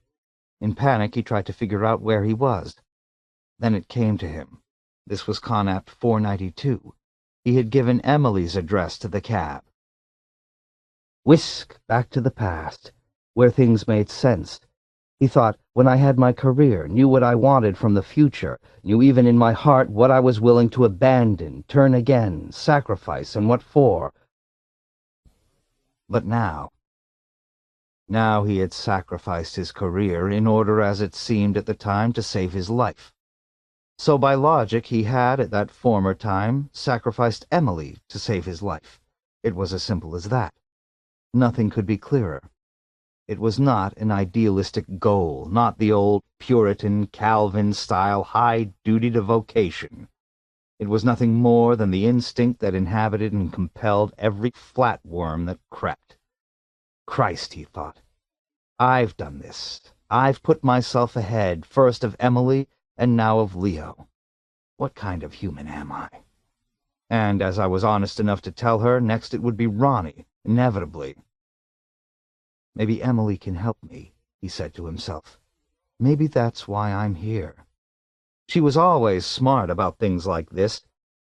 In panic he tried to figure out where he was. Then it came to him. This was Connaught 492. He had given Emily's address to the cab. Whisk back to the past, where things made sense. He thought, when I had my career, knew what I wanted from the future, knew even in my heart what I was willing to abandon, turn again, sacrifice, and what for. But now he had sacrificed his career in order, as it seemed at the time, to save his life. So by logic he had, at that former time, sacrificed Emily to save his life. It was as simple as that. Nothing could be clearer. It was not an idealistic goal, not the old Puritan, Calvin-style high duty to vocation. It was nothing more than the instinct that inhabited and compelled every flatworm that crept. Christ, he thought, I've done this. I've put myself ahead, first of Emily and now of Leo. What kind of human am I? And as I was honest enough to tell her, next it would be Ronnie, inevitably. Maybe Emily can help me, he said to himself. Maybe that's why I'm here. She was always smart about things like this.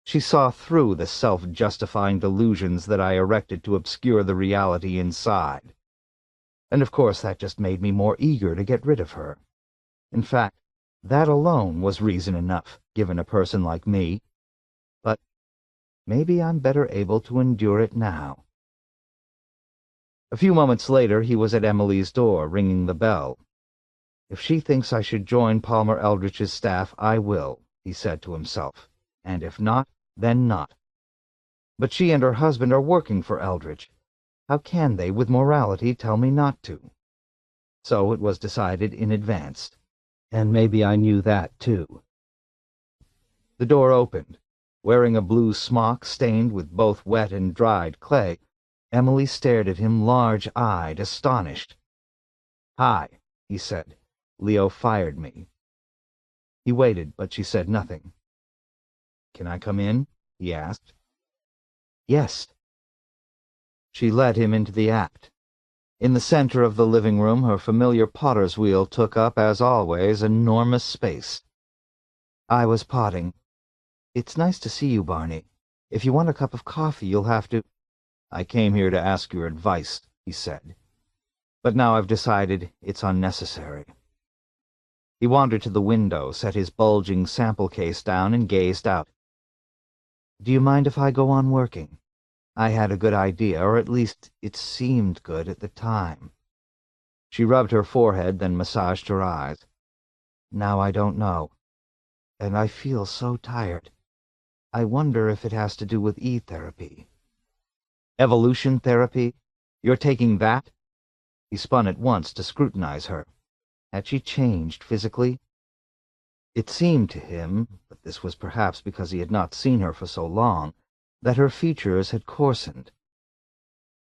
She saw through the self-justifying delusions that I erected to obscure the reality inside. And of course that just made me more eager to get rid of her. In fact, that alone was reason enough, given a person like me. But maybe I'm better able to endure it now. A few moments later he was at Emily's door, ringing the bell. If she thinks I should join Palmer Eldritch's staff, I will, he said to himself. And if not, then not. But she and her husband are working for Eldritch. How can they, with morality, tell me not to? So it was decided in advance. And maybe I knew that, too. The door opened. Wearing a blue smock stained with both wet and dried clay, Emily stared at him large-eyed, astonished. "Hi," he said. "Leo fired me." He waited, but she said nothing. "Can I come in?" he asked. "Yes." She led him into the act. In the center of the living room, her familiar potter's wheel took up, as always, enormous space. "I was potting. It's nice to see you, Barney. If you want a cup of coffee, you'll have to—" "I came here to ask your advice," he said. "But now I've decided it's unnecessary." He wandered to the window, set his bulging sample case down, and gazed out. "Do you mind if I go on working? I had a good idea, or at least it seemed good at the time." She rubbed her forehead, then massaged her eyes. "Now I don't know. And I feel so tired. I wonder if it has to do with E-therapy." "Evolution therapy? You're taking that?" He spun at once to scrutinize her. Had she changed physically? It seemed to him, but this was perhaps because he had not seen her for so long, that her features had coarsened.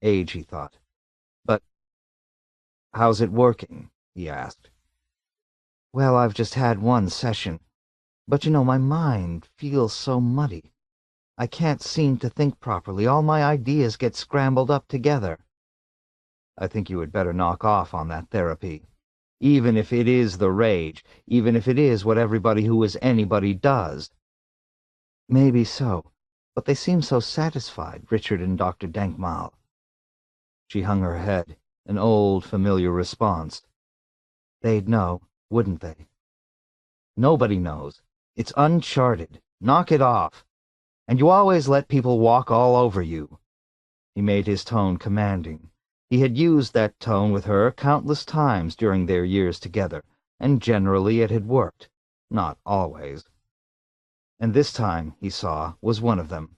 Age, he thought. But how's it working? He asked. Well, I've just had one session. But my mind feels so muddy. I can't seem to think properly. All my ideas get scrambled up together. I think you had better knock off on that therapy. Even if it is the rage, even if it is what everybody who is anybody does. Maybe so, but they seem so satisfied, Richard and Dr. Denkmal. She hung her head, an old, familiar response. They'd know, wouldn't they? Nobody knows. It's uncharted. Knock it off. And you always let people walk all over you. He made his tone commanding. He had used that tone with her countless times during their years together, and generally it had worked. Not always. And this time, he saw, was one of them.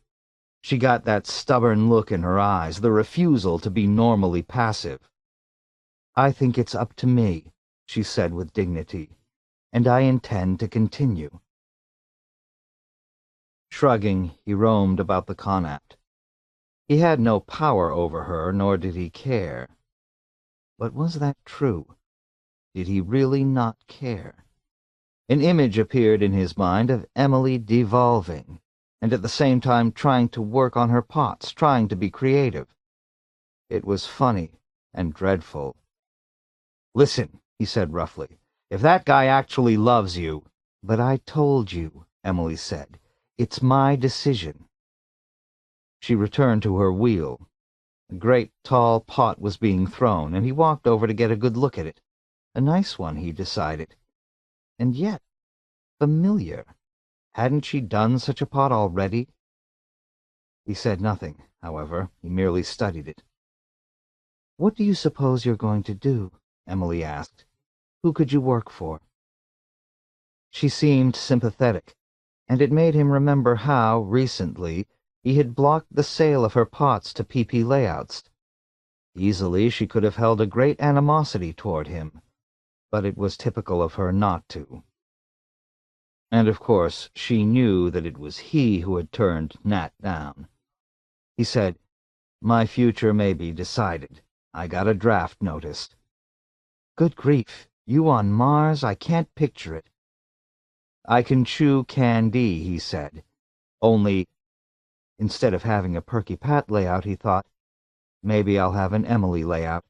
She got that stubborn look in her eyes, the refusal to be normally passive. I think it's up to me, she said with dignity, and I intend to continue. Shrugging, he roamed about the Connaught. He had no power over her, nor did he care. But was that true? Did he really not care? An image appeared in his mind of Emily devolving, and at the same time trying to work on her pots, trying to be creative. It was funny and dreadful. Listen, he said roughly, if that guy actually loves you— But I told you, Emily said. It's my decision. She returned to her wheel. A great tall pot was being thrown, and he walked over to get a good look at it. A nice one, he decided. And yet, familiar. Hadn't she done such a pot already? He said nothing, however. He merely studied it. What do you suppose you're going to do? Emily asked. Who could you work for? She seemed sympathetic, and it made him remember how, recently, he had blocked the sale of her pots to PP Layouts. Easily she could have held a great animosity toward him, but it was typical of her not to. And of course she knew that it was he who had turned Nat down. He said, My future may be decided. I got a draft notice. Good grief, you on Mars? I can't picture it. I can chew candy, he said. Only, instead of having a Perky Pat layout, he thought, maybe I'll have an Emily layout.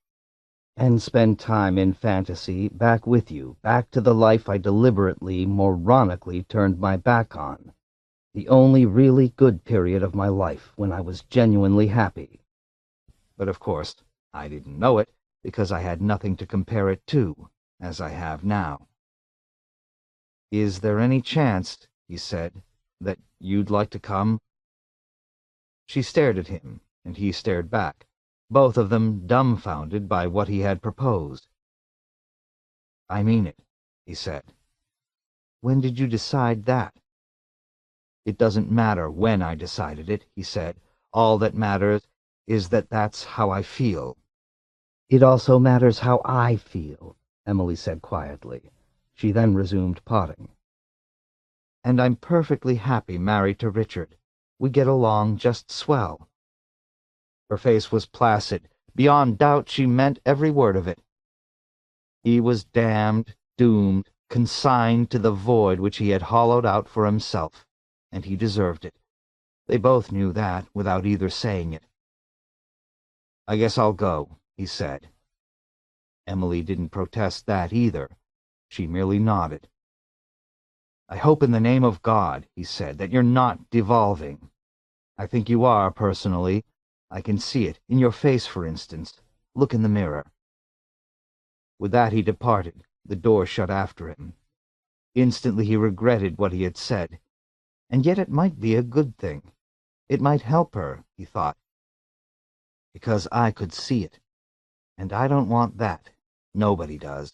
And spend time in fantasy back with you, back to the life I deliberately, moronically turned my back on. The only really good period of my life when I was genuinely happy. But of course, I didn't know it, because I had nothing to compare it to, as I have now. Is there any chance, he said, that you'd like to come? She stared at him, and he stared back, both of them dumbfounded by what he had proposed. I mean it, he said. When did you decide that? It doesn't matter when I decided it, he said. All that matters is that that's how I feel. It also matters how I feel, Emily said quietly. She then resumed potting. And I'm perfectly happy married to Richard. We get along just swell. Her face was placid. Beyond doubt she meant every word of it. He was damned, doomed, consigned to the void which he had hollowed out for himself, and he deserved it. They both knew that, without either saying it. I guess I'll go, he said. Emily didn't protest that either. She merely nodded. I hope in the name of God, he said, that you're not devolving. I think you are, personally. I can see it, in your face, for instance. Look in the mirror. With that he departed, the door shut after him. Instantly he regretted what he had said. And yet it might be a good thing. It might help her, he thought. Because I could see it. And I don't want that. Nobody does.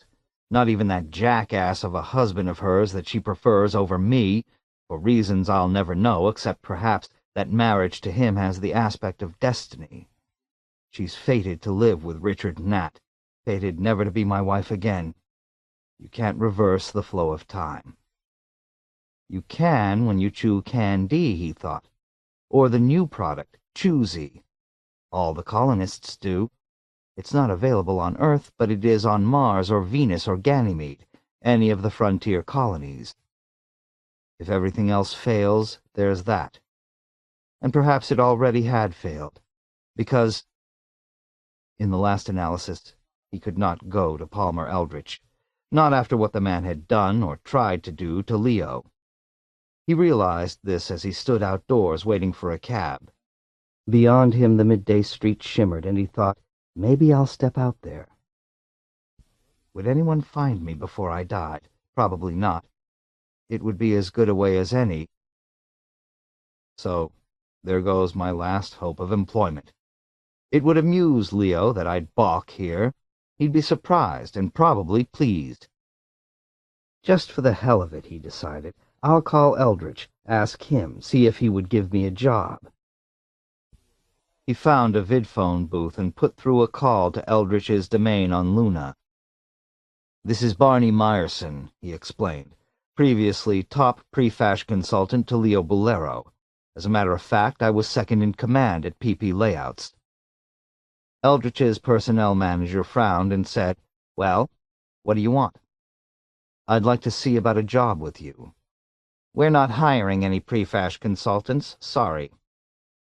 Not even that jackass of a husband of hers that she prefers over me, for reasons I'll never know, except perhaps that marriage to him has the aspect of destiny. She's fated to live with Richard Nat, fated never to be my wife again. You can't reverse the flow of time. You can when you chew Candy, he thought. Or the new product, Choosy. All the colonists do. It's not available on Earth, but it is on Mars or Venus or Ganymede, any of the frontier colonies. If everything else fails, there's that. And perhaps it already had failed, because, in the last analysis, he could not go to Palmer Eldritch, not after what the man had done or tried to do to Leo. He realized this as he stood outdoors waiting for a cab. Beyond him the midday street shimmered, and he thought, maybe I'll step out there. Would anyone find me before I died? Probably not. It would be as good a way as any. So, there goes my last hope of employment. It would amuse Leo that I'd balk here. He'd be surprised and probably pleased. Just for the hell of it, he decided, I'll call Eldritch, ask him, see if he would give me a job. He found a vidphone booth and put through a call to Eldritch's domain on Luna. This is Barney Meyerson, he explained, previously top prefash consultant to Leo Bolero. As a matter of fact, I was second in command at PP Layouts. Eldritch's personnel manager frowned and said, Well, what do you want? I'd like to see about a job with you. We're not hiring any prefash consultants, sorry.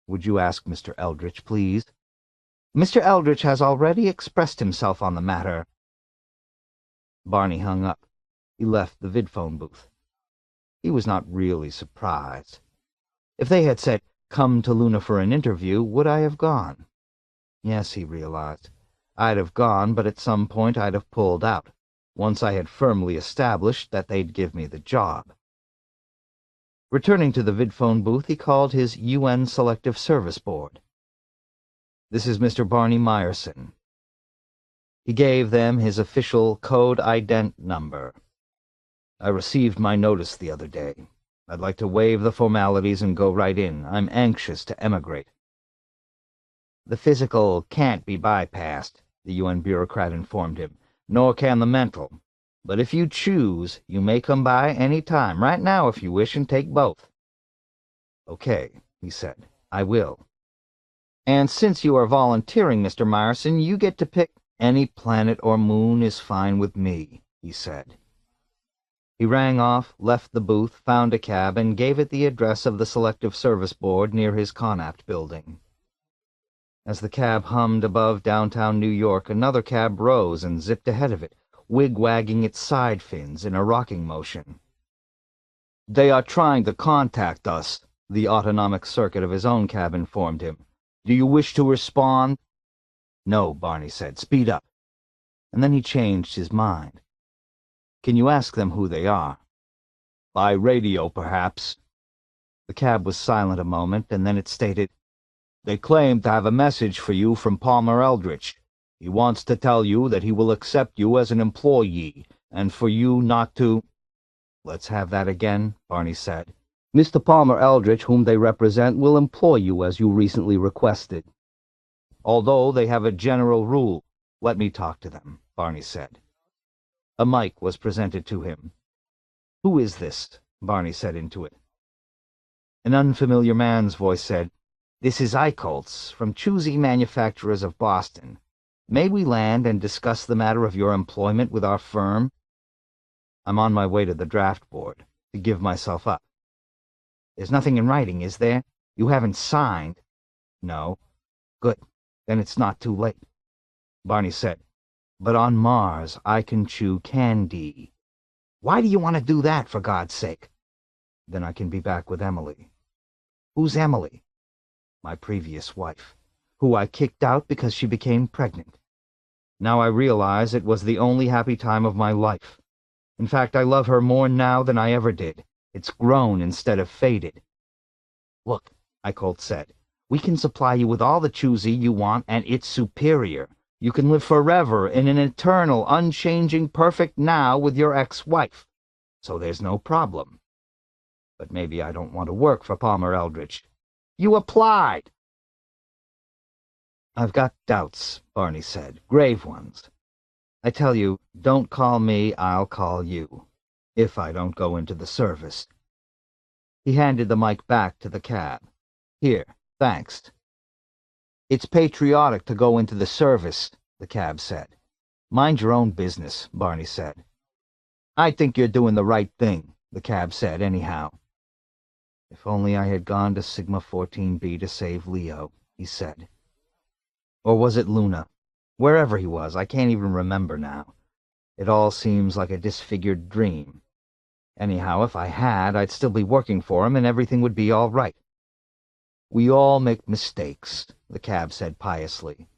Would you ask Mr. Eldritch, please? Mr. Eldritch has already expressed himself on the matter. Barney hung up. He left the vidphone booth. He was not really surprised. If they had said, Come to Luna for an interview, would I have gone? Yes, he realized. I'd have gone, but at some point I'd have pulled out, once I had firmly established that they'd give me the job. Returning to the vidphone booth, he called his UN Selective Service Board. This is Mr. Barney Meyerson. He gave them his official code ident number. I received my notice the other day. I'd like to waive the formalities and go right in. I'm anxious to emigrate. The physical can't be bypassed, the UN bureaucrat informed him, nor can the mental. But if you choose, you may come by any time, right now if you wish, and take both. Okay, he said, I will. And since you are volunteering, Mr. Meyerson, you get to pick any planet or moon is fine with me, he said. He rang off, left the booth, found a cab, and gave it the address of the Selective Service Board near his Connacht building. As the cab hummed above downtown New York, another cab rose and zipped ahead of it, wig-wagging its side fins in a rocking motion. They are trying to contact us, the autonomic circuit of his own cab informed him. Do you wish to respond? No, Barney said. Speed up. And then he changed his mind. Can you ask them who they are? By radio, perhaps. The cab was silent a moment, and then it stated, They claim to have a message for you from Palmer Eldritch. He wants to tell you that he will accept you as an employee, and for you not to— Let's have that again, Barney said. Mr. Palmer Eldritch, whom they represent, will employ you as you recently requested. Although they have a general rule. Let me talk to them, Barney said. A mic was presented to him. Who is this? Barney said into it. An unfamiliar man's voice said, This is Eichholtz, from Choosy Manufacturers of Boston. May we land and discuss the matter of your employment with our firm? I'm on my way to the draft board, to give myself up. There's nothing in writing, is there? You haven't signed? No. Good. Then it's not too late. Barney said, But on Mars I can chew candy. Why do you want to do that, for God's sake? Then I can be back with Emily. Who's Emily? My previous wife, who I kicked out because she became pregnant. Now I realize it was the only happy time of my life. In fact, I love her more now than I ever did. It's grown instead of faded. Look, Eichholtz said, we can supply you with all the Choosy you want, and it's superior. You can live forever in an eternal, unchanging, perfect now with your ex-wife. So there's no problem. But maybe I don't want to work for Palmer Eldritch. You applied! I've got doubts, Barney said, grave ones. I tell you, don't call me, I'll call you, if I don't go into the service. He handed the mic back to the cab. "Here, thanks." "It's patriotic to go into the service," the cab said. "Mind your own business," Barney said. "I think you're doing the right thing," the cab said, anyhow. "If only I had gone to Sigma 14B to save Leo," he said. Or was it Luna? Wherever he was, I can't even remember now. It all seems like a disfigured dream. Anyhow, if I had, I'd still be working for him and everything would be all right. "We all make mistakes," the cab said piously.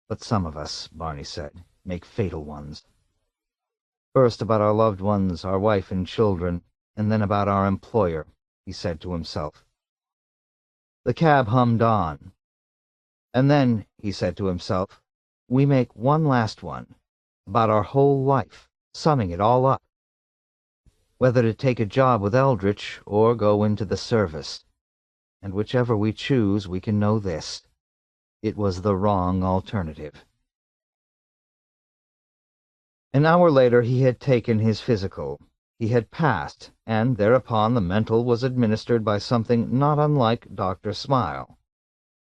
"But some of us," Barney said, "make fatal ones. First about our loved ones, our wife and children, and then about our employer," he said to himself. The cab hummed on. "And then," he said to himself, "we make one last one, about our whole life, summing it all up. Whether to take a job with Eldritch or go into the service. And whichever we choose, we can know this. It was the wrong alternative." An hour later he had taken his physical. He had passed, and thereupon the mental was administered by something not unlike Dr. Smile.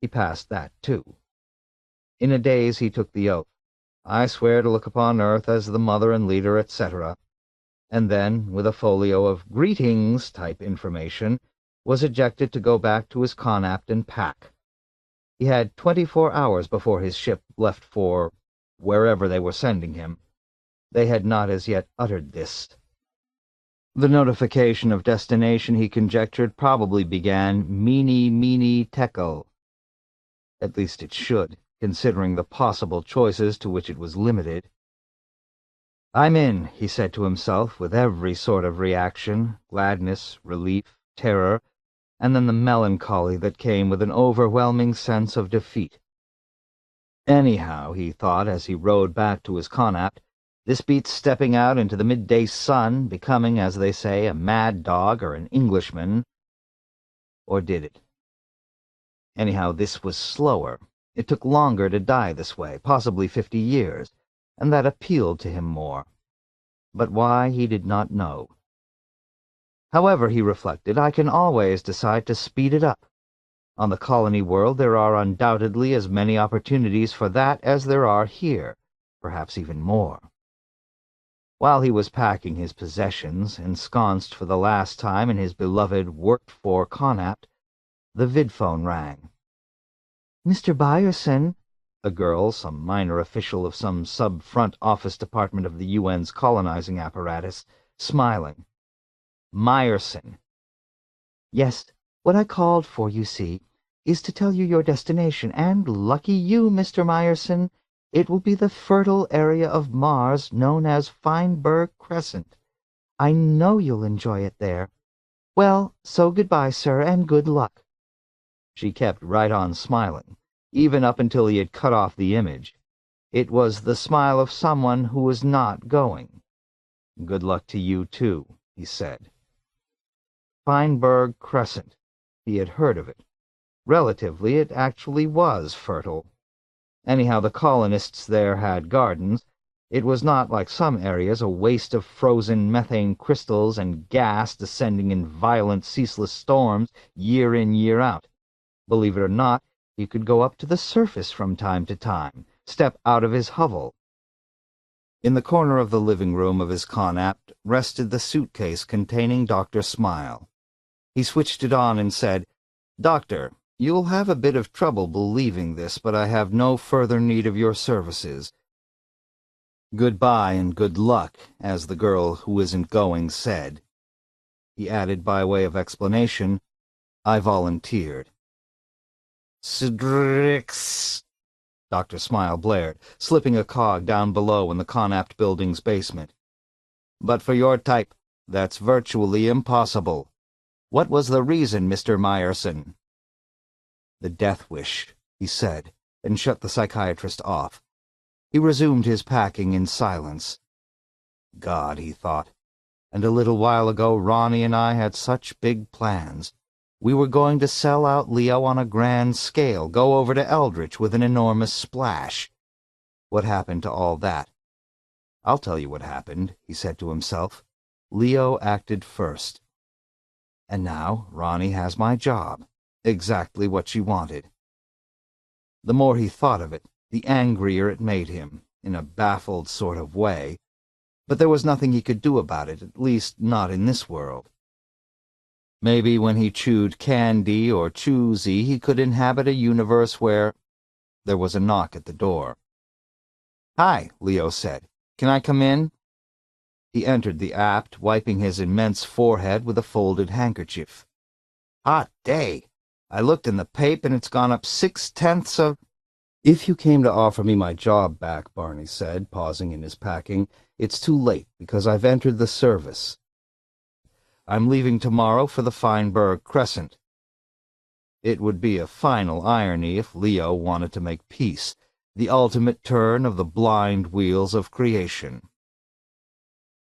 He passed that, too. In a daze he took the oath. "I swear to look upon Earth as the mother and leader, etc." And then, with a folio of greetings-type information, was ejected to go back to his Connaught and pack. He had 24 hours before his ship left for wherever they were sending him. They had not as yet uttered this. The notification of destination, he conjectured, probably began Meeny Tekel. At least it should, considering the possible choices to which it was limited. "I'm in," he said to himself, with every sort of reaction, gladness, relief, terror, and then the melancholy that came with an overwhelming sense of defeat. Anyhow, he thought as he rode back to his Connaught, this beats stepping out into the midday sun, becoming, as they say, a mad dog or an Englishman. Or did it? Anyhow, this was slower. It took longer to die this way, possibly 50 years, and that appealed to him more. But why, he did not know. However, he reflected, I can always decide to speed it up. On the colony world there are undoubtedly as many opportunities for that as there are here, perhaps even more. While he was packing his possessions, ensconced for the last time in his beloved worked-for Connaught, the vidphone rang. "Mr. Byerson," a girl, some minor official of some sub-front office department of the UN's colonizing apparatus, smiling. "Myerson." "Yes, what I called for, you see, is to tell you your destination, and lucky you, Mr. Myerson, it will be the fertile area of Mars known as Feinberg Crescent. I know you'll enjoy it there. Well, so goodbye, sir, and good luck." She kept right on smiling, even up until he had cut off the image. It was the smile of someone who was not going. "Good luck to you, too," he said. Feinberg Crescent. He had heard of it. Relatively, it actually was fertile. Anyhow, the colonists there had gardens. It was not, like some areas, a waste of frozen methane crystals and gas descending in violent, ceaseless storms year in, year out. Believe it or not, he could go up to the surface from time to time, step out of his hovel. In the corner of the living room of his Connaught rested the suitcase containing Dr. Smile. He switched it on and said, "Doctor, you'll have a bit of trouble believing this, but I have no further need of your services. Goodbye and good luck, as the girl who isn't going said." He added by way of explanation, "I volunteered." "Strix," Dr. Smile blared, slipping a cog down below in the Connaught building's basement. "But for your type, that's virtually impossible. What was the reason, Mr. Myerson?" "The death wish," he said, and shut the psychiatrist off. He resumed his packing in silence. God, he thought, and a little while ago Ronnie and I had such big plans. We were going to sell out Leo on a grand scale, go over to Eldritch with an enormous splash. What happened to all that? "I'll tell you what happened," he said to himself. "Leo acted first. And now Ronnie has my job. Exactly what she wanted. The more he thought of it, the angrier it made him, in a baffled sort of way. But there was nothing he could do about it, at least not in this world. Maybe when he chewed candy or choosy, he could inhabit a universe where... There was a knock at the door. "Hi," Leo said. "Can I come in?" He entered the apt, wiping his immense forehead with a folded handkerchief. "Hot day. I looked in the paper and it's gone up 6/10 of—" "If you came to offer me my job back," Barney said, pausing in his packing, "it's too late, because I've entered the service." "I'm leaving tomorrow for the Feinberg Crescent." It would be a final irony if Leo wanted to make peace, the ultimate turn of the blind wheels of creation.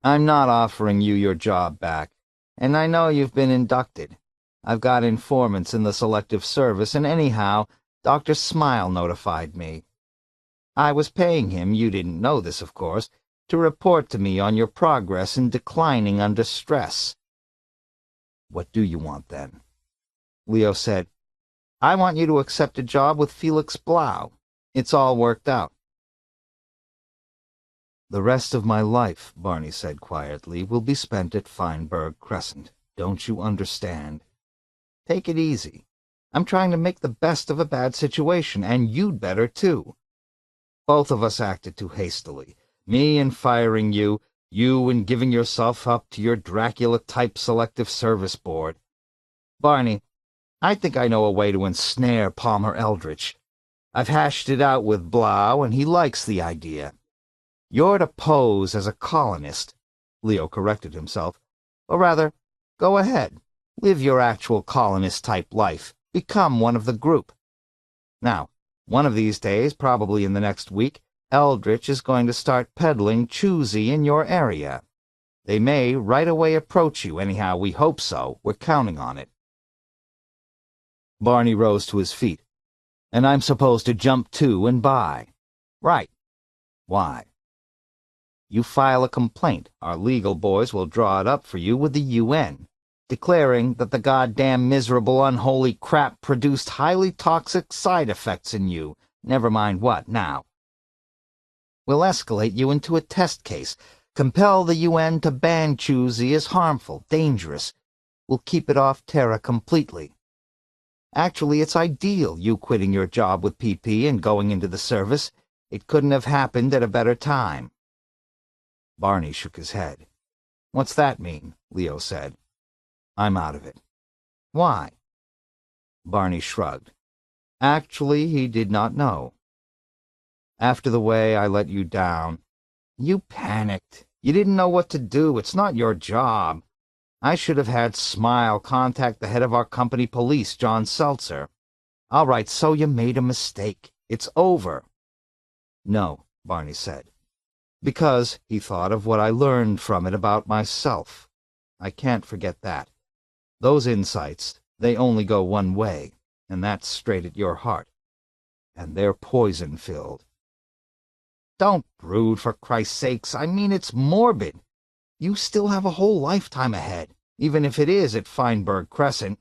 "I'm not offering you your job back, and I know you've been inducted. I've got informants in the Selective Service, and anyhow, Dr. Smile notified me. I was paying him, you didn't know this, of course, to report to me on your progress in declining under stress." "What do you want, then?" Leo said, "I want you to accept a job with Felix Blau. It's all worked out." "The rest of my life," Barney said quietly, "will be spent at Feinberg Crescent. Don't you understand? Take it easy. I'm trying to make the best of a bad situation, and you'd better, too. Both of us acted too hastily. Me in firing you, you in giving yourself up to your Dracula-type Selective Service Board. Barney, I think I know a way to ensnare Palmer Eldritch. I've hashed it out with Blau, and he likes the idea. You're to pose as a colonist," Leo corrected himself. "Or rather, go ahead, live your actual colonist-type life, become one of the group. Now, one of these days, probably in the next week, Eldritch is going to start peddling choosy in your area. They may right away approach you, anyhow we hope so, we're counting on it." Barney rose to his feet. "And I'm supposed to jump to and buy." "Right. Why?" "You file a complaint. Our legal boys will draw it up for you with the UN, declaring that the goddamn miserable unholy crap produced highly toxic side effects in you, never mind what now. We'll escalate you into a test case, compel the UN to ban choosy as harmful, dangerous. We'll keep it off Terra completely. Actually, it's ideal, you quitting your job with PP and going into the service. It couldn't have happened at a better time." Barney shook his head. "What's that mean?" Leo said. "I'm out of it." "Why?" Barney shrugged. Actually, he did not know. "After the way I let you down." "You panicked. You didn't know what to do. It's not your job. I should have had Smile contact the head of our company police, John Seltzer. All right, so you made a mistake. It's over." "No," Barney said, "because," he thought of what I learned from it about myself. I can't forget that. Those insights, they only go one way, and that's straight at your heart. And they're poison-filled." "Don't brood, for Christ's sakes. I mean, it's morbid. You still have a whole lifetime ahead, even if it is at Feinberg Crescent.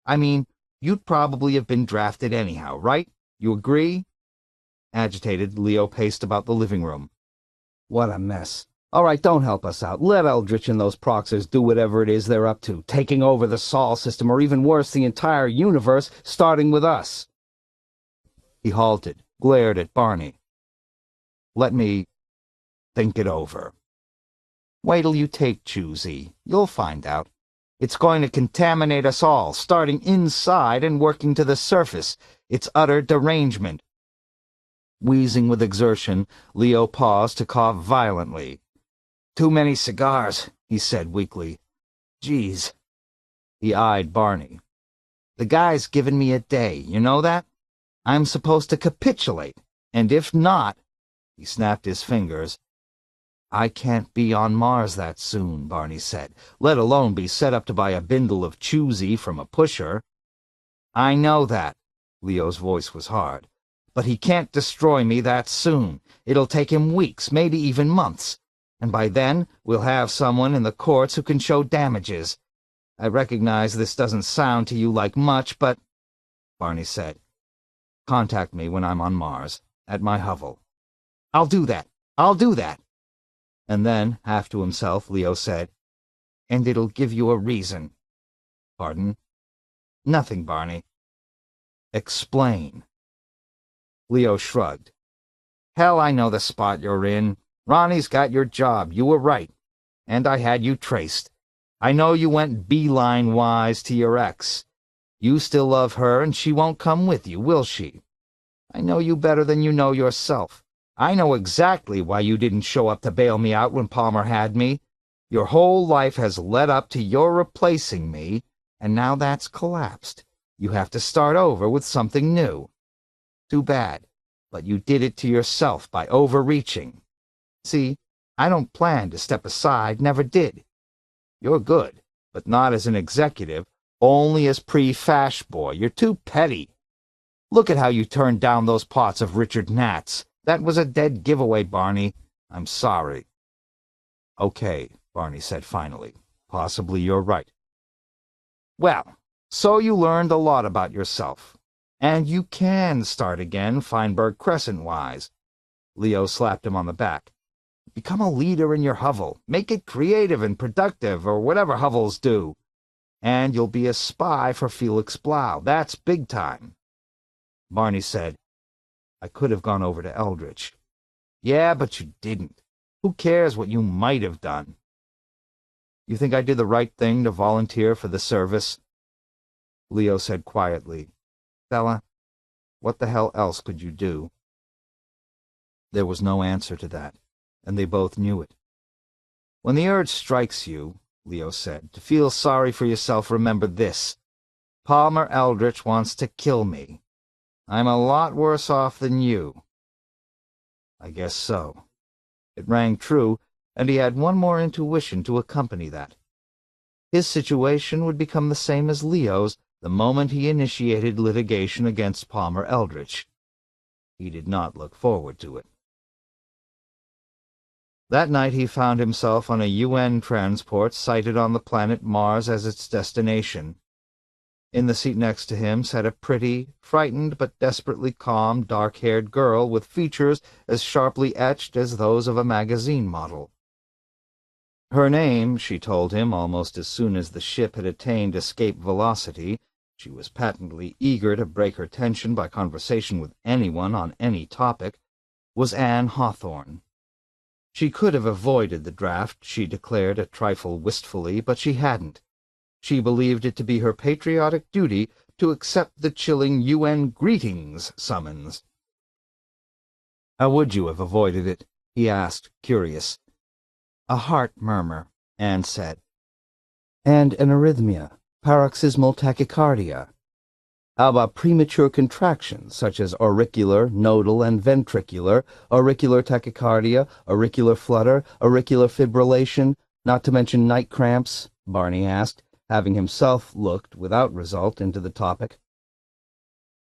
I mean, you'd probably have been drafted anyhow, right? You agree?" Agitated, Leo paced about the living room. "What a mess. All right, don't help us out. Let Eldritch and those proxers do whatever it is they're up to, taking over the Sol system, or even worse, the entire universe, starting with us." He halted, glared at Barney. "Let me think it over. Wait till you take choosy. You'll find out. It's going to contaminate us all, starting inside and working to the surface. It's utter derangement." Wheezing with exertion, Leo paused to cough violently. "Too many cigars," he said weakly. "Geez." He eyed Barney. "The guy's given me a day, you know that? I'm supposed to capitulate, and if not—" He snapped his fingers. "I can't be on Mars that soon," Barney said, "let alone be set up to buy a bindle of choosy from a pusher." "I know that." Leo's voice was hard. "But he can't destroy me that soon. It'll take him weeks, maybe even months. And by then, we'll have someone in the courts who can show damages. I recognize this doesn't sound to you like much, but—" Barney said, "Contact me when I'm on Mars, at my hovel." "I'll do that. I'll do that." And then, half to himself, Leo said, "And it'll give you a reason." "Pardon?" "Nothing, Barney." "Explain." Leo shrugged. "Hell, I know the spot you're in. Ronnie's got your job. You were right. And I had you traced. I know you went beeline-wise to your ex. You still love her, and she won't come with you, will she? I know you better than you know yourself. I know exactly why you didn't show up to bail me out when Palmer had me. Your whole life has led up to your replacing me, and now that's collapsed. You have to start over with something new. Too bad, but you did it to yourself by overreaching. See, I don't plan to step aside, never did. You're good, but not as an executive, only as pre-fash boy. You're too petty. Look at how you turned down those parts of Richard Nat's. That was a dead giveaway, Barney. I'm sorry." "Okay," Barney said finally. "Possibly you're right." "Well, so you learned a lot about yourself. And you can start again, Feinberg Crescent-wise." Leo slapped him on the back. "Become a leader in your hovel. Make it creative and productive, or whatever hovels do. And you'll be a spy for Felix Blau. That's big time." Barney said, "I could have gone over to Eldritch." "Yeah, but you didn't. Who cares what you might have done?" "You think I did the right thing to volunteer for the service?" Leo said quietly, "Fella, what the hell else could you do?" There was no answer to that, and they both knew it. "When the urge strikes you," Leo said, "to feel sorry for yourself, remember this. Palmer Eldritch wants to kill me. I'm a lot worse off than you." I guess so. It rang true, and he had one more intuition to accompany that. His situation would become the same as Leo's the moment he initiated litigation against Palmer Eldritch. He did not look forward to it. That night he found himself on a UN transport sighted on the planet Mars as its destination. In the seat next to him sat a pretty, frightened but desperately calm, dark-haired girl with features as sharply etched as those of a magazine model. Her name, she told him almost as soon as the ship had attained escape velocity — she was patently eager to break her tension by conversation with anyone on any topic — was Anne Hawthorne. She could have avoided the draft, she declared a trifle wistfully, but she hadn't. She believed it to be her patriotic duty to accept the chilling UN greetings summons. "How would you have avoided it?" he asked, curious. "A heart murmur," Anne said. "And an arrhythmia, paroxysmal tachycardia." "How about premature contractions, such as auricular, nodal, and ventricular, auricular tachycardia, auricular flutter, auricular fibrillation, not to mention night cramps?" Barney asked, having himself looked, without result, into the topic.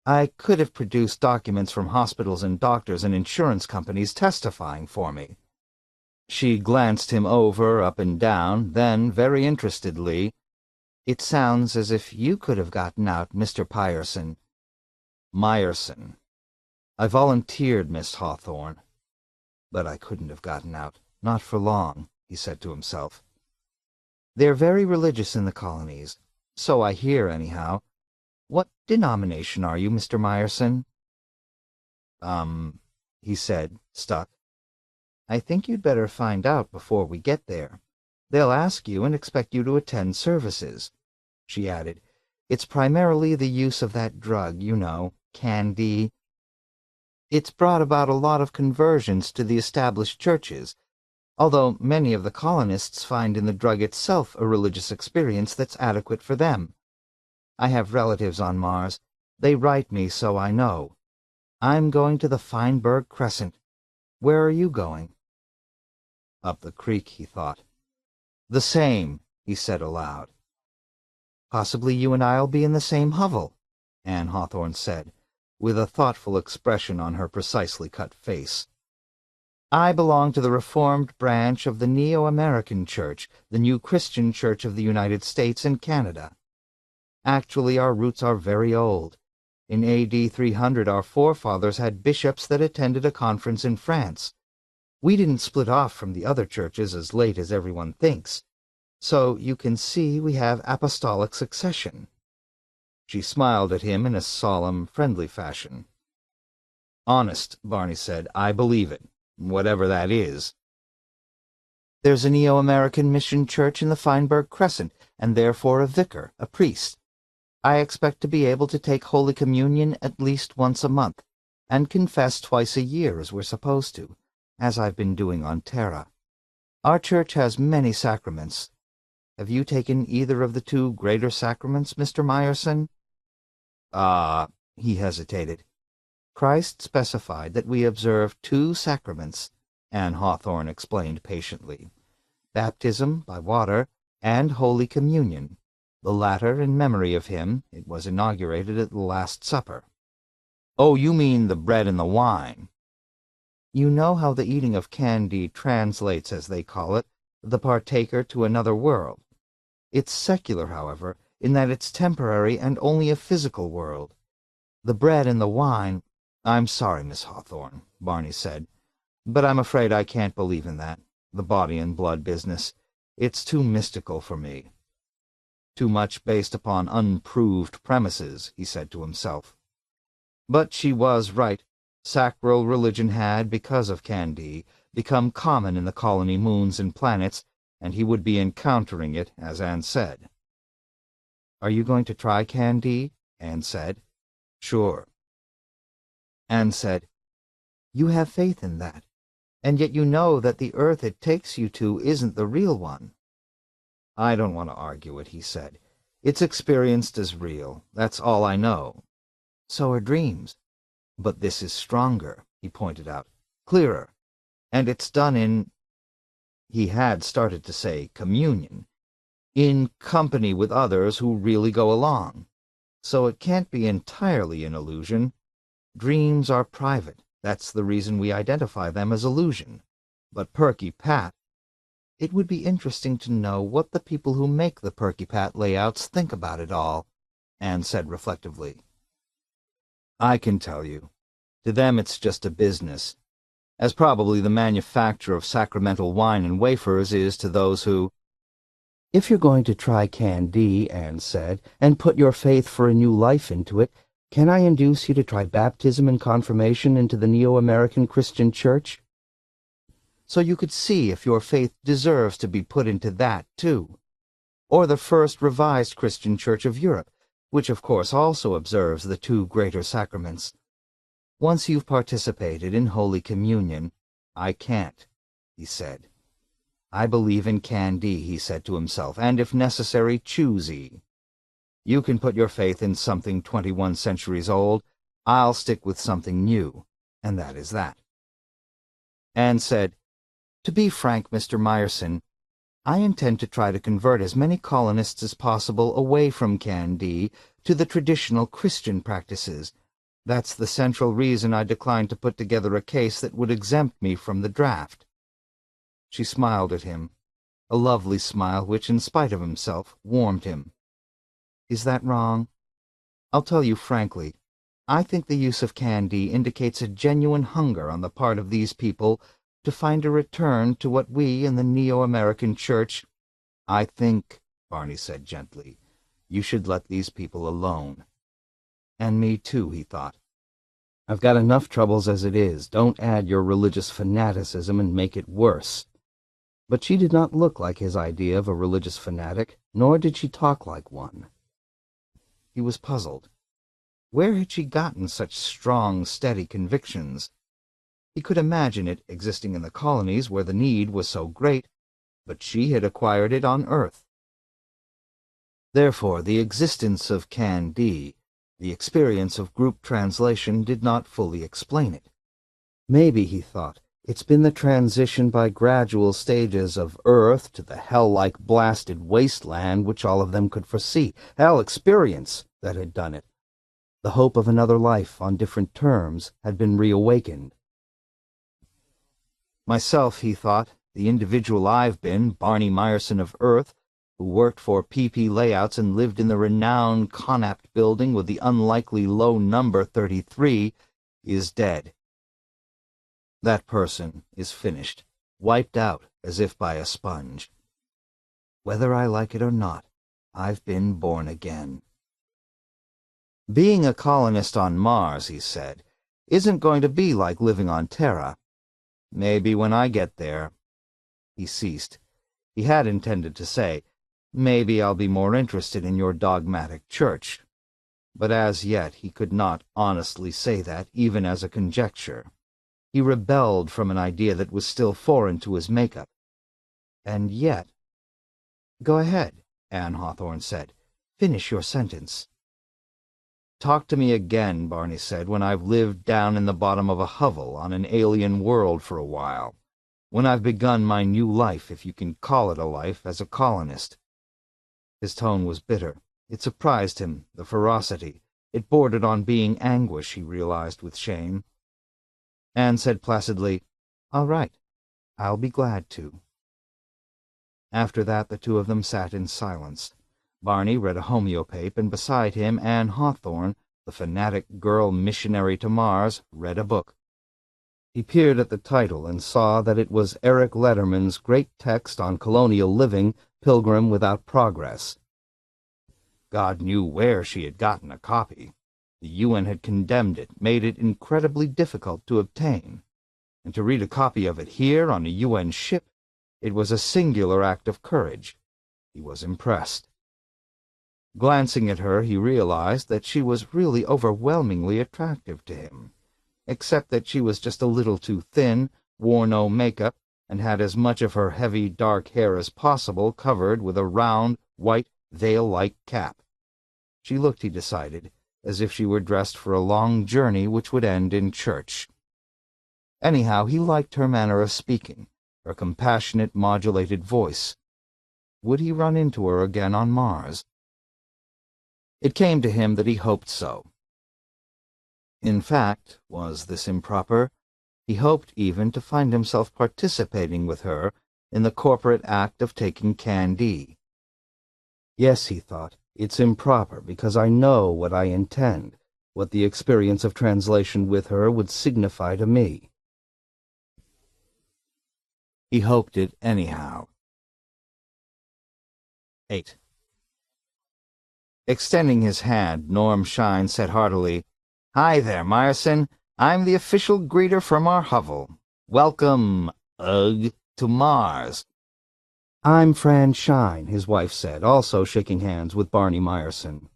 "I could have produced documents from hospitals and doctors and insurance companies testifying for me." She glanced him over, up and down, then, very interestedly, "It sounds as if you could have gotten out, Mr. Pyerson." "Myerson. I volunteered, Miss Hawthorne. But I couldn't have gotten out. Not for long," he said to himself. "They're very religious in the colonies. So I hear, anyhow. What denomination are you, Mr. Myerson?" He said, stuck. "I think you'd better find out before we get there. They'll ask you and expect you to attend services." She added, "It's primarily the use of that drug, you know, Candy. It's brought about a lot of conversions to the established churches, although many of the colonists find in the drug itself a religious experience that's adequate for them. I have relatives on Mars. They write me, so I know. I'm going to the Feinberg Crescent. Where are you going?" Up the creek, he thought. "The same," he said aloud. "Possibly you and I'll be in the same hovel," Anne Hawthorne said, with a thoughtful expression on her precisely cut face. I belong to the Reformed branch of the Neo-American Church, the New Christian Church of the United States and Canada. Actually, our roots are very old. In A.D. 300, our forefathers had bishops that attended a conference in France. We didn't split off from the other churches as late as everyone thinks. So you can see we have apostolic succession. She smiled at him in a solemn, friendly fashion. Honest, Barney said, I believe it, whatever that is. There's a Neo-American mission church in the Feinberg Crescent, and therefore a vicar, a priest. I expect to be able to take Holy Communion at least once a month, and confess twice a year as we're supposed to, as I've been doing on Terra. Our church has many sacraments. Have you taken either of the two greater sacraments, Mr. Meyerson? He hesitated. Christ specified that we observe two sacraments, Anne Hawthorne explained patiently. Baptism by water and Holy Communion. The latter in memory of him. It was inaugurated at the Last Supper. Oh, you mean the bread and the wine. You know how the eating of candy translates, as they call it, the partaker to another world. It's secular, however, in that it's temporary and only a physical world. The bread and the wine— I'm sorry, Miss Hawthorne, Barney said, but I'm afraid I can't believe in that, the body and blood business. It's too mystical for me. Too much based upon unproved premises, he said to himself. But she was right. Sacral religion had, because of Candide, become common in the colony moons and planets, and he would be encountering it, as Anne said. Are you going to try Candide? Anne said. Sure. Anne said, You have faith in that, and yet you know that the earth it takes you to isn't the real one. I don't want to argue it, he said. It's experienced as real. That's all I know. So are dreams. But this is stronger, he pointed out, clearer, and it's done in— he had started to say communion, in company with others who really go along. So it can't be entirely an illusion. Dreams are private. That's the reason we identify them as illusion. But Perky Pat— It would be interesting to know what the people who make the Perky Pat layouts think about it all, Anne said reflectively. I can tell you. To them it's just a business, as probably the manufacture of sacramental wine and wafers is to those who— If you're going to try Candide, Anne said, and put your faith for a new life into it, can I induce you to try baptism and confirmation into the Neo-American Christian Church? So you could see if your faith deserves to be put into that, too. Or the First Revised Christian Church of Europe, which of course also observes the two greater sacraments. Once you've participated in Holy Communion— I can't, he said. I believe in Candide, he said to himself, and if necessary, choosy. You can put your faith in something 21 centuries old. I'll stick with something new, and that is that. Anne said, To be frank, Mr. Meyerson, I intend to try to convert as many colonists as possible away from Candide to the traditional Christian practices. That's the central reason I declined to put together a case that would exempt me from the draft. She smiled at him, a lovely smile which, in spite of himself, warmed him. Is that wrong? I'll tell you frankly, I think the use of Candide indicates a genuine hunger on the part of these people to find a return to what we in the Neo-American Church— I think, Barney said gently, you should let these people alone. And me too, he thought. I've got enough troubles as it is. Don't add your religious fanaticism and make it worse. But she did not look like his idea of a religious fanatic, nor did she talk like one. He was puzzled. Where had she gotten such strong, steady convictions? He could imagine it existing in the colonies where the need was so great, but she had acquired it on Earth. Therefore, the existence of Candide, the experience of group translation, did not fully explain it. Maybe, he thought, it's been the transition by gradual stages of Earth to the hell-like blasted wasteland which all of them could foresee, hell experience, that had done it. The hope of another life on different terms had been reawakened. Myself, he thought, the individual I've been, Barney Meyerson of Earth, who worked for PP Layouts and lived in the renowned Connacht building with the unlikely low number 33, is dead. That person is finished, wiped out as if by a sponge. Whether I like it or not, I've been born again. Being a colonist on Mars, he said, isn't going to be like living on Terra. Maybe when I get there. He ceased. He had intended to say, maybe I'll be more interested in your dogmatic church. But as yet he could not honestly say that, even as a conjecture. He rebelled from an idea that was still foreign to his makeup. And yet— "Go ahead," Anne Hawthorne said. "Finish your sentence." "Talk to me again," Barney said, "when I've lived down in the bottom of a hovel on an alien world for a while. When I've begun my new life, if you can call it a life, as a colonist." His tone was bitter. It surprised him, the ferocity. It bordered on being anguish, he realized with shame. Anne said placidly, "All right. I'll be glad to." After that, the two of them sat in silence. Barney read a homeopape, and beside him Anne Hawthorne, the fanatic girl missionary to Mars, read a book. He peered at the title and saw that it was Eric Letterman's great text on colonial living, Pilgrim Without Progress. God knew where she had gotten a copy. The UN had condemned it, made it incredibly difficult to obtain. And to read a copy of it here on a UN ship, it was a singular act of courage. He was impressed. Glancing at her, he realized that she was really overwhelmingly attractive to him, except that she was just a little too thin, wore no makeup, and had as much of her heavy, dark hair as possible covered with a round, white, veil-like cap. She looked, he decided, as if she were dressed for a long journey which would end in church. Anyhow, he liked her manner of speaking, her compassionate, modulated voice. Would he run into her again on Mars? It came to him that he hoped so. In fact, was this improper? He hoped even to find himself participating with her in the corporate act of taking Candy. Yes, he thought, it's improper because I know what I intend, what the experience of translation with her would signify to me. He hoped it anyhow. 8. Extending his hand, Norm Shine said heartily, "Hi there, Meyerson. I'm the official greeter from our hovel. Welcome, to Mars." "I'm Fran Shine," his wife said, also shaking hands with Barney Meyerson.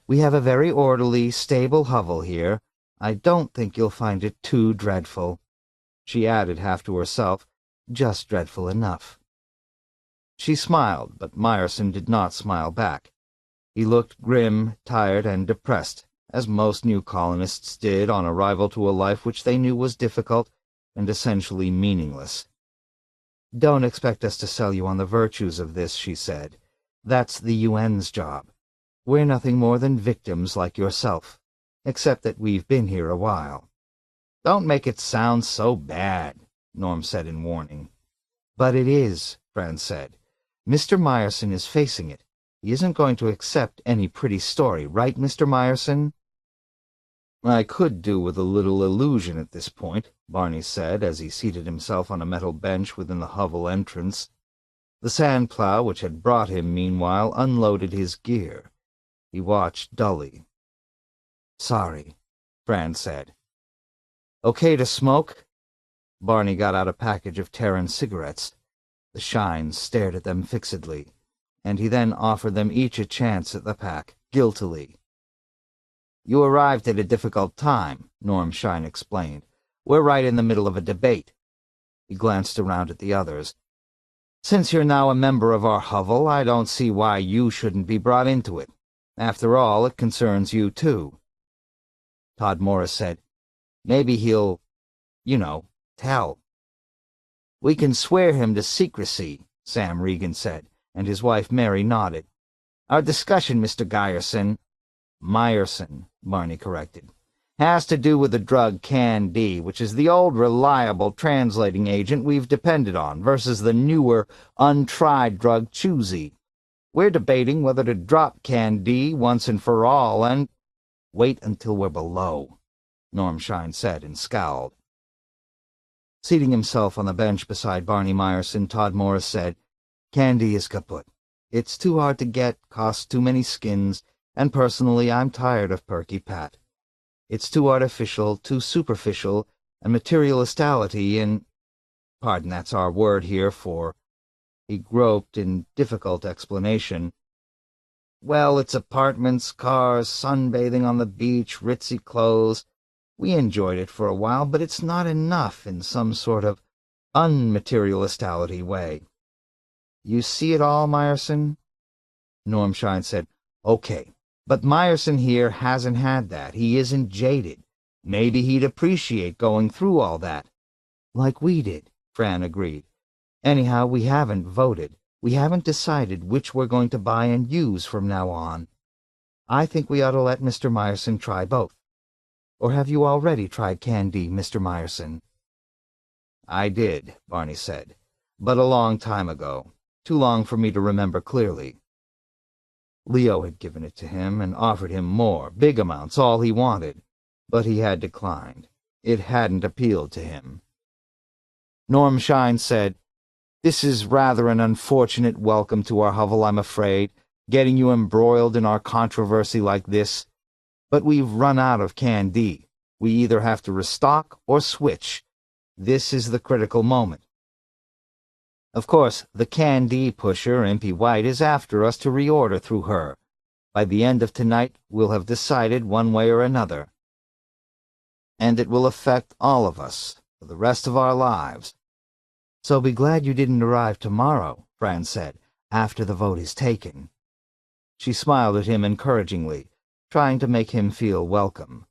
"We have a very orderly, stable hovel here. I don't think you'll find it too dreadful." She added, half to herself, "Just dreadful enough." She smiled, but Meyerson did not smile back. He looked grim, tired, and depressed, as most new colonists did on arrival to a life which they knew was difficult and essentially meaningless. "Don't expect us to sell you on the virtues of this," she said. "That's the UN's job. We're nothing more than victims like yourself, except that we've been here a while." "Don't make it sound so bad," Norm said in warning. "But it is," Fran said. "Mr. Meyerson is facing it. He isn't going to accept any pretty story, right, Mr. Meyerson?" "I could do with a little illusion at this point," Barney said, as he seated himself on a metal bench within the hovel entrance. The sand-plow which had brought him, meanwhile, unloaded his gear. He watched dully. "Sorry," Fran said. "Okay to smoke?" Barney got out a package of Terran cigarettes. The Shines stared at them fixedly, and he then offered them each a chance at the pack, guiltily. "You arrived at a difficult time," Norm Shine explained. "We're right in the middle of a debate." He glanced around at the others. "Since you're now a member of our hovel, I don't see why you shouldn't be brought into it. After all, it concerns you, too." Todd Morris said, "Maybe he'll, tell." "We can swear him to secrecy," Sam Regan said, and his wife Mary nodded. "Our discussion, Mr. Meyerson," Barney corrected, Has to do with the drug Can-D, which is the old reliable translating agent we've depended on, versus the newer, untried drug Choosy. We're debating whether to drop Can-D once and for all and— "Wait until we're below," Normshine said and scowled. Seating himself on the bench beside Barney Meyerson, Todd Morris said, "Can-D is kaput. It's too hard to get, costs too many skins, and personally I'm tired of Perky Pat. It's too artificial, too superficial, and materialistality in— pardon, that's our word here for—" he groped in difficult explanation. "Well, it's apartments, cars, sunbathing on the beach, ritzy clothes. We enjoyed it for a while, but it's not enough in some sort of unmaterialistality way. You see it all, Meyerson?" Normshine said, "Okay, but Meyerson here hasn't had that. He isn't jaded. Maybe he'd appreciate going through all that." "Like we did," Fran agreed. "Anyhow, we haven't voted. We haven't decided which we're going to buy and use from now on. I think we ought to let Mr. Meyerson try both. Or have you already tried Can-D, Mr. Meyerson?" "I did," Barney said, "but a long time ago. Too long for me to remember clearly." Leo had given it to him and offered him more, big amounts, all he wanted, but he had declined. It hadn't appealed to him. Normshine said, "This is rather an unfortunate welcome to our hovel, I'm afraid, getting you embroiled in our controversy like this. But we've run out of Can-D. We either have to restock or switch. This is the critical moment. Of course, the Can-D pusher, Impy White, is after us to reorder through her. By the end of tonight, we'll have decided one way or another. And it will affect all of us for the rest of our lives." "So be glad you didn't arrive tomorrow," Fran said, "after the vote is taken." She smiled at him encouragingly, trying to make him feel welcome.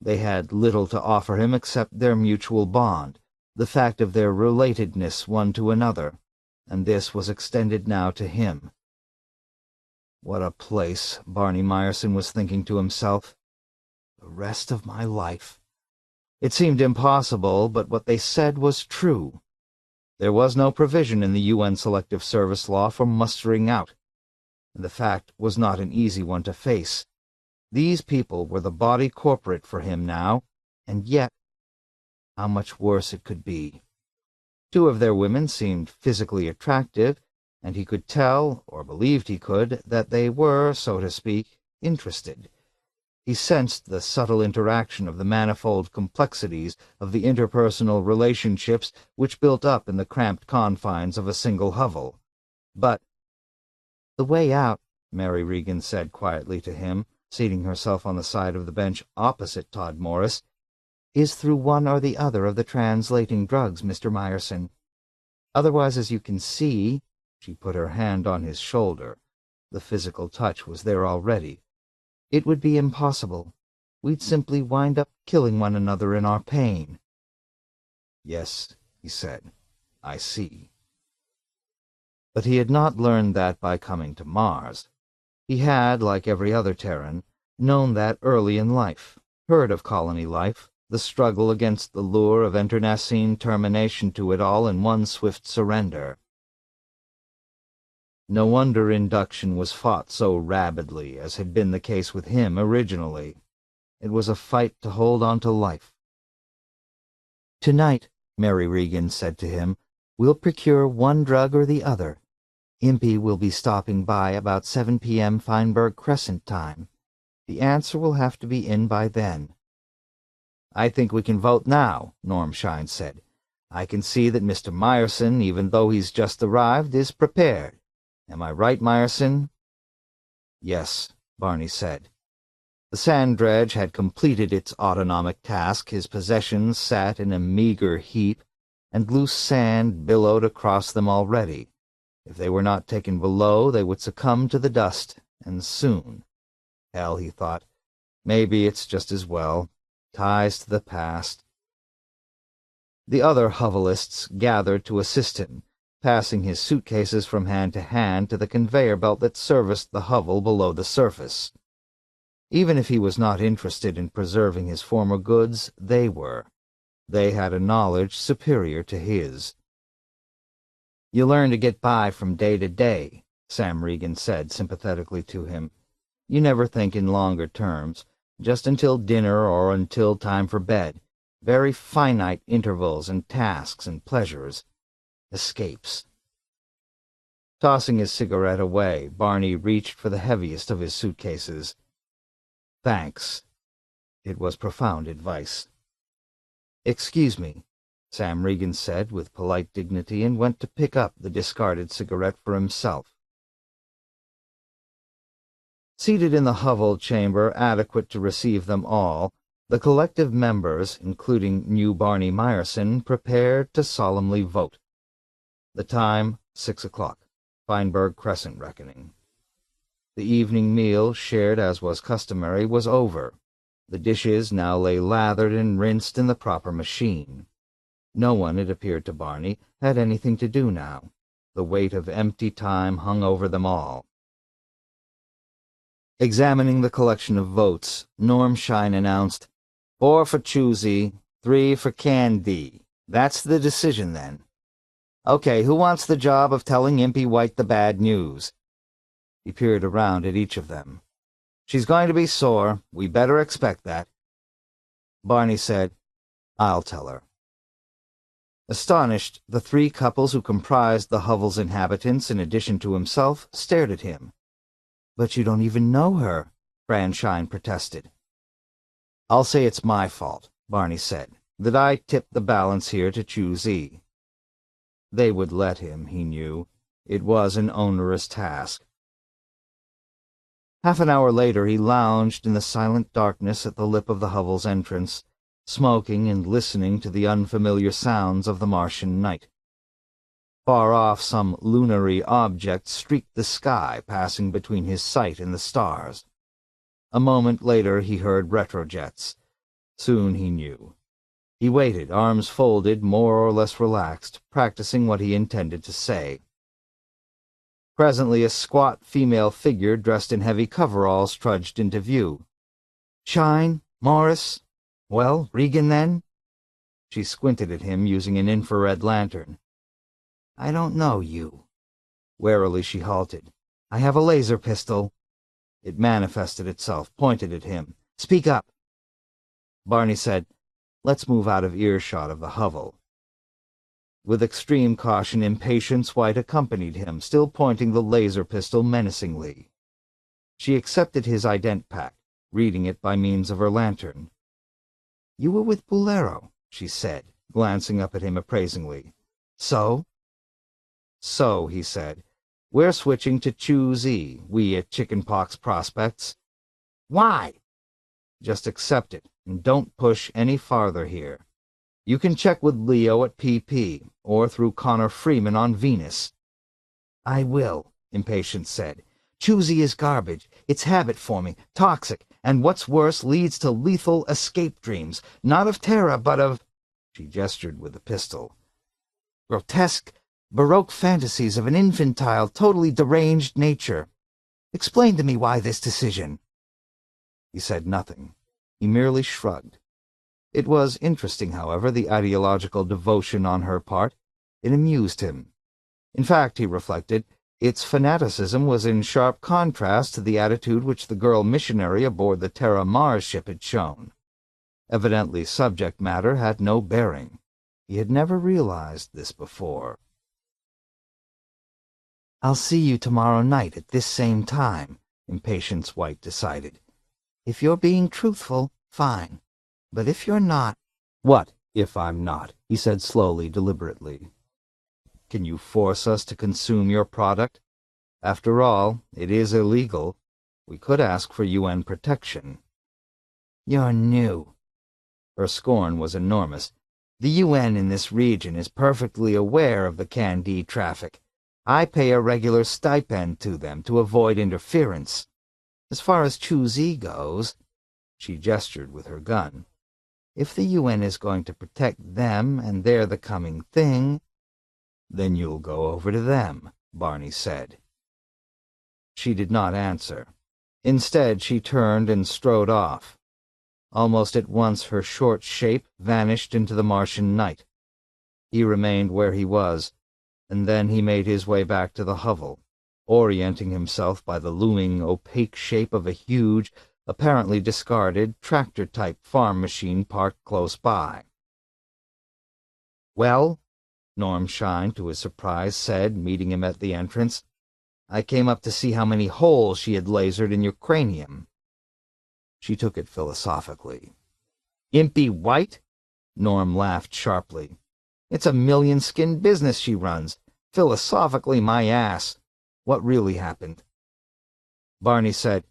They had little to offer him except their mutual bond, the fact of their relatedness one to another, and this was extended now to him. "What a place," Barney Meyerson was thinking to himself. "The rest of my life." It seemed impossible, but what they said was true. There was no provision in the UN Selective Service law for mustering out, and the fact was not an easy one to face. These people were the body corporate for him now, and yet, how much worse it could be. Two of their women seemed physically attractive, and he could tell, or believed he could, that they were, so to speak, interested. He sensed the subtle interaction of the manifold complexities of the interpersonal relationships which built up in the cramped confines of a single hovel. But— "The way out," Mary Regan said quietly to him, seating herself on the side of the bench opposite Todd Morris, "is through one or the other of the translating drugs, Mr. Meyerson. Otherwise, as you can see—" she put her hand on his shoulder. The physical touch was there already. "It would be impossible. We'd simply wind up killing one another in our pain." "Yes," he said, "I see." But he had not learned that by coming to Mars. He had, like every other Terran, known that early in life, heard of colony life, the struggle against the lure of internecine termination to it all in one swift surrender. No wonder induction was fought so rabidly as had been the case with him originally. It was a fight to hold on to life. "Tonight," Mary Regan said to him, "we'll procure one drug or the other. Impy will be stopping by about 7 p.m. Feinberg Crescent time. The answer will have to be in by then." "I think we can vote now," Normshine said. "I can see that Mr. Meyerson, even though he's just arrived, is prepared. Am I right, Meyerson?" "Yes," Barney said. The sand dredge had completed its autonomic task. His possessions sat in a meager heap, and loose sand billowed across them already. If they were not taken below, they would succumb to the dust, and soon. Hell, he thought, maybe it's just as well. Ties to the past. The other hovelists gathered to assist him, passing his suitcases from hand to the conveyor belt that serviced the hovel below the surface. Even if he was not interested in preserving his former goods, they were. They had a knowledge superior to his. "You learn to get by from day to day," Sam Regan said sympathetically to him. "You never think in longer terms, just until dinner or until time for bed. Very finite intervals and tasks and pleasures. Escapes." Tossing his cigarette away, Barney reached for the heaviest of his suitcases. "Thanks." It was profound advice. "Excuse me," Sam Regan said with polite dignity, and went to pick up the discarded cigarette for himself. Seated in the hovel chamber adequate to receive them all, the collective members, including new Barney Meyerson, prepared to solemnly vote. The time, 6 o'clock, Feinberg Crescent reckoning. The evening meal, shared as was customary, was over. The dishes now lay lathered and rinsed in the proper machine. No one, it appeared to Barney, had anything to do now. The weight of empty time hung over them all. Examining the collection of votes, Norm Shine announced, 4 for Choosy, 3 for Candy. That's the decision, then. Okay, who wants the job of telling Impy White the bad news? He peered around at each of them. She's going to be sore. We better expect that. Barney said, I'll tell her. Astonished, the 3 couples who comprised the hovel's inhabitants, in addition to himself, stared at him. But you don't even know her, Fran Shine protested. I'll say it's my fault, Barney said, that I tipped the balance here to choose E. They would let him, he knew. It was an onerous task. Half an hour later he lounged in the silent darkness at the lip of the hovel's entrance, smoking and listening to the unfamiliar sounds of the Martian night. Far off, some lunary object streaked the sky, passing between his sight and the stars. A moment later he heard retrojets. Soon he knew. He waited, arms folded, more or less relaxed, practicing what he intended to say. Presently a squat female figure dressed in heavy coveralls trudged into view. Shine? Morris? Well, Regan, then? She squinted at him using an infrared lantern. I don't know you. Warily she halted. I have a laser pistol. It manifested itself, pointed at him. Speak up. Barney said, Let's move out of earshot of the hovel. With extreme caution, Impatience White accompanied him, still pointing the laser pistol menacingly. She accepted his ident pack, reading it by means of her lantern. You were with Bolero, she said, glancing up at him appraisingly. So? So, he said, we're switching to Choose E, we at Chickenpox Prospects. Why? Just accept it, and don't push any farther here. You can check with Leo at PP, or through Connor Freeman on Venus. I will, Impatience said. Choosy is garbage. It's habit forming, toxic, and what's worse, leads to lethal escape dreams, not of Terra, but of... She gestured with the pistol. Grotesque, baroque fantasies of an infantile, totally deranged nature. Explain to me why this decision. He said nothing. He merely shrugged. It was interesting, however, the ideological devotion on her part. It amused him. In fact, he reflected, its fanaticism was in sharp contrast to the attitude which the girl missionary aboard the Terra Mars ship had shown. Evidently, subject matter had no bearing. He had never realized this before. I'll see you tomorrow night at this same time, Impatience White decided. If you're being truthful, fine. But if you're not... What, if I'm not? He said slowly, deliberately. Can you force us to consume your product? After all, it is illegal. We could ask for UN protection. You're new. Her scorn was enormous. The UN in this region is perfectly aware of the Candide traffic. I pay a regular stipend to them to avoid interference. As far as Choose E goes, she gestured with her gun. If the UN is going to protect them and they're the coming thing, then you'll go over to them, Barney said. She did not answer. Instead, she turned and strode off. Almost at once her short shape vanished into the Martian night. He remained where he was, and then he made his way back to the hovel, orienting himself by the looming, opaque shape of a huge, apparently discarded, tractor-type farm machine parked close by. "Well," Norm Shine, to his surprise, said, meeting him at the entrance, "I came up to see how many holes she had lasered in your cranium." She took it philosophically. "Impy White?" Norm laughed sharply. "It's a million-skin business she runs. Philosophically, my ass. What really happened?" Barney said,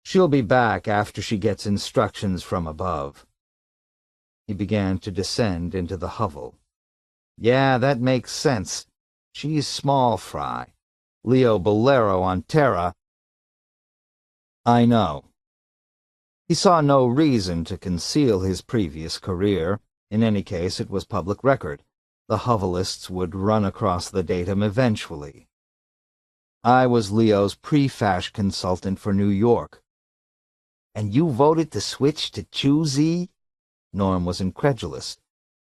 "She'll be back after she gets instructions from above." He began to descend into the hovel. "Yeah, that makes sense. She's small fry. Leo Bolero on Terra." "I know." He saw no reason to conceal his previous career. In any case, it was public record. The hovelists would run across the datum eventually. "I was Leo's pre-fash consultant for New York." "And you voted to switch to Choosy?" Norm was incredulous.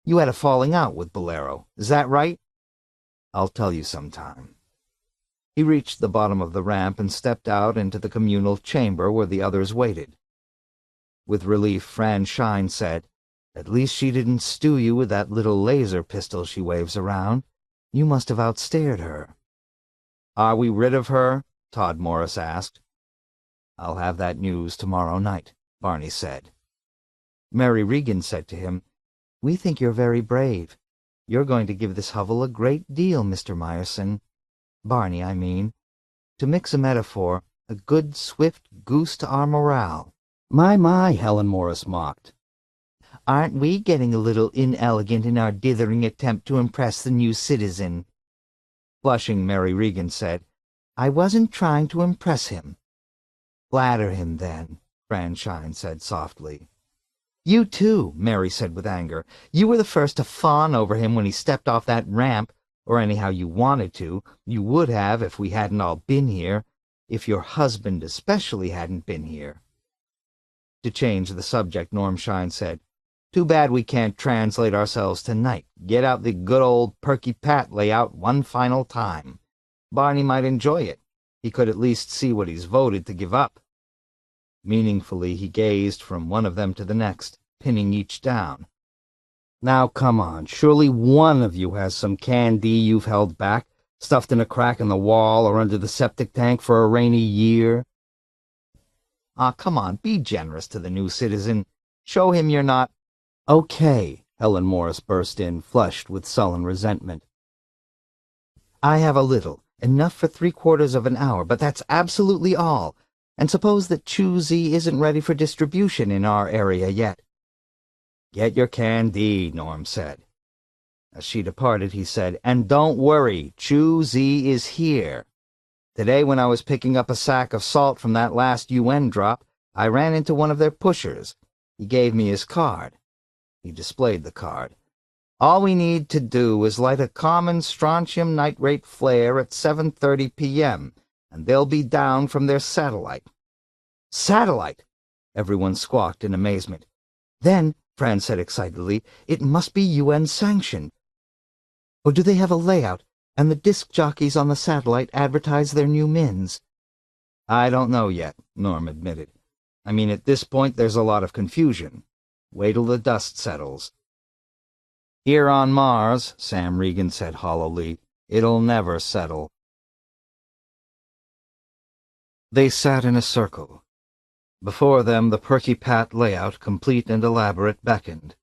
"You had a falling out with Bolero, is that right?" "I'll tell you sometime." He reached the bottom of the ramp and stepped out into the communal chamber where the others waited. With relief, Fran Shine said, "At least she didn't stew you with that little laser pistol she waves around. You must have outstared her." "Are we rid of her?" Todd Morris asked. "I'll have that news tomorrow night," Barney said. Mary Regan said to him, "We think you're very brave. You're going to give this hovel a great deal, Mr. Myerson. Barney, I mean. To mix a metaphor, a good, swift goose to our morale." My, Helen Morris mocked. "Aren't we getting a little inelegant in our dithering attempt to impress the new citizen?" Blushing, Mary Regan said, "I wasn't trying to impress him." "Flatter him, then," Fran Shine said softly. "You too," Mary said with anger. "You were the first to fawn over him when he stepped off that ramp, or anyhow you wanted to. You would have if we hadn't all been here, if your husband especially hadn't been here." To change the subject, Norm Shine said, "Too bad we can't translate ourselves tonight. Get out the good old Perky Pat layout one final time. Barney might enjoy it. He could at least see what he's voted to give up." Meaningfully, he gazed from one of them to the next, pinning each down. "Now, come on. Surely one of you has some candy you've held back, stuffed in a crack in the wall or under the septic tank for a rainy year." "Aw, come on, be generous to the new citizen. Show him you're not—" "Okay," Helen Morris burst in, flushed with sullen resentment. "I have a little, enough for 3/4 of an hour, but that's absolutely all. And suppose that Choosy isn't ready for distribution in our area yet." "Get your candy," Norm said. As she departed, he said, "And don't worry, Choosy is here. Today, when I was picking up a sack of salt from that last UN drop, I ran into one of their pushers. He gave me his card." He displayed the card. "All we need to do is light a common strontium nitrate flare at 7:30 p.m., and they'll be down from their satellite." "Satellite!" Everyone squawked in amazement. "Then," Fran said excitedly, "it must be UN-sanctioned. Or do they have a layout, and the disc jockeys on the satellite advertise their new mins?" "I don't know yet," Norm admitted. "I mean, at this point, there's a lot of confusion. Wait till the dust settles." "Here on Mars," Sam Regan said hollowly, "it'll never settle." They sat in a circle. Before them, the Perky Pat layout, complete and elaborate, beckoned.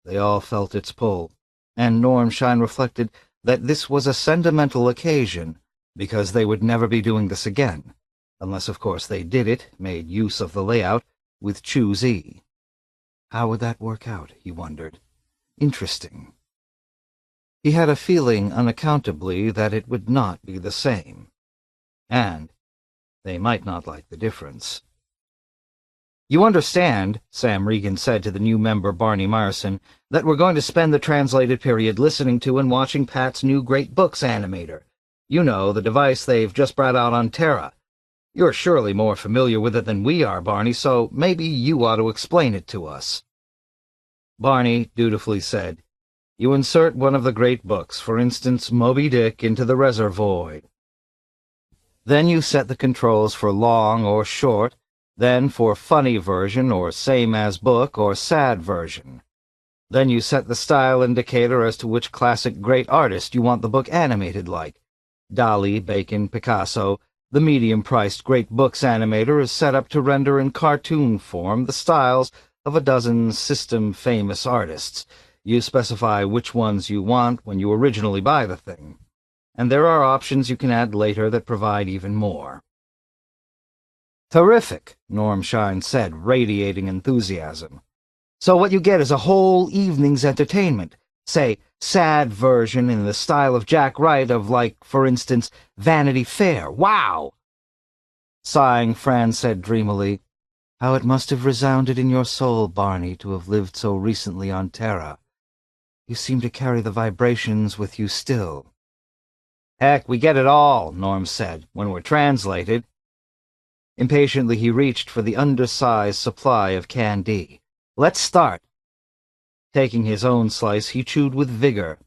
They all felt its pull, and Norm Shine reflected that this was a sentimental occasion, because they would never be doing this again, unless, of course, they did it, made use of the layout, with Choosy. How would that work out, he wondered. Interesting. He had a feeling, unaccountably, that it would not be the same. And they might not like the difference. "You understand," Sam Regan said to the new member, Barney Myerson, "that we're going to spend the translated period listening to and watching Pat's new Great Books animator. You know, the device they've just brought out on Terra. You're surely more familiar with it than we are, Barney, so maybe you ought to explain it to us. Barney dutifully said, You insert one of the great books, for instance, Moby Dick, into the reservoir. Then you set the controls for long or short, then for funny version or same as book or sad version. Then you set the style indicator as to which classic great artist you want the book animated like. Dali, Bacon, Picasso. The medium-priced Great Books animator is set up to render in cartoon form the styles of a dozen system-famous artists. You specify which ones you want when you originally buy the thing. And there are options you can add later that provide even more. Terrific, Norm Shine said, radiating enthusiasm. So what you get is a whole evening's entertainment. Say, sad version in the style of Jack Wright of, like, for instance, Vanity Fair. Wow! Sighing, Fran said dreamily, How it must have resounded in your soul, Barney, to have lived so recently on Terra. You seem to carry the vibrations with you still. Heck, we get it all, Norm said, when we're translated. Impatiently he reached for the undersized supply of candy. Let's start. Taking his own slice, he chewed with vigor.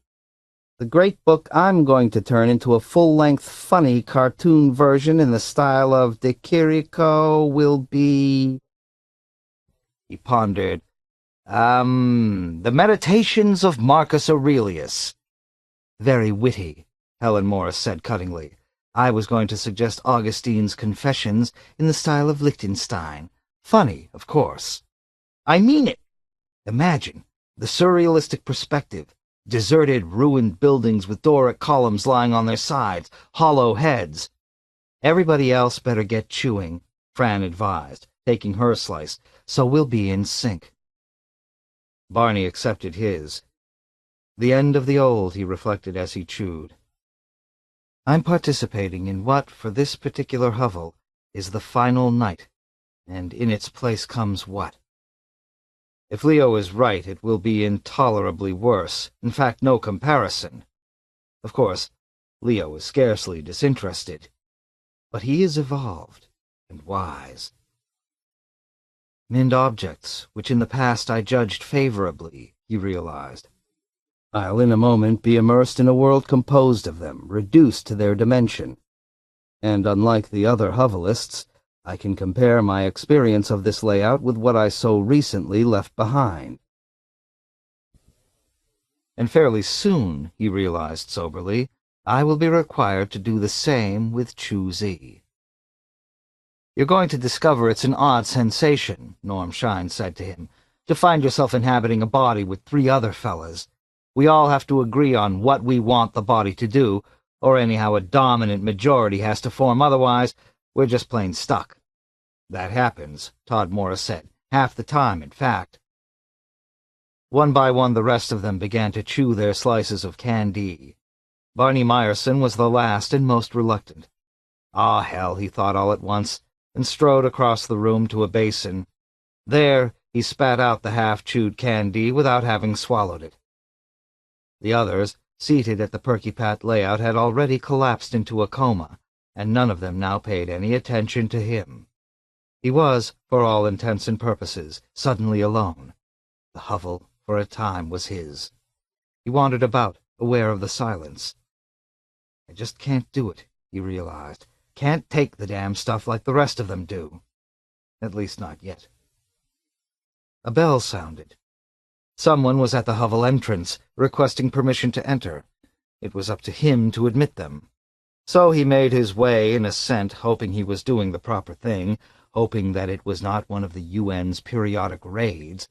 The great book I'm going to turn into a full-length, funny cartoon version in the style of De Chirico will be... He pondered. The Meditations of Marcus Aurelius. Very witty, Helen Morris said cuttingly. I was going to suggest Augustine's Confessions in the style of Liechtenstein. Funny, of course. I mean it. Imagine the surrealistic perspective, deserted, ruined buildings with Doric columns lying on their sides, hollow heads. Everybody else better get chewing, Fran advised, taking her slice, so we'll be in sync. Barney accepted his. The end of the old, he reflected as he chewed. I'm participating in what, for this particular hovel, is the final night, and in its place comes what? If Leo is right, it will be intolerably worse, in fact, no comparison. Of course, Leo is scarcely disinterested, but he is evolved and wise. Mind objects, which in the past I judged favorably, he realized. I'll in a moment be immersed in a world composed of them, reduced to their dimension. And unlike the other hovelists, I can compare my experience of this layout with what I so recently left behind. And fairly soon, he realized soberly, I will be required to do the same with Chu-Z. You're going to discover it's an odd sensation, Norm Shine said to him, to find yourself inhabiting a body with 3 other fellas. We all have to agree on what we want the body to do, or anyhow a dominant majority has to form, otherwise we're just plain stuck. That happens, Todd Morris said, half the time, in fact. One by one the rest of them began to chew their slices of candy. Barney Meyerson was the last and most reluctant. Ah, hell, he thought all at once, and strode across the room to a basin. There he spat out the half-chewed candy without having swallowed it. The others, seated at the Perky-Pat layout, had already collapsed into a coma, and none of them now paid any attention to him. He was, for all intents and purposes, suddenly alone. The hovel, for a time, was his. He wandered about, aware of the silence. I just can't do it, he realized. Can't take the damn stuff like the rest of them do. At least not yet. A bell sounded. Someone was at the hovel entrance, requesting permission to enter. It was up to him to admit them. So he made his way in assent, hoping he was doing the proper thing, hoping that it was not one of the UN's periodic raids.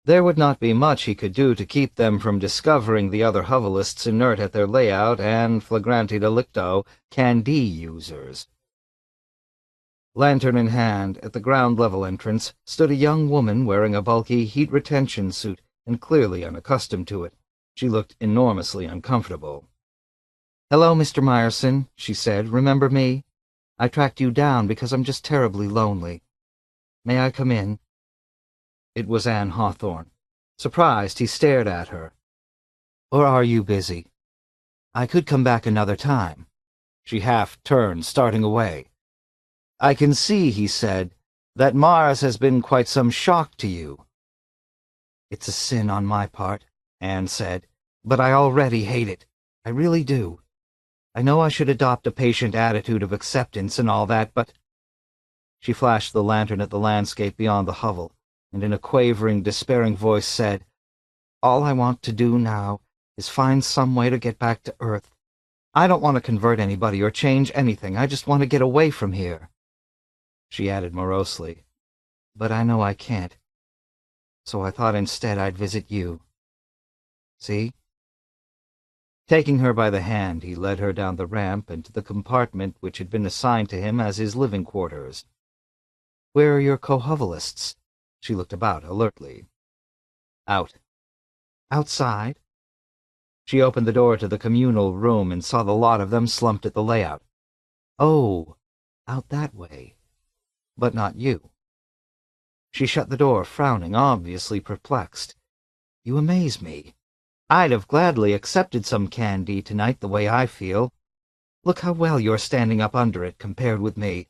There would not be much he could do to keep them from discovering the other hovelists inert at their layout and, flagrante delicto, candy users. Lantern in hand, at the ground-level entrance, stood a young woman wearing a bulky heat-retention suit and clearly unaccustomed to it. She looked enormously uncomfortable. "Hello, Mr. Meyerson," she said. "Remember me? I tracked you down because I'm just terribly lonely. May I come in?" It was Anne Hawthorne. Surprised, he stared at her. "Or are you busy? I could come back another time." She half turned, starting away. I can see, he said, that Mars has been quite some shock to you. It's a sin on my part, Anne said, but I already hate it. I really do. I know I should adopt a patient attitude of acceptance and all that, but... She flashed the lantern at the landscape beyond the hovel, and in a quavering, despairing voice said, All I want to do now is find some way to get back to Earth. I don't want to convert anybody or change anything. I just want to get away from here. She added morosely, But I know I can't. So I thought instead I'd visit you. See? Taking her by the hand, he led her down the ramp and to the compartment which had been assigned to him as his living quarters. Where are your cohovelists? She looked about alertly. Out. Outside? She opened the door to the communal room and saw the lot of them slumped at the layout. Oh, out that way. But not you. She shut the door, frowning, obviously perplexed. You amaze me. I'd have gladly accepted some candy tonight the way I feel. Look how well you're standing up under it compared with me.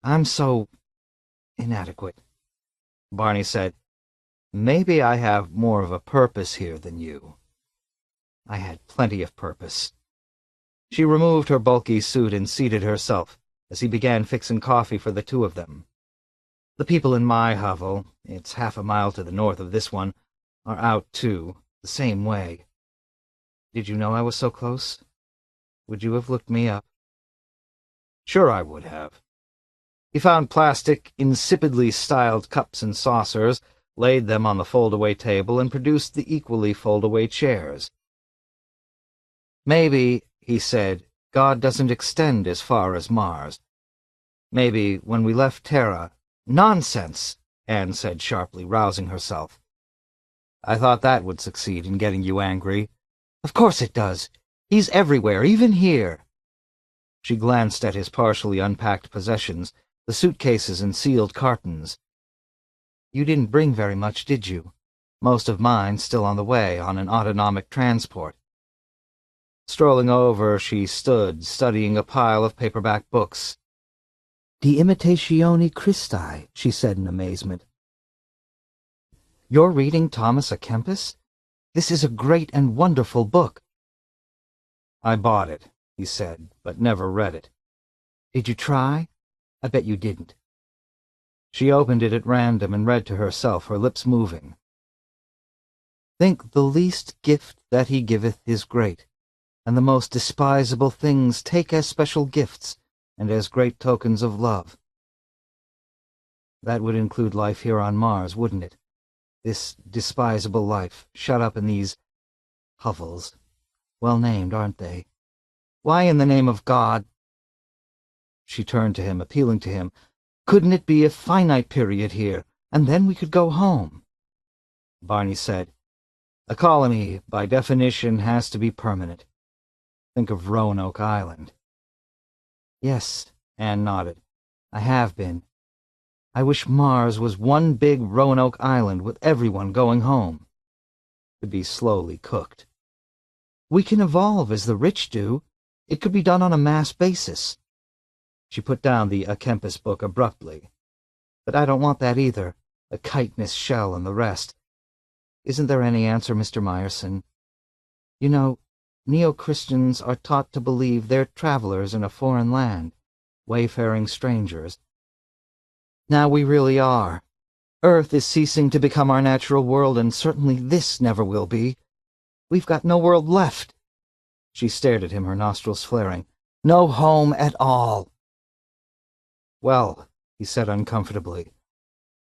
I'm so... inadequate. Barney said, Maybe I have more of a purpose here than you. I had plenty of purpose. She removed her bulky suit and seated herself as he began fixing coffee for the two of them. The people in my hovel, it's half a mile to the north of this one, are out too, the same way. Did you know I was so close? Would you have looked me up? Sure I would have. He found plastic, insipidly styled cups and saucers, laid them on the fold-away table, and produced the equally fold-away chairs. Maybe, he said, God doesn't extend as far as Mars. Maybe when we left Terra... Nonsense, Anne said sharply, rousing herself. I thought that would succeed in getting you angry. Of course it does. He's everywhere, even here. She glanced at his partially unpacked possessions, the suitcases and sealed cartons. You didn't bring very much, did you? Most of mine still on the way, on an autonomic transport. Strolling over, she stood, studying a pile of paperback books. De Imitatione Christi, she said in amazement. You're reading Thomas à Kempis? This is a great and wonderful book. I bought it, he said, but never read it. Did you try? I bet you didn't. She opened it at random and read to herself, her lips moving. Think the least gift that he giveth is great, and the most despisable things take as special gifts, and as great tokens of love. That would include life here on Mars, wouldn't it? This despisable life, shut up in these hovels. Well named, aren't they? Why in the name of God? She turned to him, appealing to him. Couldn't it be a finite period here, and then we could go home? Barney said, A colony, by definition, has to be permanent. Think of Roanoke Island. Yes, Anne nodded. I have been. I wish Mars was one big Roanoke Island with everyone going home. To be slowly cooked. We can evolve as the rich do. It could be done on a mass basis. She put down the à Kempis book abruptly. But I don't want that either. A chitinous shell and the rest. Isn't there any answer, Mr. Meyerson? You know, Neo-Christians are taught to believe they're travelers in a foreign land, wayfaring strangers. Now we really are. Earth is ceasing to become our natural world, and certainly this never will be. We've got no world left. She stared at him, her nostrils flaring. No home at all. Well, he said uncomfortably,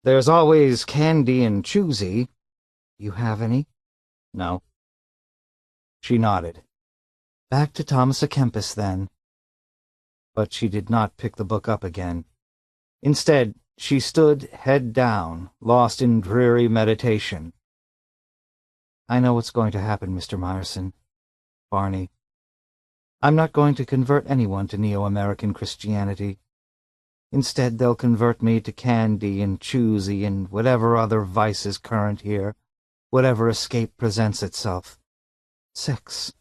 there's always candy and choosy. You have any? No. She nodded. Back to Thomas à Kempis, then. But she did not pick the book up again. Instead, she stood, head down, lost in dreary meditation. I know what's going to happen, Mr. Meyerson. Barney. I'm not going to convert anyone to Neo-American Christianity. Instead, they'll convert me to candy and choosy and whatever other vice is current here, whatever escape presents itself. Sex.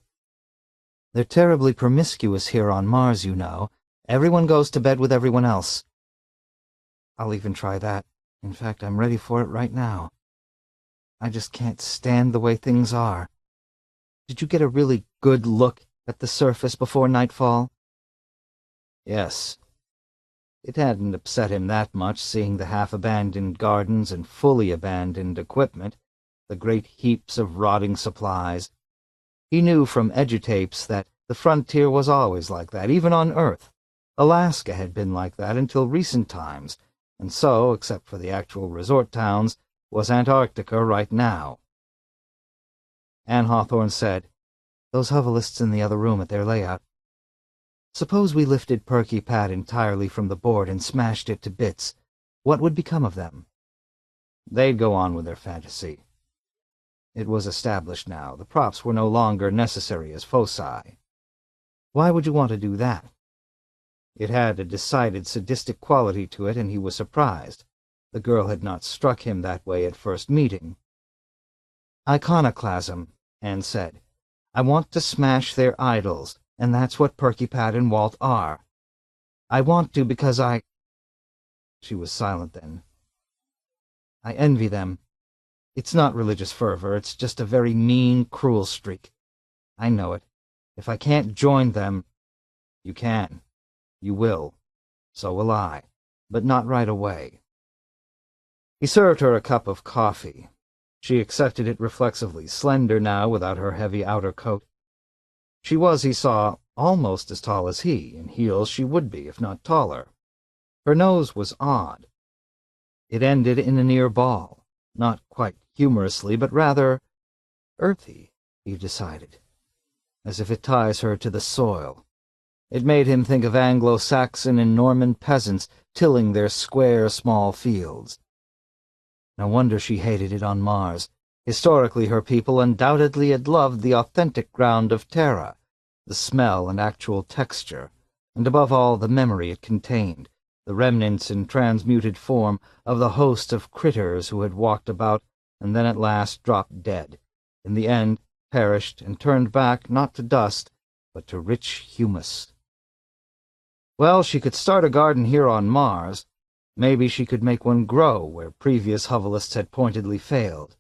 They're terribly promiscuous here on Mars, you know, Everyone goes to bed with everyone else. I'll even try that. In fact, I'm ready for it right now. I just can't stand the way things are. Did you get a really good look at the surface before nightfall? Yes. It hadn't upset him that much, seeing the half-abandoned gardens and fully abandoned equipment, the great heaps of rotting supplies. He knew from edutapes that the frontier was always like that, even on Earth. Alaska had been like that until recent times, and so, except for the actual resort towns, was Antarctica right now. Anne Hawthorne said, "Those hovelists in the other room at their layout. Suppose we lifted Perky Pat entirely from the board and smashed it to bits. What would become of them?" They'd go on with their fantasy. It was established now. The props were no longer necessary as foci. Why would you want to do that? It had a decided sadistic quality to it, and he was surprised. The girl had not struck him that way at first meeting. "Iconoclasm," Anne said. "I want to smash their idols, and that's what Perky Pat and Walt are. I want to because I—" She was silent then. "I envy them. It's not religious fervor, it's just a very mean, cruel streak. I know it. If I can't join them—" "You can. You will. So will I. But not right away." He served her a cup of coffee. She accepted it reflexively, slender now without her heavy outer coat. She was, he saw, almost as tall as he. In heels she would be, if not taller. Her nose was odd. It ended in a near ball, not quite humorously, but rather earthy, he decided, as if it ties her to the soil. It made him think of Anglo-Saxon and Norman peasants tilling their square, small fields. No wonder she hated it on Mars. Historically, her people undoubtedly had loved the authentic ground of Terra, the smell and actual texture, and above all the memory it contained, the remnants in transmuted form of the host of critters who had walked about and then at last dropped dead, in the end perished and turned back not to dust, but to rich humus. Well, she could start a garden here on Mars. Maybe she could make one grow where previous hovelists had pointedly failed.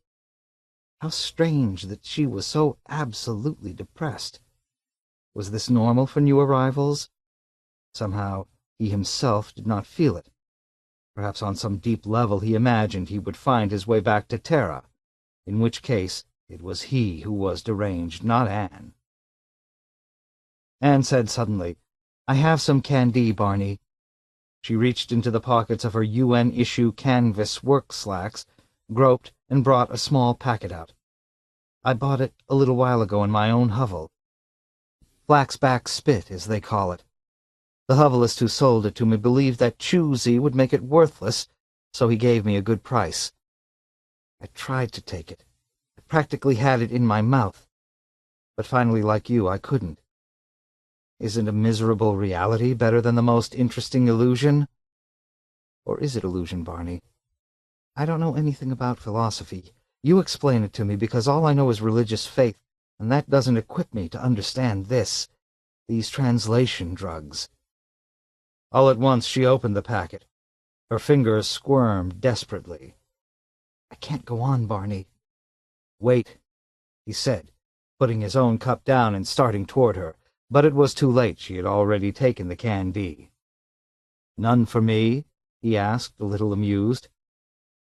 How strange that she was so absolutely depressed. Was this normal for new arrivals? Somehow he himself did not feel it. Perhaps on some deep level he imagined he would find his way back to Terra, in which case it was he who was deranged, not Anne. Anne said suddenly, "I have some candy, Barney." She reached into the pockets of her UN-issue canvas work slacks, groped, and brought a small packet out. "I bought it a little while ago in my own hovel. Flaxback spit, as they call it. The hovelist who sold it to me believed that choosy would make it worthless, so he gave me a good price. I tried to take it. I practically had it in my mouth. But finally, like you, I couldn't. Isn't a miserable reality better than the most interesting illusion? Or is it illusion, Barney? I don't know anything about philosophy. You explain it to me, because all I know is religious faith, and that doesn't equip me to understand these translation drugs." All at once she opened the packet. Her fingers squirmed desperately. "I can't go on, Barney." "Wait," he said, putting his own cup down and starting toward her. But it was too late. She had already taken the candy. "None for me?" he asked, a little amused.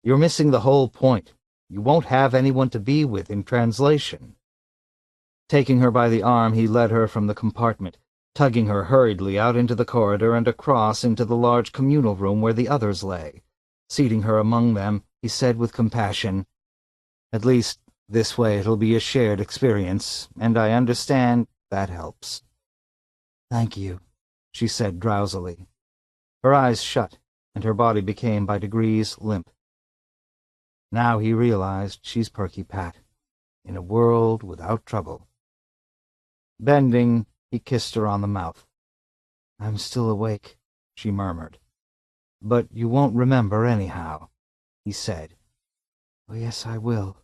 "You're missing the whole point. You won't have anyone to be with in translation." Taking her by the arm, he led her from the compartment, tugging her hurriedly out into the corridor and across into the large communal room where the others lay. Seating her among them, he said with compassion, "At least, this way it'll be a shared experience, and I understand that helps." "Thank you," she said drowsily. Her eyes shut, and her body became by degrees limp. Now he realized she's Perky Pat, in a world without trouble. Bending, he kissed her on the mouth. "I'm still awake," she murmured. "But you won't remember anyhow," he said. "Oh, yes, I will,"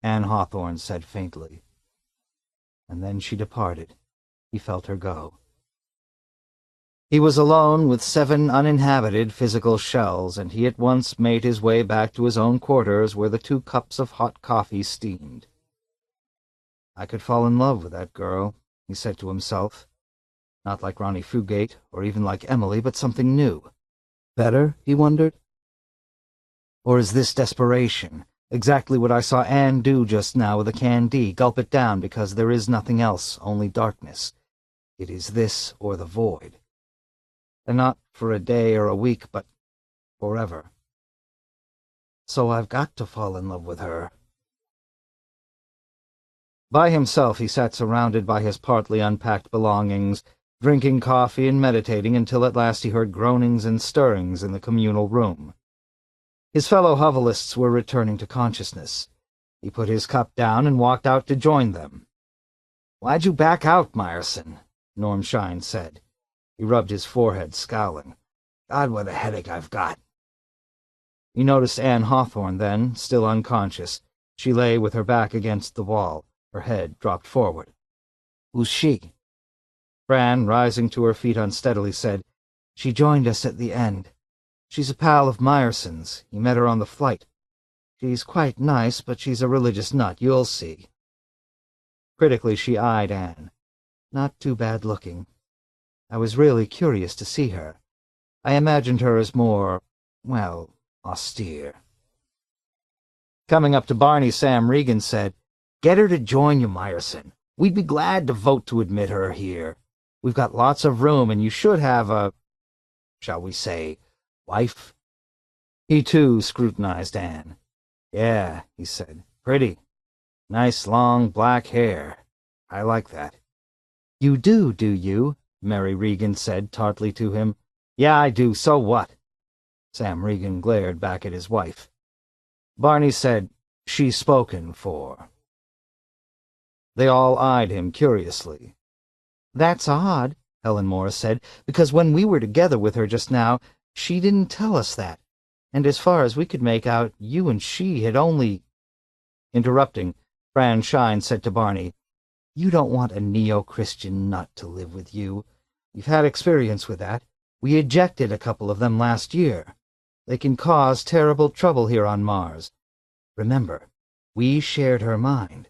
Anne Hawthorne said faintly. And then she departed. He felt her go. He was alone with 7 uninhabited physical shells, and he at once made his way back to his own quarters where the 2 cups of hot coffee steamed. I could fall in love with that girl, he said to himself. Not like Ronnie Fugate, or even like Emily, but something new. Better, he wondered? Or is this desperation? Exactly what I saw Anne do just now with a candy, gulp it down because there is nothing else, only darkness. It is this or the void. And not for a day or a week, but forever. So I've got to fall in love with her. By himself he sat surrounded by his partly unpacked belongings, drinking coffee and meditating until at last he heard groanings and stirrings in the communal room. His fellow hovelists were returning to consciousness. He put his cup down and walked out to join them. "Why'd you back out, Meyerson?" Norm Shine said. He rubbed his forehead, scowling. "God, what a headache I've got." He noticed Anne Hawthorne then, still unconscious. She lay with her back against the wall, her head dropped forward. "Who's she?" Fran, rising to her feet unsteadily, said, "She joined us at the end. She's a pal of Meyerson's. He met her on the flight. She's quite nice, but she's a religious nut, you'll see." Critically she eyed Anne. Not too bad looking. I was really curious to see her. I imagined her as more, well, austere. Coming up to Barney, Sam Regan said, "Get her to join you, Meyerson. We'd be glad to vote to admit her here. We've got lots of room, and you should have a, shall we say, wife?" He, too, scrutinized Anne. "Yeah," he said, "pretty. Nice long black hair. I like that." "You do you?" Mary Regan said tartly to him. "Yeah, I do. So what?" Sam Regan glared back at his wife. Barney said, "She's spoken for." They all eyed him curiously. "That's odd," Helen Morris said, "because when we were together with her just now, she didn't tell us that. And as far as we could make out, you and she had only—" Interrupting, Fran Shine said to Barney, "You don't want a neo-Christian nut to live with you. You've had experience with that. We ejected a couple of them last year. They can cause terrible trouble here on Mars. Remember, we shared her mind.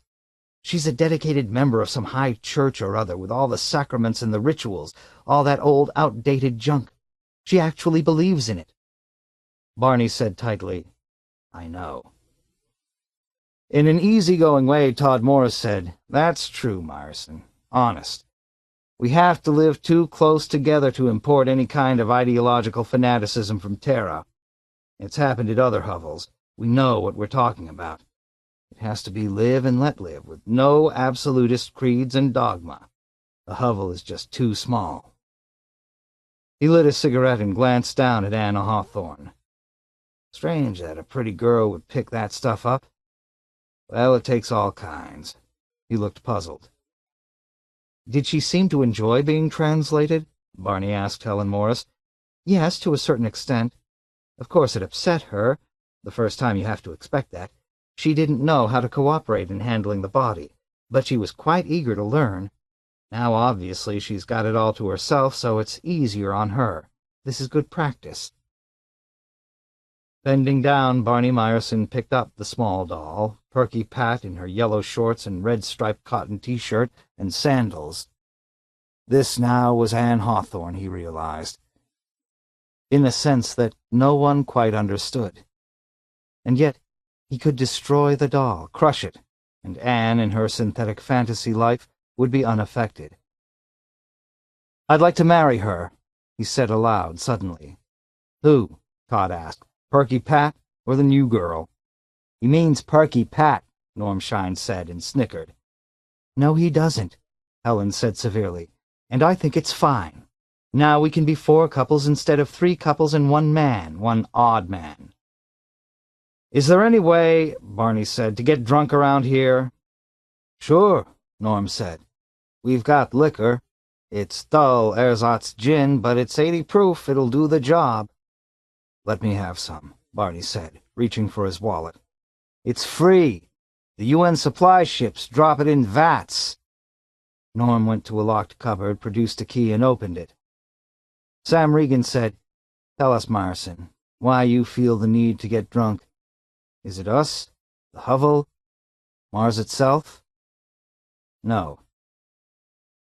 She's a dedicated member of some high church or other with all the sacraments and the rituals, all that old outdated junk. She actually believes in it." Barney said tightly, "I know." In an easygoing way, Todd Morris said, "That's true, Meyerson. Honest. We have to live too close together to import any kind of ideological fanaticism from Terra. It's happened at other hovels. We know what we're talking about. It has to be live and let live, with no absolutist creeds and dogma. The hovel is just too small." He lit a cigarette and glanced down at Anna Hawthorne. "Strange that a pretty girl would pick that stuff up. Well, it takes all kinds." He looked puzzled. "Did she seem to enjoy being translated?" Barney asked Helen Morris. "Yes, to a certain extent. Of course it upset her. The first time you have to expect that. She didn't know how to cooperate in handling the body, but she was quite eager to learn. Now, obviously, she's got it all to herself, so it's easier on her. This is good practice." Bending down, Barney Meyerson picked up the small doll, Perky Pat in her yellow shorts and red-striped cotton T-shirt and sandals. This now was Anne Hawthorne, he realized, in a sense that no one quite understood. And yet he could destroy the doll, crush it, and Anne, in her synthetic fantasy life, would be unaffected. "I'd like to marry her," he said aloud suddenly. "Who?" Todd asked. "Perky Pat or the new girl?" "He means Perky Pat," Norm Shine said, and snickered. "No, he doesn't," Helen said severely, "and I think it's fine. Now we can be 4 couples instead of 3 couples and 1 man, 1 odd man." "Is there any way," Barney said, "to get drunk around here?" "Sure," Norm said. "We've got liquor. It's dull ersatz gin, but it's 80 proof. It'll do the job." "Let me have some," Barney said, reaching for his wallet. "It's free. The UN supply ships drop it in vats." Norm went to a locked cupboard, produced a key, and opened it. Sam Regan said, "Tell us, Marson, why you feel the need to get drunk. Is it us? The hovel? Mars itself?" No.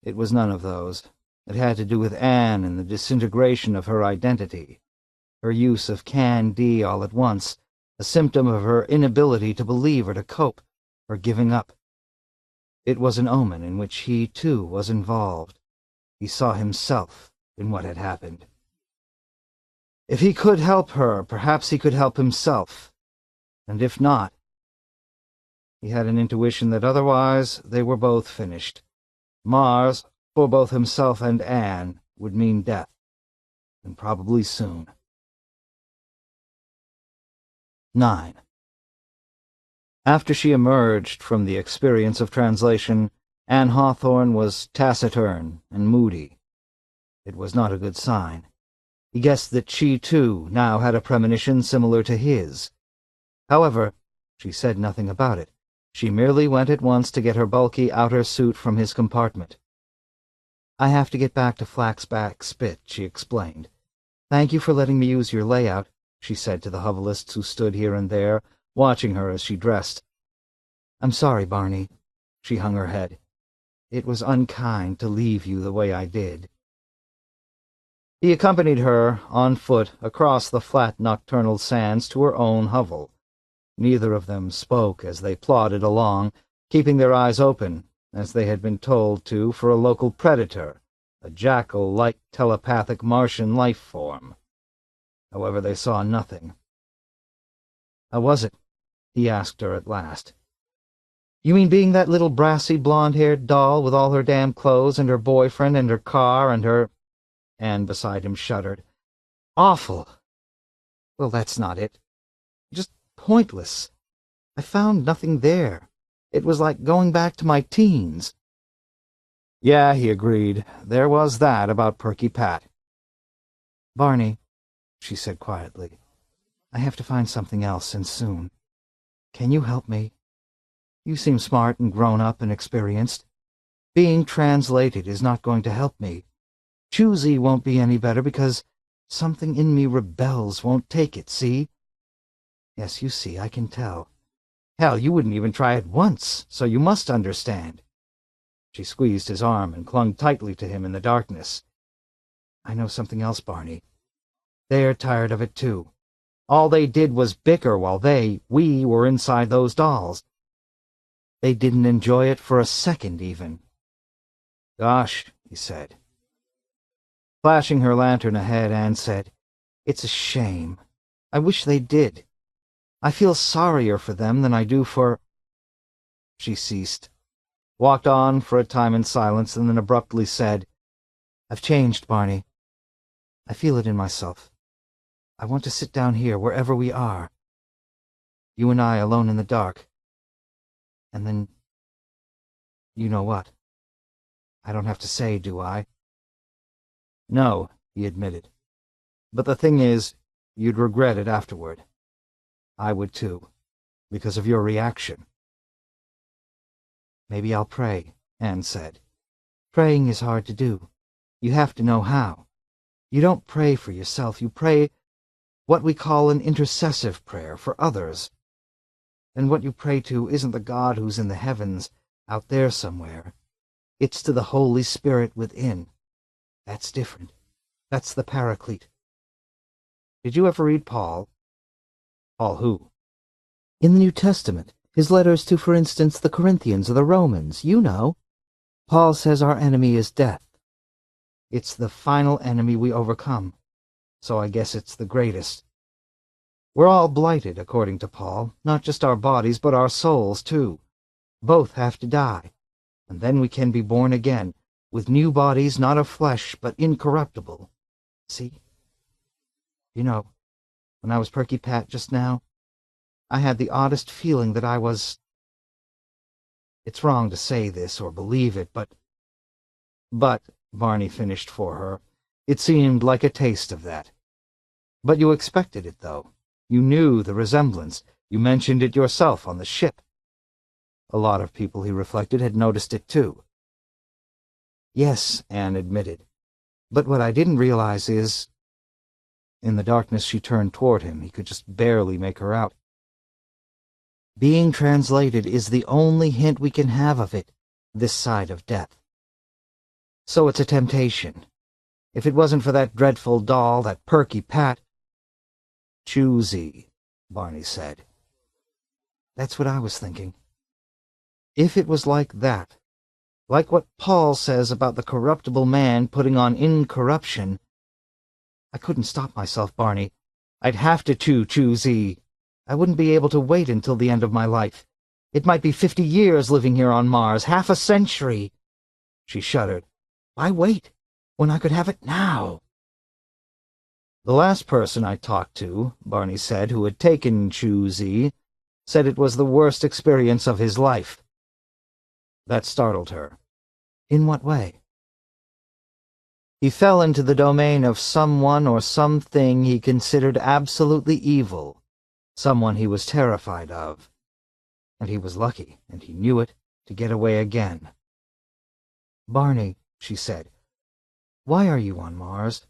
It was none of those. It had to do with Anne and the disintegration of her identity. Her use of Can-D all at once, a symptom of her inability to believe or to cope, her giving up. It was an omen in which he, too, was involved. He saw himself in what had happened. If he could help her, perhaps he could help himself. And if not, he had an intuition that otherwise they were both finished. Mars, for both himself and Anne, would mean death, and probably soon. 9. After she emerged from the experience of translation, Anne Hawthorne was taciturn and moody. It was not a good sign. He guessed that she, too, now had a premonition similar to his. However, she said nothing about it. She merely went at once to get her bulky outer suit from his compartment. "I have to get back to Flaxback Spit," she explained. "Thank you for letting me use your layout," she said to the hovelists who stood here and there, watching her as she dressed. "I'm sorry, Barney." She hung her head. "It was unkind to leave you the way I did." He accompanied her, on foot, across the flat nocturnal sands to her own hovel. Neither of them spoke as they plodded along, keeping their eyes open, as they had been told to, for a local predator, a jackal-like telepathic Martian life form. However, they saw nothing. "How was it?" he asked her at last. "You mean being that little brassy blonde-haired doll with all her damn clothes and her boyfriend and her car and her—" Anne beside him shuddered. "Awful." "Well, that's not it. Just pointless. I found nothing there. It was like going back to my teens." "Yeah," he agreed. "There was that about Perky Pat." "Barney," she said quietly, "I have to find something else, and soon. Can you help me? You seem smart and grown-up and experienced. Being translated is not going to help me. Choosy won't be any better because something in me rebels, won't take it, see? Yes, you see, I can tell. Hell, you wouldn't even try it once, so you must understand." She squeezed his arm and clung tightly to him in the darkness. "I know something else, Barney. They're tired of it, too. All they did was bicker while we were inside those dolls. They didn't enjoy it for a second, even." "Gosh," he said. Flashing her lantern ahead, Anne said, "It's a shame. I wish they did. I feel sorrier for them than I do for—" She ceased, walked on for a time in silence, and then abruptly said, "I've changed, Barney. I feel it in myself. I want to sit down here, wherever we are. You and I alone in the dark. And then, you know what? I don't have to say, do I?" "No," he admitted. "But the thing is, you'd regret it afterward. I would too, because of your reaction." "Maybe I'll pray," Anne said. "Praying is hard to do. You have to know how. You don't pray for yourself, you pray what we call an intercessive prayer for others. And what you pray to isn't the God who's in the heavens, out there somewhere. It's to the Holy Spirit within. That's different. That's the Paraclete. Did you ever read Paul?" "Paul who?" "In the New Testament. His letters to, for instance, the Corinthians or the Romans. You know. Paul says our enemy is death. It's the final enemy we overcome. So I guess it's the greatest. We're all blighted, according to Paul. Not just our bodies, but our souls, too. Both have to die. And then we can be born again, with new bodies not of flesh, but incorruptible. See? You know, when I was Perky Pat just now, I had the oddest feeling that I was— It's wrong to say this or believe it, but, Barney finished for her, it seemed like a taste of that. But you expected it, though. You knew the resemblance. You mentioned it yourself on the ship. A lot of people, he reflected, had noticed it too. Yes, Anne admitted. But what I didn't realize is—" In the darkness she turned toward him. He could just barely make her out. "Being translated is the only hint we can have of it, this side of death. So it's a temptation. If it wasn't for that dreadful doll, that perky Pat—" "Choosy," Barney said. "That's what I was thinking. If it was like that, like what Paul says about the corruptible man putting on incorruption—" "I couldn't stop myself, Barney. I'd have to choosy. I wouldn't be able to wait until the end of my life. It might be 50 years living here on Mars, half a century." She shuddered. "Why wait, when I could have it now?" "The last person I talked to," Barney said, "who had taken choosy, said it was the worst experience of his life." That startled her. "In what way?" "He fell into the domain of someone or something he considered absolutely evil, someone he was terrified of. And he was lucky, and he knew it, to get away again." "Barney," she said, "why are you on Mars?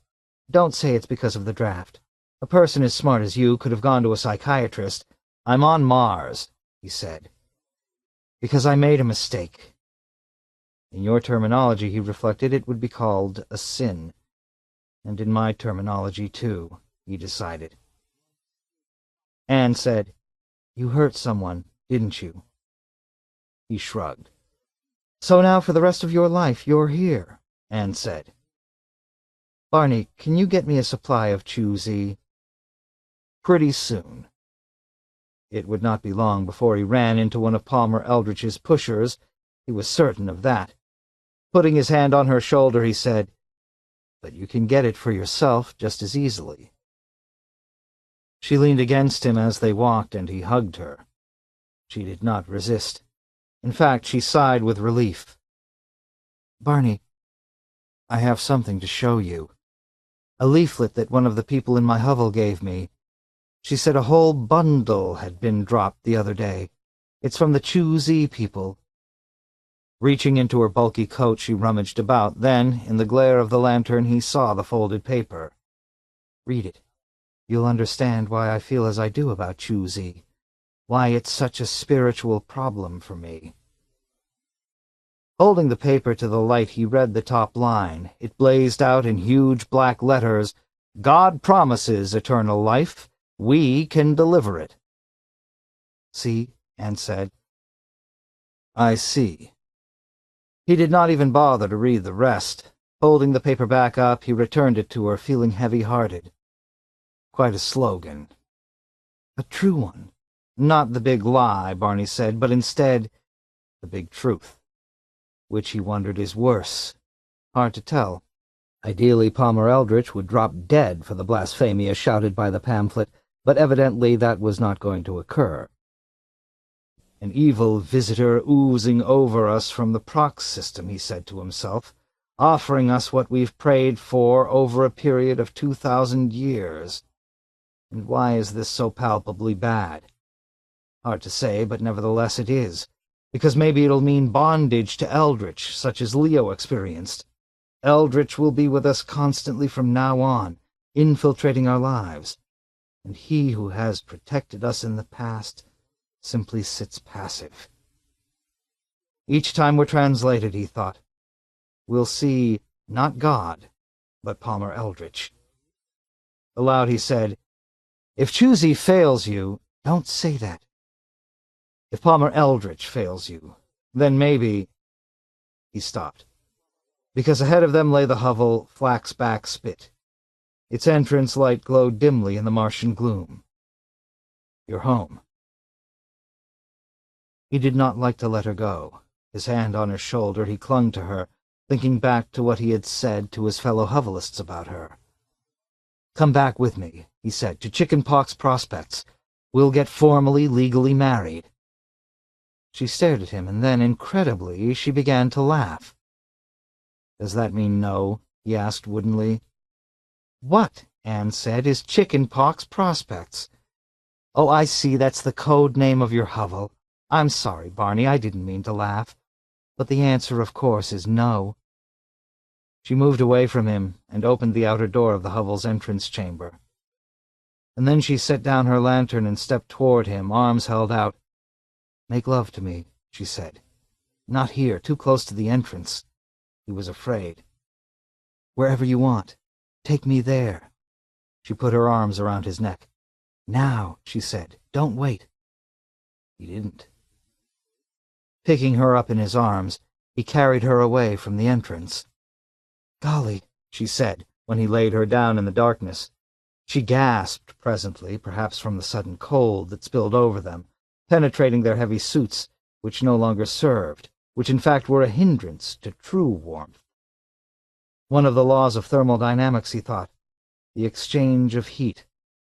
Don't say it's because of the draft. A person as smart as you could have gone to a psychiatrist." "I'm on Mars," he said, "because I made a mistake. In your terminology," he reflected, "it would be called a sin. And in my terminology, too," he decided. Anne said, "You hurt someone, didn't you?" He shrugged. "So now for the rest of your life you're here," Anne said. "Barney, can you get me a supply of choosy?" "Pretty soon." It would not be long before he ran into one of Palmer Eldritch's pushers. He was certain of that. Putting his hand on her shoulder, he said, "But you can get it for yourself just as easily." She leaned against him as they walked, and he hugged her. She did not resist. In fact, she sighed with relief. "Barney, I have something to show you. A leaflet that one of the people in my hovel gave me. She said a whole bundle had been dropped the other day. It's from the choosy people." Reaching into her bulky coat, she rummaged about. Then, in the glare of the lantern, he saw the folded paper. "Read it. You'll understand why I feel as I do about choosy, why it's such a spiritual problem for me." Holding the paper to the light, he read the top line. It blazed out in huge black letters, "God promises eternal life. We can deliver it." "See?" Anne said. "I see." He did not even bother to read the rest. Holding the paper back up, he returned it to her, feeling heavy-hearted. Quite a slogan. A true one. Not the big lie, Barney said, but instead the big truth. Which he wondered is worse. Hard to tell. Ideally, Palmer Eldritch would drop dead for the blasphemia shouted by the pamphlet, but evidently that was not going to occur. "An evil visitor oozing over us from the prox system," he said to himself, "offering us what we've prayed for over a period of 2,000 years. And why is this so palpably bad? Hard to say, but nevertheless it is, because maybe it'll mean bondage to Eldritch, such as Leo experienced. Eldritch will be with us constantly from now on, infiltrating our lives, and he who has protected us in the past simply sits passive. Each time we're translated," he thought, "we'll see not God, but Palmer Eldritch." Aloud he said, "If choosy fails you—" "Don't say that." "If Palmer Eldritch fails you, then maybe—" He stopped, because ahead of them lay the hovel, Flaxback Spit. Its entrance light glowed dimly in the Martian gloom. "You're home." He did not like to let her go. His hand on her shoulder, he clung to her, thinking back to what he had said to his fellow hovelists about her. "Come back with me," he said, "to Chickenpox Prospects. We'll get formally, legally married." She stared at him, and then, incredibly, she began to laugh. "Does that mean no?" he asked woodenly. "What," Anne said, "is Chickenpox Prospects?" "Oh, I see, that's the code name of your hovel. I'm sorry, Barney, I didn't mean to laugh. But the answer, of course, is no." She moved away from him and opened the outer door of the hovel's entrance chamber. And then she set down her lantern and stepped toward him, arms held out. "Make love to me," she said. "Not here, too close to the entrance." He was afraid. "Wherever you want. Take me there." She put her arms around his neck. "Now," she said. "Don't wait." He didn't. Picking her up in his arms, he carried her away from the entrance. "Golly," she said, when he laid her down in the darkness. She gasped presently, perhaps from the sudden cold that spilled over them, penetrating their heavy suits, which no longer served, which in fact were a hindrance to true warmth. One of the laws of thermodynamics, he thought, the exchange of heat,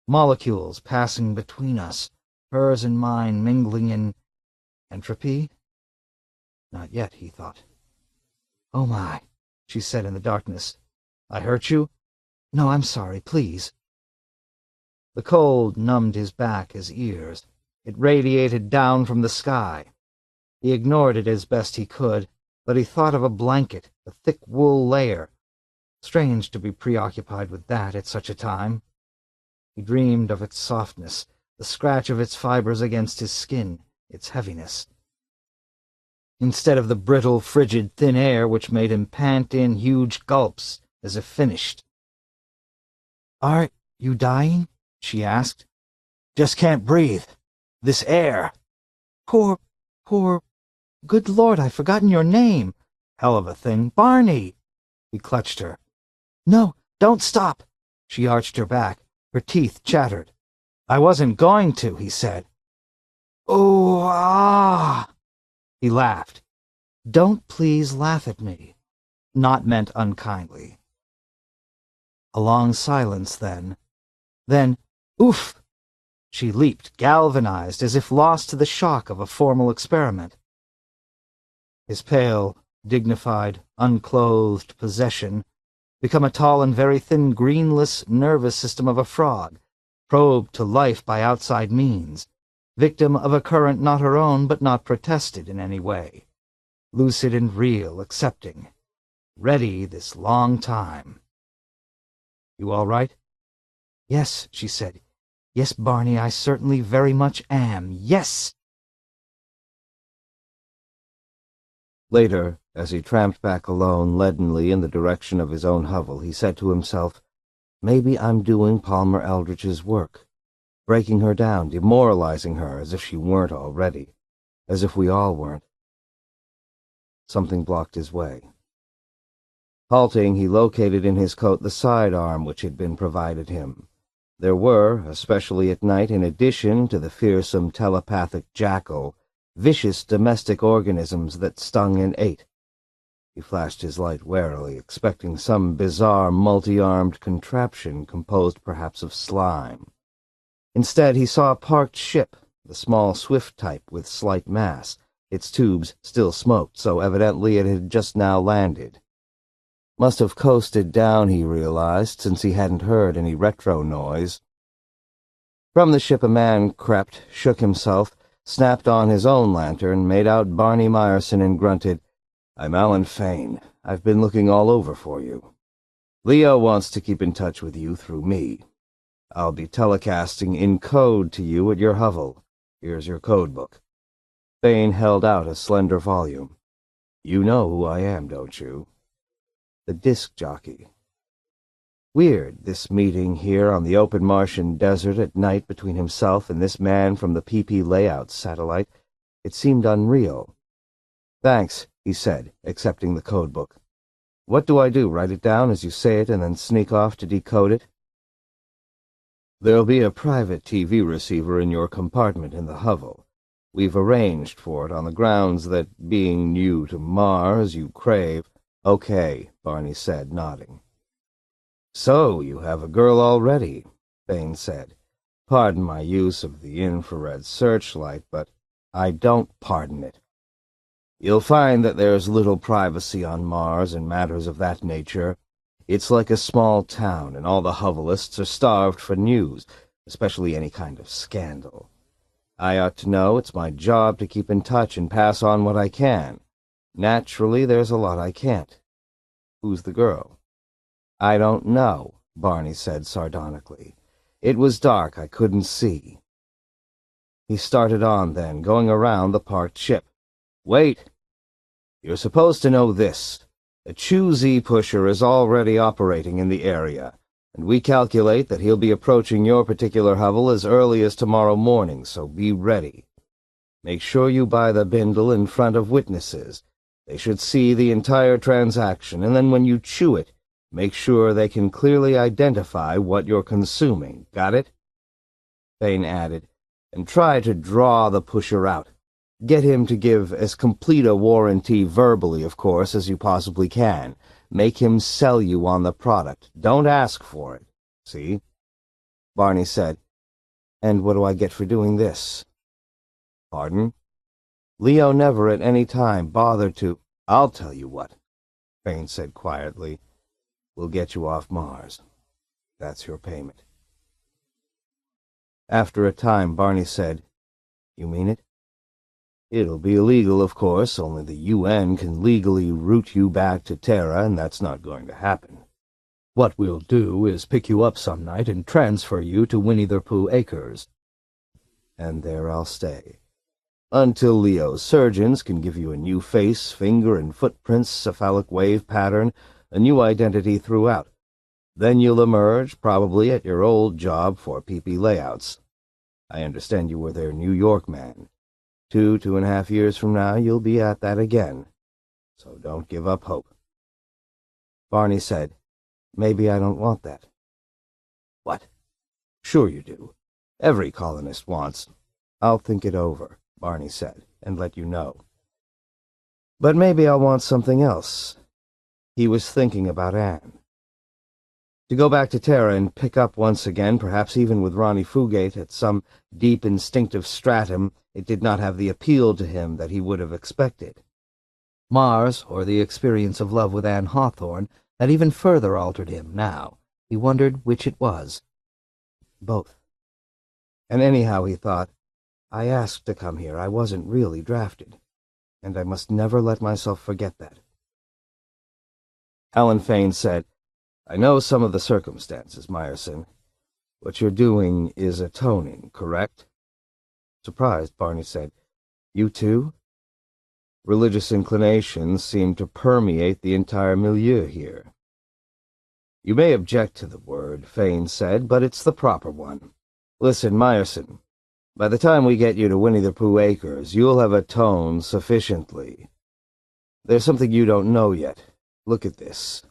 molecules passing between us, hers and mine mingling in entropy? Not yet, he thought. "Oh my," she said in the darkness. "I hurt you?" "No, I'm sorry, please." The cold numbed his back, his ears. It radiated down from the sky. He ignored it as best he could, but he thought of a blanket, a thick wool layer. Strange to be preoccupied with that at such a time. He dreamed of its softness, the scratch of its fibers against his skin, its heaviness, instead of the brittle, frigid, thin air which made him pant in huge gulps, as if finished. "Are you dying?" she asked. "Just can't breathe. This air." Poor... Good Lord, I've forgotten your name." "Hell of a thing. Barney." He clutched her. "No, don't stop." She arched her back. Her teeth chattered. "I wasn't going to," he said. "Oh, ah." He laughed. "Don't please laugh at me." Not meant unkindly. A long silence, then. Then, oof! She leaped, galvanized, as if lost to the shock of a formal experiment. His pale, dignified, unclothed possession become a tall and very thin greenless nervous system of a frog, probed to life by outside means, victim of a current not her own but not protested in any way, lucid and real, accepting, ready this long time. "You all right?" "Yes," she said. "Yes, Barney, I certainly very much am. Yes!" Later, as he tramped back alone, leadenly in the direction of his own hovel, he said to himself, "Maybe I'm doing Palmer Eldritch's work, breaking her down, demoralizing her as if she weren't already, as if we all weren't." Something blocked his way. Halting, he located in his coat the sidearm which had been provided him. There were, especially at night, in addition to the fearsome telepathic jackal, vicious domestic organisms that stung and ate. He flashed his light warily, expecting some bizarre multi-armed contraption composed perhaps of slime. Instead, he saw a parked ship, the small Swift type with slight mass. Its tubes still smoked, so evidently it had just now landed. Must have coasted down, he realized, since he hadn't heard any retro noise. From the ship a man crept, shook himself, snapped on his own lantern, made out Barney Meyerson, and grunted, "I'm Alan Fane. I've been looking all over for you. Leo wants to keep in touch with you through me. I'll be telecasting in code to you at your hovel. Here's your code book." Fane held out a slender volume. "You know who I am, don't you? The disc jockey." Weird, this meeting here on the open Martian desert at night between himself and this man from the PP Layout satellite. It seemed unreal. "Thanks," he said, accepting the code book. "What do I do, write it down as you say it and then sneak off to decode it?" "There'll be a private TV receiver in your compartment in the hovel. We've arranged for it on the grounds that, being new to Mars, you crave—" "Okay," Barney said, nodding. "So, you have a girl already," Fane said. "Pardon my use of the infrared searchlight, but I don't pardon it. You'll find that there's little privacy on Mars in matters of that nature. It's like a small town, and all the hovelists are starved for news, especially any kind of scandal. I ought to know. It's my job to keep in touch and pass on what I can. Naturally, there's a lot I can't. Who's the girl? I don't know, Barney said sardonically. It was dark, I couldn't see. He started on then, going around the parked ship. Wait! You're supposed to know this. A Chu-Z pusher is already operating in the area, and we calculate that he'll be approaching your particular hovel as early as tomorrow morning, so be ready. Make sure you buy the bindle in front of witnesses. They should see the entire transaction, and then when you chew it, make sure they can clearly identify what you're consuming. Got it? Fane added, and try to draw the pusher out. Get him to give as complete a warranty verbally, of course, as you possibly can. Make him sell you on the product. Don't ask for it. See? Barney said, And what do I get for doing this? Pardon? Leo never at any time bothered to... I'll tell you what, Fane said quietly. We'll get you off Mars. That's your payment. After a time, Barney said, You mean it? It'll be illegal, of course, only the UN can legally route you back to Terra, and that's not going to happen. What we'll do is pick you up some night and transfer you to Winnie-the-Pooh Acres. And there I'll stay. Until Leo's surgeons can give you a new face, finger, and footprints, cephalic wave pattern, a new identity throughout. Then you'll emerge, probably at your old job for PP Layouts. I understand you were their New York man. 2.5 years from now, you'll be at that again. So don't give up hope. Barney said, Maybe I don't want that. What? Sure you do. Every colonist wants. I'll think it over, Barney said, and let you know. But maybe I'll want something else. He was thinking about Anne. To go back to Terra and pick up once again, perhaps even with Ronnie Fugate at some deep instinctive stratum, it did not have the appeal to him that he would have expected. Mars, or the experience of love with Anne Hawthorne, had even further altered him now. He wondered which it was. Both. And anyhow, he thought, I asked to come here. I wasn't really drafted. And I must never let myself forget that. Alan Fane said, I know some of the circumstances, Meyerson. What you're doing is atoning, correct? Surprised, Barney said, You too? Religious inclinations seem to permeate the entire milieu here. You may object to the word, Fane said, but it's the proper one. Listen, Meyerson, by the time we get you to Winnie-the-Pooh Acres, you'll have atoned sufficiently. There's something you don't know yet. Look at this.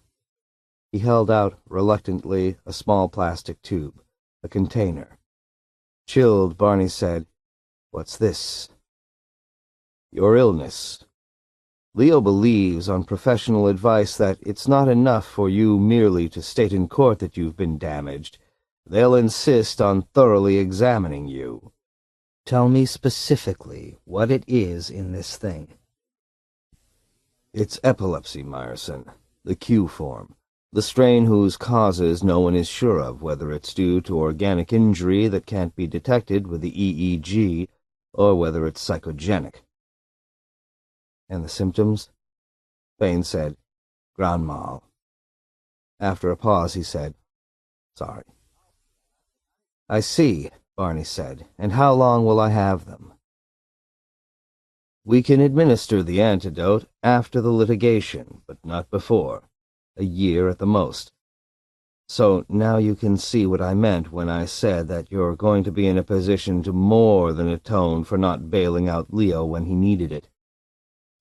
He held out, reluctantly, a small plastic tube, a container. Chilled, Barney said, What's this? Your illness. Leo believes, on professional advice, that it's not enough for you merely to state in court that you've been damaged. They'll insist on thoroughly examining you. Tell me specifically what it is in this thing. It's epilepsy, Meyerson, the Q form. The strain whose causes no one is sure of, whether it's due to organic injury that can't be detected with the EEG, or whether it's psychogenic. And the symptoms? Fane said, Grand mal. After a pause, he said, Sorry. I see, Barney said, and how long will I have them? We can administer the antidote after the litigation, but not before. A year at the most. So now you can see what I meant when I said that you're going to be in a position to more than atone for not bailing out Leo when he needed it.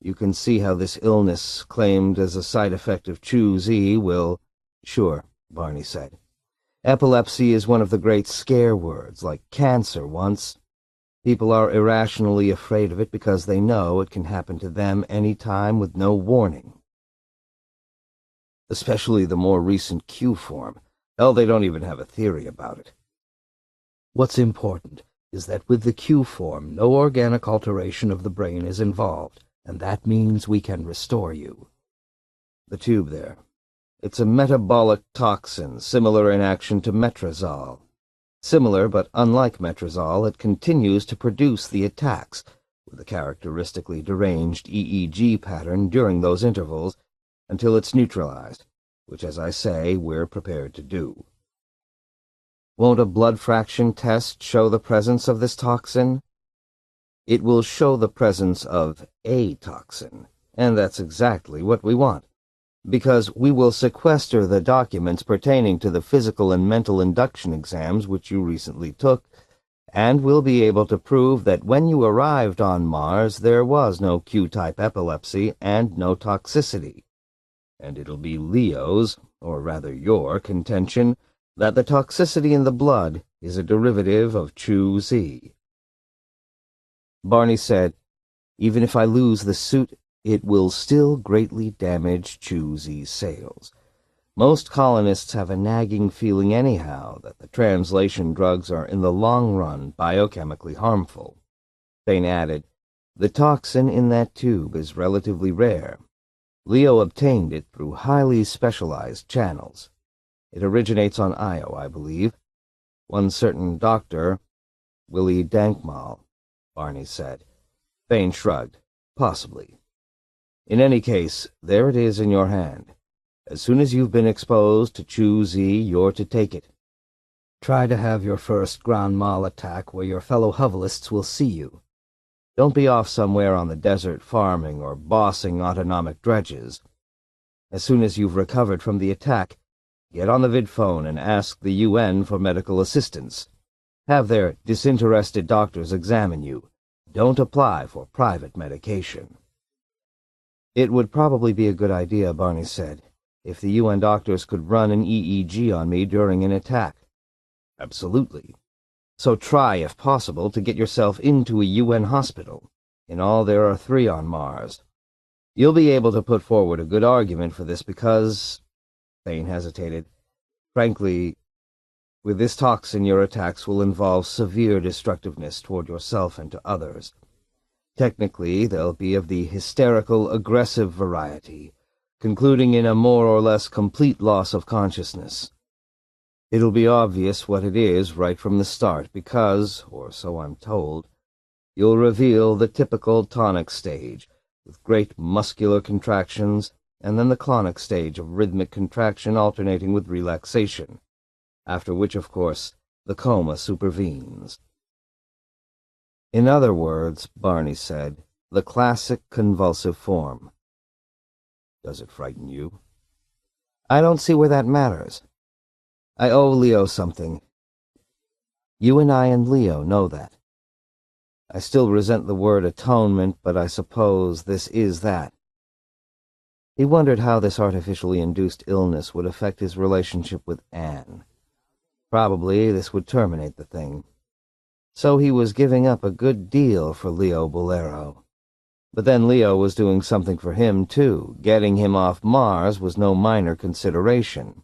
You can see how this illness, claimed as a side effect of Chu-Z, will... Sure, Barney said. Epilepsy is one of the great scare words, like cancer once. People are irrationally afraid of it because they know it can happen to them any time with no warning. Especially the more recent Q form. Hell, they don't even have a theory about it. What's important is that with the Q form, no organic alteration of the brain is involved, and that means we can restore you. The tube there. It's a metabolic toxin, similar in action to metrazole. Similar, but unlike metrazole, it continues to produce the attacks, with a characteristically deranged EEG pattern during those intervals, until it's neutralized, which, as I say, we're prepared to do. Won't a blood fraction test show the presence of this toxin? It will show the presence of a toxin, and that's exactly what we want, because we will sequester the documents pertaining to the physical and mental induction exams which you recently took, and we'll be able to prove that when you arrived on Mars there was no Q-type epilepsy and no toxicity. And it'll be Leo's, or rather your, contention that the toxicity in the blood is a derivative of Chu-Z. Barney said, even if I lose the suit, it will still greatly damage Chu-Z's sales. Most colonists have a nagging feeling anyhow that the translation drugs are in the long run biochemically harmful. Thane added, the toxin in that tube is relatively rare. Leo obtained it through highly specialized channels. It originates on Io, I believe. One certain doctor, Willie Dankmal, Barney said. Thane shrugged. Possibly. In any case, there it is in your hand. As soon as you've been exposed to Chu-Z, you're to take it. Try to have your first Grand Mal attack where your fellow hovelists will see you. Don't be off somewhere on the desert farming or bossing autonomic dredges. As soon as you've recovered from the attack, get on the vidphone and ask the UN for medical assistance. Have their disinterested doctors examine you. Don't apply for private medication. It would probably be a good idea, Barney said, if the UN doctors could run an EEG on me during an attack. Absolutely. So try, if possible, to get yourself into a UN hospital. In all, there are 3 on Mars. You'll be able to put forward a good argument for this because... Thane hesitated. Frankly, with this toxin, your attacks will involve severe destructiveness toward yourself and to others. Technically, they'll be of the hysterical, aggressive variety, concluding in a more or less complete loss of consciousness. It'll be obvious what it is right from the start because, or so I'm told, you'll reveal the typical tonic stage, with great muscular contractions, and then the clonic stage of rhythmic contraction alternating with relaxation, after which, of course, the coma supervenes. In other words, Barney said, the classic convulsive form. Does it frighten you? I don't see where that matters. I owe Leo something. You and I and Leo know that. I still resent the word atonement, but I suppose this is that. He wondered how this artificially induced illness would affect his relationship with Anne. Probably this would terminate the thing. So he was giving up a good deal for Leo Bolero. But then Leo was doing something for him, too. Getting him off Mars was no minor consideration.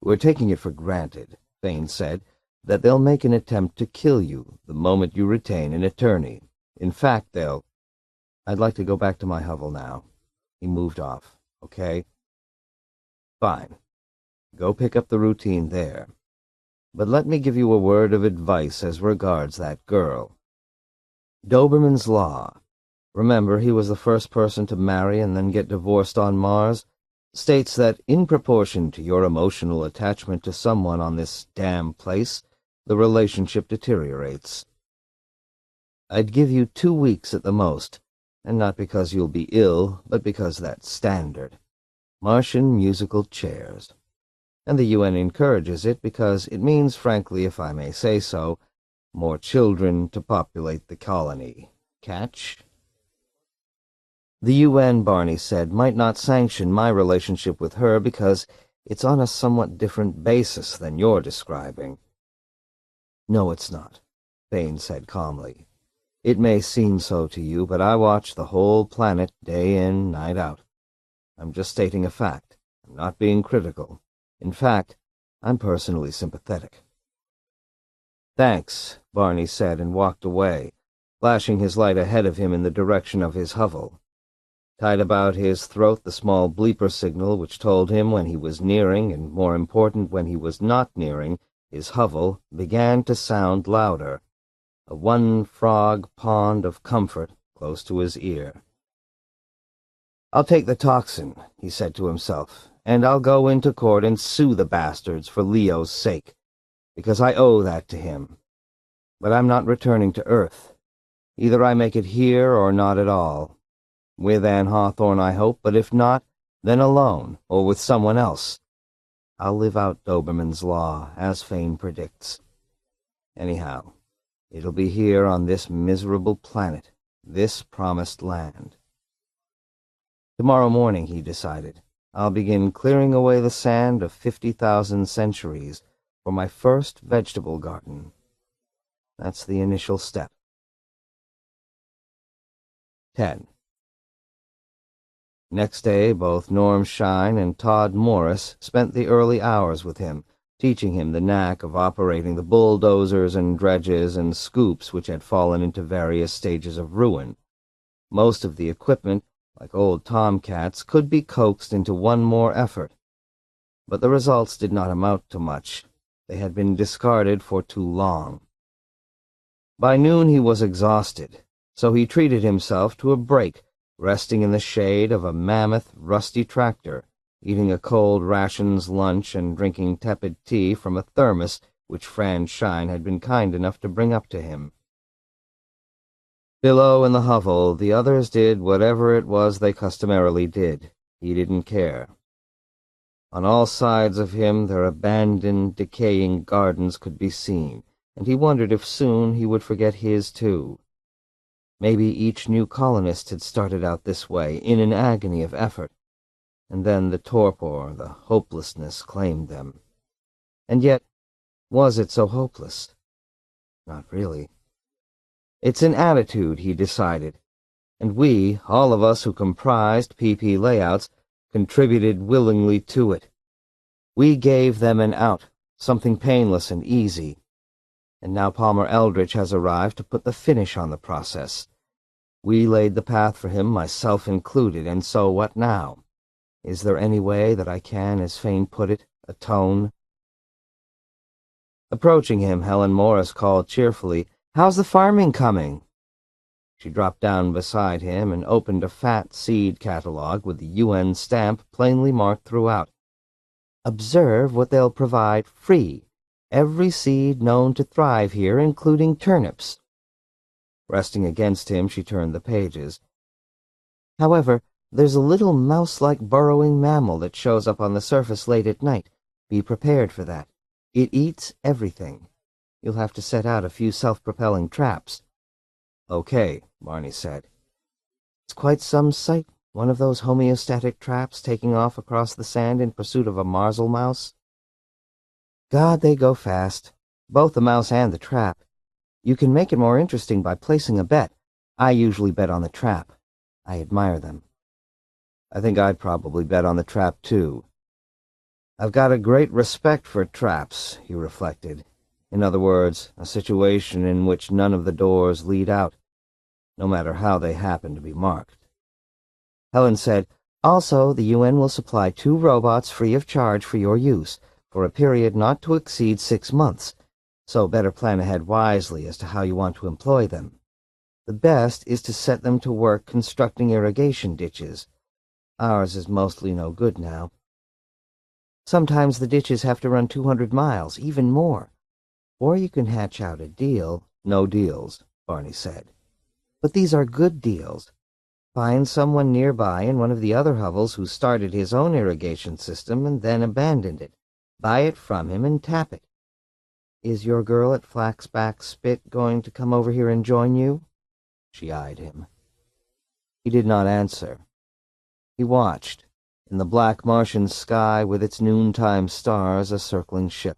We're taking it for granted, Thane said, that they'll make an attempt to kill you the moment you retain an attorney. In fact, they'll... I'd like to go back to my hovel now. He moved off. Okay? Fine. Go pick up the routine there. But let me give you a word of advice as regards that girl. Doberman's Law. Remember, he was the first person to marry and then get divorced on Mars, states that in proportion to your emotional attachment to someone on this damn place, the relationship deteriorates. I'd give you 2 weeks at the most, and not because you'll be ill, but because that's standard. Martian musical chairs. And the UN encourages it because it means, frankly, if I may say so, more children to populate the colony. Catch? The UN, Barney said, might not sanction my relationship with her because it's on a somewhat different basis than you're describing. No, it's not, Thane said calmly. It may seem so to you, but I watch the whole planet day in, night out. I'm just stating a fact. I'm not being critical. In fact, I'm personally sympathetic. Thanks, Barney said and walked away, flashing his light ahead of him in the direction of his hovel. Tied about his throat the small bleeper signal which told him when he was nearing, and more important, when he was not nearing, his hovel began to sound louder, a one-frog pond of comfort close to his ear. "I'll take the toxin," he said to himself, "and I'll go into court and sue the bastards for Leo's sake, because I owe that to him. But I'm not returning to Earth. Either I make it here or not at all. With Anne Hawthorne, I hope, but if not, then alone, or with someone else. I'll live out Doberman's law, as Fane predicts. Anyhow, it'll be here on this miserable planet, this promised land. Tomorrow morning, he decided, I'll begin clearing away the sand of 50,000 centuries for my first vegetable garden. That's the initial step. 10. Next day, both Norm Shine and Todd Morris spent the early hours with him, teaching him the knack of operating the bulldozers and dredges and scoops which had fallen into various stages of ruin. Most of the equipment, like old tomcats, could be coaxed into one more effort. But the results did not amount to much. They had been discarded for too long. By noon he was exhausted, so he treated himself to a break, resting in the shade of a mammoth, rusty tractor, eating a cold rations lunch and drinking tepid tea from a thermos which Fran Shine had been kind enough to bring up to him. Below in the hovel, the others did whatever it was they customarily did. He didn't care. On all sides of him their abandoned, decaying gardens could be seen, and he wondered if soon he would forget his too. Maybe each new colonist had started out this way, in an agony of effort, and then the torpor, the hopelessness claimed them. And yet, was it so hopeless? Not really. It's an attitude, he decided, and we, all of us who comprised PP Layouts, contributed willingly to it. We gave them an out, something painless and easy. And now Palmer Eldritch has arrived to put the finish on the process. We laid the path for him, myself included, and so what now? Is there any way that I can, as Fane put it, atone? Approaching him, Helen Morris called cheerfully, "How's the farming coming?" She dropped down beside him and opened a fat seed catalog with the UN stamp plainly marked throughout. "Observe what they'll provide free. Every seed known to thrive here, including turnips." Resting against him, she turned the pages. "However, there's a little mouse-like burrowing mammal that shows up on the surface late at night. Be prepared for that. It eats everything. You'll have to set out a few self-propelling traps." "Okay," Barney said. "It's quite some sight, one of those homeostatic traps taking off across the sand in pursuit of a marzel mouse. God, they go fast, both the mouse and the trap. You can make it more interesting by placing a bet. I usually bet on the trap. I admire them." "I think I'd probably bet on the trap, too." "I've got a great respect for traps," he reflected. In other words, a situation in which none of the doors lead out, no matter how they happen to be marked. Helen said, "Also, the UN will supply 2 robots free of charge for your use, for a period not to exceed 6 months, so better plan ahead wisely as to how you want to employ them. The best is to set them to work constructing irrigation ditches. Ours is mostly no good now. Sometimes the ditches have to run 200 miles, even more. Or you can hatch out a deal." "No deals," Barney said. "But these are good deals. Find someone nearby in one of the other hovels who started his own irrigation system and then abandoned it. Buy it from him and tap it. Is your girl at Flaxback Spit going to come over here and join you?" She eyed him. He did not answer. He watched, in the black Martian sky with its noontime stars, a circling ship.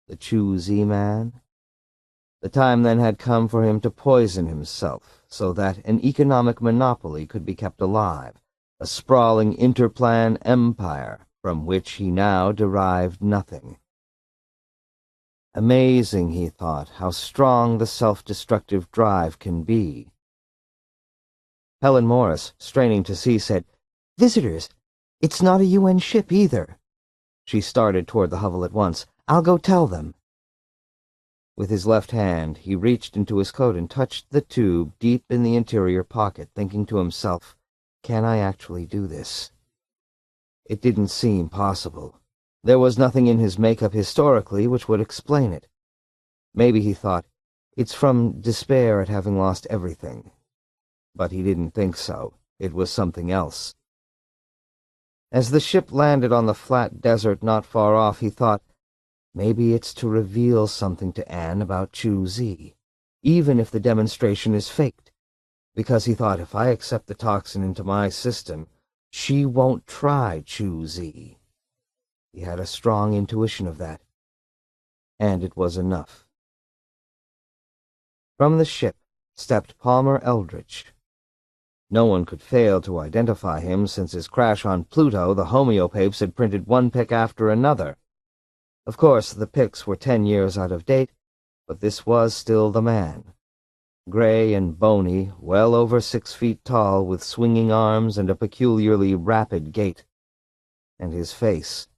The Chu-Z man? The time then had come for him to poison himself, so that an economic monopoly could be kept alive, a sprawling interplan empire from which he now derived nothing. Amazing, he thought, how strong the self-destructive drive can be. Helen Morris, straining to see, said, "Visitors! It's not a UN ship, either." She started toward the hovel at once. "I'll go tell them." With his left hand, he reached into his coat and touched the tube deep in the interior pocket, thinking to himself, Can I actually do this? It didn't seem possible. There was nothing in his makeup historically which would explain it. Maybe, he thought, it's from despair at having lost everything. But he didn't think so. It was something else. As the ship landed on the flat desert not far off, he thought, maybe it's to reveal something to Anne about Chu-Zi, even if the demonstration is faked. Because he thought, if I accept the toxin into my system, she won't try Chu-Zi. He had a strong intuition of that. And it was enough. From the ship stepped Palmer Eldritch. No one could fail to identify him. Since his crash on Pluto, the homeopapes had printed one pic after another. Of course, the pics were 10 years out of date, but this was still the man. Gray and bony, well over 6 feet tall, with swinging arms and a peculiarly rapid gait. And his face,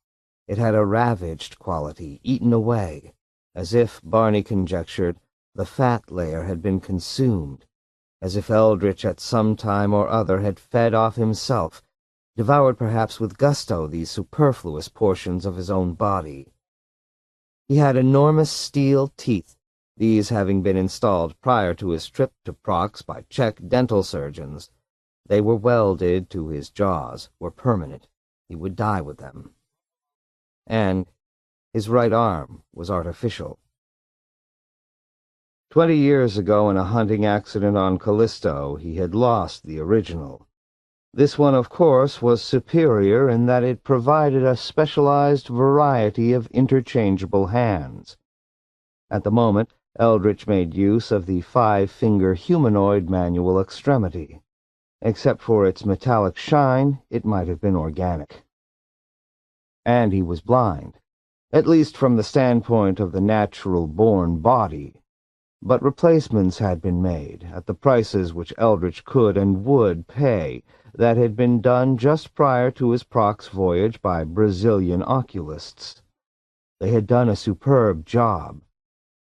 it had a ravaged quality, eaten away, as if, Barney conjectured, the fat layer had been consumed, as if Eldritch at some time or other had fed off himself, devoured perhaps with gusto these superfluous portions of his own body. He had enormous steel teeth, these having been installed prior to his trip to Prox by Czech dental surgeons. They were welded to his jaws, were permanent. He would die with them. And his right arm was artificial. 20 years ago, in a hunting accident on Callisto, he had lost the original. This one, of course, was superior in that it provided a specialized variety of interchangeable hands. At the moment, Eldritch made use of the 5-finger humanoid manual extremity. Except for its metallic shine, it might have been organic. And he was blind, at least from the standpoint of the natural-born body. But replacements had been made, at the prices which Eldritch could and would pay, that had been done just prior to his Prox voyage by Brazilian oculists. They had done a superb job.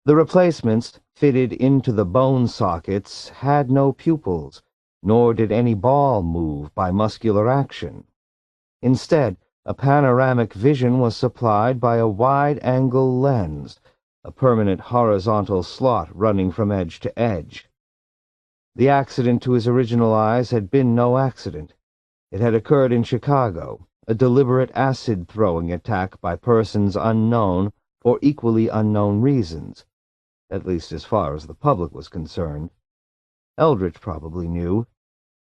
The replacements, fitted into the bone sockets, had no pupils, nor did any ball move by muscular action. Instead, a panoramic vision was supplied by a wide-angle lens, a permanent horizontal slot running from edge to edge. The accident to his original eyes had been no accident. It had occurred in Chicago, a deliberate acid-throwing attack by persons unknown for equally unknown reasons, at least as far as the public was concerned. Eldritch probably knew.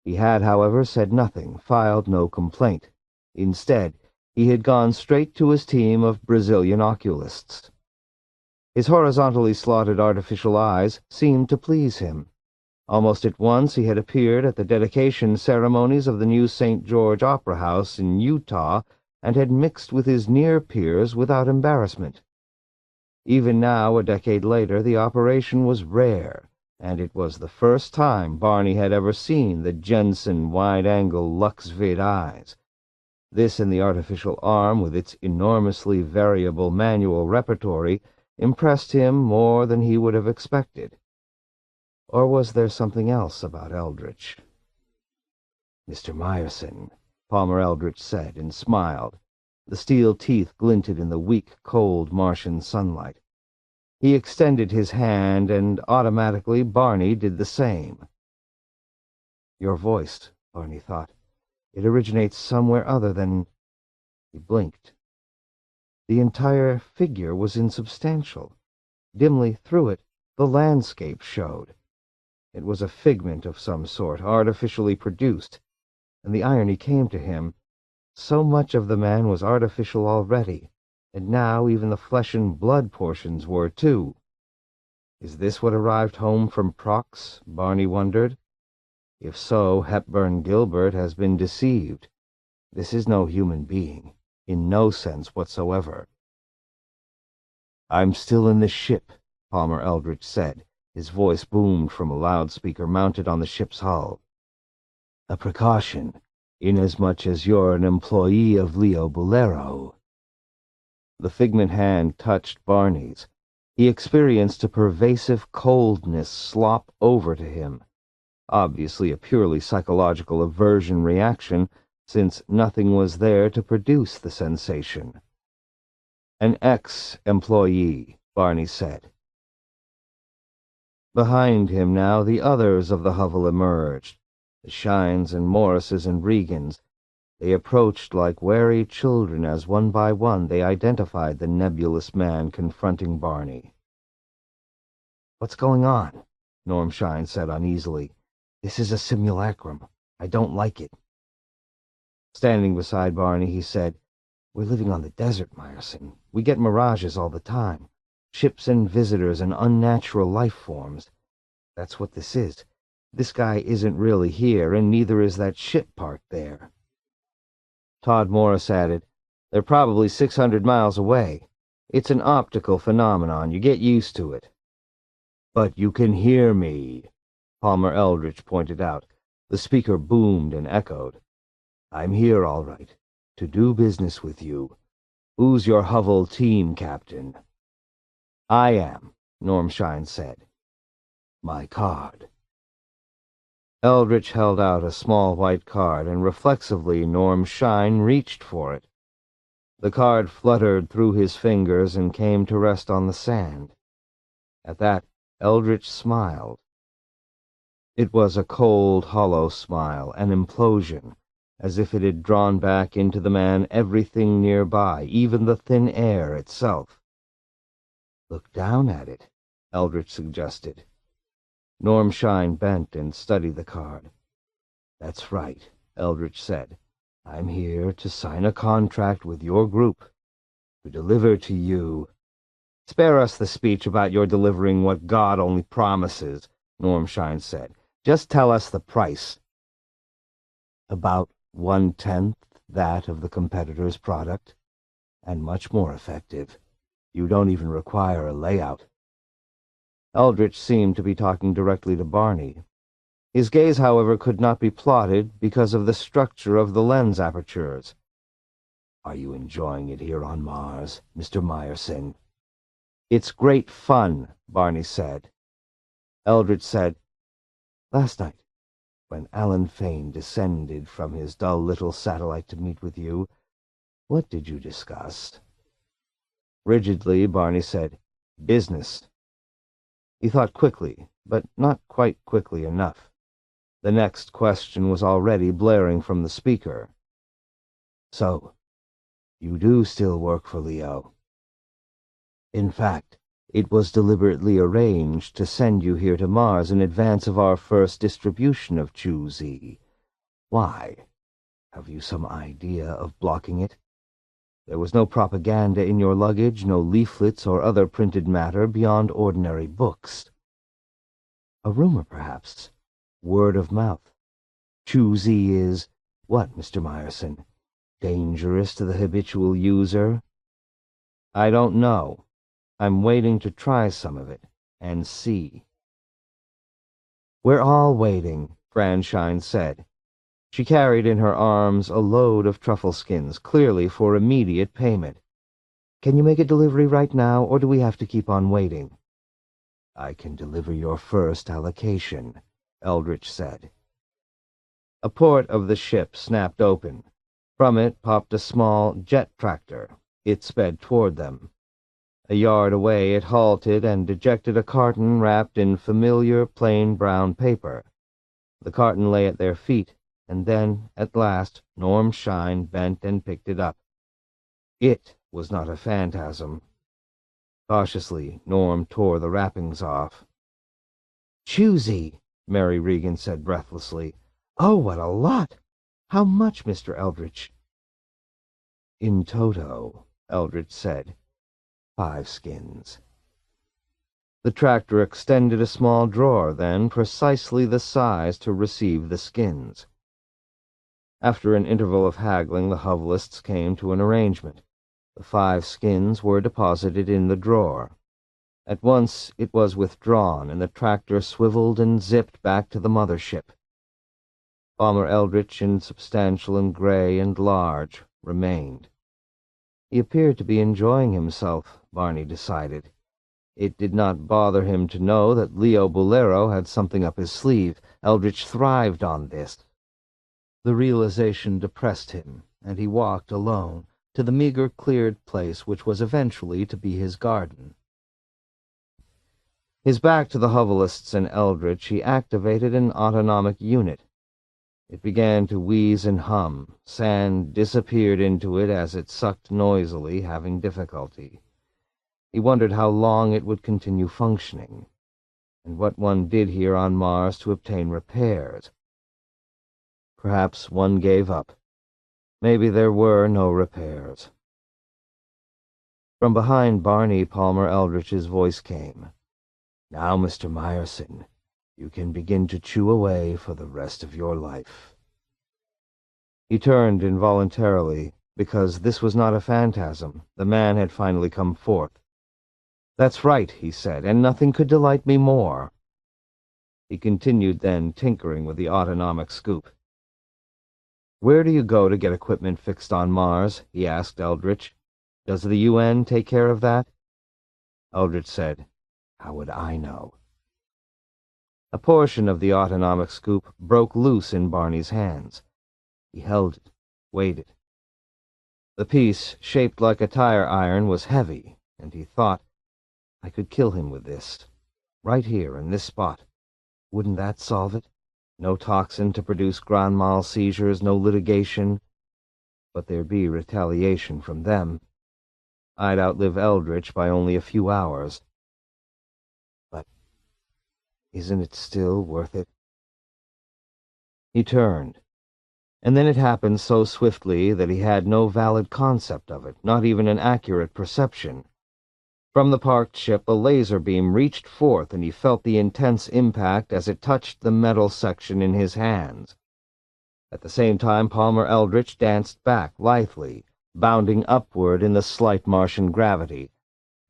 He had, however, said nothing, filed no complaint. Instead, he had gone straight to his team of Brazilian oculists. His horizontally slotted artificial eyes seemed to please him. Almost at once he had appeared at the dedication ceremonies of the new St. George Opera House in Utah and had mixed with his near peers without embarrassment. Even now, a decade later, the operation was rare, and it was the first time Barney had ever seen the Jensen wide-angle Lux-Vid eyes. This and the artificial arm, with its enormously variable manual repertory, impressed him more than he would have expected. Or was there something else about Eldritch? "Mr. Myerson," Palmer Eldritch said, and smiled. The steel teeth glinted in the weak, cold Martian sunlight. He extended his hand, and automatically Barney did the same. "Your voice," Barney thought. "It originates somewhere other than—" He blinked. The entire figure was insubstantial. Dimly through it, the landscape showed. It was a figment of some sort, artificially produced, and the irony came to him. So much of the man was artificial already, and now even the flesh and blood portions were too. Is this what arrived home from Prox? Barney wondered. If so, Hepburn Gilbert has been deceived. This is no human being, in no sense whatsoever. "I'm still in the ship," Palmer Eldritch said. His voice boomed from a loudspeaker mounted on the ship's hull. "A precaution, inasmuch as you're an employee of Leo Bolero." The figment hand touched Barney's. He experienced a pervasive coldness slop over to him. obviously a purely psychological aversion reaction, since nothing was there to produce the sensation. An ex-employee, Barney said. Behind him now the others of the hovel emerged, the Shines and Morrises and Regans. They approached like wary children as one by one they identified the nebulous man confronting Barney. "What's going on?" Norm Shine said uneasily. "This is a simulacrum. I don't like it." Standing beside Barney, he said, "We're living on the desert, Meyerson. We get mirages all the time. Ships and visitors and unnatural life forms. That's what this is. This guy isn't really here, and neither is that ship parked there." Todd Morris added, "They're probably 600 miles away. It's an optical phenomenon. You get used to it." "But you can hear me," Palmer Eldritch pointed out. The speaker boomed and echoed. "I'm here, all right, to do business with you. Who's your hovel team captain?" "I am," Norm Shine said. "My card." Eldritch held out a small white card, and reflexively Norm Shine reached for it. The card fluttered through his fingers and came to rest on the sand. At that, Eldritch smiled. It was a cold, hollow smile, an implosion, as if it had drawn back into the man everything nearby, even the thin air itself. "Look down at it," Eldritch suggested. Norm Shine bent and studied the card. "That's right," Eldritch said. "I'm here to sign a contract with your group, to deliver to you—" "Spare us the speech about your delivering what God only promises," Norm Shine said. "Just tell us the price." "About 1/10 that of the competitor's product, and much more effective. You don't even require a layout." Eldritch seemed to be talking directly to Barney. His gaze, however, could not be plotted because of the structure of the lens apertures. "Are you enjoying it here on Mars, Mr. Meyerson?" "It's great fun," Barney said. Eldritch said, "Last night, when Alan Fane descended from his dull little satellite to meet with you, what did you discuss?" Rigidly, Barney said, "Business." He thought quickly, but not quite quickly enough. The next question was already blaring from the speaker. "So, you do still work for Leo?" "In fact, it was deliberately arranged to send you here to Mars in advance of our first distribution of Chu-Z. Why? Have you some idea of blocking it? There was no propaganda in your luggage, no leaflets or other printed matter beyond ordinary books. A rumor, perhaps. Word of mouth. Chu-Z is, what, Mr. Meyerson? Dangerous to the habitual user?" "I don't know. I'm waiting to try some of it, and see." "We're all waiting," Fran Shine said. She carried in her arms a load of truffle skins, clearly for immediate payment. "Can you make a delivery right now, or do we have to keep on waiting?" "I can deliver your first allocation," Eldritch said. A port of the ship snapped open. From it popped a small jet tractor. It sped toward them. A yard away it halted and ejected a carton wrapped in familiar plain brown paper. The carton lay at their feet, and then, at last, Norm Shine bent and picked it up. It was not a phantasm. Cautiously, Norm tore the wrappings off. "Chu-Z," Mary Regan said breathlessly. "Oh, what a lot! How much, Mr. Eldritch?" "In toto," Eldritch said, 5 skins. The tractor extended a small drawer, then, precisely the size to receive the skins. After an interval of haggling, the hovelists came to an arrangement. The 5 skins were deposited in the drawer. At once it was withdrawn, and the tractor swiveled and zipped back to the mothership. Palmer Eldritch, insubstantial and gray and large, remained. He appeared to be enjoying himself, Barney decided. It did not bother him to know that Leo Bolero had something up his sleeve. Eldritch thrived on this. The realization depressed him, and he walked alone to the meager cleared place which was eventually to be his garden. His back to the Hovelists and Eldritch, he activated an autonomic unit. It began to wheeze and hum. Sand disappeared into it as it sucked noisily, having difficulty. He wondered how long it would continue functioning, and what one did here on Mars to obtain repairs. Perhaps one gave up. Maybe there were no repairs. From behind Barney Palmer Eldritch's voice came. "Now, Mr. Myerson, you can begin to chew away for the rest of your life." He turned involuntarily, because this was not a phantasm. The man had finally come forth. "That's right," he said, "and nothing could delight me more." He continued then, tinkering with the autonomic scoop. "Where do you go to get equipment fixed on Mars?" he asked Eldritch. "Does the UN take care of that?" Eldritch said, "How would I know?" A portion of the autonomic scoop broke loose in Barney's hands. He held it, waited. The piece, shaped like a tire iron, was heavy, and he thought, I could kill him with this. Right here, in this spot. Wouldn't that solve it? No toxin to produce grand mal seizures, no litigation. But there'd be retaliation from them. I'd outlive Eldritch by only a few hours. But isn't it still worth it? He turned, and then it happened so swiftly that he had no valid concept of it, not even an accurate perception. From the parked ship, a laser beam reached forth, and he felt the intense impact as it touched the metal section in his hands. At the same time, Palmer Eldritch danced back, lithely, bounding upward in the slight Martian gravity.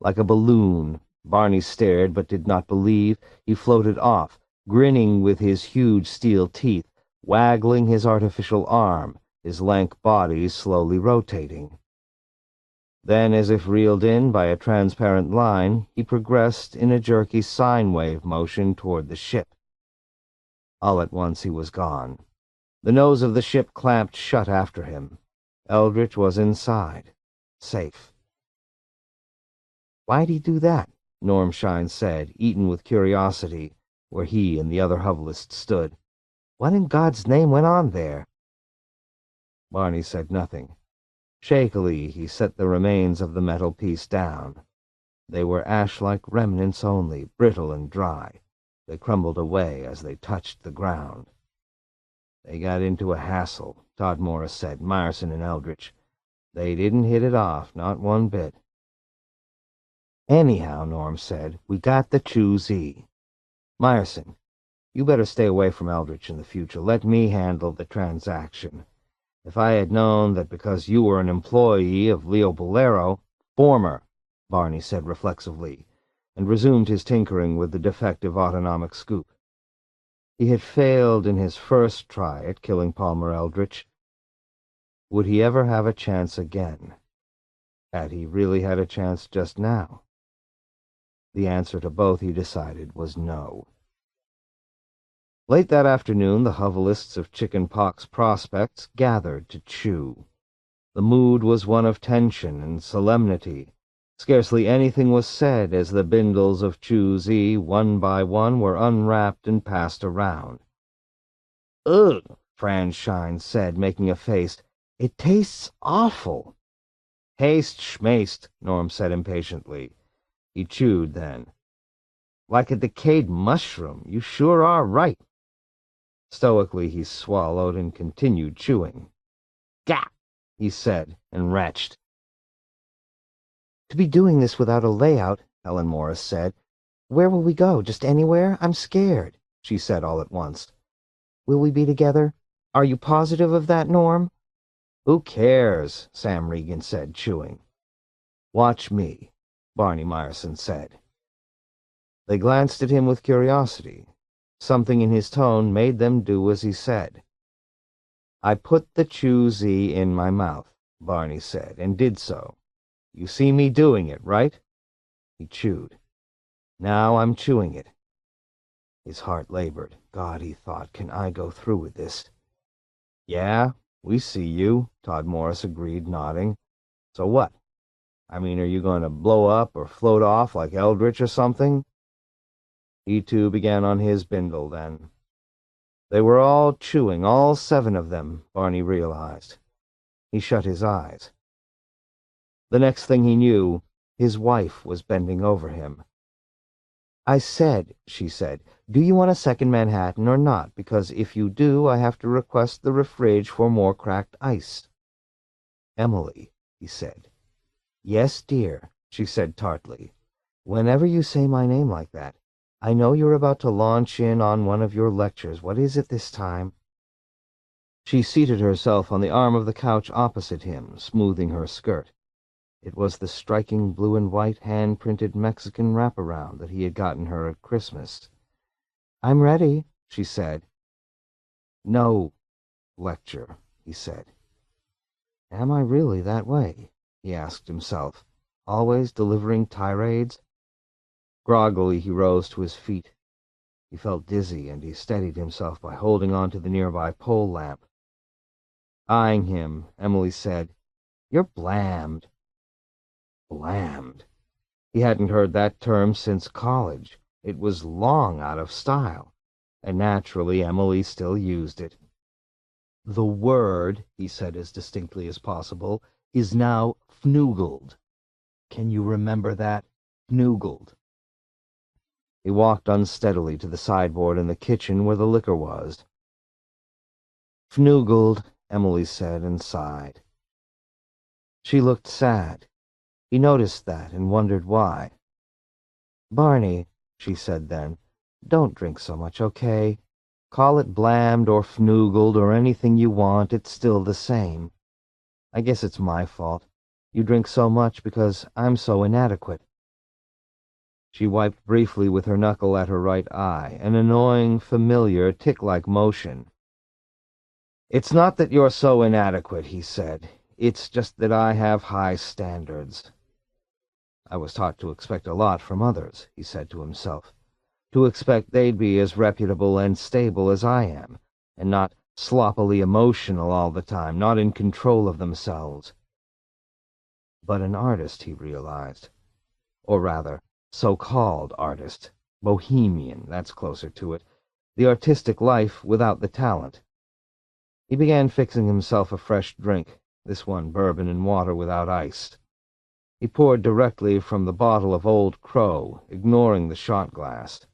Like a balloon, Barney stared but did not believe. He floated off, grinning with his huge steel teeth, waggling his artificial arm, his lank body slowly rotating. Then, as if reeled in by a transparent line, he progressed in a jerky sine wave motion toward the ship. All at once he was gone. The nose of the ship clamped shut after him. Eldritch was inside, safe. "Why'd he do that?" Normshine said, eaten with curiosity, where he and the other Hovelists stood. "What in God's name went on there?" Barney said nothing. Shakily, he set the remains of the metal piece down. They were ash-like remnants only, brittle and dry. They crumbled away as they touched the ground. "They got into a hassle," Todd Morris said, "Myerson and Eldritch. They didn't hit it off, not one bit." "Anyhow," Norm said, "we got the Chew-Z. Myerson, you better stay away from Eldritch in the future. Let me handle the transaction. If I had known that because you were an employee of Leo Bolero—" "Former," Barney said reflexively, and resumed his tinkering with the defective autonomic scoop. He had failed in his first try at killing Palmer Eldritch. Would he ever have a chance again? Had he really had a chance just now? The answer to both, he decided, was no. Late that afternoon, the Hovelists of Chickenpox Prospects gathered to chew. The mood was one of tension and solemnity. Scarcely anything was said as the bindles of Chew-Z, one by one, were unwrapped and passed around. "Ugh," Franz Shine said, making a face. "It tastes awful." "Haste schmaste," Norm said impatiently. He chewed then. "Like a decayed mushroom. You sure are right." Stoically he swallowed and continued chewing. "Gah!" he said, and retched. "To be doing this without a layout," Helen Morris said. "Where will we go? Just anywhere? I'm scared," she said all at once. "Will we be together? Are you positive of that, Norm?" "Who cares?" Sam Regan said, chewing. "Watch me," Barney Myerson said. They glanced at him with curiosity. Something in his tone made them do as he said. "I put the Chew-Z in my mouth," Barney said, and did so. "You see me doing it, right?" He chewed. Now I'm chewing it. His heart labored. God, he thought, can I go through with this? Yeah, we see you, Todd Morris agreed, nodding. So what? I mean, are you going to blow up or float off like Eldritch or something? He too began on his bindle then. They were all chewing, all 7 of them, Barney realized. He shut his eyes. The next thing he knew, his wife was bending over him. I said, she said, do you want a second Manhattan or not? Because if you do, I have to request the fridge for more cracked ice. Emily, he said. Yes, dear, she said tartly. Whenever you say my name like that, I know you're about to launch in on one of your lectures. What is it this time? She seated herself on the arm of the couch opposite him, smoothing her skirt. It was the striking blue-and-white hand-printed Mexican wraparound that he had gotten her at Christmas. I'm ready, she said. No lecture, he said. Am I really that way? He asked himself. Always delivering tirades? Groggily he rose to his feet. He felt dizzy, and he steadied himself by holding on to the nearby pole lamp. Eyeing him, Emily said, You're blammed. Blammed. He hadn't heard that term since college. It was long out of style, and naturally Emily still used it. The word, he said as distinctly as possible, is now fnoogled. Can you remember that? Fnoogled. He walked unsteadily to the sideboard in the kitchen where the liquor was. Fnoogled, Emily said and sighed. She looked sad. He noticed that and wondered why. Barney, she said then, don't drink so much, okay? Call it blammed or fnoogled or anything you want, it's still the same. I guess it's my fault. You drink so much because I'm so inadequate. She wiped briefly with her knuckle at her right eye, an annoying, familiar, tick-like motion. It's not that you're so inadequate, he said. It's just that I have high standards. I was taught to expect a lot from others, he said to himself. To expect they'd be as reputable and stable as I am, and not sloppily emotional all the time, not in control of themselves. But an artist, he realized. Or rather, so-called artist. Bohemian, that's closer to it. The artistic life without the talent. He began fixing himself a fresh drink, this one bourbon and water without ice. He poured directly from the bottle of Old Crow, ignoring the shot glass.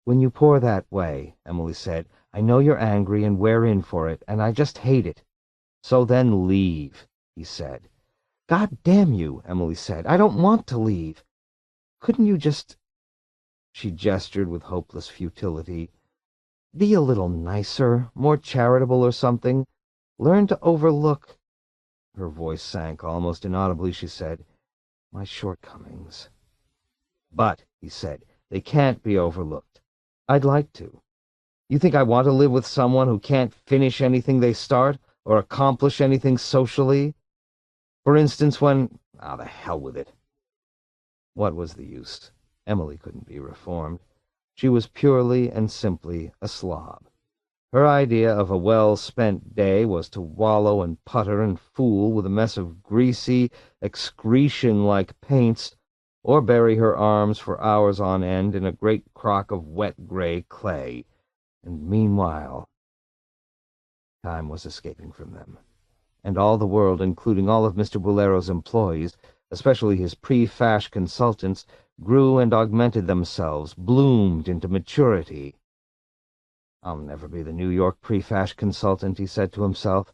When you pour that way, Emily said, I know you're angry and we're in for it, and I just hate it. So then leave, he said. God damn you, Emily said. I don't want to leave. Couldn't you just... She gestured with hopeless futility. Be a little nicer, more charitable or something. Learn to overlook... Her voice sank almost inaudibly. She said, my shortcomings. But, he said, they can't be overlooked. I'd like to. You think I want to live with someone who can't finish anything they start or accomplish anything socially? For instance, when... the hell with it. What was the use? Emily couldn't be reformed. She was purely and simply a slob. Her idea of a well-spent day was to wallow and putter and fool with a mess of greasy, excretion-like paints, or bury her arms for hours on end in a great crock of wet gray clay. And meanwhile, time was escaping from them, and all the world, including all of Mr. Bolero's employees, especially his pre-fash consultants, grew and augmented themselves, bloomed into maturity. I'll never be the New York pre-fash consultant, he said to himself.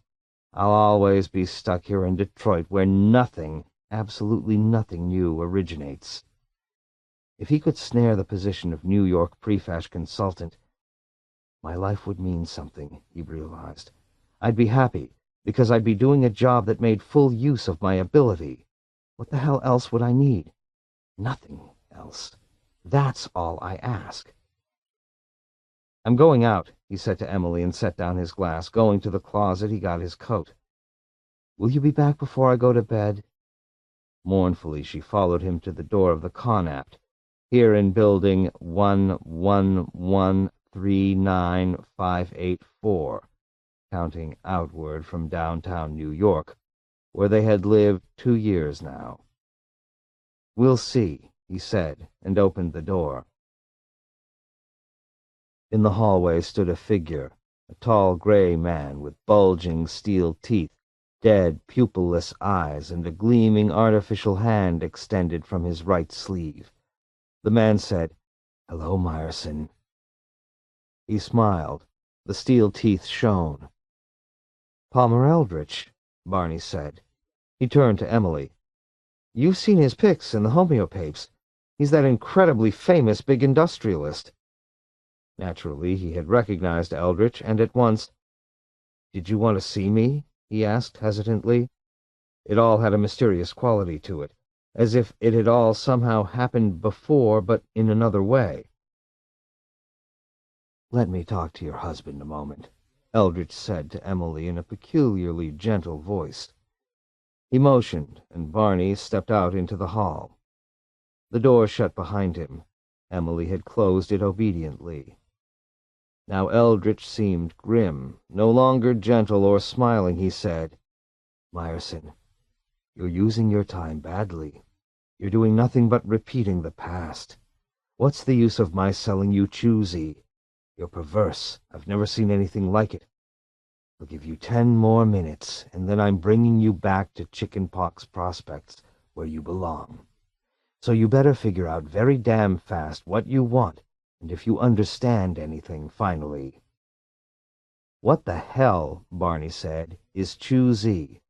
I'll always be stuck here in Detroit, where nothing, absolutely nothing new originates. If he could snare the position of New York pre-fash consultant, my life would mean something, he realized. I'd be happy, because I'd be doing a job that made full use of my ability. What the hell else would I need? Nothing else. That's all I ask. I'm going out, he said to Emily and set down his glass. Going to the closet, he got his coat. Will you be back before I go to bed? Mournfully, she followed him to the door of the Connaught. Here in building 11139,584, counting outward from downtown New York, where they had lived 2 years now. "We'll see," he said, and opened the door. In the hallway stood a figure, a tall gray man with bulging steel teeth, dead, pupilless eyes, and a gleaming artificial hand extended from his right sleeve. The man said, "Hello, Myerson." He smiled. The steel teeth shone. "Palmer Eldritch," Barney said. He turned to Emily. "You've seen his pics in the homeopapes. He's that incredibly famous big industrialist." Naturally, he had recognized Eldritch, and at once, "Did you want to see me?" he asked hesitantly. It all had a mysterious quality to it, as if it had all somehow happened before, but in another way. "Let me talk to your husband a moment," Eldritch said to Emily in a peculiarly gentle voice. He motioned, and Barney stepped out into the hall. The door shut behind him. Emily had closed it obediently. Now Eldritch seemed grim, no longer gentle or smiling. He said, "Myerson, you're using your time badly. You're doing nothing but repeating the past. What's the use of my selling you Choosy? You're perverse. I've never seen anything like it. I'll give you 10 more minutes, and then I'm bringing you back to Chickenpox Prospects, where you belong. So you better figure out very damn fast what you want, and if you understand anything, finally." "What the hell," Barney said, "is Choosy?"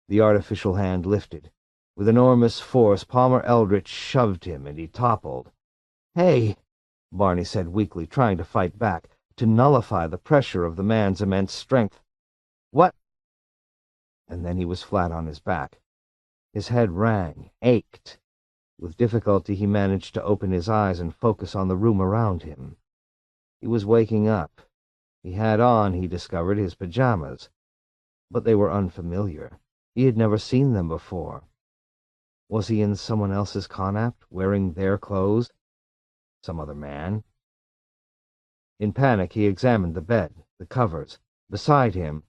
The artificial hand lifted. With enormous force, Palmer Eldritch shoved him, and he toppled. "Hey," Barney said weakly, trying to fight back, to nullify the pressure of the man's immense strength. "What?" And then he was flat on his back. His head rang, ached. With difficulty he managed to open his eyes and focus on the room around him. He was waking up. He had on, he discovered, his pajamas. But they were unfamiliar. He had never seen them before. Was he in someone else's connapt, wearing their clothes? Some other man? In panic, he examined the bed, the covers. Beside him,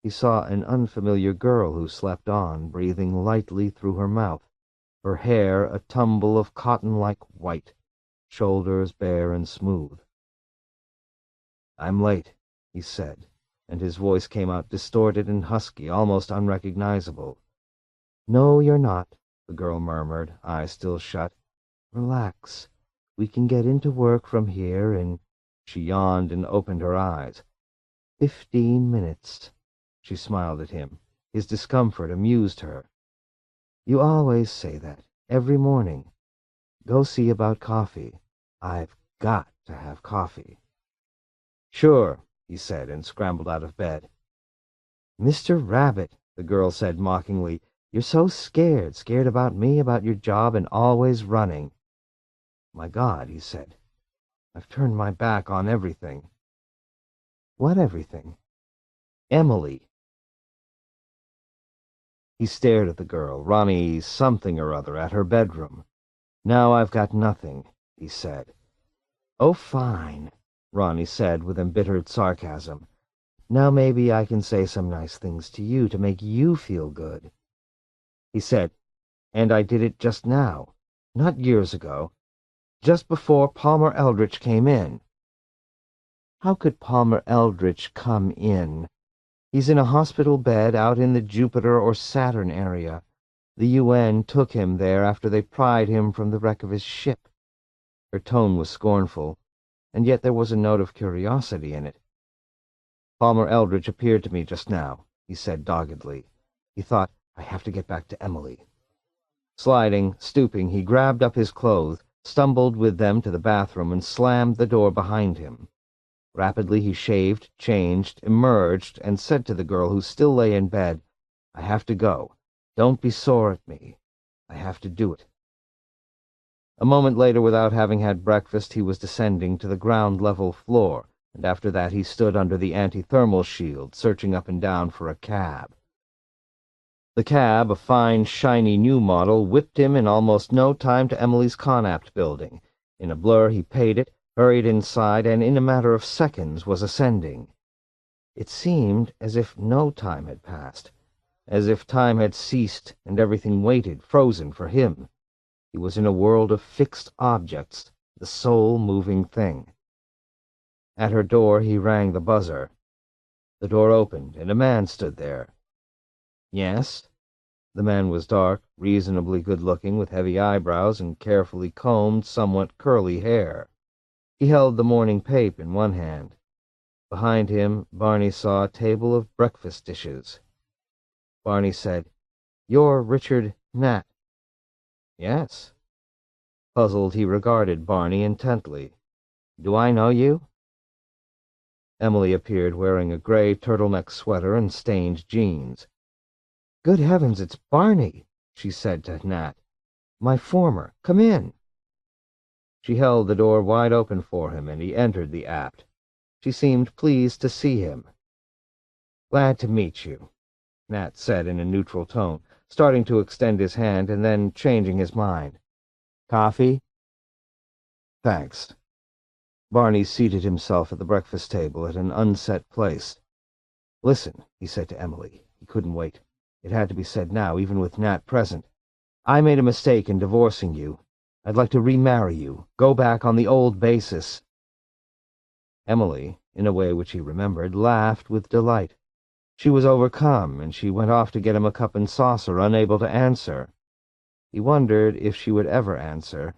he saw an unfamiliar girl who slept on, breathing lightly through her mouth, her hair a tumble of cotton-like white, shoulders bare and smooth. "I'm late," he said, and his voice came out distorted and husky, almost unrecognizable. "No, you're not," the girl murmured, eyes still shut. "Relax. We can get into work from here in—" She yawned and opened her eyes. 15 minutes. She smiled at him. His discomfort amused her. "You always say that, every morning. Go see about coffee. I've got to have coffee." "Sure," he said, and scrambled out of bed. "Mr. Rabbit," the girl said mockingly, "you're so scared about me, about your job, and always running." "My God," he said, "I've turned my back on everything." "What everything?" "Emily." He stared at the girl, Ronnie something or other, at her bedroom. "Now I've got nothing," he said. "Oh, fine," Ronnie said with embittered sarcasm. "Now maybe I can say some nice things to you to make you feel good." He said, "And I did it just now, not years ago, just before Palmer Eldritch came in." "How could Palmer Eldritch come in? He's in a hospital bed out in the Jupiter or Saturn area. The UN took him there after they pried him from the wreck of his ship." Her tone was scornful, and yet there was a note of curiosity in it. "Palmer Eldritch appeared to me just now," he said doggedly. He thought, "I have to get back to Emily." Sliding, stooping, he grabbed up his clothes, stumbled with them to the bathroom, and slammed the door behind him. Rapidly he shaved, changed, emerged, and said to the girl who still lay in bed, "I have to go. Don't be sore at me. I have to do it." A moment later, without having had breakfast, he was descending to the ground-level floor, and after that he stood under the anti-thermal shield, searching up and down for a cab. The cab, a fine, shiny new model, whipped him in almost no time to Emily's Connaught building. In a blur he paid it, hurried inside, and in a matter of seconds was ascending. It seemed as if no time had passed, as if time had ceased and everything waited, frozen for him. He was in a world of fixed objects, the sole moving thing. At her door he rang the buzzer. The door opened, and a man stood there. "Yes?" The man was dark, reasonably good-looking, with heavy eyebrows and carefully combed, somewhat curly hair. He held the morning paper in one hand. Behind him, Barney saw a table of breakfast dishes. Barney said, "You're Richard Nat." "Yes." Puzzled, he regarded Barney intently. "Do I know you?" Emily appeared wearing a gray turtleneck sweater and stained jeans. "Good heavens, it's Barney," she said to Nat. "My former. Come in." She held the door wide open for him, and he entered the apt. She seemed pleased to see him. "Glad to meet you," Nat said in a neutral tone, starting to extend his hand and then changing his mind. "Coffee?" "Thanks." Barney seated himself at the breakfast table at an unset place. "Listen," he said to Emily. He couldn't wait. It had to be said now, even with Nat present. "I made a mistake in divorcing you. I'd like to remarry you, go back on the old basis." Emily, in a way which he remembered, laughed with delight. She was overcome, and she went off to get him a cup and saucer, unable to answer. He wondered if she would ever answer.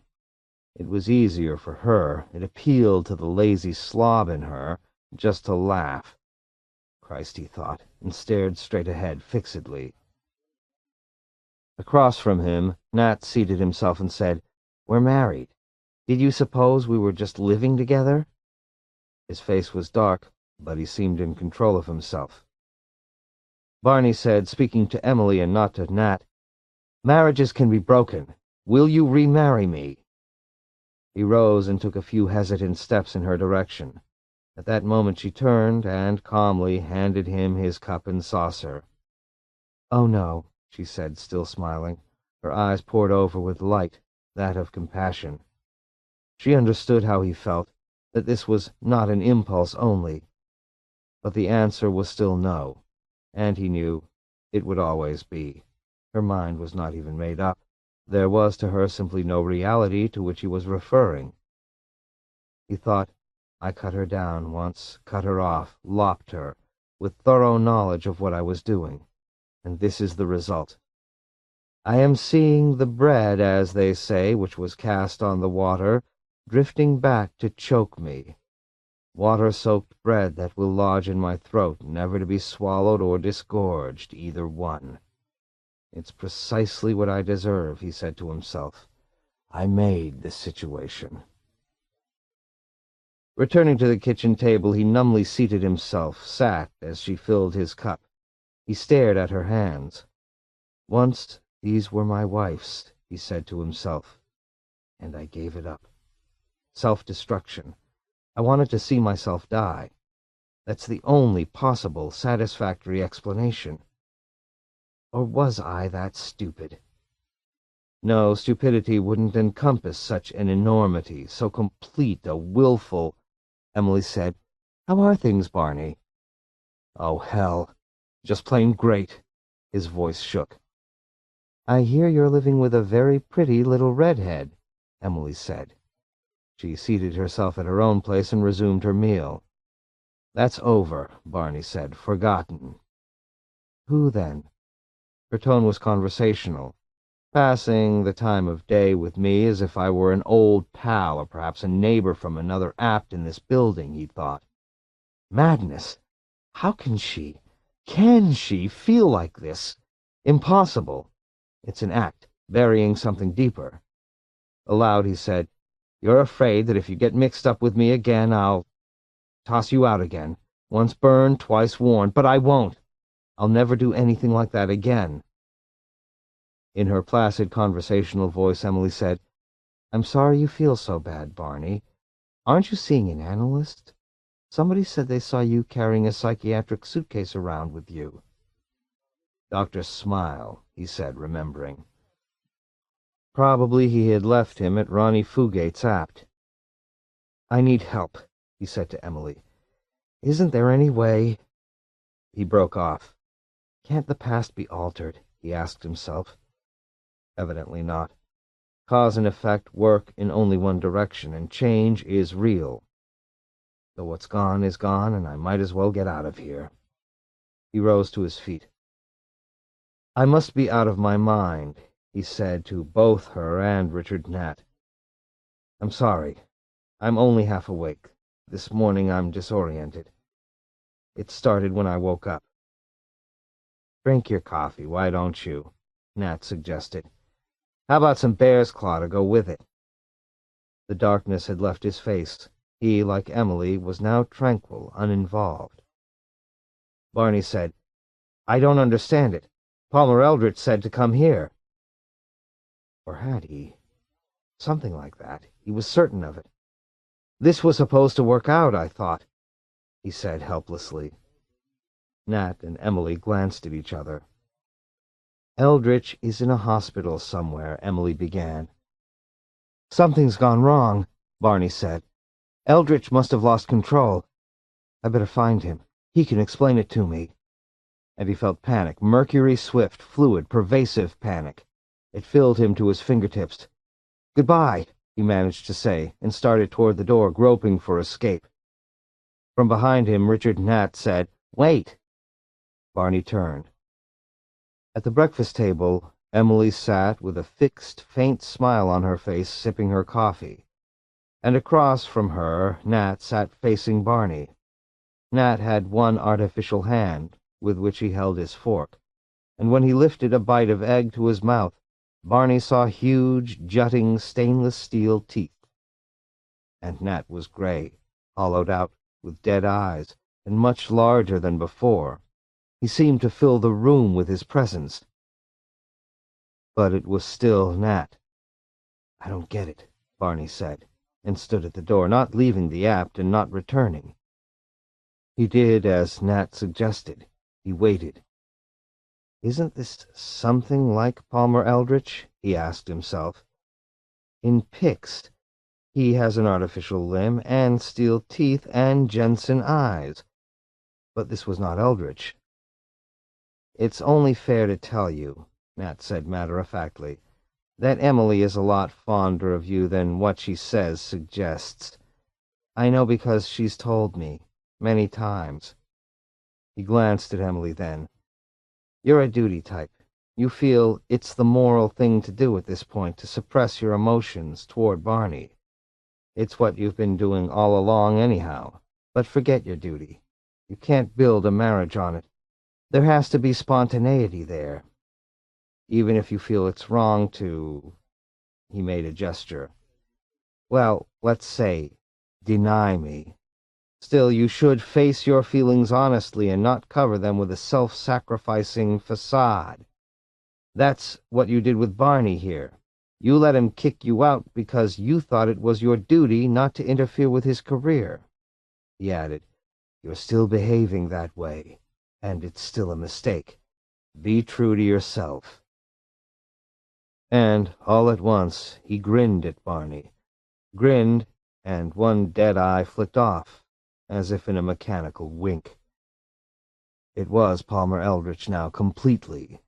It was easier for her. It appealed to the lazy slob in her, just to laugh. Christ, he thought, and stared straight ahead, fixedly. Across from him, Nat seated himself and said, "We're married. Did you suppose we were just living together?" His face was dark, but he seemed in control of himself. Barney said, speaking to Emily and not to Nat, "Marriages can be broken. Will you remarry me?" He rose and took a few hesitant steps in her direction. At that moment she turned and, calmly, handed him his cup and saucer. "Oh, no," she said, still smiling. Her eyes poured over with light, that of compassion. She understood how he felt, that this was not an impulse only. But the answer was still no, and he knew it would always be. Her mind was not even made up. There was to her simply no reality to which he was referring. He thought, "I cut her down once, cut her off, lopped her, with thorough knowledge of what I was doing. And this is the result. I am seeing the bread, as they say, which was cast on the water, drifting back to choke me. Water-soaked bread that will lodge in my throat, never to be swallowed or disgorged, either one. It's precisely what I deserve," he said to himself. "I made this situation." Returning to the kitchen table, he numbly seated himself, sat as she filled his cup. He stared at her hands. "Once these were my wife's," he said to himself, "and I gave it up. Self-destruction. I wanted to see myself die. That's the only possible, satisfactory explanation. Or was I that stupid? No, stupidity wouldn't encompass such an enormity, so complete a willful—" Emily said, "How are things, Barney?" "Oh, hell. Just plain great." His voice shook. "I hear you're living with a very pretty little redhead," Emily said. She seated herself at her own place and resumed her meal. "That's over," Barney said. "Forgotten." "Who, then?" Her tone was conversational. "Passing the time of day with me as if I were an old pal or perhaps a neighbor from another apt in this building," he thought. Madness! How can she feel like this? Impossible. It's an act, burying something deeper. Aloud he said, "You're afraid that if you get mixed up with me again, I'll toss you out again. Once burned, twice warned. But I won't. I'll never do anything like that again." In her placid conversational voice, Emily said, "I'm sorry you feel so bad, Barney. Aren't you seeing an analyst? Somebody said they saw you carrying a psychiatric suitcase around with you." Dr. Smile, he said, remembering. Probably he had left him at Ronnie Fugate's apt. I need help, he said to Emily. Isn't there any way? He broke off. Can't the past be altered? He asked himself. Evidently not. Cause and effect work in only one direction, and change is real. Though what's gone is gone, and I might as well get out of here. He rose to his feet. I must be out of my mind, he said to both her and Richard Nat. I'm sorry. I'm only half awake. This morning I'm disoriented. It started when I woke up. Drink your coffee, why don't you? Nat suggested. How about some bear's claw to go with it? The darkness had left his face. He, like Emily, was now tranquil, uninvolved. Barney said, I don't understand it. Palmer Eldritch said to come here. Or had he? Something like that. He was certain of it. This was supposed to work out, I thought, he said helplessly. Nat and Emily glanced at each other. Eldritch is in a hospital somewhere, Emily began. Something's gone wrong, Barney said. Eldritch must have lost control. I better find him. He can explain it to me. And he felt panic, mercury swift, fluid, pervasive panic. It filled him to his fingertips. Goodbye, he managed to say, and started toward the door, groping for escape. From behind him, Richard Nat said, Wait! Barney turned. At the breakfast table, Emily sat with a fixed, faint smile on her face, sipping her coffee. And across from her, Nat sat facing Barney. Nat had one artificial hand, with which he held his fork, and when he lifted a bite of egg to his mouth, Barney saw huge, jutting stainless steel teeth. And Nat was gray, hollowed out, with dead eyes, and much larger than before. He seemed to fill the room with his presence. But it was still Nat. I don't get it, Barney said, and stood at the door, not leaving the apt and not returning. He did as Nat suggested. He waited. Isn't this something like Palmer Eldritch? He asked himself. In pics, he has an artificial limb and steel teeth and Jensen eyes. But this was not Eldritch. It's only fair to tell you, Nat said matter-of-factly, that Emily is a lot fonder of you than what she says suggests. I know because she's told me, many times. He glanced at Emily then. You're a duty type. You feel it's the moral thing to do at this point, to suppress your emotions toward Barney. It's what you've been doing all along anyhow. But forget your duty. You can't build a marriage on it. There has to be spontaneity there. Even if you feel it's wrong to... He made a gesture. Well, let's say, deny me. Still, you should face your feelings honestly and not cover them with a self-sacrificing facade. That's what you did with Barney here. You let him kick you out because you thought it was your duty not to interfere with his career. He added, You're still behaving that way, and it's still a mistake. Be true to yourself. And, all at once, he grinned at Barney. Grinned, and one dead eye flicked off, as if in a mechanical wink. It was Palmer Eldritch now, completely.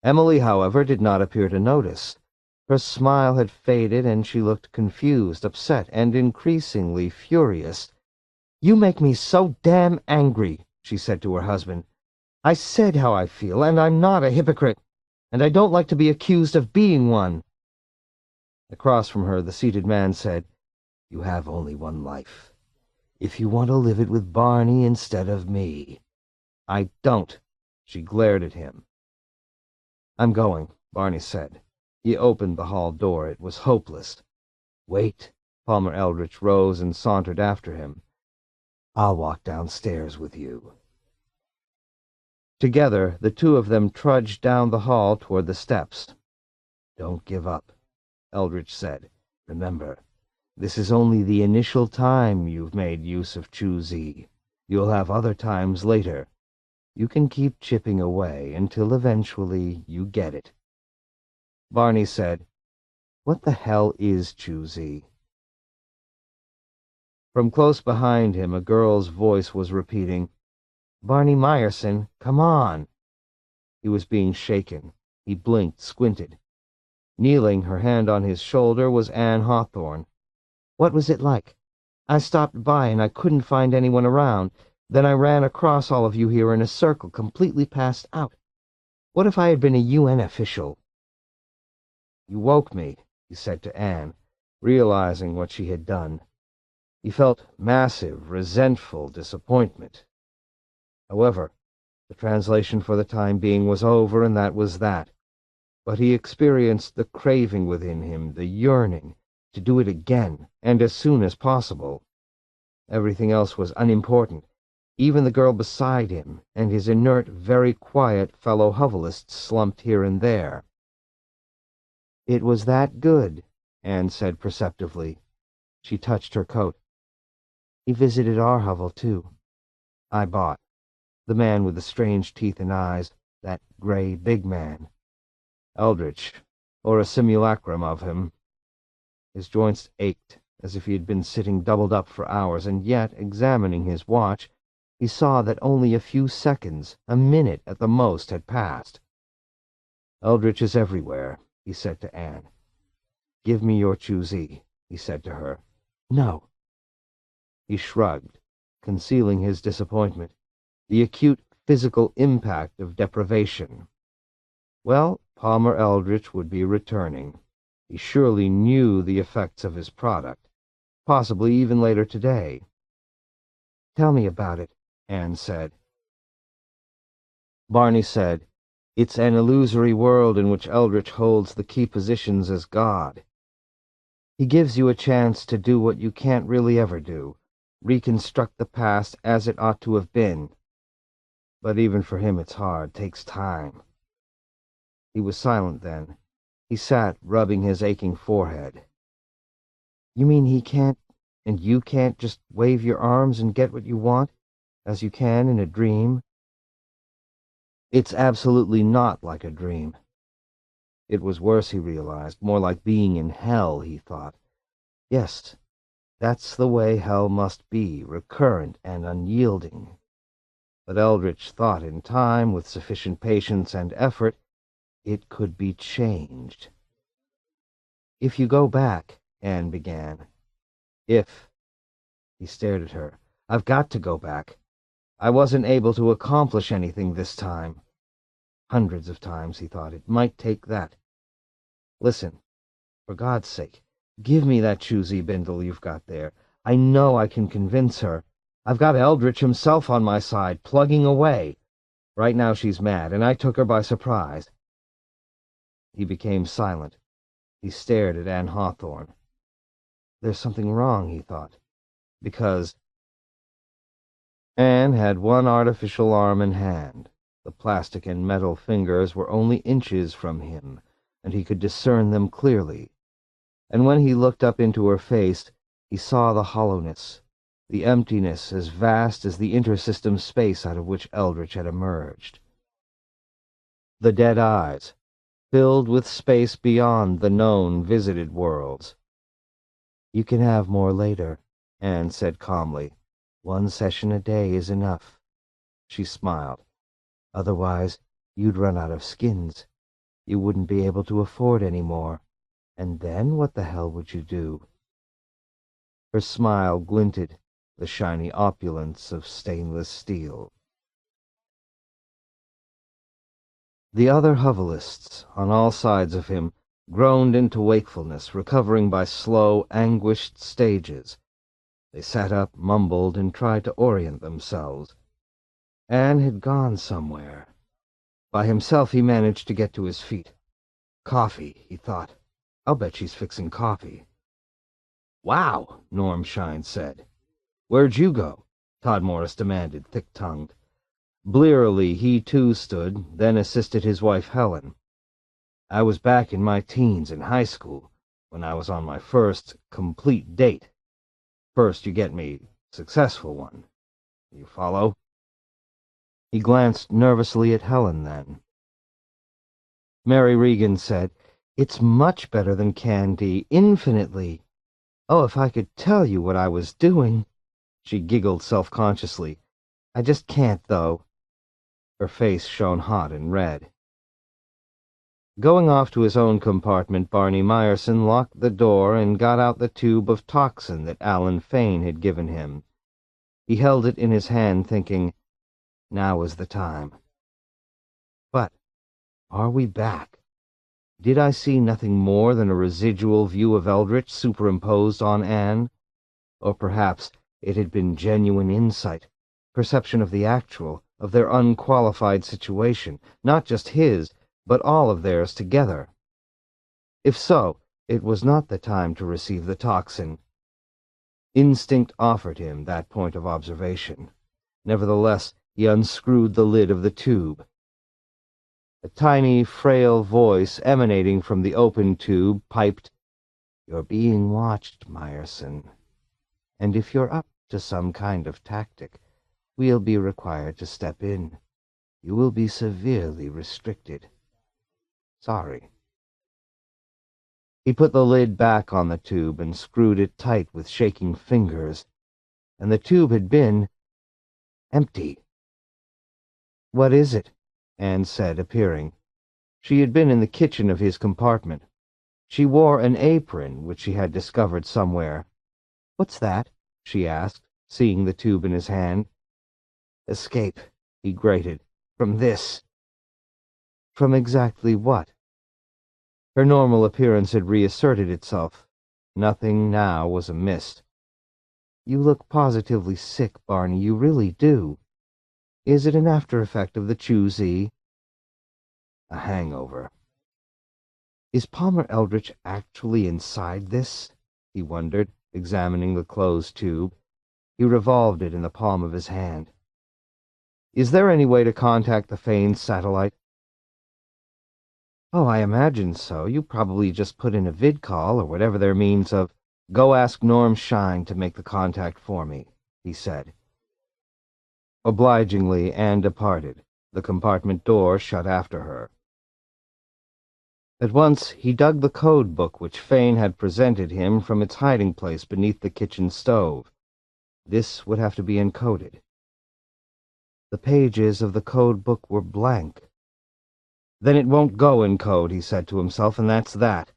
Emily, however, did not appear to notice. Her smile had faded, and she looked confused, upset, and increasingly furious. You make me so damn angry, she said to her husband. I said how I feel, and I'm not a hypocrite, and I don't like to be accused of being one. Across from her, the seated man said, You have only one life. If you want to live it with Barney instead of me. I don't. She glared at him. I'm going, Barney said. He opened the hall door. It was hopeless. Wait. Palmer Eldritch rose and sauntered after him. I'll walk downstairs with you. Together, the two of them trudged down the hall toward the steps. Don't give up, Eldritch said. Remember, this is only the initial time you've made use of Chu-Z. You'll have other times later. You can keep chipping away until eventually you get it. Barney said, "What the hell is Choosy?" From close behind him, a girl's voice was repeating, "Barney Meyerson, come on." He was being shaken. He blinked, squinted. Kneeling, her hand on his shoulder, was Anne Hawthorne. "What was it like? I stopped by and I couldn't find anyone around. Then I ran across all of you here in a circle, completely passed out. What if I had been a UN official?" "You woke me," he said to Anne, realizing what she had done. He felt massive, resentful disappointment. However, the translation for the time being was over, and that was that. But he experienced the craving within him, the yearning, to do it again, and as soon as possible. Everything else was unimportant. Even the girl beside him, and his inert, very quiet fellow hovelists slumped here and there. "It was that good," Anne said perceptively. She touched her coat. "He visited our hovel, too. I bought. The man with the strange teeth and eyes, that gray big man. Eldritch, or a simulacrum of him." His joints ached, as if he had been sitting doubled up for hours, and yet, examining his watch, he saw that only a few seconds, a minute at the most, had passed. "Eldritch is everywhere," he said to Anne. "Give me your Choosy," he said to her. "No." He shrugged, concealing his disappointment, the acute physical impact of deprivation. Well, Palmer Eldritch would be returning. He surely knew the effects of his product, possibly even later today. "Tell me about it," Anne said. Barney said, "It's an illusory world in which Eldritch holds the key positions as God. He gives you a chance to do what you can't really ever do, reconstruct the past as it ought to have been. But even for him it's hard, takes time." He was silent then. He sat, rubbing his aching forehead. "You mean he can't, and you can't just wave your arms and get what you want, as you can in a dream?" "It's absolutely not like a dream." It was worse, he realized, more like being in hell, he thought. Yes, that's the way hell must be, recurrent and unyielding. But Eldritch thought in time, with sufficient patience and effort, it could be changed. "If you go back," Anne began. "If." He stared at her. "I've got to go back. I wasn't able to accomplish anything this time. Hundreds of times, he thought. It might take that. Listen, for God's sake, give me that Choosy bindle you've got there. I know I can convince her. I've got Eldritch himself on my side, plugging away. Right now she's mad, and I took her by surprise." He became silent. He stared at Anne Hawthorne. There's something wrong, he thought, because Anne had one artificial arm and hand. The plastic and metal fingers were only inches from him, and he could discern them clearly. And when he looked up into her face, he saw the hollowness, the emptiness as vast as the intersystem space out of which Eldritch had emerged. The dead eyes, filled with space beyond the known visited worlds. "You can have more later," Anne said calmly. "One session a day is enough." She smiled. "Otherwise, you'd run out of skins. You wouldn't be able to afford any more. And then what the hell would you do?" Her smile glinted, the shiny opulence of stainless steel. The other hovelists, on all sides of him, groaned into wakefulness, recovering by slow, anguished stages. They sat up, mumbled, and tried to orient themselves. Anne had gone somewhere. By himself he managed to get to his feet. Coffee, he thought. I'll bet she's fixing coffee. "Wow," Norm Shine said. "Where'd you go?" Todd Morris demanded, thick-tongued. Blearily, he too stood, then assisted his wife Helen. "I was back in my teens in high school, when I was on my first complete date. First, you get me, successful one. You follow?" He glanced nervously at Helen then. Mary Regan said, "It's much better than candy, infinitely. Oh, if I could tell you what I was doing." She giggled self-consciously. "I just can't, though." Her face shone hot and red. Going off to his own compartment, Barney Meyerson locked the door and got out the tube of toxin that Alan Fane had given him. He held it in his hand, thinking, now is the time. But are we back? Did I see nothing more than a residual view of Eldritch superimposed on Anne? Or perhaps it had been genuine insight, perception of the actual, of their unqualified situation, not just his, but all of theirs together. If so, it was not the time to receive the toxin. Instinct offered him that point of observation. Nevertheless, he unscrewed the lid of the tube. A tiny, frail voice emanating from the open tube piped, "You're being watched, Meyerson. And if you're up to some kind of tactic, we'll be required to step in. You will be severely restricted. Sorry." He put the lid back on the tube and screwed it tight with shaking fingers, and the tube had been empty. "What is it?" Anne said, appearing. She had been in the kitchen of his compartment. She wore an apron, which she had discovered somewhere. "What's that?" she asked, seeing the tube in his hand. "Escape," he grated. "From this." From exactly what? Her normal appearance had reasserted itself. Nothing now was amiss. "You look positively sick, Barney, you really do. Is it an after-effect of the Choosey?" "A hangover." "Is Palmer Eldritch actually inside this?" he wondered, examining the closed tube. He revolved it in the palm of his hand. "Is there any way to contact the Fane satellite?" "Oh, I imagine so. You probably just put in a vid-call or whatever their means of—" "Go ask Norm Shine to make the contact for me," he said. Obligingly, Anne departed. The compartment door shut after her. At once he dug the code book which Fane had presented him from its hiding place beneath the kitchen stove. This would have to be encoded. The pages of the code book were blank. "Then it won't go in code," he said to himself, "and that's that.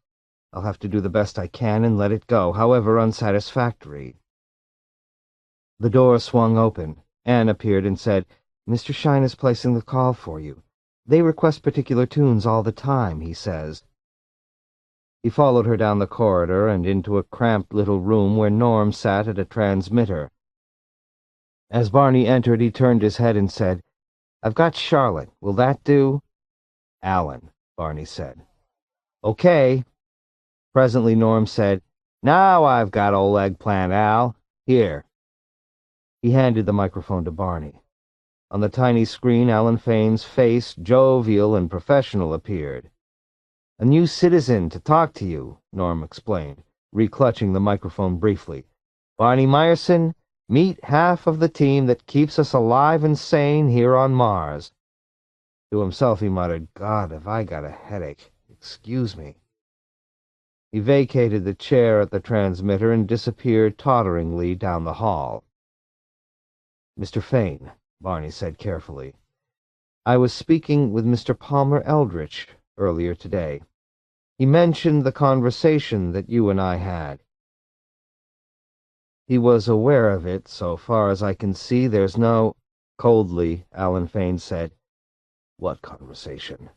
I'll have to do the best I can and let it go, however unsatisfactory." The door swung open. Anne appeared and said, "Mr. Shine is placing the call for you. They request particular tunes all the time, he says." He followed her down the corridor and into a cramped little room where Norm sat at a transmitter. As Barney entered, he turned his head and said, "I've got Charlotte. Will that do?" "Alan," Barney said. "Okay." Presently Norm said, "Now I've got old Eggplant Al. Here." He handed the microphone to Barney. On the tiny screen, Alan Fane's face, jovial and professional, appeared. "A new citizen to talk to you," Norm explained, reclutching the microphone briefly. "Barney Meyerson, meet half of the team that keeps us alive and sane here on Mars." To himself he muttered, "God, have I got a headache. Excuse me." He vacated the chair at the transmitter and disappeared totteringly down the hall. "Mr. Fane," Barney said carefully, "I was speaking with Mr. Palmer Eldritch earlier today. He mentioned the conversation that you and I had." "He was aware of it, so far as I can see. There's no—" Coldly, Alan Fane said, "What conversation?"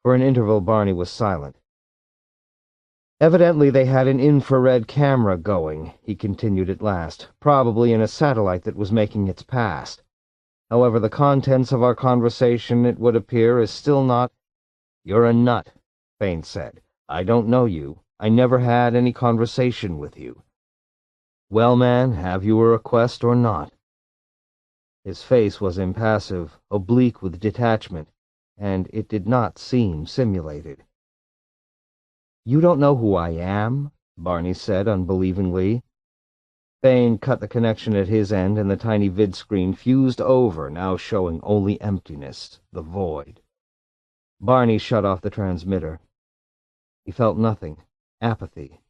For an interval Barney was silent. "Evidently they had an infrared camera going," he continued at last, "probably in a satellite that was making its pass. However, the contents of our conversation, it would appear, is still not—" "You're a nut," Fane said. "I don't know you. I never had any conversation with you. Well, man, have you a request or not?" His face was impassive, oblique with detachment, and it did not seem simulated. "You don't know who I am?" Barney said unbelievingly. Bain cut the connection at his end, and the tiny vid screen fused over, now showing only emptiness, the void. Barney shut off the transmitter. He felt nothing. Apathy.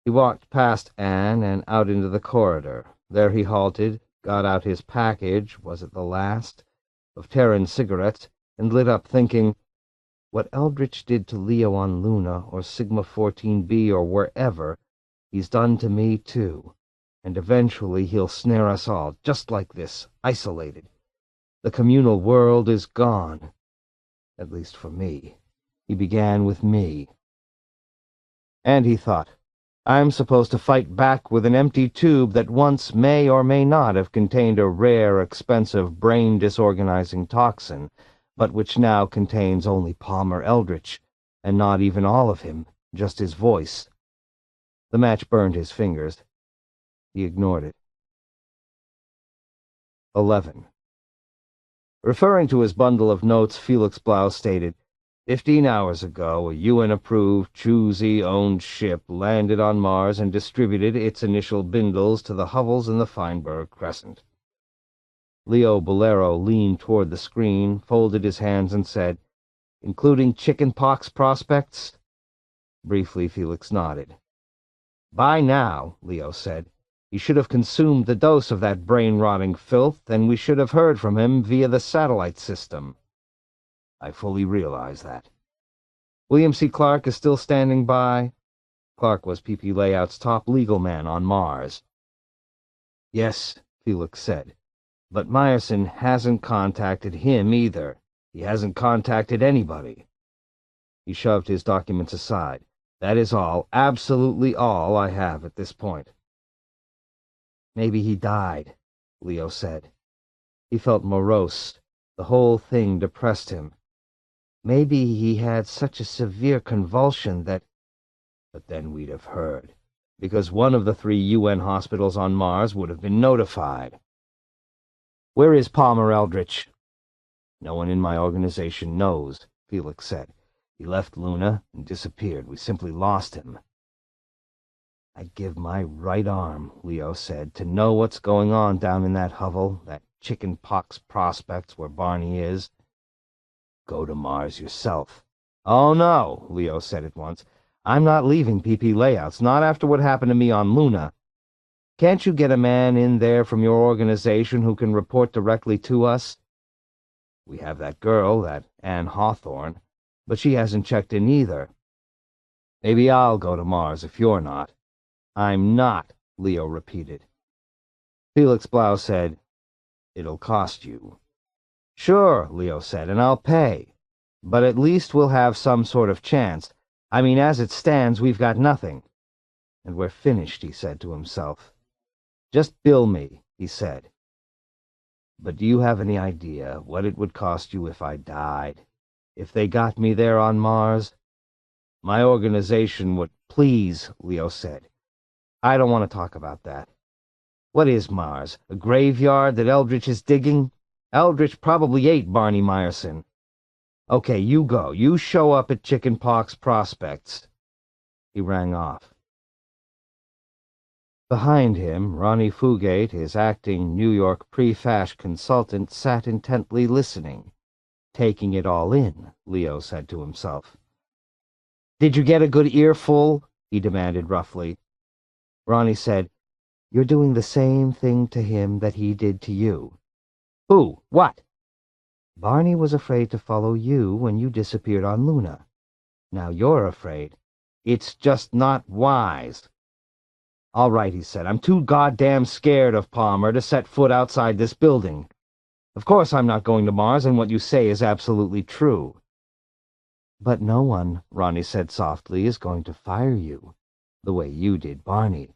He walked past Anne and out into the corridor. There he halted, got out his package, was it the last, of Terran cigarettes, and lit up, thinking, what Eldritch did to Leo on Luna, or Sigma-14b, or wherever, he's done to me, too. And eventually he'll snare us all, just like this, isolated. The communal world is gone. At least for me. He began with me. And he thought, I'm supposed to fight back with an empty tube that once may or may not have contained a rare, expensive, brain-disorganizing toxin, but which now contains only Palmer Eldritch, and not even all of him, just his voice. The match burned his fingers. He ignored it. 11. Referring to his bundle of notes, Felix Blau stated, 15 hours ago, a UN-approved, Choosy-owned ship landed on Mars and distributed its initial bindles to the hovels in the Feinberg Crescent. Leo Bolero leaned toward the screen, folded his hands, and said, including chickenpox prospects? Briefly, Felix nodded. By now, Leo said, he should have consumed the dose of that brain-rotting filth, and we should have heard from him via the satellite system. I fully realize that. William C. Clark is still standing by. Clark was PP Layout's top legal man on Mars. Yes, Felix said, but Meyerson hasn't contacted him either. He hasn't contacted anybody. He shoved his documents aside. That is all, absolutely all I have at this point. Maybe he died, Leo said. He felt morose. The whole thing depressed him. Maybe he had such a severe convulsion that... But then we'd have heard, because one of the 3 UN hospitals on Mars would have been notified. Where is Palmer Eldritch? No one in my organization knows, Felix said. He left Luna and disappeared. We simply lost him. I'd give my right arm, Leo said, to know what's going on down in that hovel, that chickenpox prospects where Barney is. Go to Mars yourself. Oh, no, Leo said at once. I'm not leaving PP Layouts, not after what happened to me on Luna. Can't you get a man in there from your organization who can report directly to us? We have that girl, that Anne Hawthorne, but she hasn't checked in either. Maybe I'll go to Mars if you're not. I'm not, Leo repeated. Felix Blau said, It'll cost you. Sure, Leo said, and I'll pay. But at least we'll have some sort of chance. I mean, as it stands, we've got nothing. And we're finished, he said to himself. Just bill me, he said. But do you have any idea what it would cost you if I died? If they got me there on Mars? My organization would... Please, Leo said. I don't want to talk about that. What is Mars? A graveyard that Eldritch is digging? Eldritch probably ate Barney Meyerson. Okay, you go. You show up at Chickenpox Prospects. He rang off. Behind him, Ronnie Fugate, his acting New York pre-fash consultant, sat intently listening. Taking it all in, Leo said to himself. Did you get a good earful? He demanded roughly. Ronnie said, You're doing the same thing to him that he did to you. Who? What? Barney was afraid to follow you when you disappeared on Luna. Now you're afraid. It's just not wise. All right, he said. I'm too goddamn scared of Palmer to set foot outside this building. Of course I'm not going to Mars, and what you say is absolutely true. But no one, Ronnie said softly, is going to fire you, the way you did Barney.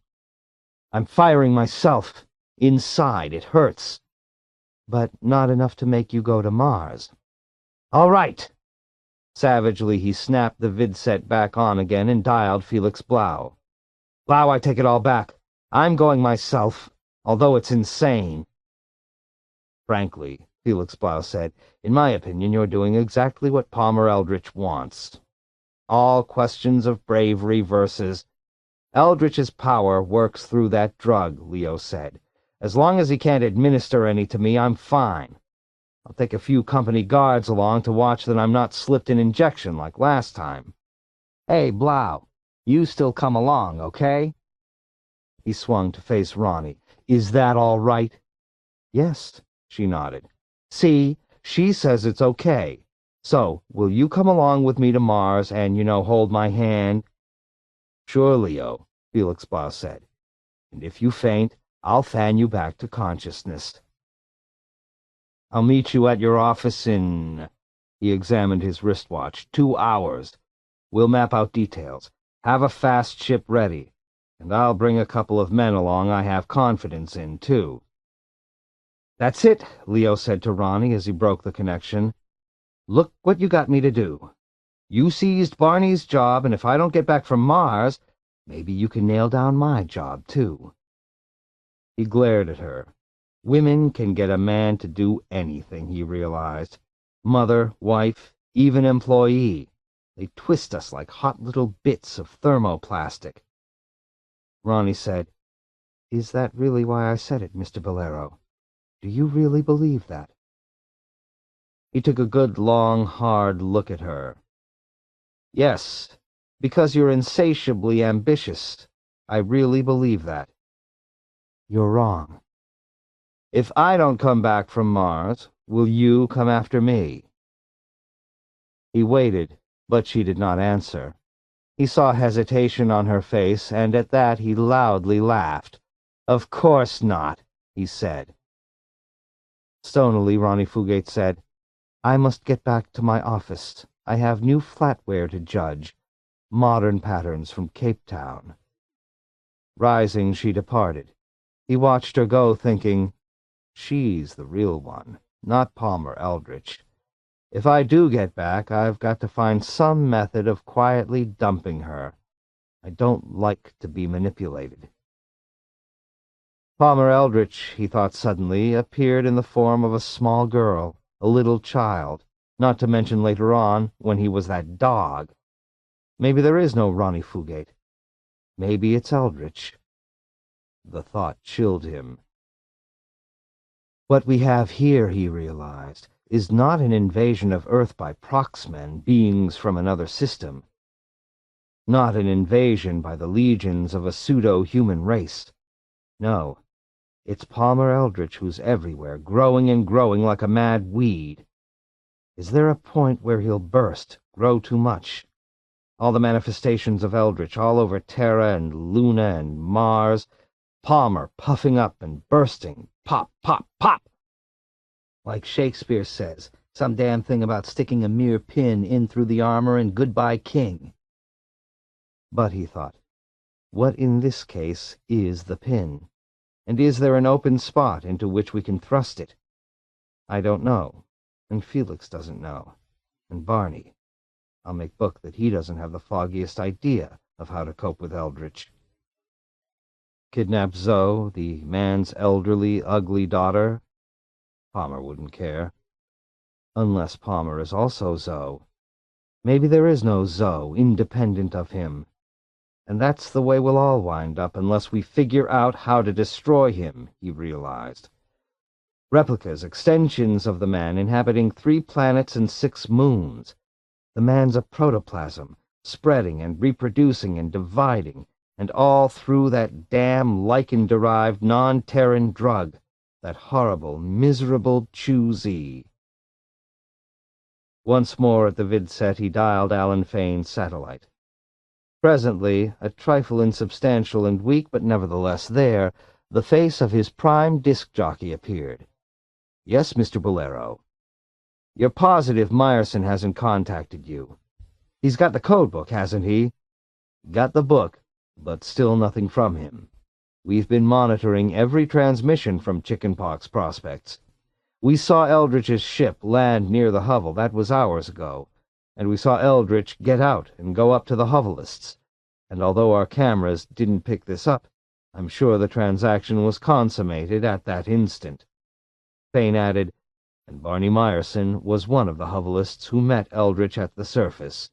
I'm firing myself. Inside, it hurts. But not enough to make you go to Mars. All right. Savagely, he snapped the vidset back on again and dialed Felix Blau. Blau, I take it all back. I'm going myself, although it's insane. Frankly, Felix Blau said, in my opinion, you're doing exactly what Palmer Eldritch wants. All questions of bravery versus... Eldritch's power works through that drug, Leo said. As long as he can't administer any to me, I'm fine. I'll take a few company guards along to watch that I'm not slipped an injection like last time. Hey, Blau, you still come along, okay? He swung to face Ronnie. Is that all right? Yes, she nodded. See, she says it's okay. So, will you come along with me to Mars and, hold my hand? Sure, Leo, Felix Blau said. And if you faint, I'll fan you back to consciousness. I'll meet you at your office in... He examined his wristwatch. 2 hours. We'll map out details. Have a fast ship ready. And I'll bring a couple of men along I have confidence in, too. That's it, Leo said to Ronnie as he broke the connection. Look what you got me to do. You seized Barney's job, and if I don't get back from Mars, maybe you can nail down my job, too. He glared at her. Women can get a man to do anything, he realized. Mother, wife, even employee. They twist us like hot little bits of thermoplastic. Ronnie said, Is that really why I said it, Mr. Bolero? Do you really believe that? He took a good, long, hard look at her. Yes, because you're insatiably ambitious. I really believe that. You're wrong. If I don't come back from Mars, will you come after me? He waited, but she did not answer. He saw hesitation on her face, and at that he loudly laughed. Of course not, he said. Stonily, Ronnie Fugate said, I must get back to my office. I have new flatware to judge. Modern patterns from Cape Town. Rising, she departed. He watched her go, thinking, She's the real one, not Palmer Eldritch. If I do get back, I've got to find some method of quietly dumping her. I don't like to be manipulated. Palmer Eldritch, he thought suddenly, appeared in the form of a small girl, a little child, not to mention later on when he was that dog. Maybe there is no Ronnie Fugate. Maybe it's Eldritch. The thought chilled him. What we have here, he realized, is not an invasion of Earth by Proxmen, beings from another system. Not an invasion by the legions of a pseudo-human race. No, it's Palmer Eldritch who's everywhere, growing and growing like a mad weed. Is there a point where he'll burst, grow too much? All the manifestations of Eldritch all over Terra and Luna and Mars, Palmer puffing up and bursting, pop, pop, pop! Like Shakespeare says, some damn thing about sticking a mere pin in through the armor and goodbye king. But, he thought, what in this case is the pin? And is there an open spot into which we can thrust it? I don't know, and Felix doesn't know, and Barney. I'll make book that he doesn't have the foggiest idea of how to cope with Eldritch. Kidnap Zoe, the man's elderly, ugly daughter? Palmer wouldn't care. Unless Palmer is also Zoe. Maybe there is no Zoe, independent of him. And that's the way we'll all wind up unless we figure out how to destroy him, he realized. Replicas, extensions of the man, inhabiting 3 planets and 6 moons. The man's a protoplasm, spreading and reproducing and dividing, and all through that damn lichen-derived non-Terran drug, that horrible, miserable Chu-Z. Once more at the vidset, he dialed Alan Fane's satellite. Presently, a trifle insubstantial and weak, but nevertheless there, the face of his prime disc jockey appeared. Yes, Mr. Bolero. You're positive Meyerson hasn't contacted you. He's got the code book, hasn't he? Got the book, but still nothing from him. We've been monitoring every transmission from Chickenpox Prospects. We saw Eldritch's ship land near the hovel, that was hours ago, and we saw Eldritch get out and go up to the hovelists, and although our cameras didn't pick this up, I'm sure the transaction was consummated at that instant. Fane added, and Barney Meyerson was one of the hovelists who met Eldritch at the surface.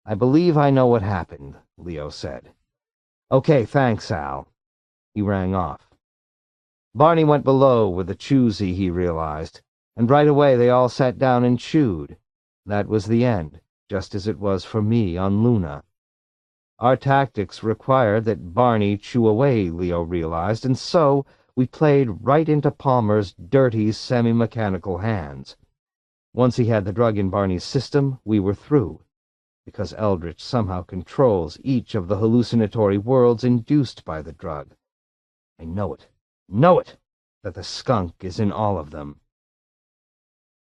I believe I know what happened, Leo said. Okay, thanks, Al. He rang off. Barney went below with the choosy, he realized, and right away they all sat down and chewed. That was the end, just as it was for me on Luna. Our tactics required that Barney chew away, Leo realized, and so we played right into Palmer's dirty, semi-mechanical hands. Once he had the drug in Barney's system, we were through, because Eldritch somehow controls each of the hallucinatory worlds induced by the drug. I know it, that the skunk is in all of them.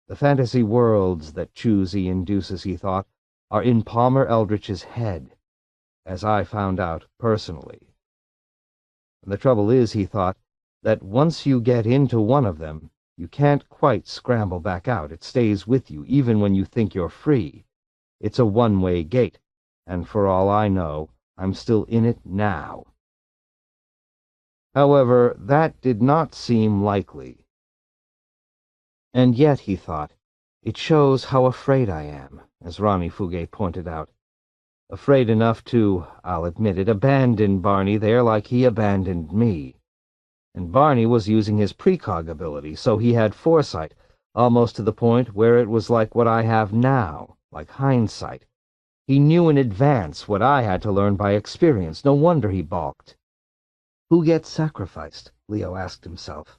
The fantasy worlds that Choosy induces, he thought, are in Palmer Eldritch's head, as I found out personally. And the trouble is, he thought, that once you get into one of them, you can't quite scramble back out. It stays with you, even when you think you're free. It's a one-way gate, and for all I know, I'm still in it now. However, that did not seem likely. And yet, he thought, it shows how afraid I am, as Ronnie Fouguet pointed out. Afraid enough to, I'll admit it, abandon Barney there like he abandoned me. And Barney was using his precog ability, so he had foresight, almost to the point where it was like what I have now, like hindsight. He knew in advance what I had to learn by experience. No wonder he balked. Who gets sacrificed? Leo asked himself.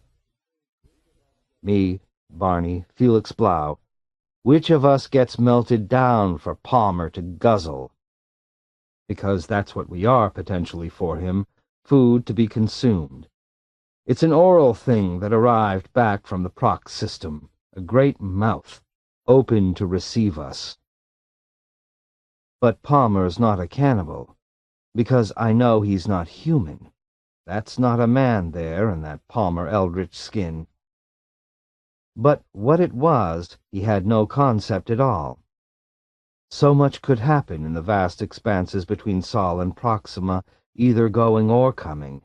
Me, Barney, Felix Blau. Which of us gets melted down for Palmer to guzzle? Because that's what we are, potentially, for him, food to be consumed. It's an oral thing that arrived back from the proc system, a great mouth, open to receive us. But Palmer's not a cannibal, because I know he's not human. That's not a man there in that Palmer Eldritch skin. But what it was, he had no concept at all. So much could happen in the vast expanses between Sol and Proxima, either going or coming.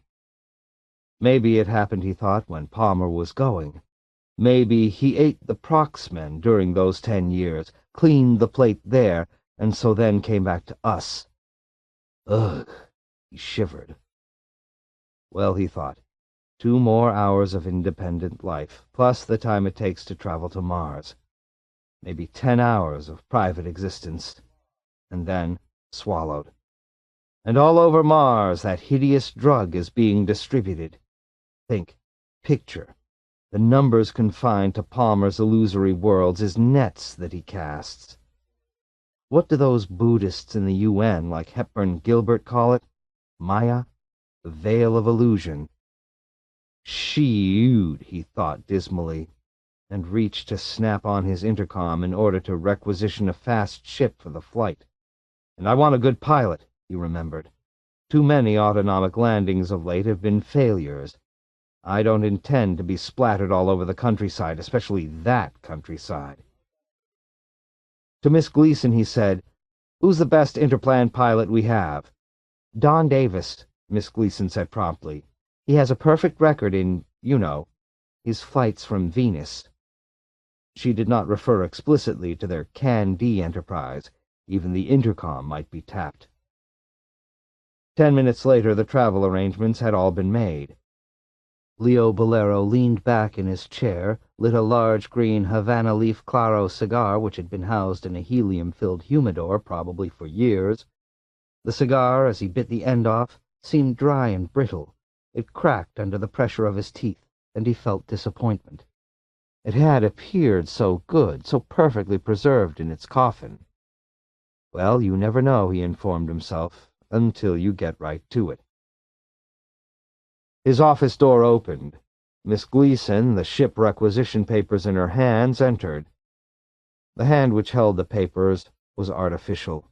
Maybe it happened, he thought, when Palmer was going. Maybe he ate the Proxmen during those 10 years, cleaned the plate there, and so then came back to us. Ugh, he shivered. Well, he thought, 2 more hours of independent life, plus the time it takes to travel to Mars. Maybe 10 hours of private existence. And then swallowed. And all over Mars that hideous drug is being distributed. Think, picture, the numbers confined to Palmer's illusory worlds as nets that he casts. What do those Buddhists in the UN, like Hepburn Gilbert, call it? Maya? The veil of illusion. Shoot, he thought dismally, and reached to snap on his intercom in order to requisition a fast ship for the flight. And I want a good pilot, he remembered. Too many autonomic landings of late have been failures. I don't intend to be splattered all over the countryside, especially that countryside. To Miss Gleason he said, "Who's the best interplan pilot we have?" "Don Davis," Miss Gleason said promptly. "He has a perfect record in, his flights from Venus." She did not refer explicitly to their Can-D enterprise. Even the intercom might be tapped. 10 minutes later, the travel arrangements had all been made. Leo Bolero leaned back in his chair, lit a large green Havana Leaf Claro cigar which had been housed in a helium-filled humidor probably for years. The cigar, as he bit the end off, seemed dry and brittle. It cracked under the pressure of his teeth, and he felt disappointment. It had appeared so good, so perfectly preserved in its coffin. Well, you never know, he informed himself, until you get right to it. His office door opened. Miss Gleason, the ship requisition papers in her hands, entered. The hand which held the papers was artificial.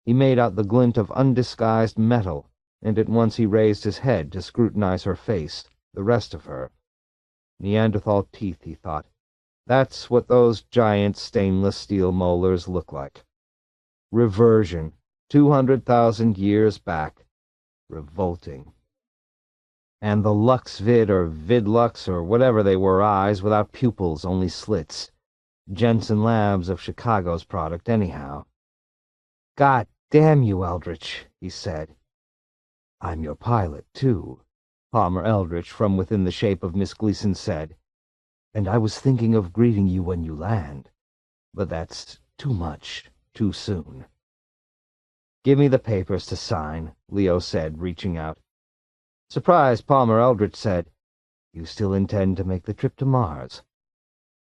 He made out the glint of undisguised metal, and at once he raised his head to scrutinize her face, the rest of her. Neanderthal teeth, he thought. That's what those giant stainless steel molars look like. Reversion, 200,000 years back. Revolting. And the Luxvid or Vidlux or whatever they were eyes without pupils, only slits. Jensen Labs of Chicago's product, anyhow. God Damn you, Eldritch, he said. I'm your pilot, too, Palmer Eldritch from within the shape of Miss Gleason said. And I was thinking of greeting you when you land. But that's too much, too soon. Give me the papers to sign, Leo said, reaching out. Surprised, Palmer Eldritch said, You still intend to make the trip to Mars?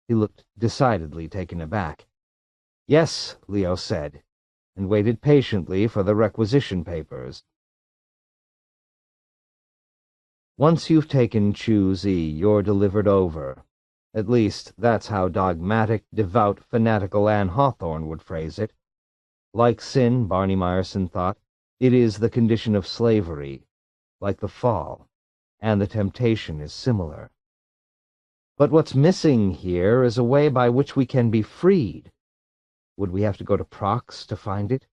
He looked decidedly taken aback. Yes, Leo said, and waited patiently for the requisition papers. Once you've taken Chu-Z, you're delivered over. At least, that's how dogmatic, devout, fanatical Anne Hawthorne would phrase it. Like sin, Barney Meyerson thought, it is the condition of slavery, like the fall, and the temptation is similar. But what's missing here is a way by which we can be freed. Would we have to go to Prox to find it?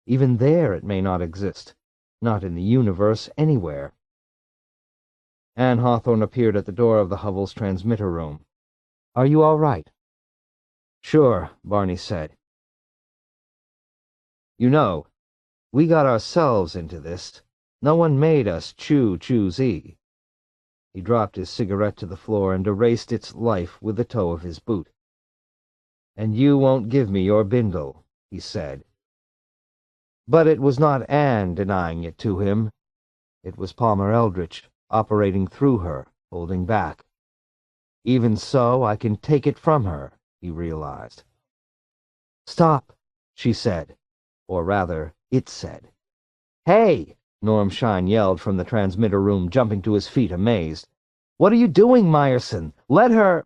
Even there it may not exist, not in the universe anywhere. Anne Hawthorne appeared at the door of the Hovels transmitter room. Are you all right? Sure, Barney said. You know, we got ourselves into this. No one made us Chu-Z. He dropped his cigarette to the floor and erased its life with the toe of his boot. And you won't give me your bindle, he said. But it was not Anne denying it to him. It was Palmer Eldritch, operating through her, holding back. Even so, I can take it from her, he realized. Stop, she said. Or rather, it said. Hey! Norm Shine yelled from the transmitter room, jumping to his feet, amazed. What are you doing, Meyerson? Let her...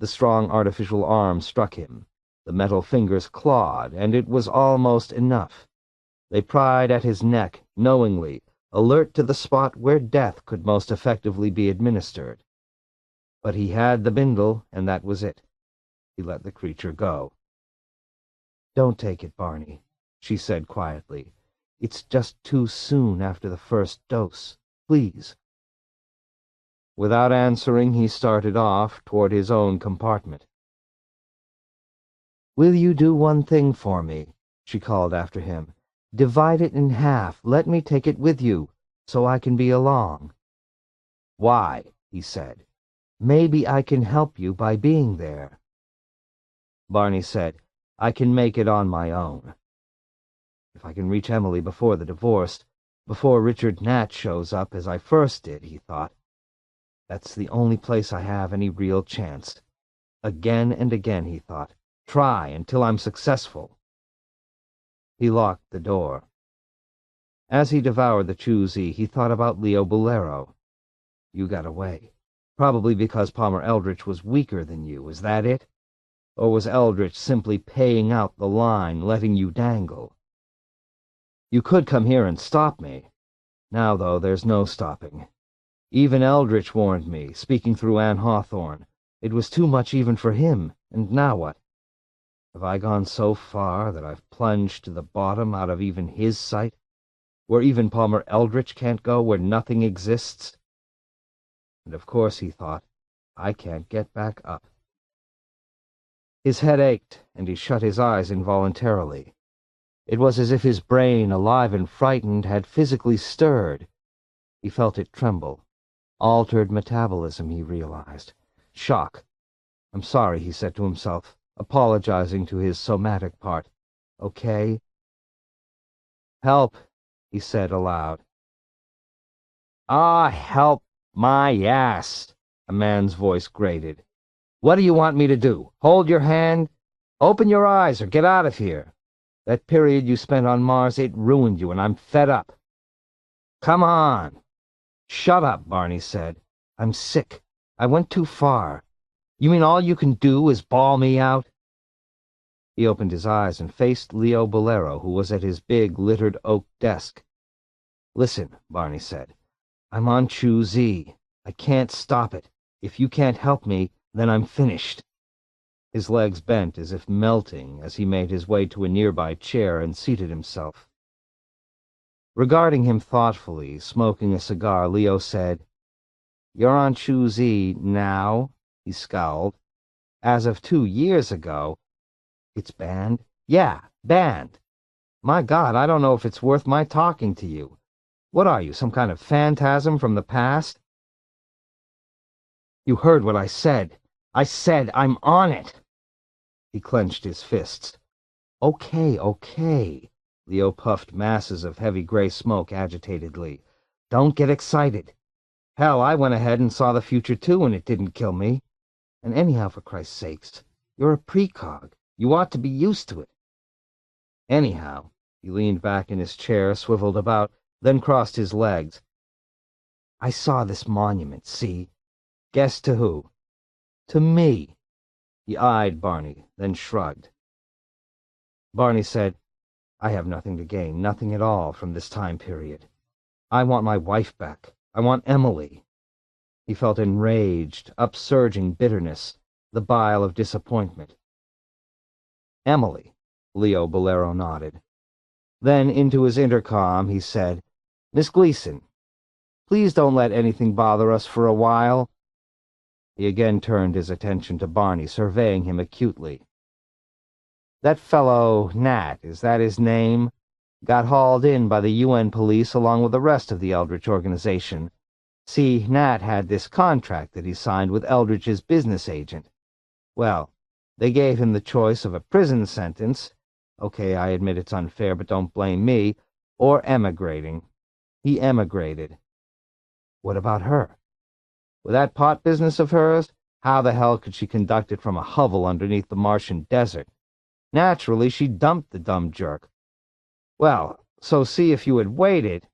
The strong artificial arm struck him. The metal fingers clawed, and it was almost enough. They pried at his neck, knowingly, alert to the spot where death could most effectively be administered. But he had the bindle, and that was it. He let the creature go. Don't take it, Barney, she said quietly. It's just too soon after the first dose. Please. Without answering, he started off toward his own compartment. Will you do one thing for me? She called after him. Divide it in half. Let me take it with you, so I can be along. Why? He said. Maybe I can help you by being there. Barney said, I can make it on my own. If I can reach Emily before the divorce, before Richard Nat shows up as I first did, he thought. That's the only place I have any real chance. Again and again, he thought. Try until I'm successful. He locked the door. As he devoured the Chu-Z, he thought about Leo Bolero. You got away. Probably because Palmer Eldritch was weaker than you, is that it? Or was Eldritch simply paying out the line, letting you dangle? You could come here and stop me. Now, though, there's no stopping. Even Eldritch warned me, speaking through Anne Hawthorne. It was too much even for him, and now what? Have I gone so far that I've plunged to the bottom out of even his sight, where even Palmer Eldritch can't go, where nothing exists? And of course, he thought, I can't get back up. His head ached, and he shut his eyes involuntarily. It was as if his brain, alive and frightened, had physically stirred. He felt it tremble. Altered metabolism, he realized. Shock. I'm sorry, he said to himself, apologizing to his somatic part. Okay? Help, he said aloud. Ah, help my ass, a man's voice grated. What do you want me to do? Hold your hand? Open your eyes or get out of here. That period you spent on Mars, it ruined you, and I'm fed up. Come on. Shut up, Barney said. I'm sick. I went too far. You mean all you can do is bawl me out? He opened his eyes and faced Leo Bolero, who was at his big, littered oak desk. Listen, Barney said. I'm on Chu-Z. I can't stop it. If you can't help me, then I'm finished. His legs bent as if melting as he made his way to a nearby chair and seated himself. Regarding him thoughtfully, smoking a cigar, Leo said, You're on Chu-Z now? He scowled. As of 2 years ago. It's banned? Yeah, banned. My God, I don't know if it's worth my talking to you. What are you, some kind of phantasm from the past? You heard what I said. I said I'm on it. He clenched his fists. Okay, okay. Leo puffed masses of heavy gray smoke agitatedly. Don't get excited. Hell, I went ahead and saw the future too, and it didn't kill me. And anyhow, for Christ's sakes, you're a precog. You ought to be used to it. Anyhow, he leaned back in his chair, swiveled about, then crossed his legs. I saw this monument, see? Guess to who? To me. He eyed Barney, then shrugged. Barney said, I have nothing to gain, nothing at all from this time period. I want my wife back. I want Emily. He felt enraged, upsurging bitterness, the bile of disappointment. Emily, Leo Bolero nodded. Then, into his intercom, he said, Miss Gleason, please don't let anything bother us for a while. He again turned his attention to Barney, surveying him acutely. That fellow, Nat, is that his name? Got hauled in by the UN police along with the rest of the Eldritch organization. See, Nat had this contract that he signed with Eldritch's business agent. Well, they gave him the choice of a prison sentence. Okay, I admit it's unfair, but don't blame me. Or emigrating. He emigrated. What about her? With that pot business of hers, how the hell could she conduct it from a hovel underneath the Martian desert? Naturally, she dumped the dumb jerk. Well, so see if you had waited.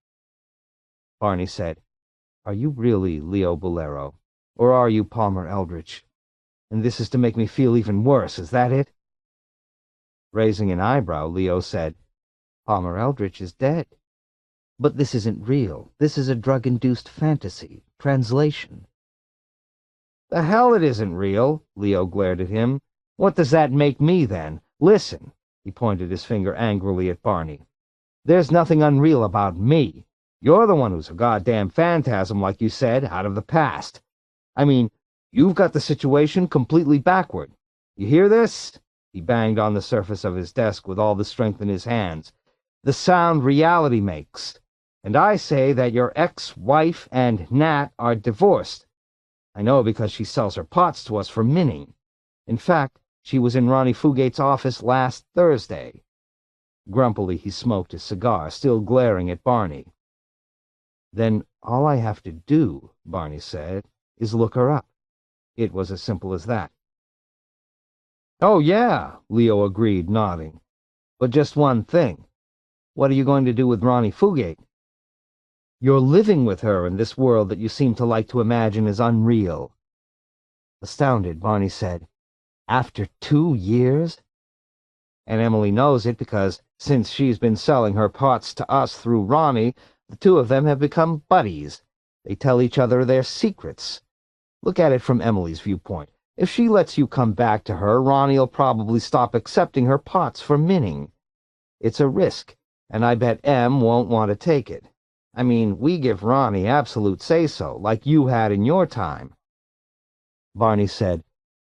Barney said, Are you really Leo Bolero? Or are you Palmer Eldritch? And this is to make me feel even worse, is that it? Raising an eyebrow, Leo said, Palmer Eldritch is dead. But this isn't real. This is a drug-induced fantasy. Translation. The hell it isn't real, Leo glared at him. What does that make me, then? Listen, he pointed his finger angrily at Barney. There's nothing unreal about me. You're the one who's a goddamn phantasm, like you said, out of the past. I mean, you've got the situation completely backward. You hear this? He banged on the surface of his desk with all the strength in his hands. The sound reality makes. And I say that your ex-wife and Nat are divorced. I know because she sells her pots to us for minning. In fact, she was in Ronnie Fugate's office last Thursday. Grumpily he smoked his cigar, still glaring at Barney. Then all I have to do, Barney said, is look her up. It was as simple as that. Oh, yeah, Leo agreed, nodding. But just one thing. What are you going to do with Ronnie Fugate? You're living with her in this world that you seem to like to imagine is unreal. Astounded, Barney said, After 2 years? And Emily knows it because, since she's been selling her pots to us through Ronnie, the two of them have become buddies. They tell each other their secrets. Look at it from Emily's viewpoint. If she lets you come back to her, Ronnie'll probably stop accepting her pots for minning. It's a risk, and I bet Em won't want to take it. I mean, we give Ronnie absolute say-so, like you had in your time. Barney said,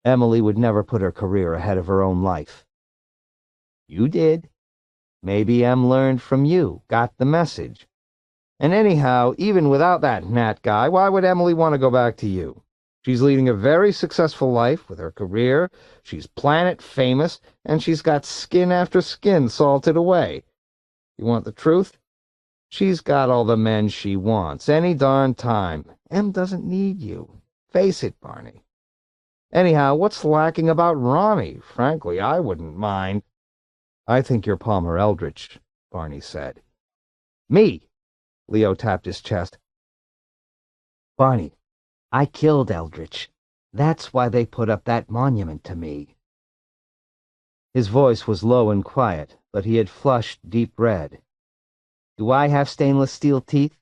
Emily would never put her career ahead of her own life. You did. Maybe Em learned from you, got the message. And anyhow, even without that Nat guy, why would Emily want to go back to you? She's leading a very successful life with her career, she's planet famous, and she's got skin after skin salted away. You want the truth? She's got all the men she wants, any darn time. Em doesn't need you. Face it, Barney. Anyhow, what's lacking about Ronnie? Frankly, I wouldn't mind. I think you're Palmer Eldritch, Barney said. Me? Leo tapped his chest. Barney, I killed Eldritch. That's why they put up that monument to me. His voice was low and quiet, but he had flushed deep red. Do I have stainless steel teeth?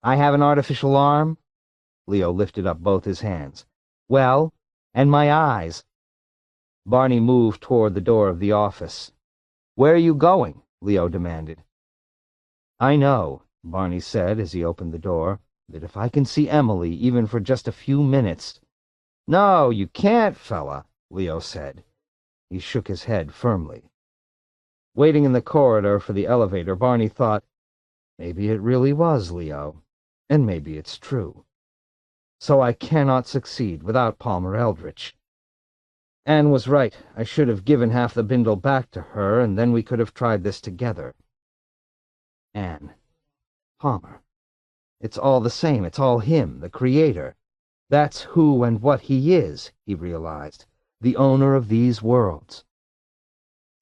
I have an artificial arm? Leo lifted up both his hands. Well, and my eyes. Barney moved toward the door of the office. Where are you going? Leo demanded. I know, Barney said as he opened the door, that if I can see Emily even for just a few minutes... No, you can't, fella, Leo said. He shook his head firmly. Waiting in the corridor for the elevator, Barney thought, maybe it really was Leo, and maybe it's true. So I cannot succeed without Palmer Eldritch. Anne was right. I should have given half the bindle back to her, and then we could have tried this together. Anne. Palmer. It's all the same. It's all him, the creator. That's who and what he is, he realized. The owner of these worlds.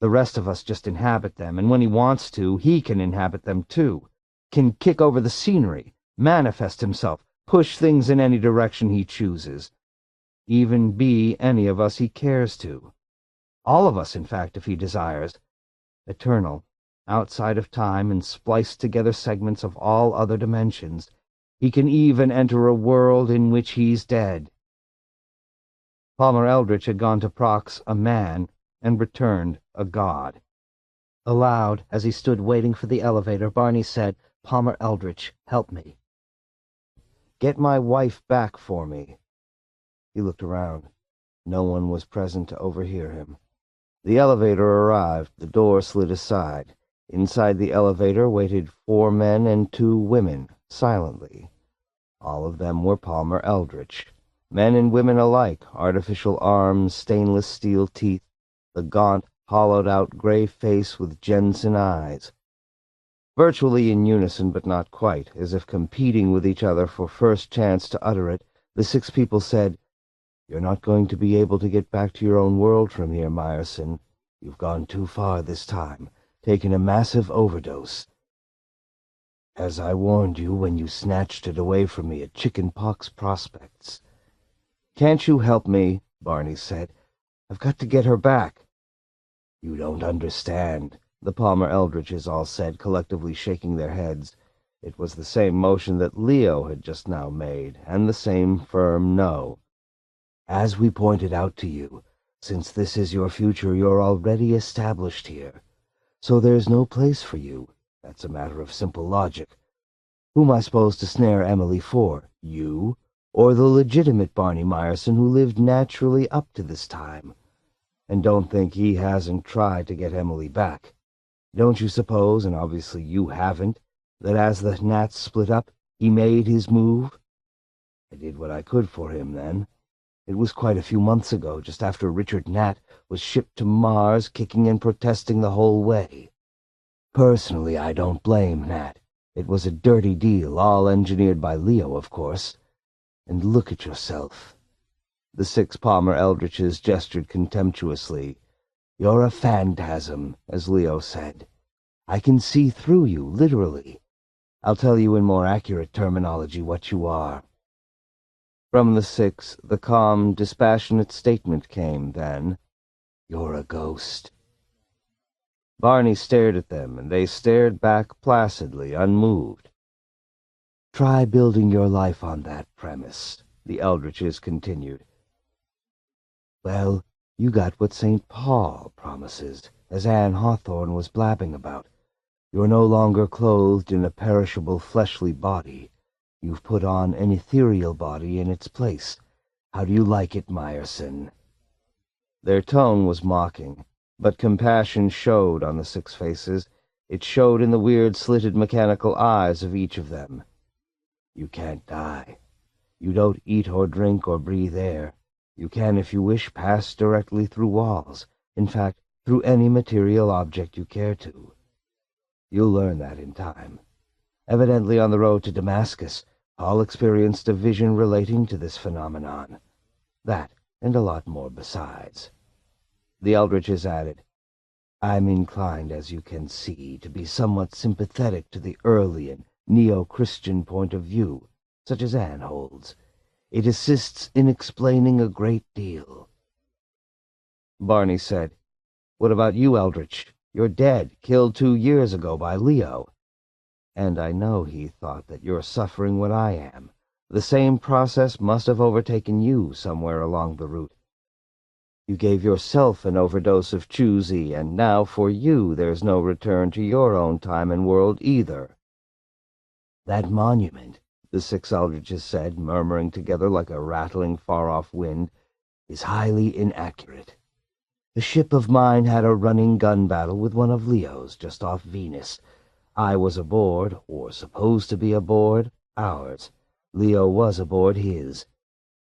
The rest of us just inhabit them, and when he wants to, he can inhabit them too. Can kick over the scenery, manifest himself, push things in any direction he chooses. Even be any of us he cares to. All of us, in fact, if he desires. Eternal, outside of time and spliced together segments of all other dimensions. He can even enter a world in which he's dead. Palmer Eldritch had gone to Prox a man and returned a god. Aloud, as he stood waiting for the elevator, Barney said, "Palmer Eldritch, help me. Get my wife back for me." He looked around. No one was present to overhear him. The elevator arrived. The door slid aside. Inside the elevator waited 4 men and 2 women, silently. All of them were Palmer Eldritch. Men and women alike, artificial arms, stainless steel teeth, the gaunt, hollowed-out gray face with Jensen eyes. Virtually in unison, but not quite, as if competing with each other for first chance to utter it, the 6 people said, "You're not going to be able to get back to your own world from here, Myerson. You've gone too far this time, taken a massive overdose. As I warned you when you snatched it away from me at Chicken Pox Prospects." "Can't you help me?" Barney said. "I've got to get her back." "You don't understand," the Palmer Eldritches all said, collectively shaking their heads. It was the same motion that Leo had just now made, and the same firm no. "As we pointed out to you, since this is your future, you're already established here. So there's no place for you. That's a matter of simple logic. Who am I supposed to snare Emily for? You? Or the legitimate Barney Myerson who lived naturally up to this time? And don't think he hasn't tried to get Emily back. Don't you suppose, and obviously you haven't, that as the Nats split up, he made his move? I did what I could for him then. It was quite a few months ago, just after Richard Nat was shipped to Mars, kicking and protesting the whole way. Personally, I don't blame Nat. It was a dirty deal, all engineered by Leo, of course. And look at yourself." The 6 Palmer Eldritches gestured contemptuously. "You're a phantasm, as Leo said. I can see through you, literally. I'll tell you in more accurate terminology what you are." From the 6, the calm, dispassionate statement came, then, "You're a ghost." Barney stared at them, and they stared back placidly, unmoved. "Try building your life on that premise," the Eldritches continued. "Well, you got what St. Paul promises, as Anne Hawthorne was blabbing about. You're no longer clothed in a perishable fleshly body. You've put on an ethereal body in its place. How do you like it, Myerson?" Their tone was mocking, but compassion showed on the 6 faces. It showed in the weird slitted mechanical eyes of each of them. "You can't die. You don't eat or drink or breathe air. You can, if you wish, pass directly through walls, in fact, through any material object you care to. You'll learn that in time. Evidently on the road to Damascus, Paul experienced a vision relating to this phenomenon. That, and a lot more besides." The Eldritches added, "I'm inclined, as you can see, to be somewhat sympathetic to the early and neo-Christian point of view, such as Anne holds. It assists in explaining a great deal." Barney said, "What about you, Eldritch? You're dead, killed 2 years ago by Leo. And I know he thought that you're suffering what I am. The same process must have overtaken you somewhere along the route. You gave yourself an overdose of Choosy, and now for you there's no return to your own time and world either." "That monument," the 6 Eldritches said, murmuring together like a rattling far-off wind, "is highly inaccurate. The ship of mine had a running gun battle with one of Leo's just off Venus. I was aboard, or supposed to be aboard, ours. Leo was aboard his.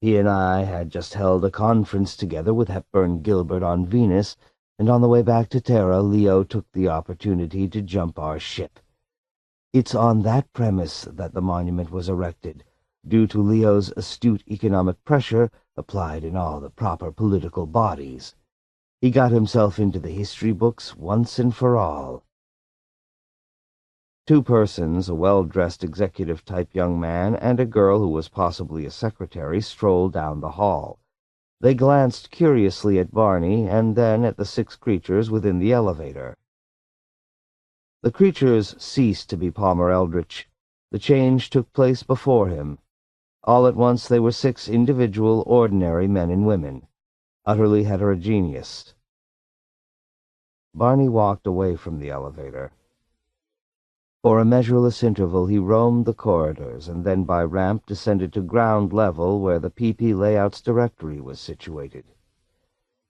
He and I had just held a conference together with Hepburn Gilbert on Venus, and on the way back to Terra, Leo took the opportunity to jump our ship. It's on that premise that the monument was erected, due to Leo's astute economic pressure applied in all the proper political bodies. He got himself into the history books once and for all. Two persons, a well-dressed executive-type young man and a girl who was possibly a secretary, strolled down the hall. They glanced curiously at Barney and then at the 6 creatures within the elevator. The creatures ceased to be Palmer Eldritch. The change took place before him. All at once they were 6 individual, ordinary men and women, utterly heterogeneous. Barney walked away from the elevator. For a measureless interval he roamed the corridors, and then by ramp descended to ground level where the PP Layouts directory was situated.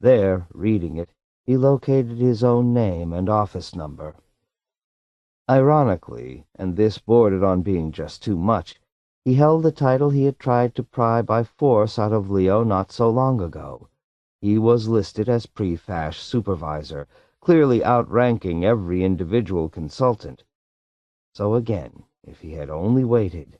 There, reading it, he located his own name and office number. Ironically, and this bordered on being just too much, he held the title he had tried to pry by force out of Leo not so long ago. He was listed as pre-FASH supervisor, clearly outranking every individual consultant. So again, if he had only waited.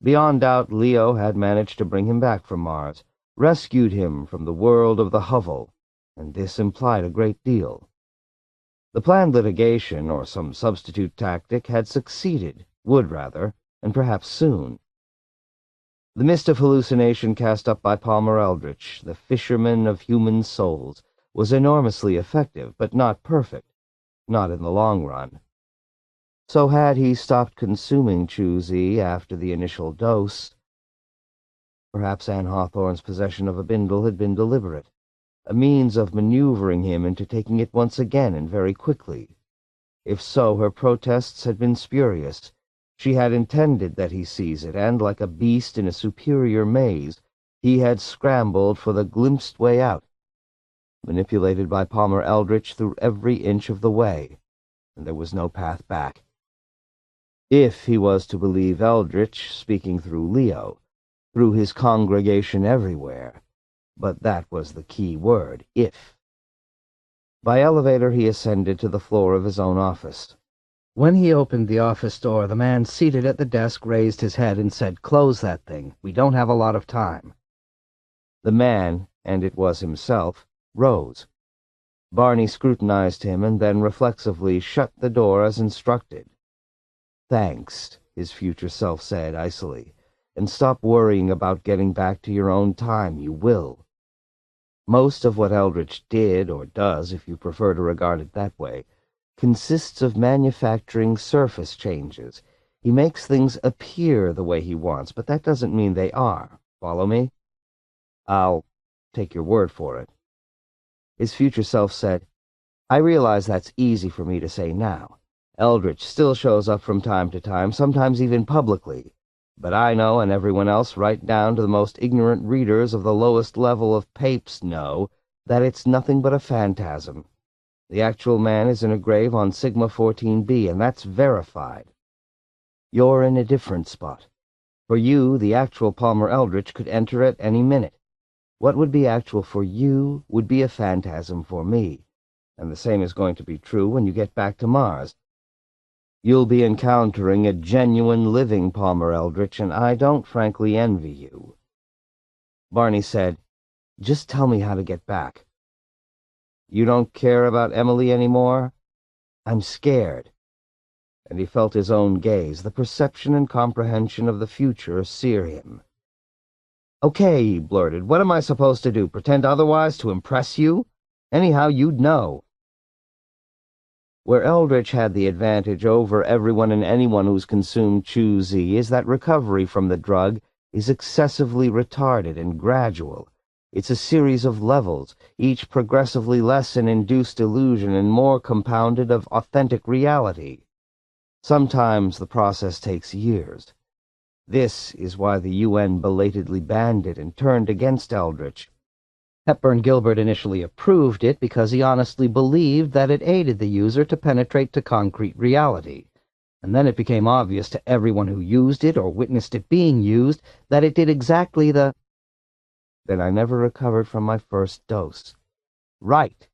Beyond doubt, Leo had managed to bring him back from Mars, rescued him from the world of the hovel, and this implied a great deal. The planned litigation, or some substitute tactic, had succeeded, would rather, and perhaps soon. The mist of hallucination cast up by Palmer Eldritch, the fisherman of human souls, was enormously effective, but not perfect, not in the long run. So had he stopped consuming Chu-Z after the initial dose, perhaps Anne Hawthorne's possession of a bindle had been deliberate, a means of maneuvering him into taking it once again and very quickly. If so, her protests had been spurious. She had intended that he seize it, and like a beast in a superior maze, he had scrambled for the glimpsed way out, manipulated by Palmer Eldritch through every inch of the way, and there was no path back. If he was to believe Eldritch speaking through Leo, through his congregation everywhere, but that was the key word, if. By elevator he ascended to the floor of his own office. When he opened the office door, the man seated at the desk raised his head and said, "Close that thing. We don't have a lot of time." The man, and it was himself, rose. Barney scrutinized him and then reflexively shut the door as instructed. "Thanks," his future self said icily, "and stop worrying about getting back to your own time. You will." Most of what Eldritch did, or does if you prefer to regard it that way, consists of manufacturing surface changes. He makes things appear the way he wants, but that doesn't mean they are. Follow me? I'll take your word for it. His future self said, "I realize that's easy for me to say now. Eldritch still shows up from time to time, sometimes even publicly. But I know, and everyone else, right down to the most ignorant readers of the lowest level of papes know, that it's nothing but a phantasm. The actual man is in a grave on Sigma 14b, and that's verified. You're in a different spot. For you, the actual Palmer Eldritch could enter at any minute. What would be actual for you would be a phantasm for me, and the same is going to be true when you get back to Mars. You'll be encountering a genuine living Palmer Eldritch, and I don't frankly envy you." Barney said, "Just tell me how to get back." "You don't care about Emily anymore?" "I'm scared." And he felt his own gaze, the perception and comprehension of the future, sear him. "Okay," he blurted, "what am I supposed to do? Pretend otherwise to impress you? Anyhow, you'd know." Where Eldritch had the advantage over everyone and anyone who's consumed Chu-Z is that recovery from the drug is excessively retarded and gradual. It's a series of levels, each progressively less an induced illusion and more compounded of authentic reality. Sometimes the process takes years. This is why the UN belatedly banned it and turned against Eldritch. Hepburn Gilbert initially approved it because he honestly believed that it aided the user to penetrate to concrete reality. And then it became obvious to everyone who used it or witnessed it being used that it did exactly the... Then I never recovered from my first dose. Right.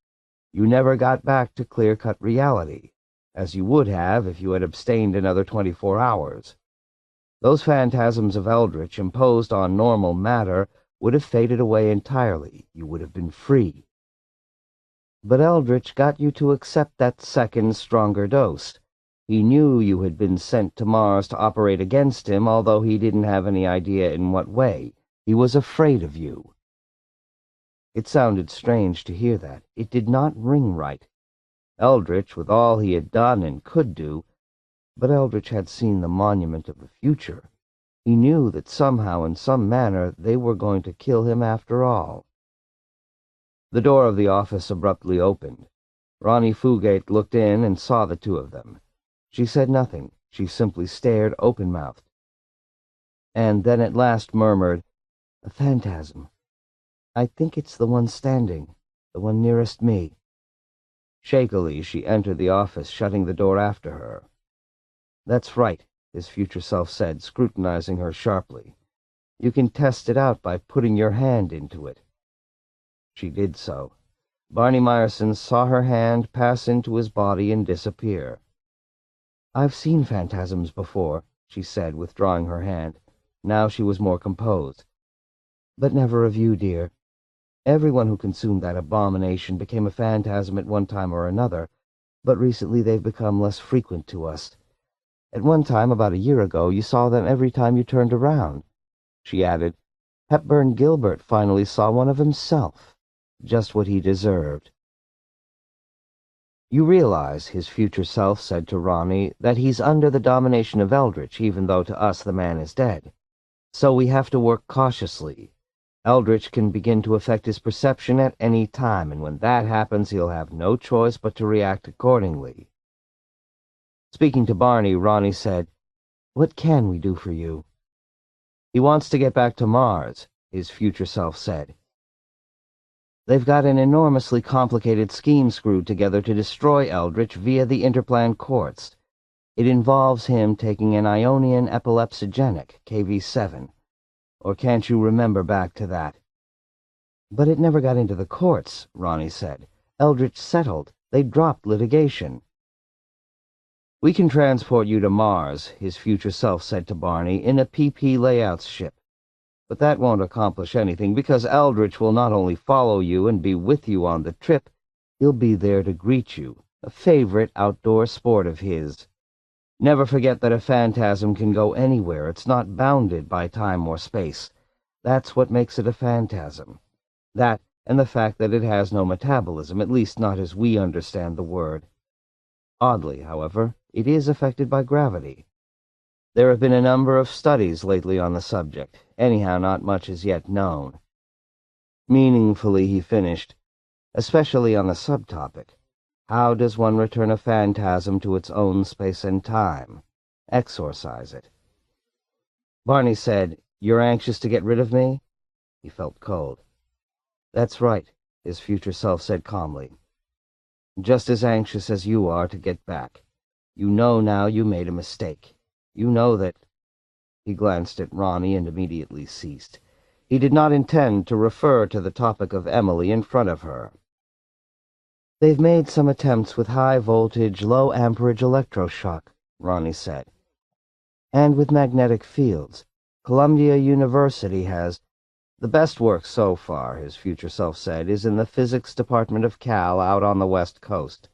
You never got back to clear-cut reality, as you would have if you had abstained another 24 hours. Those phantasms of Eldritch imposed on normal matter would have faded away entirely. You would have been free. But Eldritch got you to accept that second, stronger dose. He knew you had been sent to Mars to operate against him, although he didn't have any idea in what way. He was afraid of you. It sounded strange to hear that. It did not ring right. Eldritch, with all he had done and could do, but Eldritch had seen the monument of the future. He knew that somehow, in some manner, they were going to kill him after all. The door of the office abruptly opened. Ronnie Fugate looked in and saw the two of them. She said nothing. She simply stared open-mouthed. And then at last murmured, "A phantasm. I think it's the one standing, the one nearest me." Shakily, she entered the office, shutting the door after her. "That's right," his future self said, scrutinizing her sharply. "You can test it out by putting your hand into it." She did so. Barney Meyerson saw her hand pass into his body and disappear. "I've seen phantasms before," she said, withdrawing her hand. Now she was more composed. "But never of you, dear. Everyone who consumed that abomination became a phantasm at one time or another, but recently they've become less frequent to us. At one time, about a year ago, you saw them every time you turned around." She added, "Hepburn Gilbert finally saw one of himself. Just what he deserved." "You realize," his future self said to Ronnie, "that he's under the domination of Eldritch, even though to us the man is dead. So we have to work cautiously. Eldritch can begin to affect his perception at any time, and when that happens, he'll have no choice but to react accordingly." Speaking to Barney, Ronnie said, "What can we do for you?" "He wants to get back to Mars," his future self said. "They've got an enormously complicated scheme screwed together to destroy Eldritch via the interplan quartz. It involves him taking an Ionian epilepsogenic, KV7. Or can't you remember back to that?" "But it never got into the courts," Ronnie said. "Eldritch settled. They dropped litigation." "We can transport you to Mars," his future self said to Barney, "in a PP layouts ship. But that won't accomplish anything, because Eldritch will not only follow you and be with you on the trip, he'll be there to greet you, a favorite outdoor sport of his. Never forget that a phantasm can go anywhere. It's not bounded by time or space. That's what makes it a phantasm. That, and the fact that it has no metabolism, at least not as we understand the word. Oddly, however, it is affected by gravity. There have been a number of studies lately on the subject. Anyhow, not much is yet known." Meaningfully, he finished, "Especially on the subtopic. How does one return a phantasm to its own space and time? Exorcise it." Barney said, "You're anxious to get rid of me?" He felt cold. "That's right," his future self said calmly. "Just as anxious as you are to get back. You know now you made a mistake. You know that—" He glanced at Ronnie and immediately ceased. He did not intend to refer to the topic of Emily in front of her. "They've made some attempts with high-voltage, low-amperage electroshock," Ronnie said. "And with magnetic fields. Columbia University has—" "The best work so far," his future self said, "is in the physics department of Cal out on the West Coast.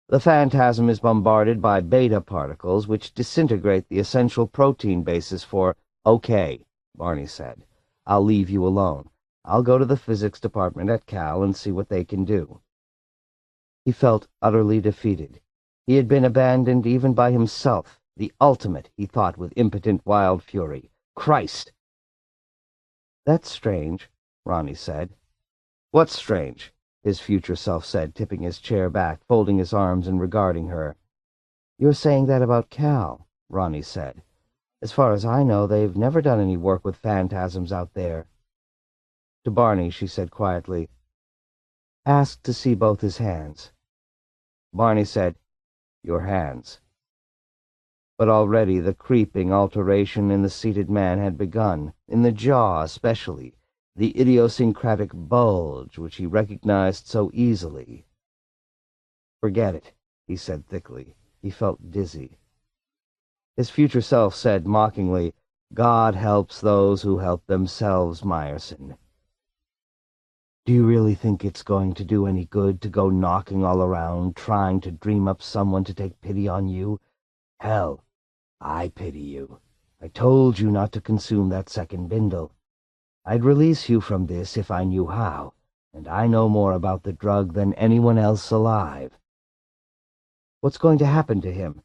The phantasm is bombarded by beta particles which disintegrate the essential protein basis for—" "Okay," Barney said. "I'll leave you alone. I'll go to the physics department at Cal and see what they can do." He felt utterly defeated. He had been abandoned even by himself, the ultimate, he thought with impotent wild fury. Christ! "That's strange," Ronnie said. "What's strange?" his future self said, tipping his chair back, folding his arms and regarding her. "You're saying that about Cal," Ronnie said. "As far as I know, they've never done any work with phantasms out there." To Barney, she said quietly, "Ask to see both his hands." Barney said, "Your hands." But already the creeping alteration in the seated man had begun, in the jaw especially, the idiosyncratic bulge which he recognized so easily. "Forget it," he said thickly. He felt dizzy. His future self said mockingly, "God helps those who help themselves, Meyerson. Do you really think it's going to do any good to go knocking all around, trying to dream up someone to take pity on you? Hell, I pity you. I told you not to consume that second bindle. I'd release you from this if I knew how, and I know more about the drug than anyone else alive." "What's going to happen to him?"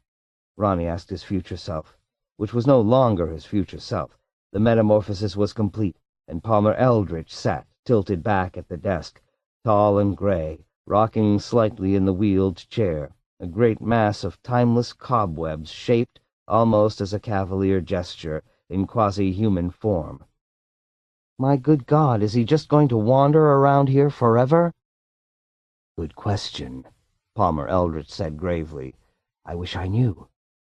Ronnie asked his future self, which was no longer his future self. The metamorphosis was complete, and Palmer Eldritch sat, tilted back at the desk, tall and gray, rocking slightly in the wheeled chair, a great mass of timeless cobwebs shaped, almost as a cavalier gesture, in quasi-human form. "My good God, is he just going to wander around here forever?" "Good question," Palmer Eldritch said gravely. "I wish I knew.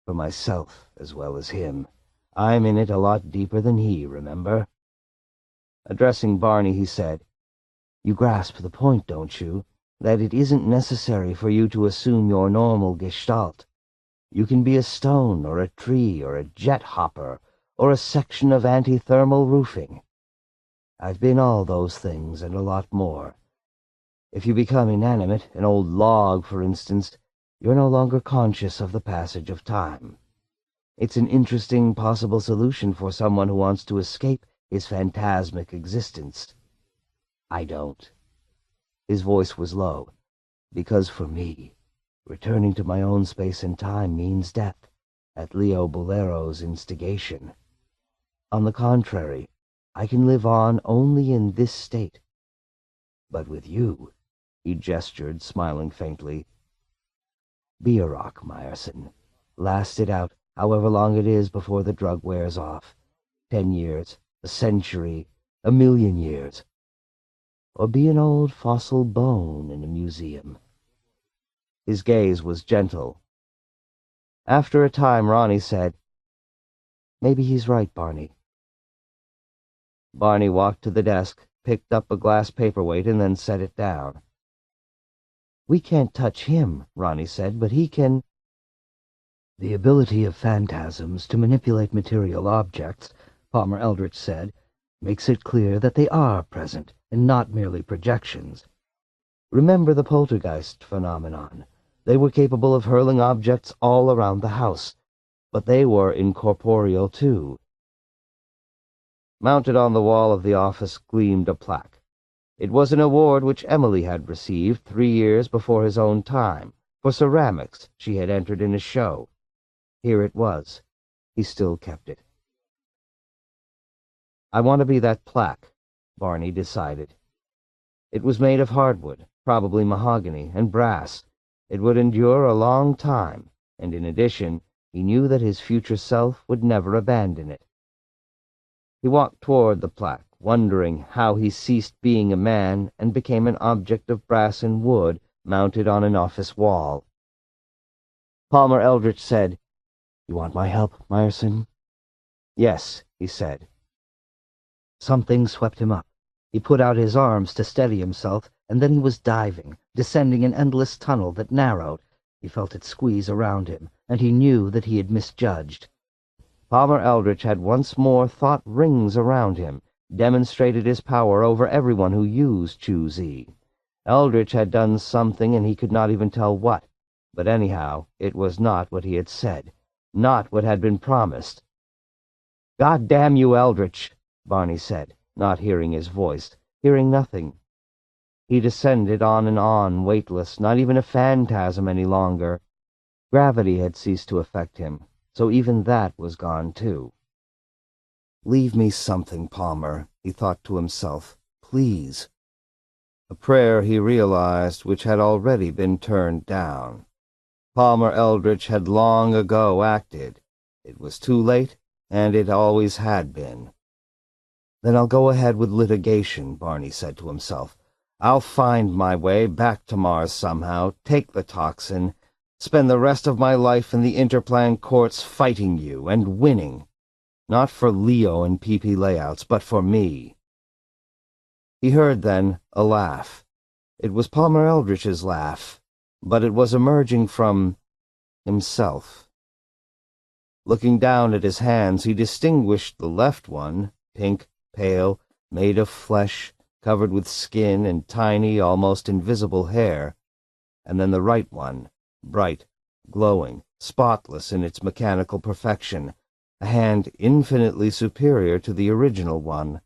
For myself as well as him. I'm in it a lot deeper than he, remember?" Addressing Barney, he said, "You grasp the point, don't you? That it isn't necessary for you to assume your normal gestalt. You can be a stone, or a tree, or a jet hopper, or a section of anti-thermal roofing. I've been all those things and a lot more. If you become inanimate, an old log, for instance, you're no longer conscious of the passage of time. It's an interesting possible solution for someone who wants to escape his phantasmic existence. I don't." His voice was low. "Because for me, returning to my own space and time means death, at Leo Bolero's instigation. On the contrary, I can live on only in this state. But with you," he gestured, smiling faintly, "be a rock, Meyerson. Last it out, however long it is before the drug wears off. 10 years, a century, 1,000,000 years. Or be an old fossil bone in a museum." His gaze was gentle. After a time, Ronnie said, "Maybe he's right, Barney." Barney walked to the desk, picked up a glass paperweight, and then set it down. "We can't touch him," Ronnie said, "but he can—" "The ability of phantasms to manipulate material objects," Palmer Eldritch said, "makes it clear that they are present, and not merely projections. Remember the poltergeist phenomenon. They were capable of hurling objects all around the house, but they were incorporeal too." Mounted on the wall of the office gleamed a plaque. It was an award which Emily had received 3 years before his own time, for ceramics she had entered in a show. Here it was. He still kept it. "I want to be that plaque," Barney decided. It was made of hardwood, probably mahogany, and brass. It would endure a long time, and in addition, he knew that his future self would never abandon it. He walked toward the plaque, wondering how he ceased being a man and became an object of brass and wood mounted on an office wall. Palmer Eldritch said, "You want my help, Meyerson?" "Yes," he said. Something swept him up. He put out his arms to steady himself, and then he was diving, descending an endless tunnel that narrowed. He felt it squeeze around him, and he knew that he had misjudged. Palmer Eldritch had once more thought rings around him, demonstrated his power over everyone who used Choose-E. Eldritch had done something, and he could not even tell what. But anyhow, it was not what he had said, not what had been promised. "God damn you, Eldritch," Barney said, not hearing his voice, hearing nothing. He descended on and on, weightless, not even a phantasm any longer. Gravity had ceased to affect him, so even that was gone too. "Leave me something, Palmer," he thought to himself. "Please." A prayer, he realized, which had already been turned down. Palmer Eldritch had long ago acted. It was too late, and it always had been. Then I'll go ahead with litigation, Barney said to himself. I'll find my way back to Mars somehow, take the toxin, spend the rest of my life in the Interplan courts fighting you and winning. Not for Leo and PP layouts, but for me. He heard then a laugh. It was Palmer Eldritch's laugh, but it was emerging from himself. Looking down at his hands, he distinguished the left one, pink, pale, made of flesh, covered with skin and tiny, almost invisible hair, and then the right one, bright, glowing, spotless in its mechanical perfection, a hand infinitely superior to the original one,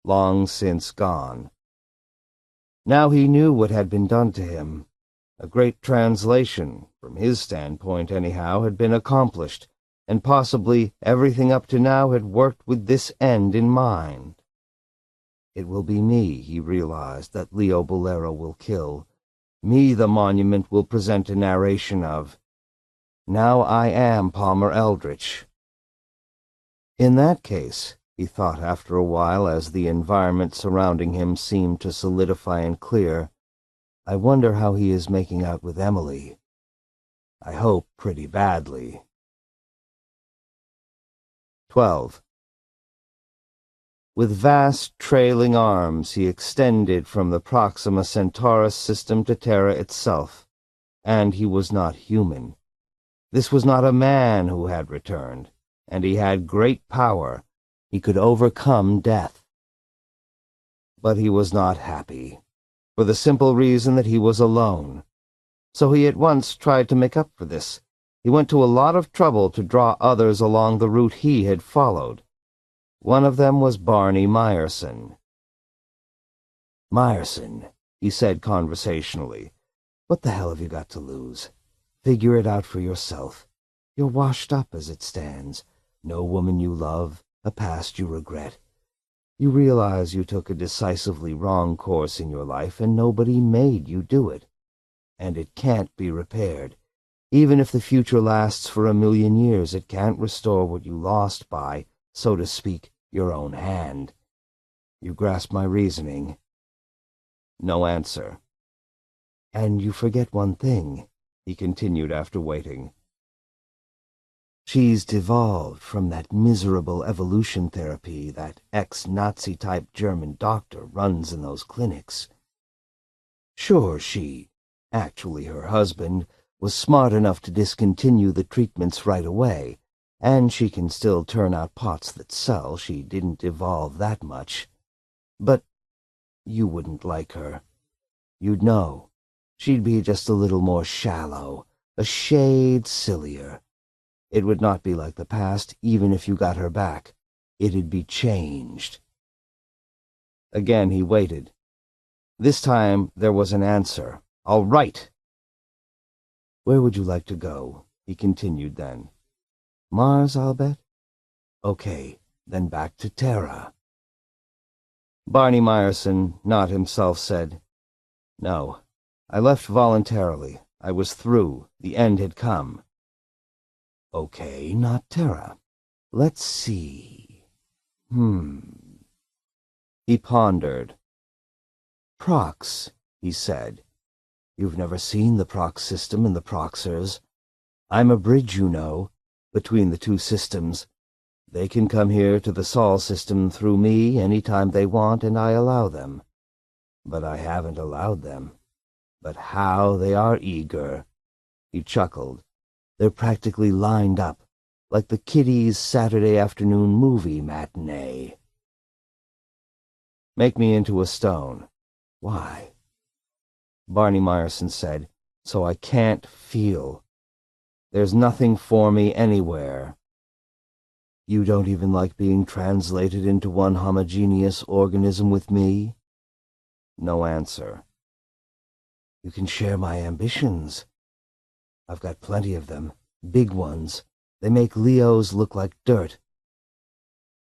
long since gone. Now he knew what had been done to him. A great translation, from his standpoint anyhow, had been accomplished, and possibly everything up to now had worked with this end in mind. It will be me, he realized, that Leo Bolero will kill. Me the monument will present a narration of. Now I am Palmer Eldritch. In that case, he thought after a while as the environment surrounding him seemed to solidify and clear, I wonder how he is making out with Emily. I hope pretty badly. 12. With vast trailing arms he extended from the Proxima Centaurus system to Terra itself, and he was not human. This was not a man who had returned, and he had great power. He could overcome death. But he was not happy, for the simple reason that he was alone. So he at once tried to make up for this. He went to a lot of trouble to draw others along the route he had followed. One of them was Barney Meyerson. Meyerson, he said conversationally, what the hell have you got to lose? Figure it out for yourself. You're washed up as it stands. No woman you love, a past you regret. You realize you took a decisively wrong course in your life and nobody made you do it. And it can't be repaired. Even if the future lasts for 1,000,000 years, it can't restore what you lost by, so to speak, your own hand. You grasp my reasoning? No answer. And you forget one thing, he continued after waiting. She's devolved from that miserable evolution therapy that ex-Nazi-type German doctor runs in those clinics. Sure, actually her husband, was smart enough to discontinue the treatments right away, and she can still turn out pots that sell. She didn't evolve that much. But you wouldn't like her. You'd know. She'd be just a little more shallow, a shade sillier. It would not be like the past, even if you got her back. It'd be changed. Again he waited. This time there was an answer. All right. Where would you like to go? He continued then. Mars, I'll bet? Okay, then back to Terra. Barney Meyerson, not himself, said, No, I left voluntarily. I was through. The end had come. Okay, not Terra. Let's see. He pondered. Prox, he said. You've never seen the Prox system and the Proxers. I'm a bridge, you know, between the two systems. They can come here to the Sol system through me any time they want, and I allow them. But I haven't allowed them. But how they are eager. He chuckled. They're practically lined up, like the kiddies' Saturday afternoon movie matinee. Make me into a stone. Why? Barney Meyerson said, So I can't feel. There's nothing for me anywhere. You don't even like being translated into one homogeneous organism with me? No answer. You can share my ambitions. I've got plenty of them, big ones. They make Leos look like dirt.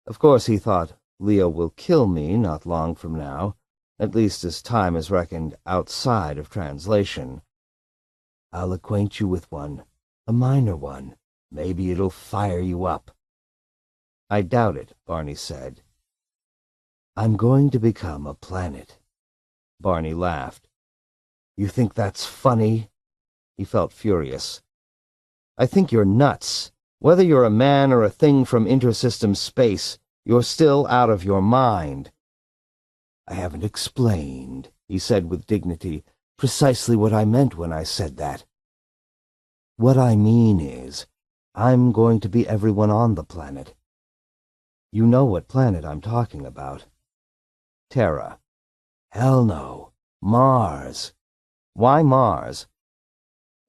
Of course, he thought, Leo will kill me not long from now, at least as time is reckoned outside of translation. I'll acquaint you with one, a minor one. Maybe it'll fire you up. I doubt it, Barney said. I'm going to become a planet. Barney laughed. You think that's funny? He felt furious. I think you're nuts. Whether you're a man or a thing from intersystem space, you're still out of your mind. I haven't explained, he said with dignity, precisely what I meant when I said that. What I mean is, I'm going to be everyone on the planet. You know what planet I'm talking about. Terra. Hell no. Mars. Why Mars?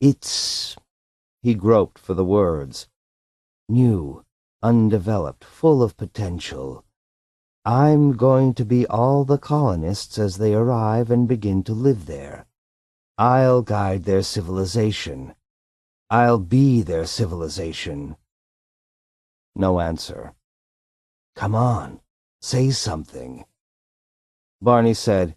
It's... He groped for the words. New, undeveloped, full of potential. I'm going to be all the colonists as they arrive and begin to live there. I'll guide their civilization. I'll be their civilization. No answer. Come on, say something. Barney said,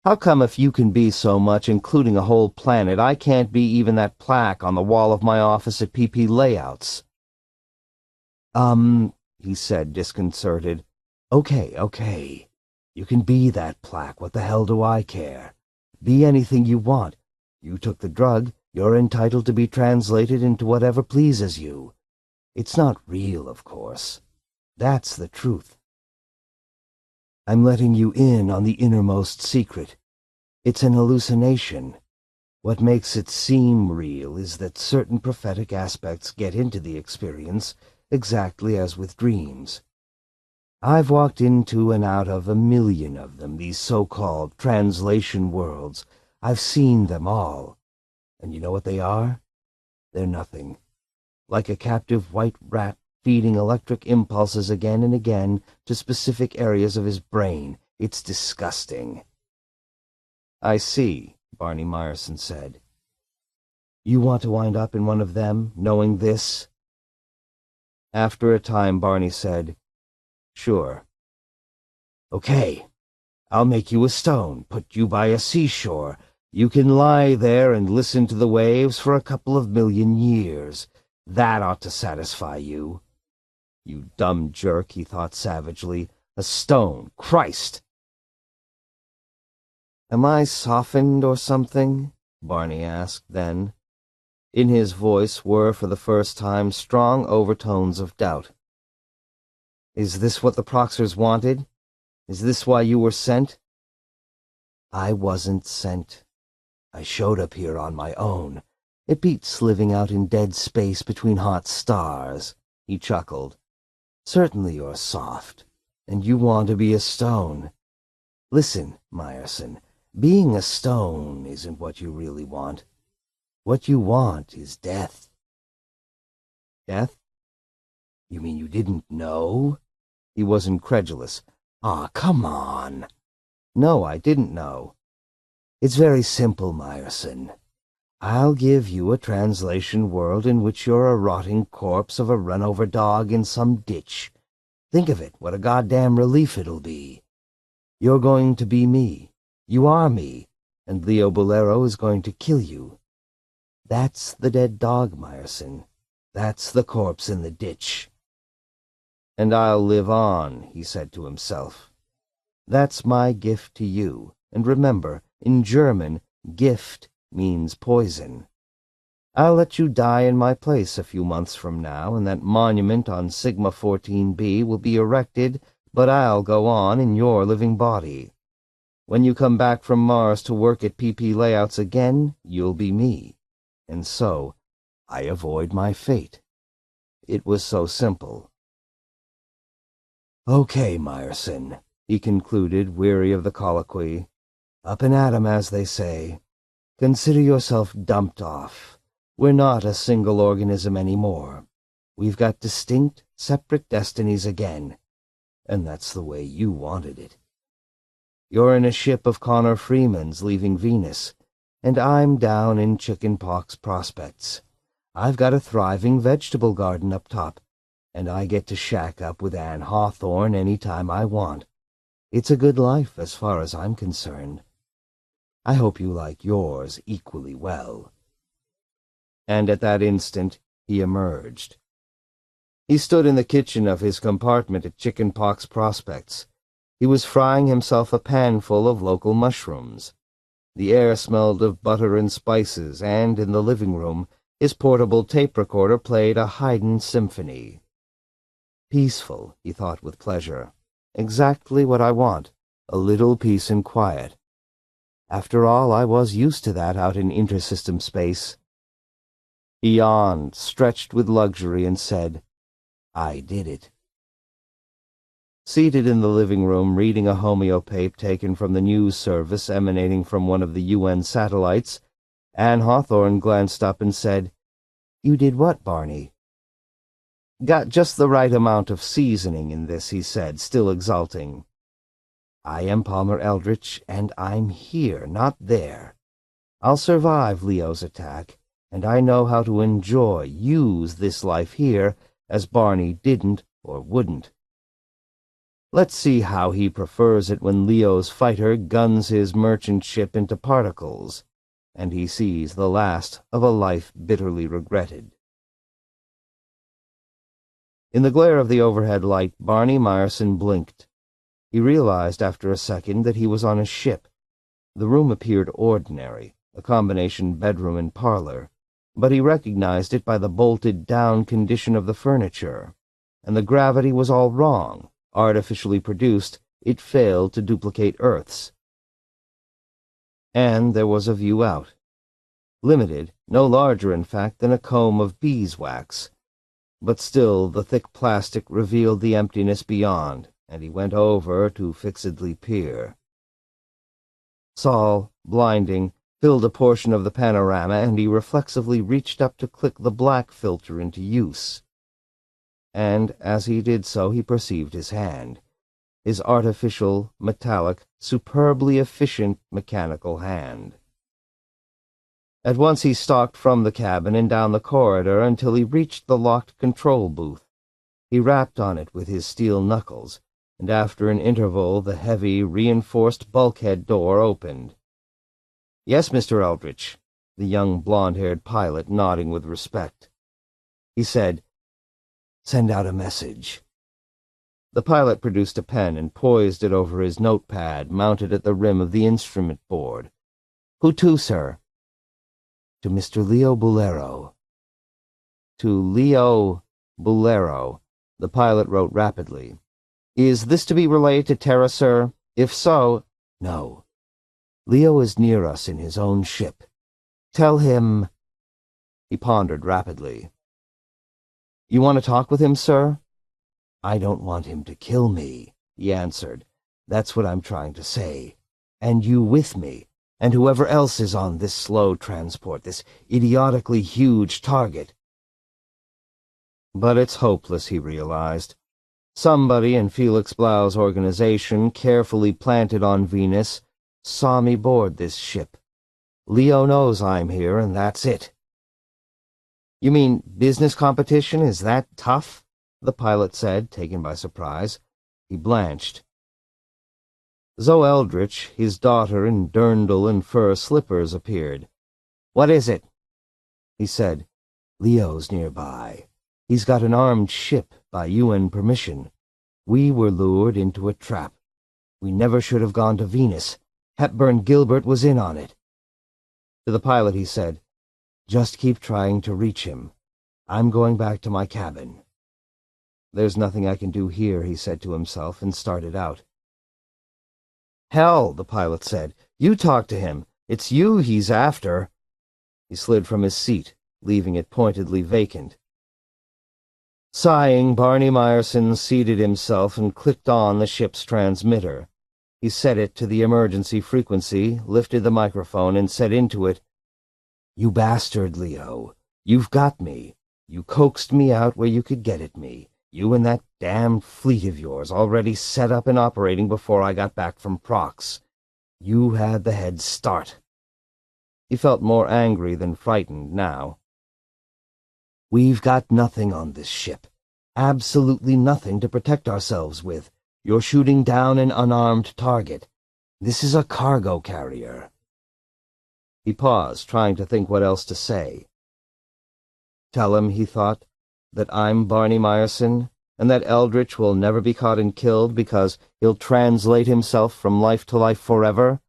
How come if you can be so much, including a whole planet, I can't be even that plaque on the wall of my office at PP Layouts? He said, disconcerted. Okay. You can be that plaque. What the hell do I care? Be anything you want. You took the drug. You're entitled to be translated into whatever pleases you. It's not real, of course. That's the truth. I'm letting you in on the innermost secret. It's an hallucination. What makes it seem real is that certain prophetic aspects get into the experience, exactly as with dreams. I've walked into and out of 1,000,000 of them, these so-called translation worlds. I've seen them all. And you know what they are? They're nothing. Like a captive white rat feeding electric impulses again and again to specific areas of his brain. It's disgusting. I see, Barney Meyerson said. You want to wind up in one of them, knowing this? After a time, Barney said, Sure. Okay. I'll make you a stone, put you by a seashore. You can lie there and listen to the waves for a couple of million years. That ought to satisfy you. You dumb jerk, he thought savagely. A stone, Christ! Am I softened or something? Barney asked then. In his voice were, for the first time, strong overtones of doubt. Is this what the Proxers wanted? Is this why you were sent? I wasn't sent. I showed up here on my own. It beats living out in dead space between hot stars, he chuckled. Certainly you're soft, and you want to be a stone. Listen, Meyerson, being a stone isn't what you really want. What you want is death. Death? You mean you didn't know? He was incredulous. Ah, come on. No, I didn't know. It's very simple, Meyerson. I'll give you a translation world in which you're a rotting corpse of a run-over dog in some ditch. Think of it, what a goddamn relief it'll be. You're going to be me. You are me, and Leo Bolero is going to kill you. That's the dead dog, Meyerson. That's the corpse in the ditch. And I'll live on, he said to himself. That's my gift to you, and remember, in German, gift means poison. I'll let you die in my place a few months from now, and that monument on Sigma 14b will be erected, but I'll go on in your living body. When you come back from Mars to work at PP Layouts again, you'll be me. And so, I avoid my fate. It was so simple. Okay, Meyerson, he concluded, weary of the colloquy. Up and at 'em, as they say. Consider yourself dumped off. We're not a single organism anymore. We've got distinct, separate destinies again. And that's the way you wanted it. You're in a ship of Connor Freeman's leaving Venus, and I'm down in chickenpox prospects. I've got a thriving vegetable garden up top, and I get to shack up with Anne Hawthorne any time I want. It's a good life as far as I'm concerned. I hope you like yours equally well. And at that instant he emerged. He stood in the kitchen of his compartment at Chickenpox Prospects. He was frying himself a panful of local mushrooms. The air smelled of butter and spices, and in the living room, his portable tape recorder played a Haydn symphony. Peaceful, he thought with pleasure. Exactly what I want, a little peace and quiet. After all, I was used to that out in intersystem space. He yawned, stretched with luxury, and said, I did it. Seated in the living room, reading a homeopape taken from the news service emanating from one of the UN satellites, Anne Hawthorne glanced up and said, You did what, Barney? Got just the right amount of seasoning in this, he said, still exulting. I am Palmer Eldritch, and I'm here, not there. I'll survive Leo's attack, and I know how to use this life here, as Barney didn't or wouldn't. Let's see how he prefers it when Leo's fighter guns his merchant ship into particles, and he sees the last of a life bitterly regretted. In the glare of the overhead light, Barney Meyerson blinked. He realized after a second that he was on a ship. The room appeared ordinary, a combination bedroom and parlor, but he recognized it by the bolted-down condition of the furniture, and the gravity was all wrong. Artificially produced, it failed to duplicate Earth's. And there was a view out. Limited, no larger in fact than a comb of beeswax, but still the thick plastic revealed the emptiness beyond, and he went over to fixedly peer. Sol, blinding, filled a portion of the panorama, and he reflexively reached up to click the black filter into use. And as he did so, he perceived his hand, his artificial, metallic, superbly efficient mechanical hand. At once he stalked from the cabin and down the corridor until he reached the locked control booth. He rapped on it with his steel knuckles, and after an interval the heavy, reinforced bulkhead door opened. "Yes, Mr. Eldritch," the young blond-haired pilot nodding with respect. He said, "Send out a message." The pilot produced a pen and poised it over his notepad mounted at the rim of the instrument board. "Who to, sir?" "To Mr. Leo Bolero." "To Leo Bolero," the pilot wrote rapidly. "Is this to be relayed to Terra, sir? If so—" "No. Leo is near us in his own ship. Tell him—" He pondered rapidly. "You want to talk with him, sir?" "I don't want him to kill me," he answered. "That's what I'm trying to say. And you with me, and whoever else is on this slow transport, this idiotically huge target." But it's hopeless, he realized. Somebody in Felix Blau's organization, carefully planted on Venus, saw me board this ship. Leo knows I'm here, and that's it. "You mean business competition is that tough?" the pilot said, taken by surprise. He blanched. Zoe Eldritch, his daughter in dirndl and fur slippers, appeared. "What is it?" He said, "Leo's nearby. He's got an armed ship by UN permission. We were lured into a trap. We never should have gone to Venus. Hepburn Gilbert was in on it." To the pilot he said, "Just keep trying to reach him. I'm going back to my cabin." "There's nothing I can do here," he said to himself, and started out. "Hell," the pilot said. "You talk to him. It's you he's after." He slid from his seat, leaving it pointedly vacant. Sighing, Barney Meyerson seated himself and clicked on the ship's transmitter. He set it to the emergency frequency, lifted the microphone, and said into it, "You bastard, Leo. You've got me. You coaxed me out where you could get at me. You and that damned fleet of yours already set up and operating before I got back from Prox. You had the head start." He felt more angry than frightened now. "We've got nothing on this ship. Absolutely nothing to protect ourselves with. You're shooting down an unarmed target. This is a cargo carrier." He paused, trying to think what else to say. Tell him, he thought, that I'm Barney Meyerson, And that Eldritch will never be caught and killed because he'll translate himself from life to life forever?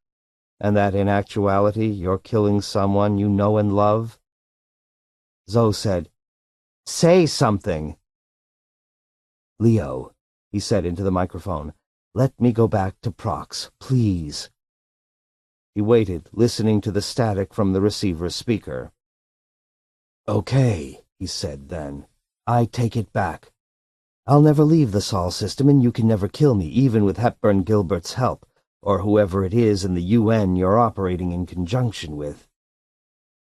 And that in actuality you're killing someone you know and love? Zoe said, "Say something." "Leo," he said into the microphone, "let me go back to Prox, please." He waited, listening to the static from the receiver's speaker. "Okay," he said then. "I take it back. I'll never leave the Sol system, and you can never kill me, even with Hepburn Gilbert's help, or whoever it is in the UN you're operating in conjunction with."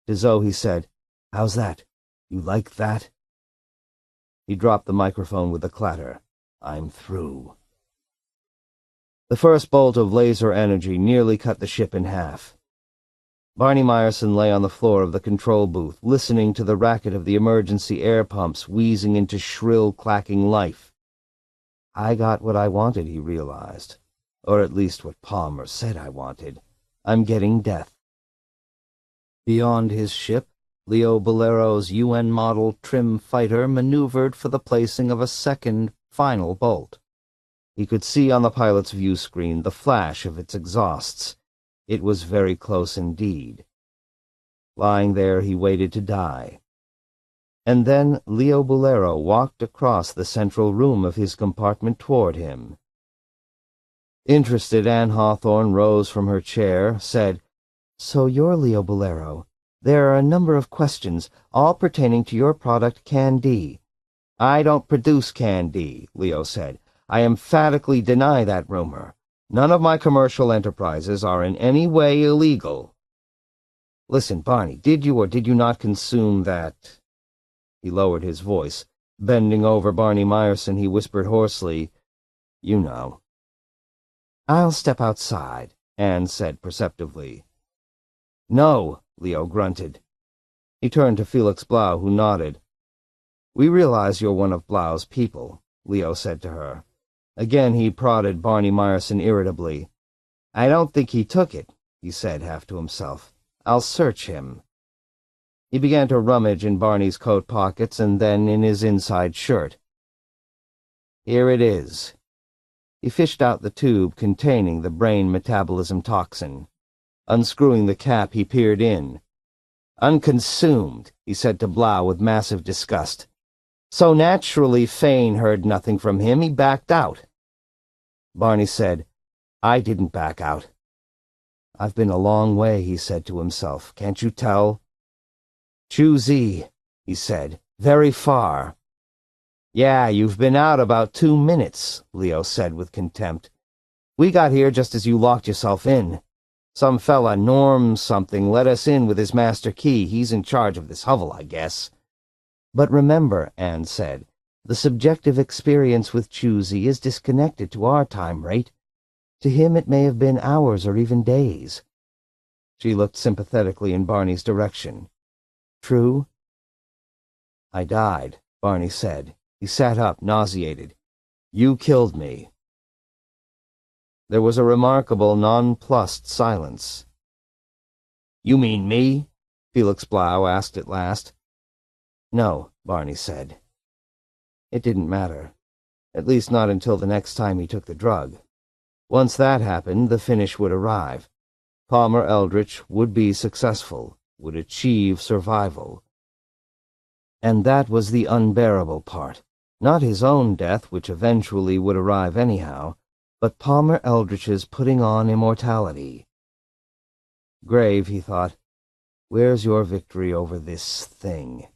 To Zoe he said, "How's that? You like that?" He dropped the microphone with a clatter. "I'm through." The first bolt of laser energy nearly cut the ship in half. Barney Meyerson lay on the floor of the control booth, listening to the racket of the emergency air pumps wheezing into shrill, clacking life. "I got what I wanted," he realized. Or at least what Palmer said I wanted. "I'm getting death." Beyond his ship, Leo Bolero's UN model trim fighter maneuvered for the placing of a second, final bolt. He could see on the pilot's view screen the flash of its exhausts. It was very close indeed. Lying there, he waited to die. And then Leo Bolero walked across the central room of his compartment toward him. Interested Anne Hawthorne rose from her chair, said, "So you're Leo Bolero. There are a number of questions, all pertaining to your product Can-D." "I don't produce Can-D," Leo said. "I emphatically deny that rumor. None of my commercial enterprises are in any way illegal." "Listen, Barney, did you or did you not consume that?" He lowered his voice. Bending over Barney Meyerson, he whispered hoarsely, "You know." "I'll step outside," Anne said perceptively. "No," Leo grunted. He turned to Felix Blau, who nodded. "We realize you're one of Blau's people," Leo said to her. Again he prodded Barney Meyerson irritably. "I don't think he took it," he said half to himself. "I'll search him." He began to rummage in Barney's coat pockets and then in his inside shirt. "Here it is." He fished out the tube containing the brain metabolism toxin. Unscrewing the cap, he peered in. "Unconsumed," he said to Blau with massive disgust. So naturally Fane heard nothing from him, he backed out. Barney said, "I didn't back out." "I've been a long way," he said to himself. "Can't you tell?" "Choosy," he said. "Very far." "Yeah, you've been out about 2 minutes," Leo said with contempt. "We got here just as you locked yourself in. Some fella, Norm something, let us in with his master key. He's in charge of this hovel, I guess." "But remember," Anne said, "the subjective experience with Choosy is disconnected to our time rate. To him it may have been hours or even days." She looked sympathetically in Barney's direction. "True?" "I died," Barney said. He sat up, nauseated. "You killed me." There was a remarkable, nonplussed silence. "You mean me?" Felix Blau asked at last. "No," Barney said. It didn't matter. At least not until the next time he took the drug. Once that happened, the finish would arrive. Palmer Eldritch would be successful, would achieve survival. And that was the unbearable part. Not his own death, which eventually would arrive anyhow, but Palmer Eldritch's putting on immortality. Grave, he thought. Where's your victory over this thing?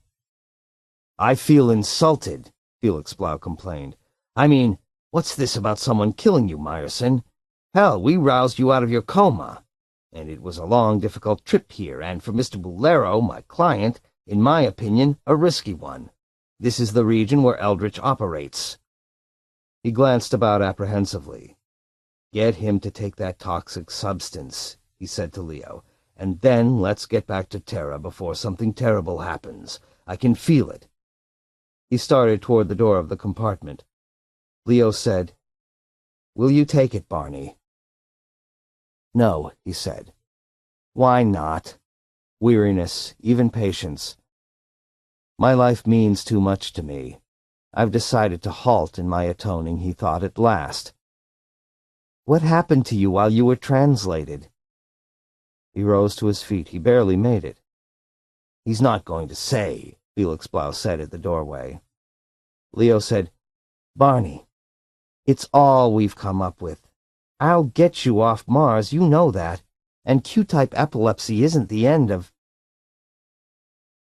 "I feel insulted," Felix Blau complained. "I mean, what's this about someone killing you, Meyerson? Hell, we roused you out of your coma. And it was a long, difficult trip here, and for Mr. Bolero, my client, in my opinion, a risky one. This is the region where Eldritch operates." He glanced about apprehensively. "Get him to take that toxic substance," he said to Leo, "and then let's get back to Terra before something terrible happens. I can feel it." He started toward the door of the compartment. Leo said, "Will you take it, Barney?" "No," he said. "Why not?" "Weariness, even patience. My life means too much to me. I've decided to halt in my atoning, he thought at last. What happened to you while you were translated? He rose to his feet. He barely made it. He's not going to say, Felix Blau said at the doorway. Leo said, Barney, it's all we've come up with. I'll get you off Mars, you know that. And Q-type epilepsy isn't the end of...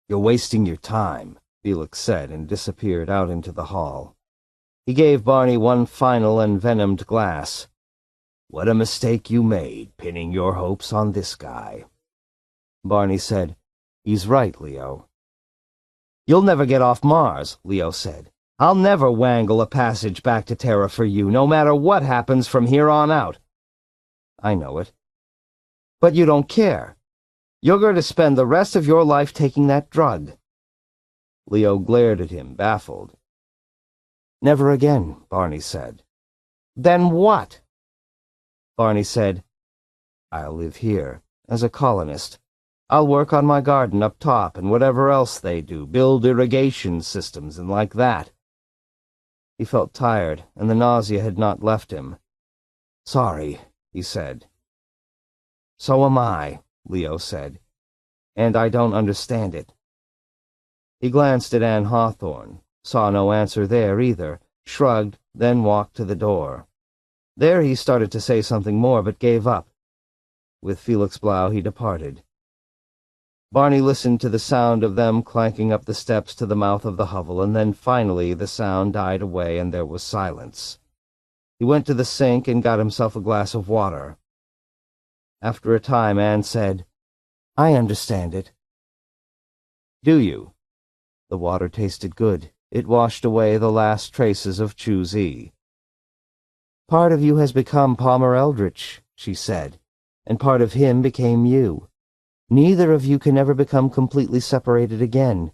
You're wasting your time, Felix said, and disappeared out into the hall. He gave Barney one final envenomed glass. What a mistake you made, pinning your hopes on this guy. Barney said, He's right, Leo. You'll never get off Mars, Leo said. I'll never wangle a passage back to Terra for you, no matter what happens from here on out. I know it. But you don't care. You're going to spend the rest of your life taking that drug. Leo glared at him, baffled. Never again, Barney said. Then what? Barney said, I'll live here, as a colonist. I'll work on my garden up top and whatever else they do, build irrigation systems and like that. He felt tired, and the nausea had not left him. Sorry, he said. So am I, Leo said, and I don't understand it. He glanced at Anne Hawthorne, saw no answer there either, shrugged, then walked to the door. There he started to say something more, but gave up. With Felix Blau he departed. Barney listened to the sound of them clanking up the steps to the mouth of the hovel, and then finally the sound died away and there was silence. He went to the sink and got himself a glass of water. After a time, Anne said, I understand it. Do you? The water tasted good. It washed away the last traces of Chu-Zi. Part of you has become Palmer Eldritch, she said, and part of him became you. Neither of you can ever become completely separated again.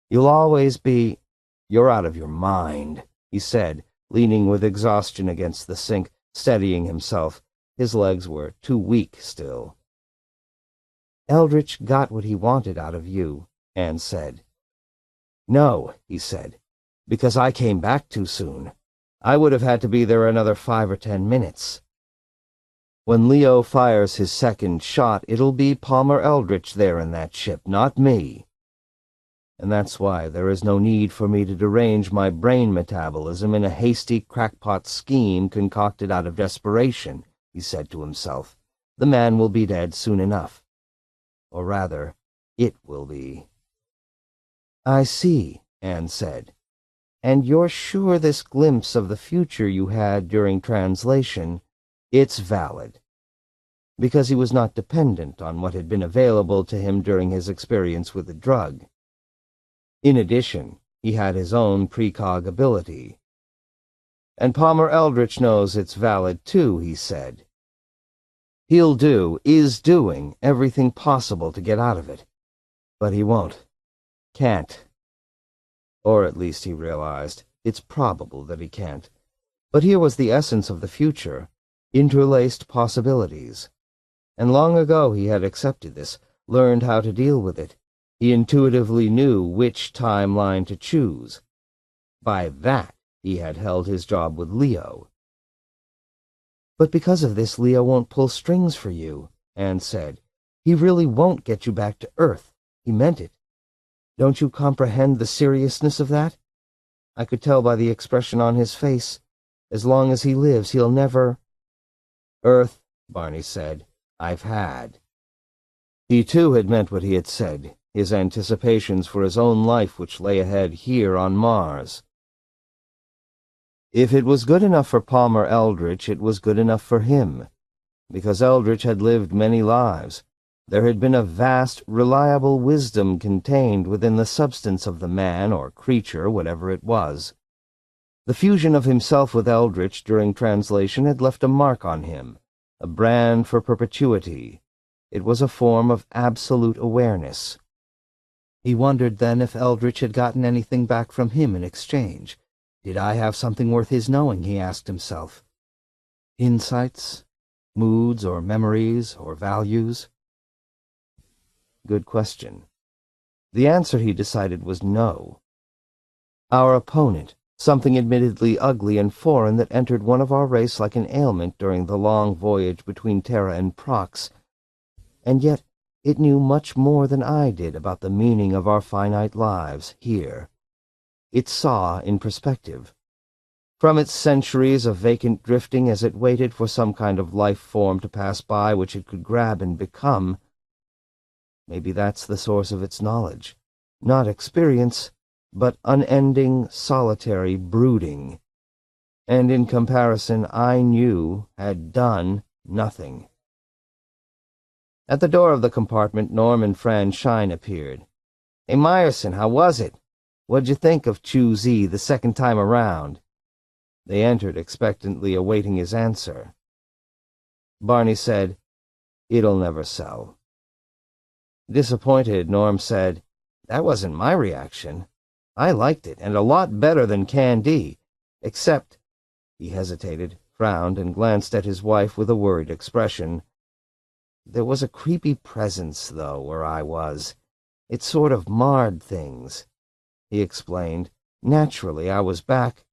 You'll always be... You're out of your mind, he said, leaning with exhaustion against the sink, steadying himself. His legs were too weak still. Eldritch got what he wanted out of you, Anne said. No, he said, because I came back too soon. I would have had to be there another 5 or 10 minutes. When Leo fires his second shot, it'll be Palmer Eldritch there in that ship, not me. And that's why there is no need for me to derange my brain metabolism in a hasty crackpot scheme concocted out of desperation, he said to himself. The man will be dead soon enough. Or rather, it will be. I see, Anne said. And you're sure this glimpse of the future you had during translation, it's valid. Because he was not dependent on what had been available to him during his experience with the drug. In addition, he had his own precog ability. And Palmer Eldritch knows it's valid too, he said. Is doing everything possible to get out of it. But he won't. Can't. Or at least he realized, it's probable that he can't. But here was the essence of the future, interlaced possibilities. And long ago he had accepted this, learned how to deal with it. He intuitively knew which timeline to choose. By that, he had held his job with Leo. But because of this, Leo won't pull strings for you, Anne said. He really won't get you back to Earth. He meant it. Don't you comprehend the seriousness of that? I could tell by the expression on his face. As long as he lives, he'll never... Earth, Barney said, I've had. He too had meant what he had said, his anticipations for his own life which lay ahead here on Mars. If it was good enough for Palmer Eldritch, it was good enough for him, because Eldritch had lived many lives. There had been a vast, reliable wisdom contained within the substance of the man or creature, whatever it was. The fusion of himself with Eldritch during translation had left a mark on him, a brand for perpetuity. It was a form of absolute awareness. He wondered then if Eldritch had gotten anything back from him in exchange. Did I have something worth his knowing, he asked himself. Insights, moods or memories or values? Good question. The answer, he decided, was no. Our opponent, something admittedly ugly and foreign that entered one of our race like an ailment during the long voyage between Terra and Prox, and yet it knew much more than I did about the meaning of our finite lives here. It saw in perspective. From its centuries of vacant drifting as it waited for some kind of life form to pass by which it could grab and become. Maybe that's the source of its knowledge. Not experience, but unending, solitary brooding. And in comparison, I knew, had done, nothing. At the door of the compartment, Norm and Fran Shine appeared. "Hey, Meyerson, how was it? What'd you think of Chu Z the second time around?" They entered, expectantly awaiting his answer. Barney said, "It'll never sell." Disappointed, Norm said, "That wasn't my reaction. I liked it, and a lot better than Candy, except—" He hesitated, frowned, and glanced at his wife with a worried expression. "There was a creepy presence, though, where I was. It sort of marred things." He explained. "Naturally, I was back—"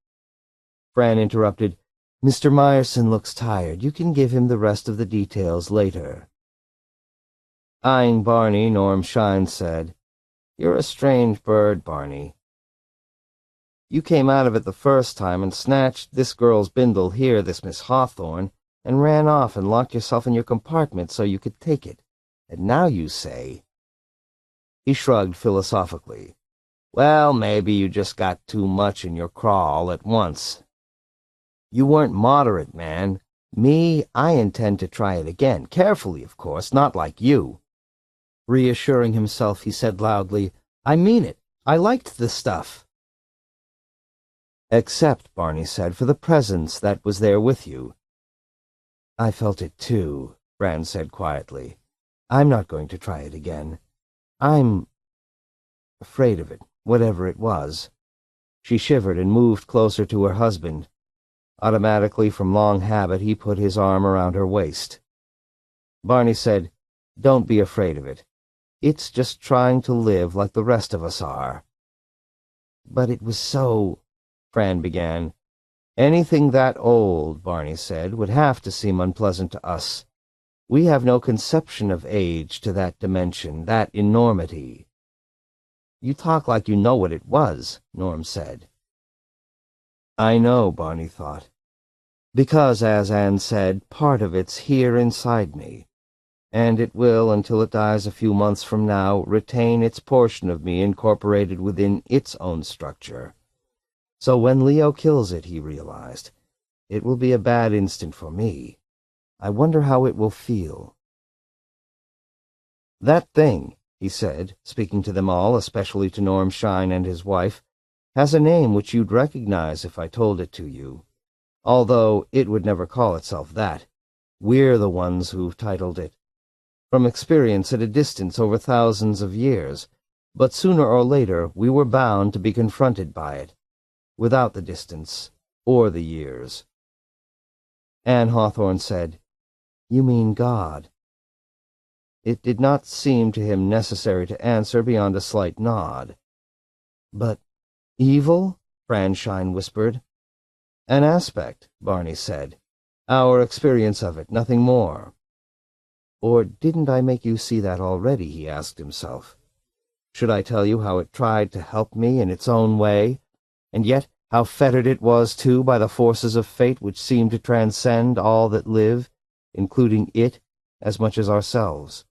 Fran interrupted. "Mr. Meyerson looks tired. You can give him the rest of the details later." Eyeing Barney, Norm Shine said, "You're a strange bird, Barney. You came out of it the first time and snatched this girl's bindle here, this Miss Hawthorne, and ran off and locked yourself in your compartment so you could take it. And now you say—" He shrugged philosophically. "Well, maybe you just got too much in your crawl at once. You weren't moderate, man. Me, I intend to try it again. Carefully, of course, not like you." Reassuring himself, he said loudly, "I mean it. I liked the stuff." "Except," Barney said, "for the presence that was there with you." "I felt it too," Fran said quietly. "I'm not going to try it again. I'm afraid of it, whatever it was." She shivered and moved closer to her husband. Automatically, from long habit, he put his arm around her waist. Barney said, "Don't be afraid of it. It's just trying to live like the rest of us are." "But it was so—" Fran began. "Anything that old," Barney said, "would have to seem unpleasant to us. We have no conception of age to that dimension, that enormity." "You talk like you know what it was," Norm said. "I know," Barney thought. "Because, as Anne said, part of it's here inside me. And it will, until it dies a few months from now, retain its portion of me incorporated within its own structure. So when Leo kills it," he realized, "it will be a bad instant for me. I wonder how it will feel." "That thing," he said, speaking to them all, especially to Norm Shine and his wife, "has a name which you'd recognize if I told it to you. Although it would never call itself that. We're the ones who've titled it. From experience at a distance over thousands of years, but sooner or later we were bound to be confronted by it, without the distance or the years." Anne Hawthorne said, "You mean God?" It did not seem to him necessary to answer beyond a slight nod. "But evil?" Fran Shine whispered. "An aspect," Barney said. "Our experience of it, nothing more." Or didn't I make you see that already, he asked himself. Should I tell you how it tried to help me in its own way, and yet how fettered it was, too, by the forces of fate which seem to transcend all that live, including it as much as ourselves?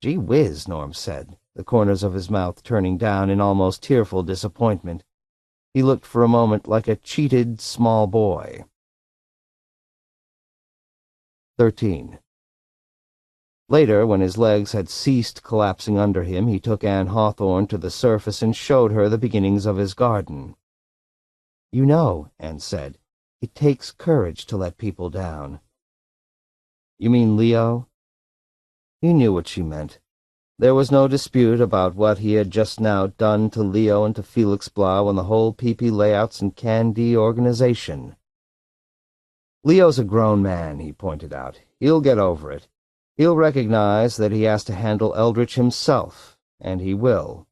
"Gee whiz," Norm said, the corners of his mouth turning down in almost tearful disappointment. He looked for a moment like a cheated small boy. 13. Later, when his legs had ceased collapsing under him, he took Anne Hawthorne to the surface and showed her the beginnings of his garden. "You know," Anne said, "it takes courage to let people down." "You mean Leo?" He knew what she meant. There was no dispute about what he had just now done to Leo and to Felix Blau and the whole PP Layouts and Candy organization. "Leo's a grown man," he pointed out. "He'll get over it. He'll recognize that he has to handle Eldritch himself, and he will."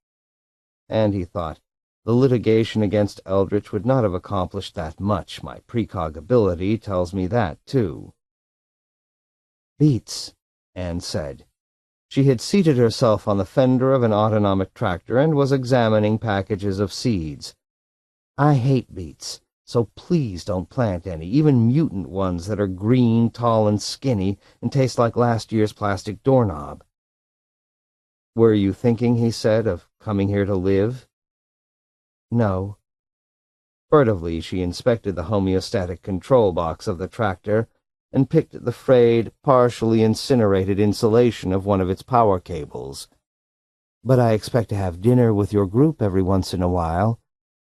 And he thought, The litigation against Eldritch would not have accomplished that much. My precog ability tells me that, too. Beets, Anne said. She had seated herself on the fender of an autonomic tractor and was examining packages of seeds. I hate beets, so please don't plant any, even mutant ones that are green, tall, and skinny and taste like last year's plastic doorknob. Were you thinking, he said, of coming here to live? No. Furtively, she inspected the homeostatic control box of the tractor and picked at the frayed, partially incinerated insulation of one of its power cables. But I expect to have dinner with your group every once in a while.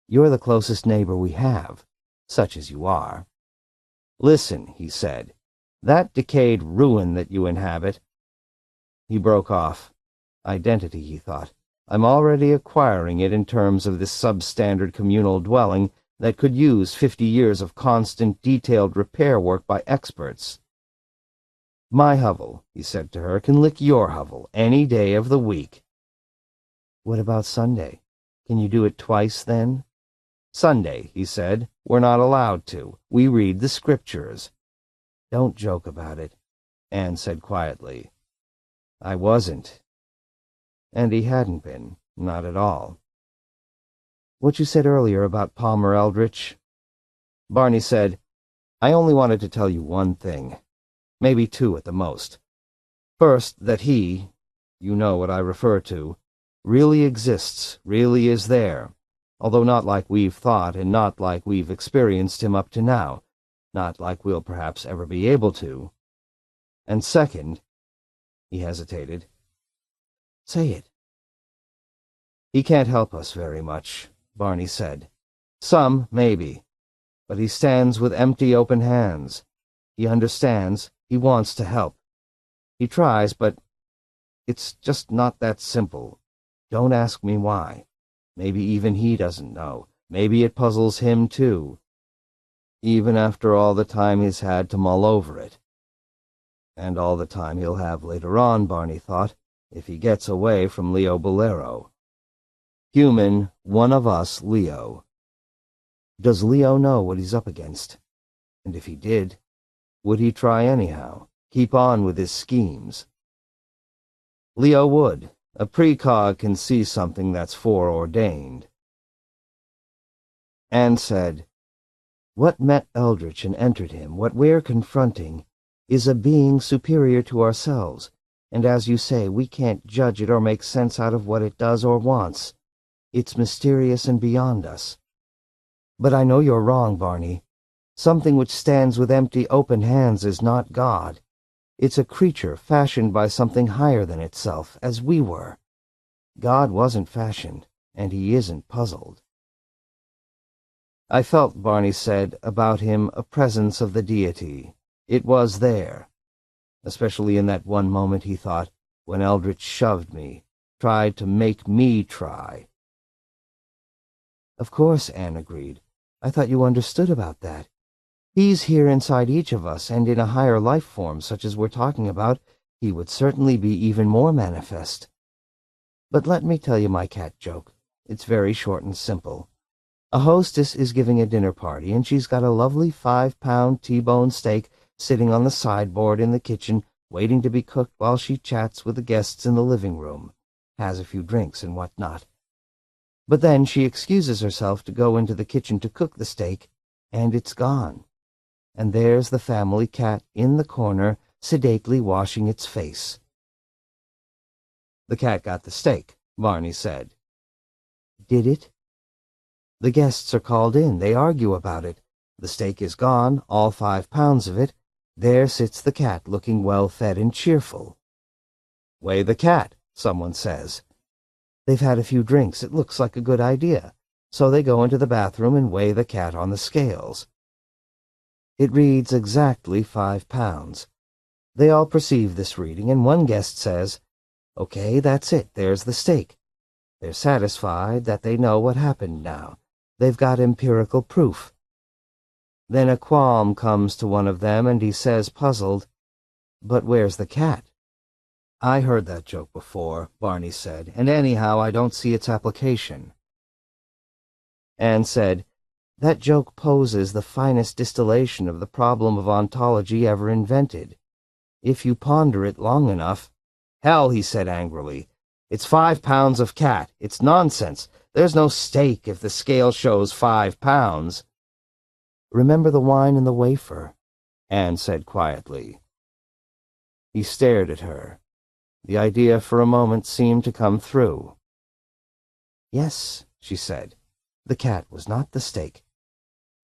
You're the closest neighbor we have, such as you are. Listen, he said, that decayed ruin that you inhabit. He broke off. Identity, he thought. I'm already acquiring it in terms of this substandard communal dwelling that could use 50 years of constant, detailed repair work by experts. My hovel, he said to her, can lick your hovel any day of the week. What about Sunday? Can you do it twice, then? Sunday, he said, we're not allowed to. We read the scriptures. Don't joke about it, Anne said quietly. I wasn't. And he hadn't been, not at all. What you said earlier about Palmer Eldritch? Barney said, I only wanted to tell you one thing, maybe two at the most. First, that he, you know what I refer to, really exists, really is there, although not like we've thought and not like we've experienced him up to now, not like we'll perhaps ever be able to. And second, he hesitated. Say it. He can't help us very much, Barney said. Some, maybe, but he stands with empty, open hands. He understands, he wants to help. He tries, but it's just not that simple. Don't ask me why. Maybe even he doesn't know. Maybe it puzzles him, too. Even after all the time he's had to mull over it. And all the time he'll have later on, Barney thought, if he gets away from Leo Bolero. Human, one of us, Leo. Does Leo know what he's up against? And if he did, would he try anyhow? Keep on with his schemes? Leo would. A precog can see something that's foreordained. Anne said, what met Eldritch and entered him, what we're confronting, is a being superior to ourselves, and as you say, we can't judge it or make sense out of what it does or wants. It's mysterious and beyond us. But I know you're wrong, Barney. Something which stands with empty, open hands is not God. It's a creature fashioned by something higher than itself, as we were. God wasn't fashioned, and he isn't puzzled. I felt, Barney said, about him a presence of the deity. It was there. Especially in that one moment, he thought, when Eldritch shoved me, tried to make me try. Of course, Anne agreed. I thought you understood about that. He's here inside each of us, and in a higher life form, such as we're talking about, he would certainly be even more manifest. But let me tell you my cat joke. It's very short and simple. A hostess is giving a dinner party, and she's got a lovely 5-pound T-bone steak sitting on the sideboard in the kitchen, waiting to be cooked while she chats with the guests in the living room, has a few drinks and what-not. But then she excuses herself to go into the kitchen to cook the steak, and it's gone. And there's the family cat in the corner, sedately washing its face. The cat got the steak, Barney said. Did it? The guests are called in. They argue about it. The steak is gone, all 5 pounds of it. There sits the cat, looking well-fed and cheerful. Weigh the cat, someone says. They've had a few drinks. It looks like a good idea. So they go into the bathroom and weigh the cat on the scales. It reads exactly 5 pounds. They all perceive this reading, and one guest says, Okay, that's it. There's the steak. They're satisfied that they know what happened now. They've got empirical proof. Then a qualm comes to one of them, and he says, puzzled, But where's the cat? I heard that joke before, Barney said, and anyhow I don't see its application. Anne said, "That joke poses the finest distillation of the problem of ontology ever invented. If you ponder it long enough—" "Hell," he said angrily. "It's 5 pounds of cat. It's nonsense. There's no steak if the scale shows 5 pounds. "Remember the wine and the wafer," Anne said quietly. He stared at her. The idea for a moment seemed to come through. "Yes," she said, "the cat was not the steak.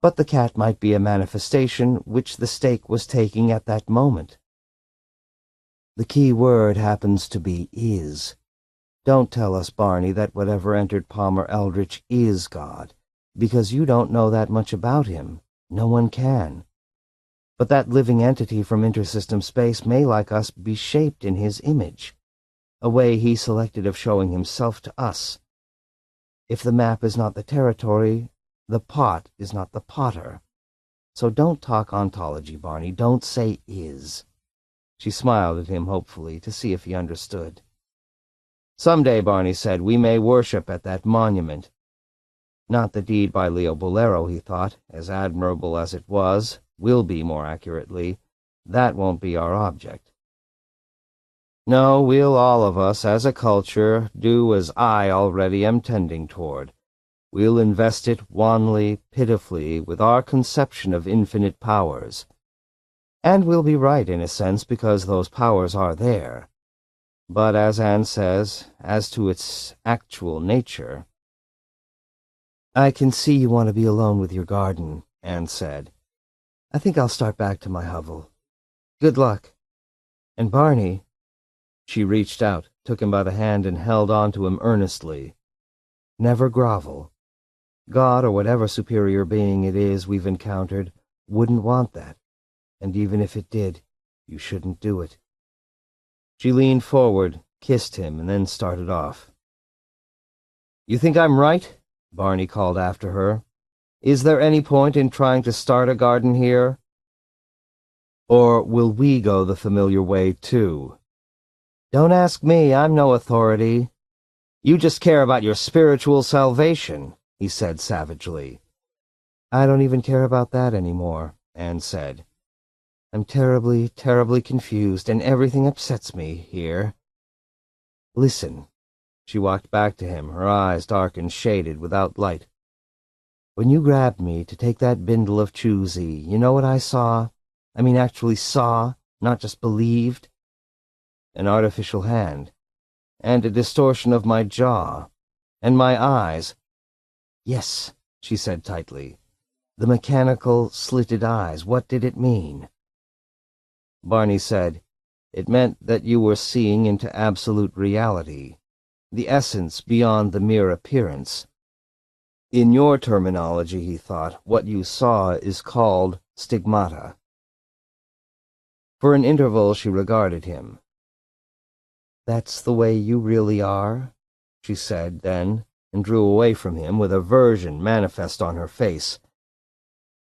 But the cat might be a manifestation which the steak was taking at that moment. The key word happens to be is. Don't tell us, Barney, that whatever entered Palmer Eldritch is God, because you don't know that much about him. No one can. But that living entity from intersystem space may, like us, be shaped in his image, a way he selected of showing himself to us. If the map is not the territory, the pot is not the potter. So don't talk ontology, Barney. Don't say is." She smiled at him hopefully to see if he understood. "Someday," Barney said, "we may worship at that monument." Not the deed by Leo Bolero, he thought, as admirable as it will be more accurately. That won't be our object. No, we'll all of us, as a culture, do as I already am tending toward. We'll invest it wanly, pitifully, with our conception of infinite powers. And we'll be right, in a sense, because those powers are there. But as Anne says, as to its actual nature— "I can see you want to be alone with your garden," Anne said. "I think I'll start back to my hovel. Good luck. And Barney—" She reached out, took him by the hand, and held on to him earnestly. "Never grovel. God, or whatever superior being it is we've encountered, wouldn't want that. And even if it did, you shouldn't do it." She leaned forward, kissed him, and then started off. "You think I'm right?" Barney called after her. "Is there any point in trying to start a garden here? Or will we go the familiar way, too?" "Don't ask me. I'm no authority." "You just care about your spiritual salvation," he said savagely. "I don't even care about that anymore," Anne said. "I'm terribly, terribly confused, and everything upsets me here. Listen." She walked back to him, her eyes dark and shaded, without light. "When you grabbed me to take that bindle of choosy, you know what I saw? I mean actually saw, not just believed? An artificial hand, and a distortion of my jaw, and my eyes." "Yes," she said tightly. "The mechanical, slitted eyes. What did it mean?" Barney said, "It meant that you were seeing into absolute reality, the essence beyond the mere appearance. In your terminology," he thought, "what you saw is called stigmata." For an interval she regarded him. "That's the way you really are?" she said then, and drew away from him with aversion manifest on her face.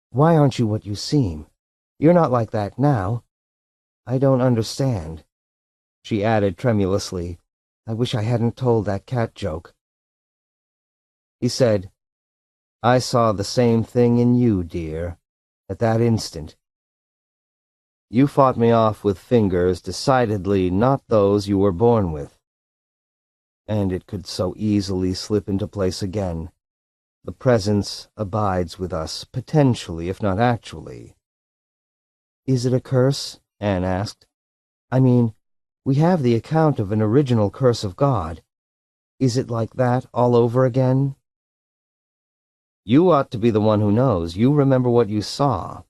"Why aren't you what you seem? You're not like that now. I don't understand." She added tremulously, "I wish I hadn't told that cat joke." He said, "I saw the same thing in you, dear, at that instant. You fought me off with fingers decidedly not those you were born with. And it could so easily slip into place again. The presence abides with us, potentially, if not actually." "Is it a curse?" Anne asked. "I mean, we have the account of an original curse of God. Is it like that all over again?" "You ought to be the one who knows. You remember what you saw.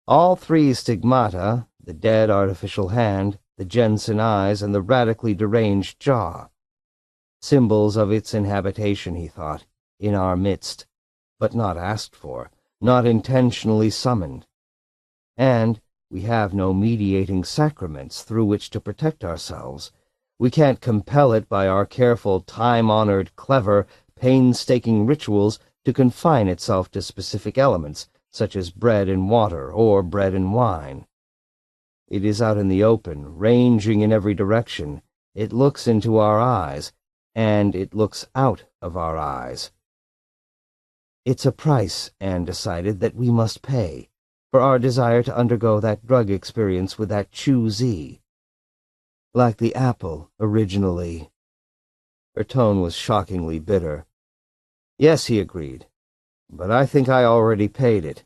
All 3 stigmata, the dead artificial hand, the Jensen eyes, and the radically deranged jaw. Symbols of its inhabitation, he thought, in our midst, but not asked for, not intentionally summoned. And we have no mediating sacraments through which to protect ourselves. We can't compel it by our careful, time-honored, clever, painstaking rituals to confine itself to specific elements, such as bread and water or bread and wine. It is out in the open, ranging in every direction. It looks into our eyes, and it looks out of our eyes. It's a price, Anne decided, that we must pay for our desire to undergo that drug experience with that Chu-Z. Like the apple, originally. Her tone was shockingly bitter. Yes, he agreed, but I think I already paid it.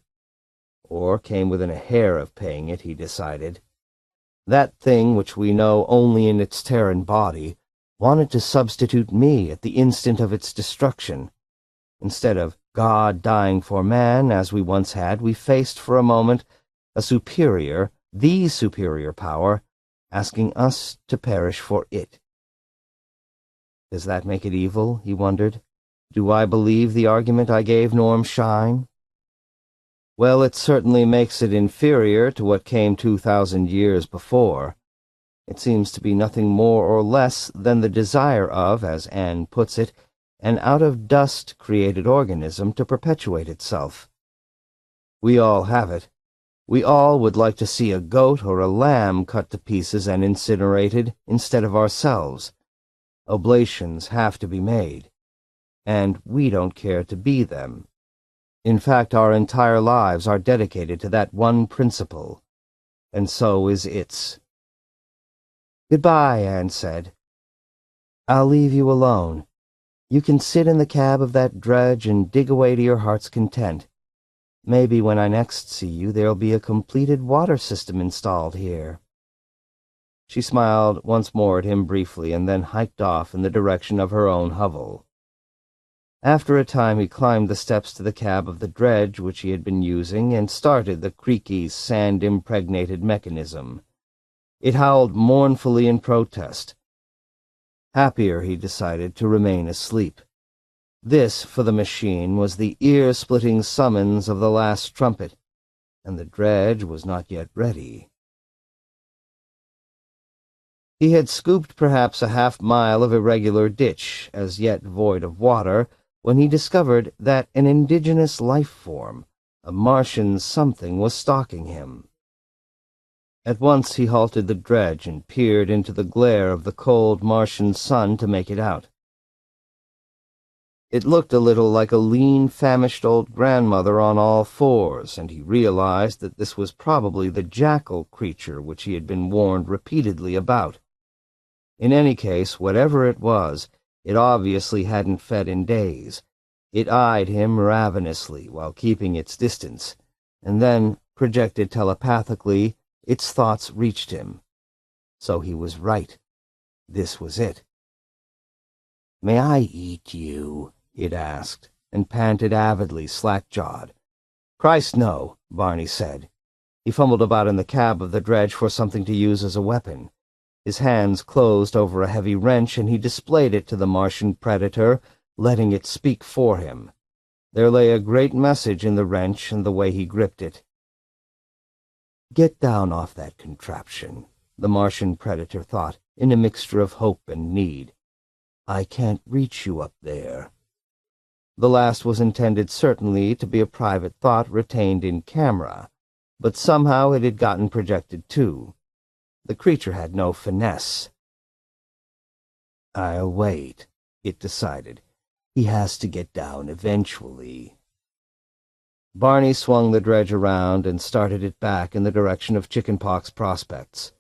Or came within a hair of paying it, he decided. That thing which we know only in its Terran body wanted to substitute me at the instant of its destruction. Instead of God dying for man, as we once had, we faced for a moment a superior, the superior power, asking us to perish for it. Does that make it evil, he wondered? Do I believe the argument I gave Norm Shine? Well, it certainly makes it inferior to what came 2,000 years before. It seems to be nothing more or less than the desire of, as Anne puts it, an out-of-dust created organism to perpetuate itself. We all have it. We all would like to see a goat or a lamb cut to pieces and incinerated instead of ourselves. Oblations have to be made, and we don't care to be them. In fact, our entire lives are dedicated to that one principle, and so is its. Goodbye, Anne said. I'll leave you alone. You can sit in the cab of that dredge and dig away to your heart's content. Maybe when I next see you, there'll be a completed water system installed here. She smiled once more at him briefly and then hiked off in the direction of her own hovel. After a time he climbed the steps to the cab of the dredge which he had been using and started the creaky, sand-impregnated mechanism. It howled mournfully in protest. Happier, he decided, to remain asleep. This, for the machine, was the ear-splitting summons of the last trumpet, and the dredge was not yet ready. He had scooped perhaps a half-mile of irregular ditch, as yet void of water, when he discovered that an indigenous life form, a Martian something, was stalking him. At once he halted the dredge and peered into the glare of the cold Martian sun to make it out. It looked a little like a lean, famished old grandmother on all fours, and he realized that this was probably the jackal creature which he had been warned repeatedly about. In any case, whatever it was, it obviously hadn't fed in days. It eyed him ravenously while keeping its distance, and then, projected telepathically, its thoughts reached him. So he was right. This was it. "May I eat you?" it asked, and panted avidly, slack-jawed. "Christ, no," Barney said. He fumbled about in the cab of the dredge for something to use as a weapon. His hands closed over a heavy wrench, and he displayed it to the Martian predator, letting it speak for him. There lay a great message in the wrench and the way he gripped it. "Get down off that contraption," the Martian predator thought, in a mixture of hope and need. "I can't reach you up there." The last was intended certainly to be a private thought retained in camera, but somehow it had gotten projected too. The creature had no finesse. "I'll wait," it decided. "He has to get down eventually." Barney swung the dredge around and started it back in the direction of chickenpox prospects.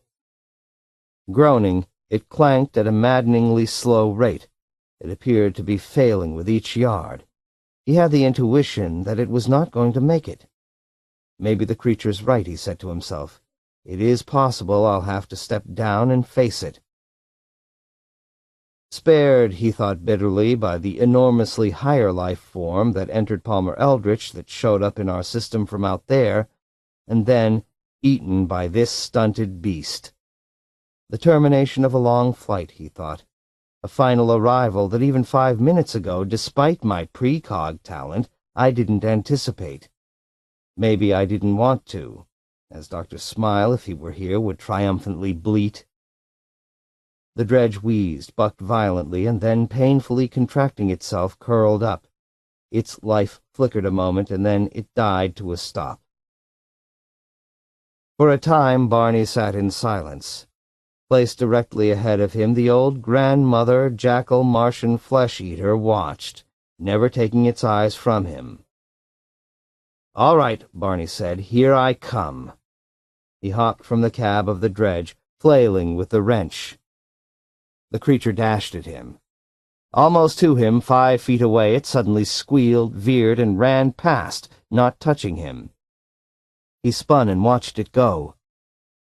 Groaning, it clanked at a maddeningly slow rate. It appeared to be failing with each yard. He had the intuition that it was not going to make it. Maybe the creature's right, he said to himself. It is possible I'll have to step down and face it. Spared, he thought bitterly, by the enormously higher life form that entered Palmer Eldritch that showed up in our system from out there, and then eaten by this stunted beast. The termination of a long flight, he thought. A final arrival that even 5 minutes ago, despite my precog talent, I didn't anticipate. Maybe I didn't want to, as Dr. Smile, if he were here, would triumphantly bleat. The dredge wheezed, bucked violently, and then, painfully contracting itself, curled up. Its life flickered a moment, and then it died to a stop. For a time, Barney sat in silence. Placed directly ahead of him, the old grandmother jackal Martian flesh-eater watched, never taking its eyes from him. "All right," Barney said. "Here I come." He hopped from the cab of the dredge, flailing with the wrench. The creature dashed at him. Almost to him, 5 feet away, it suddenly squealed, veered, and ran past, not touching him. He spun and watched it go.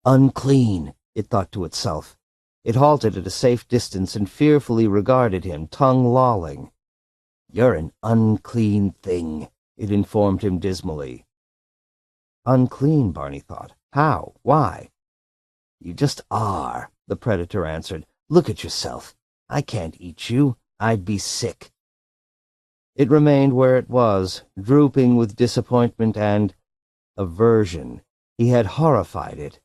Unclean, it thought to itself. It halted at a safe distance and fearfully regarded him, tongue lolling. "You're an unclean thing," it informed him dismally. Unclean, Barney thought. How? Why? "You just are," the predator answered. "Look at yourself. I can't eat you. I'd be sick." It remained where it was, drooping with disappointment and aversion. He had horrified it.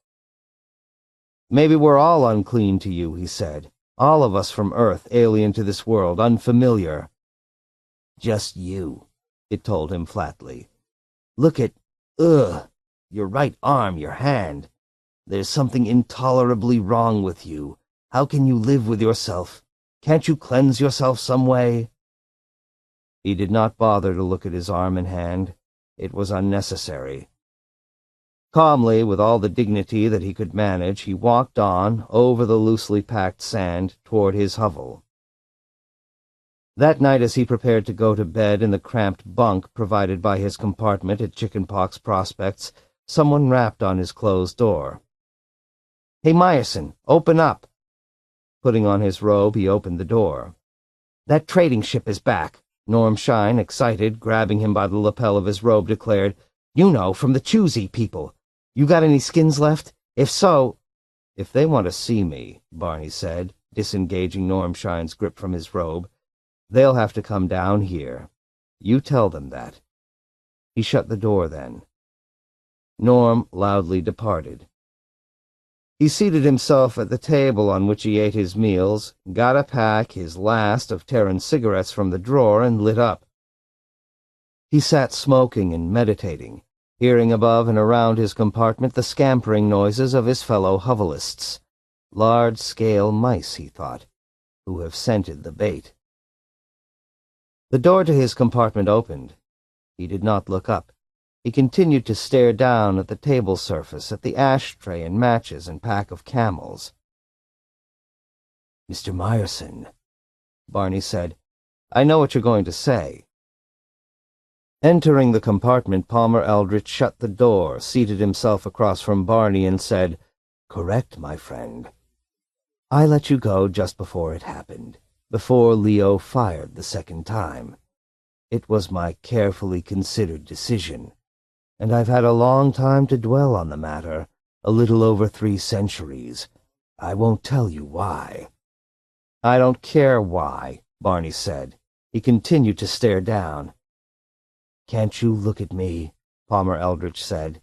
"Maybe we're all unclean to you," he said. "All of us from Earth, alien to this world, unfamiliar." "Just you," it told him flatly. "Look at, your right arm, your hand. There's something intolerably wrong with you. How can you live with yourself? Can't you cleanse yourself some way?" He did not bother to look at his arm and hand. It was unnecessary. Calmly, with all the dignity that he could manage, he walked on, over the loosely packed sand, toward his hovel. That night, as he prepared to go to bed in the cramped bunk provided by his compartment at Chickenpox Prospects, someone rapped on his closed door. "Hey, Meyerson, open up." Putting on his robe, he opened the door. "That trading ship is back," Norm Shine, excited, grabbing him by the lapel of his robe, declared. "You know, from the Choosy people. You got any skins left? If so—" "If they want to see me," Barney said, disengaging Norm Shine's grip from his robe, "they'll have to come down here. You tell them that." He shut the door then. Norm loudly departed. He seated himself at the table on which he ate his meals, got a pack, his last, of Terran cigarettes from the drawer, and lit up. He sat smoking and meditating, hearing above and around his compartment the scampering noises of his fellow hovelists. Large-scale mice, he thought, who have scented the bait. The door to his compartment opened. He did not look up. He continued to stare down at the table surface, at the ashtray and matches and pack of Camels. "Mr. Meyerson," Barney said, "I know what you're going to say." Entering the compartment, Palmer Eldritch shut the door, seated himself across from Barney, and said, "Correct, my friend. I let you go just before it happened, before Leo fired the second time. It was my carefully considered decision, and I've had a long time to dwell on the matter, a little over 3 centuries. I won't tell you why." "I don't care why," Barney said. He continued to stare down. "Can't you look at me?" Palmer Eldritch said.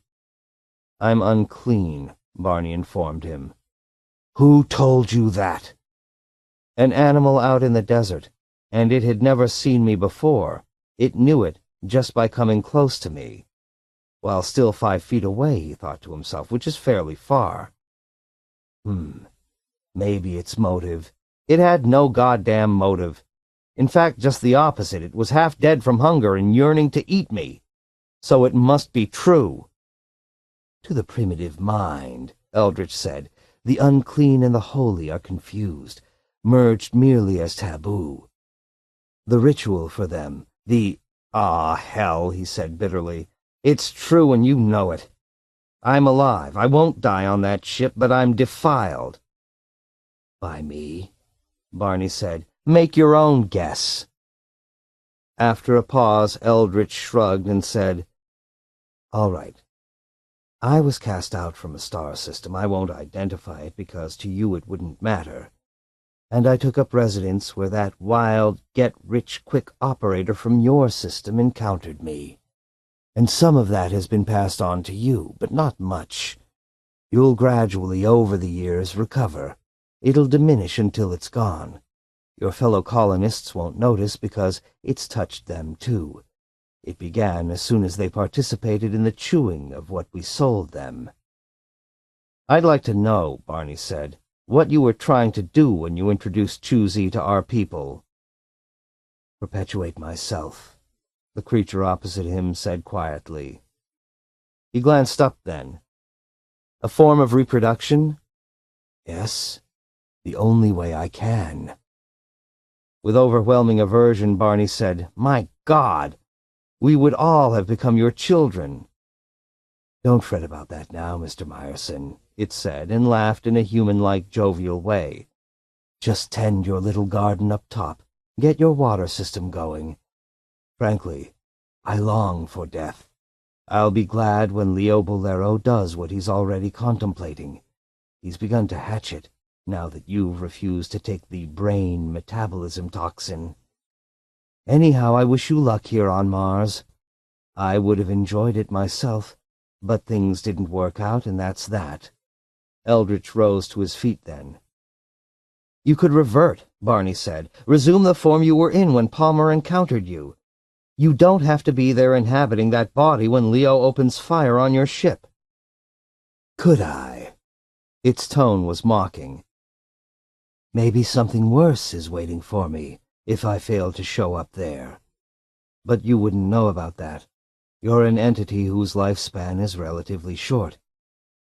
"I'm unclean," Barney informed him. "Who told you that?" "An animal out in the desert, and it had never seen me before. It knew it just by coming close to me. While still 5 feet away, he thought to himself, which is fairly far. Maybe its motive. It had no goddamn motive. In fact, just the opposite. It was half dead from hunger and yearning to eat me. So it must be true." "To the primitive mind," Eldritch said, "the unclean and the holy are confused, merged merely as taboo. The ritual for them, hell," he said bitterly. "It's true and you know it. I'm alive. I won't die on that ship, but I'm defiled." "By me?" Barney said. "Make your own guess." After a pause, Eldritch shrugged and said, "All right. I was cast out from a star system. I won't identify it because to you it wouldn't matter. And I took up residence where that wild, get-rich-quick operator from your system encountered me. And some of that has been passed on to you, but not much. You'll gradually, over the years, recover. It'll diminish until it's gone. Your fellow colonists won't notice because it's touched them too. It began as soon as they participated in the chewing of what we sold them." "I'd like to know," Barney said, "what you were trying to do when you introduced Choosy to our people." "Perpetuate myself. the creature opposite him said quietly. He glanced up then. A form of reproduction? Yes, the only way I can. With overwhelming aversion, Barney said, My God! We would all have become your children. Don't fret about that now, Mr. Myerson, it said, and laughed in a human-like jovial way. Just tend your little garden up top. Get your water system going. Frankly, I long for death. I'll be glad when Leo Bolero does what he's already contemplating. He's begun to hatch it, now that you've refused to take the brain metabolism toxin. Anyhow, I wish you luck here on Mars. I would have enjoyed it myself, but things didn't work out, and that's that. Eldritch rose to his feet then. You could revert, Barney said. Resume the form you were in when Palmer encountered you. You don't have to be there inhabiting that body when Leo opens fire on your ship. Could I? Its tone was mocking. Maybe something worse is waiting for me if I fail to show up there. But you wouldn't know about that. You're an entity whose lifespan is relatively short.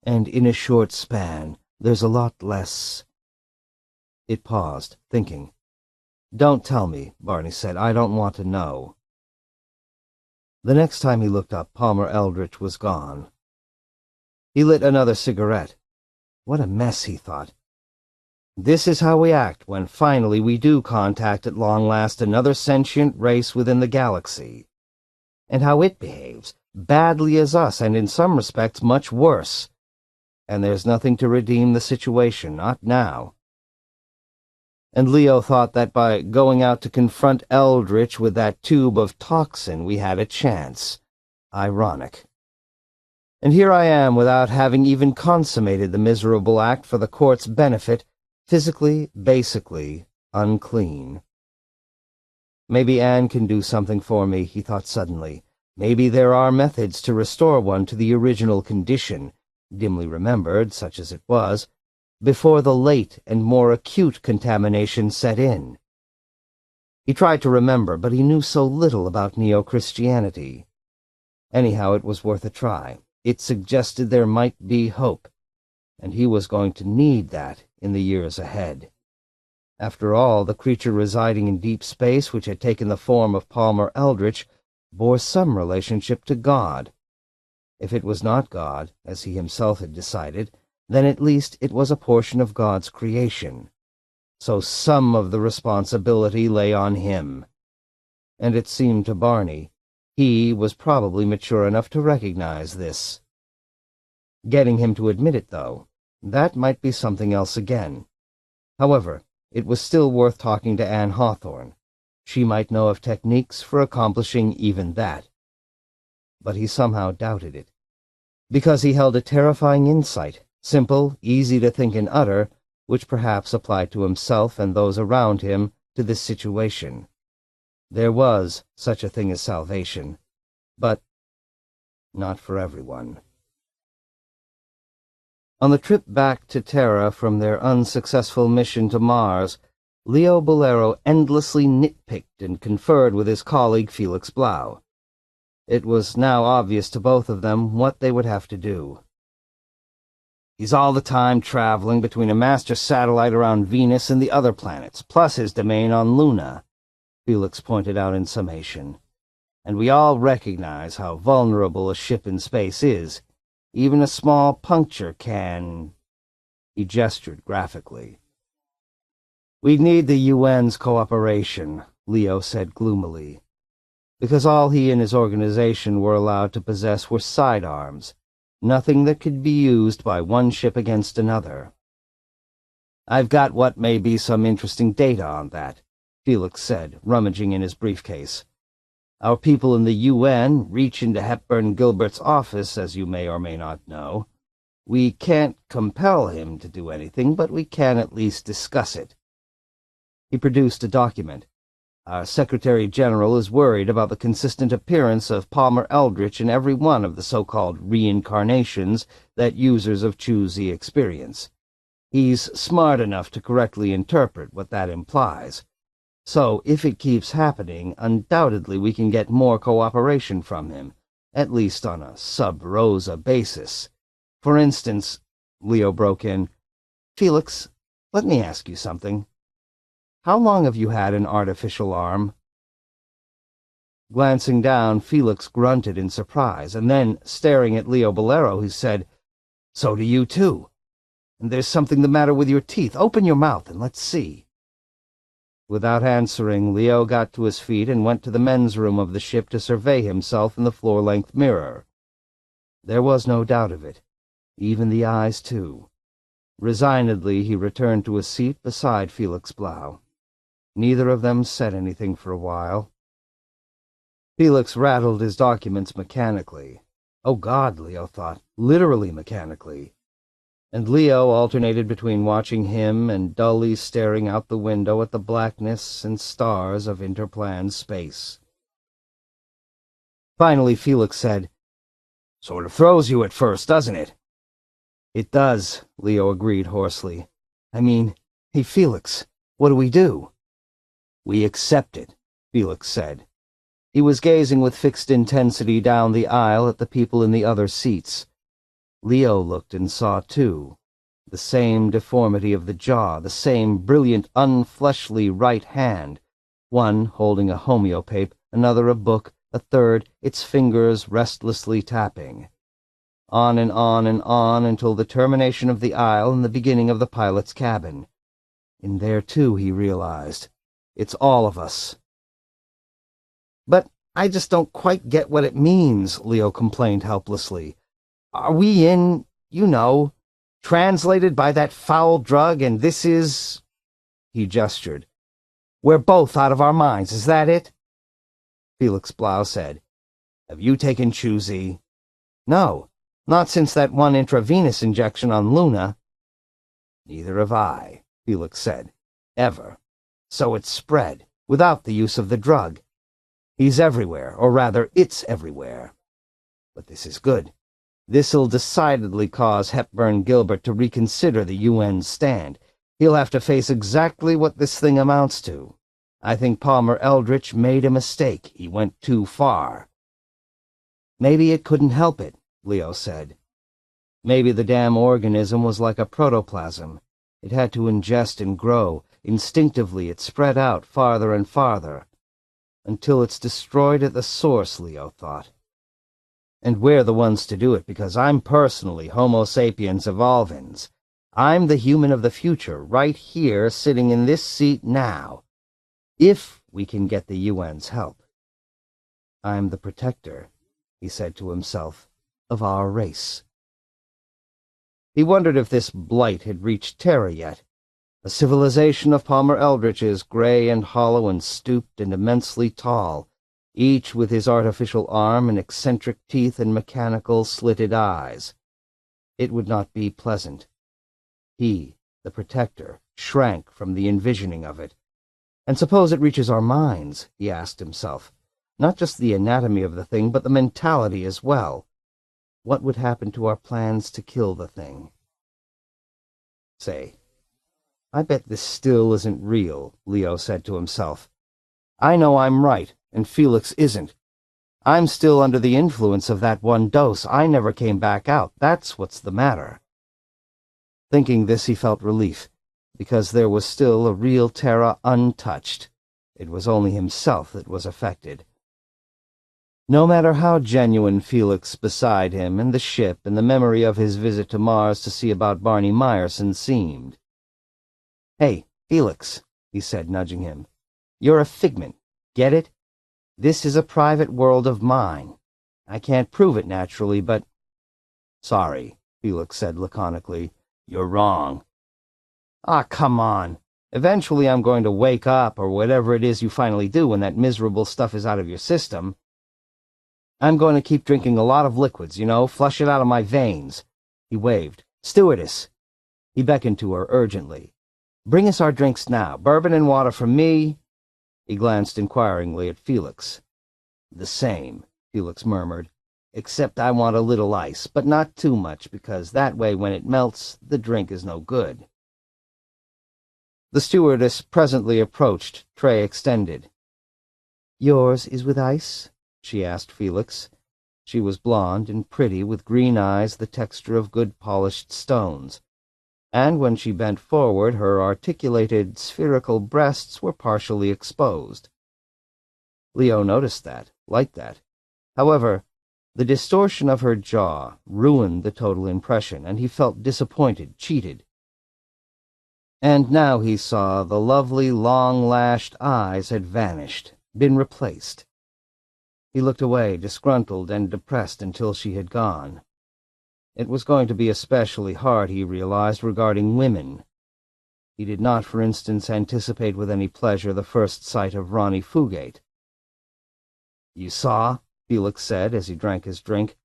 And in a short span, there's a lot less. It paused, thinking. Don't tell me, Barney said. I don't want to know. The next time he looked up, Palmer Eldritch was gone. He lit another cigarette. What a mess, he thought. This is how we act when finally we do contact at long last another sentient race within the galaxy. And how it behaves, badly as us, and in some respects much worse. And there's nothing to redeem the situation, not now. And Leo thought that by going out to confront Eldritch with that tube of toxin we had a chance. Ironic. And here I am without having even consummated the miserable act for the court's benefit, physically, basically, unclean. Maybe Anne can do something for me, he thought suddenly. Maybe there are methods to restore one to the original condition, dimly remembered, such as it was, before the late and more acute contamination set in. He tried to remember, but he knew so little about neo-Christianity. Anyhow, it was worth a try. It suggested there might be hope, and he was going to need that in the years ahead. After all, the creature residing in deep space, which had taken the form of Palmer Eldritch, bore some relationship to God. If it was not God, as he himself had decided, then at least it was a portion of God's creation. So some of the responsibility lay on him. And it seemed to Barney, he was probably mature enough to recognize this. Getting him to admit it, though, that might be something else again. However, it was still worth talking to Anne Hawthorne. She might know of techniques for accomplishing even that. But he somehow doubted it. Because he held a terrifying insight, simple, easy to think and utter, which perhaps applied to himself and those around him to this situation. There was such a thing as salvation, but not for everyone. On the trip back to Terra from their unsuccessful mission to Mars, Leo Bolero endlessly nitpicked and conferred with his colleague Felix Blau. It was now obvious to both of them what they would have to do. He's all the time traveling between a master satellite around Venus and the other planets, plus his domain on Luna, Felix pointed out in summation. And we all recognize how vulnerable a ship in space is. Even a small puncture can... He gestured graphically. We'd need the UN's cooperation, Leo said gloomily, because all he and his organization were allowed to possess were sidearms, nothing that could be used by one ship against another. I've got what may be some interesting data on that, Felix said, rummaging in his briefcase. Our people in the UN reach into Hepburn Gilbert's office, as you may or may not know. We can't compel him to do anything, but we can at least discuss it. He produced a document. Our Secretary General is worried about the consistent appearance of Palmer Eldritch in every one of the so-called reincarnations that users of Choosy experience. He's smart enough to correctly interpret what that implies. So, if it keeps happening, undoubtedly we can get more cooperation from him, at least on a sub-rosa basis. For instance, Leo broke in, Felix, let me ask you something. How long have you had an artificial arm? Glancing down, Felix grunted in surprise, and then, staring at Leo Bolero, he said, So do you too. And there's something the matter with your teeth. Open your mouth and let's see. Without answering, Leo got to his feet and went to the men's room of the ship to survey himself in the floor-length mirror. There was no doubt of it. Even the eyes, too. Resignedly, he returned to his seat beside Felix Blau. Neither of them said anything for a while. Felix rattled his documents mechanically. Oh God, Leo thought, literally mechanically. And Leo alternated between watching him and dully staring out the window at the blackness and stars of interplanned space. Finally, Felix said, Sort of throws you at first, doesn't it? It does, Leo agreed hoarsely. I mean, hey, Felix, what do we do? We accept it, Felix said. He was gazing with fixed intensity down the aisle at the people in the other seats. Leo looked and saw, too, the same deformity of the jaw, the same brilliant, unfleshly right hand, one holding a homeopape, another a book, a third, its fingers restlessly tapping. On and on and on until the termination of the aisle and the beginning of the pilot's cabin. In there, too, he realized, it's all of us. But I just don't quite get what it means, Leo complained helplessly. Are we in, translated by that foul drug, and this is... He gestured. We're both out of our minds, is that it? Felix Blau said, Have you taken Choosy? No, not since that one intravenous injection on Luna. Neither have I, Felix said. Ever. So it's spread, without the use of the drug. He's everywhere, or rather, it's everywhere. But this is good. This'll decidedly cause Hepburn Gilbert to reconsider the UN's stand. He'll have to face exactly what this thing amounts to. I think Palmer Eldritch made a mistake. He went too far. Maybe it couldn't help it, Leo said. Maybe the damn organism was like a protoplasm. It had to ingest and grow. Instinctively, it spread out farther and farther. Until it's destroyed at the source, Leo thought. And we're the ones to do it, because I'm personally Homo sapiens evolvens. I'm the human of the future, right here, sitting in this seat now. If we can get the UN's help. I'm the protector, he said to himself, of our race. He wondered if this blight had reached Terra yet. A civilization of Palmer Eldritches, gray and hollow and stooped and immensely tall, each with his artificial arm and eccentric teeth and mechanical, slitted eyes. It would not be pleasant. He, the protector, shrank from the envisioning of it. And suppose it reaches our minds, he asked himself. Not just the anatomy of the thing, but the mentality as well. What would happen to our plans to kill the thing? Say, I bet this still isn't real, Leo said to himself. I know I'm right, and Felix isn't. I'm still under the influence of that one dose. I never came back out. That's what's the matter. Thinking this, he felt relief, because there was still a real Terra untouched. It was only himself that was affected. No matter how genuine Felix beside him and the ship and the memory of his visit to Mars to see about Barney Meyerson seemed. Hey, Felix, he said, nudging him. You're a figment. Get it? This is a private world of mine. I can't prove it naturally, but... Sorry, Felix said laconically. You're wrong. Ah, come on. Eventually I'm going to wake up, or whatever it is you finally do when that miserable stuff is out of your system. I'm going to keep drinking a lot of liquids, flush it out of my veins. He waved. Stewardess. He beckoned to her urgently. Bring us our drinks now. Bourbon and water from me. He glanced inquiringly at Felix. The same, Felix murmured, except I want a little ice, but not too much, because that way when it melts, the drink is no good. The stewardess presently approached, tray extended. "Yours is with ice?" she asked Felix. She was blonde and pretty, with green eyes the texture of good polished stones, and when she bent forward her articulated, spherical breasts were partially exposed. Leo noticed that, liked that. However, the distortion of her jaw ruined the total impression, and he felt disappointed, cheated. And now he saw the lovely, long-lashed eyes had vanished, been replaced. He looked away, disgruntled and depressed, until she had gone. It was going to be especially hard, he realized, regarding women. He did not, for instance, anticipate with any pleasure the first sight of Ronnie Fugate. "You saw?" Felix said as he drank his drink.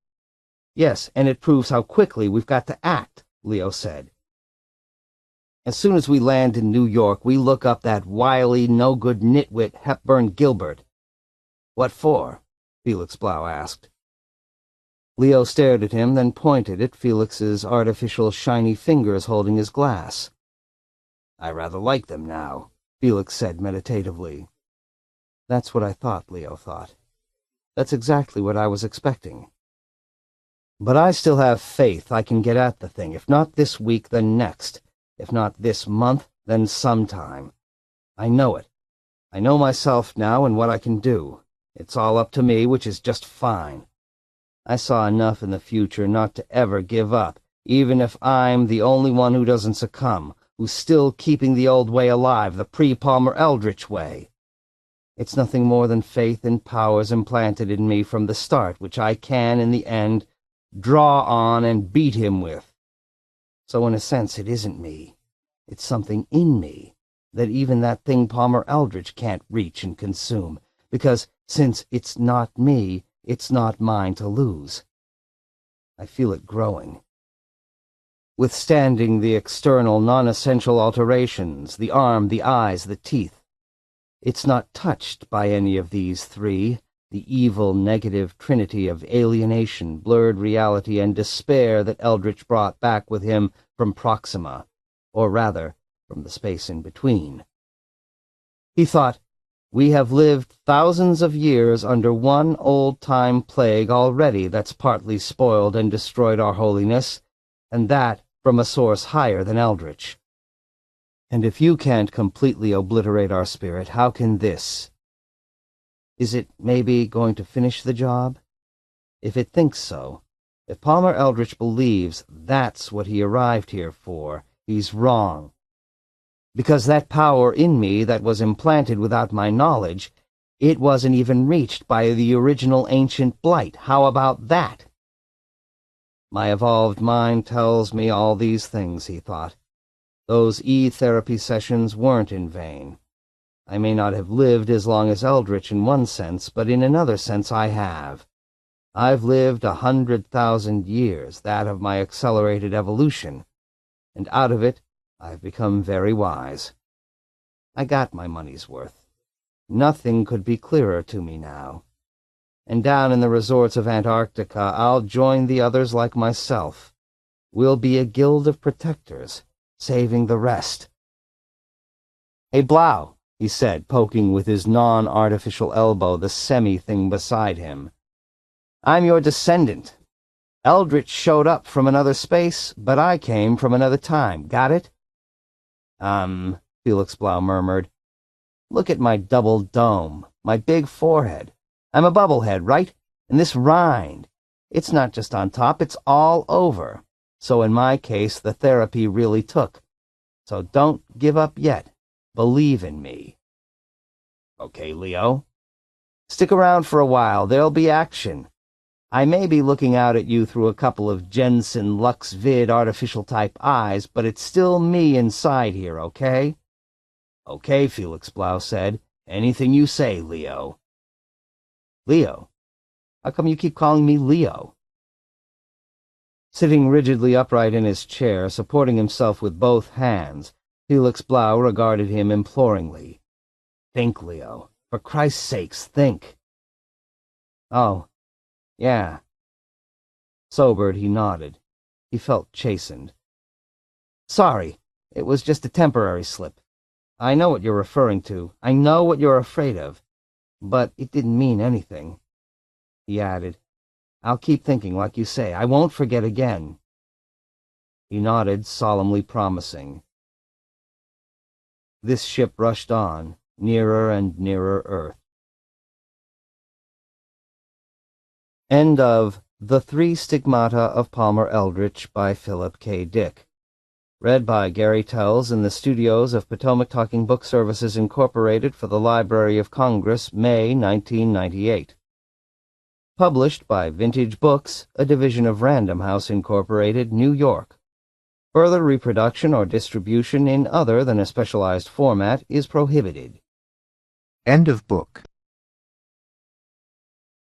"Yes, and it proves how quickly we've got to act," Leo said. "As soon as we land in New York, we look up that wily, no-good nitwit Hepburn Gilbert." "What for?" Felix Blau asked. Leo stared at him, then pointed at Felix's artificial shiny fingers holding his glass. "I rather like them now," Felix said meditatively. "That's what I thought," Leo thought. "That's exactly what I was expecting. But I still have faith I can get at the thing, if not this week, then next. If not this month, then sometime. I know it. I know myself now and what I can do. It's all up to me, which is just fine. I saw enough in the future not to ever give up, even if I'm the only one who doesn't succumb, who's still keeping the old way alive, the pre-Palmer Eldritch way. It's nothing more than faith in powers implanted in me from the start, which I can, in the end, draw on and beat him with. So in a sense it isn't me. It's something in me that even that thing Palmer Eldritch can't reach and consume, because since it's not me, it's not mine to lose. I feel it growing. Withstanding the external, non-essential alterations, the arm, the eyes, the teeth. It's not touched by any of these three, the evil, negative trinity of alienation, blurred reality, and despair that Eldritch brought back with him from Proxima, or rather, from the space in between. He thought, we have lived thousands of years under one old-time plague already that's partly spoiled and destroyed our holiness, and that from a source higher than Eldritch. And if you can't completely obliterate our spirit, how can this? Is it maybe going to finish the job? If it thinks so, if Palmer Eldritch believes that's what he arrived here for, he's wrong. Because that power in me that was implanted without my knowledge, it wasn't even reached by the original ancient blight. How about that? My evolved mind tells me all these things, he thought. Those E-therapy sessions weren't in vain. I may not have lived as long as Eldritch in one sense, but in another sense I have. I've lived 100,000 years, that of my accelerated evolution, and out of it I've become very wise. I got my money's worth. Nothing could be clearer to me now. And down in the resorts of Antarctica I'll join the others like myself. We'll be a guild of protectors, saving the rest. "Hey, Blau," he said, poking with his non-artificial elbow the semi-thing beside him. "I'm your descendant. Eldritch showed up from another space, but I came from another time. Got it?" Felix Blau murmured. "Look at my double dome, my big forehead. I'm a bubblehead, right? And this rind, it's not just on top, it's all over. So in my case, the therapy really took. So don't give up yet. Believe in me." "Okay, Leo. Stick around for a while. There'll be action. I may be looking out at you through a couple of Jensen Lux Vid artificial-type eyes, but it's still me inside here, okay?" "Okay," Felix Blau said. "Anything you say, Leo." "Leo? How come you keep calling me Leo?" Sitting rigidly upright in his chair, supporting himself with both hands, Felix Blau regarded him imploringly. "Think, Leo. For Christ's sakes, think." "Oh, yeah." Sobered, he nodded. He felt chastened. "Sorry, it was just a temporary slip. I know what you're referring to. I know what you're afraid of. But it didn't mean anything. He added, I'll keep thinking like you say. I won't forget again. He nodded, solemnly promising. This ship rushed on, nearer and nearer Earth. End of The Three Stigmata of Palmer Eldritch by Philip K. Dick. Read by Gary Tells in the studios of Potomac Talking Book Services Incorporated for the Library of Congress, May 1998. Published by Vintage Books, a division of Random House Incorporated, New York. Further reproduction or distribution in other than a specialized format is prohibited. End of book.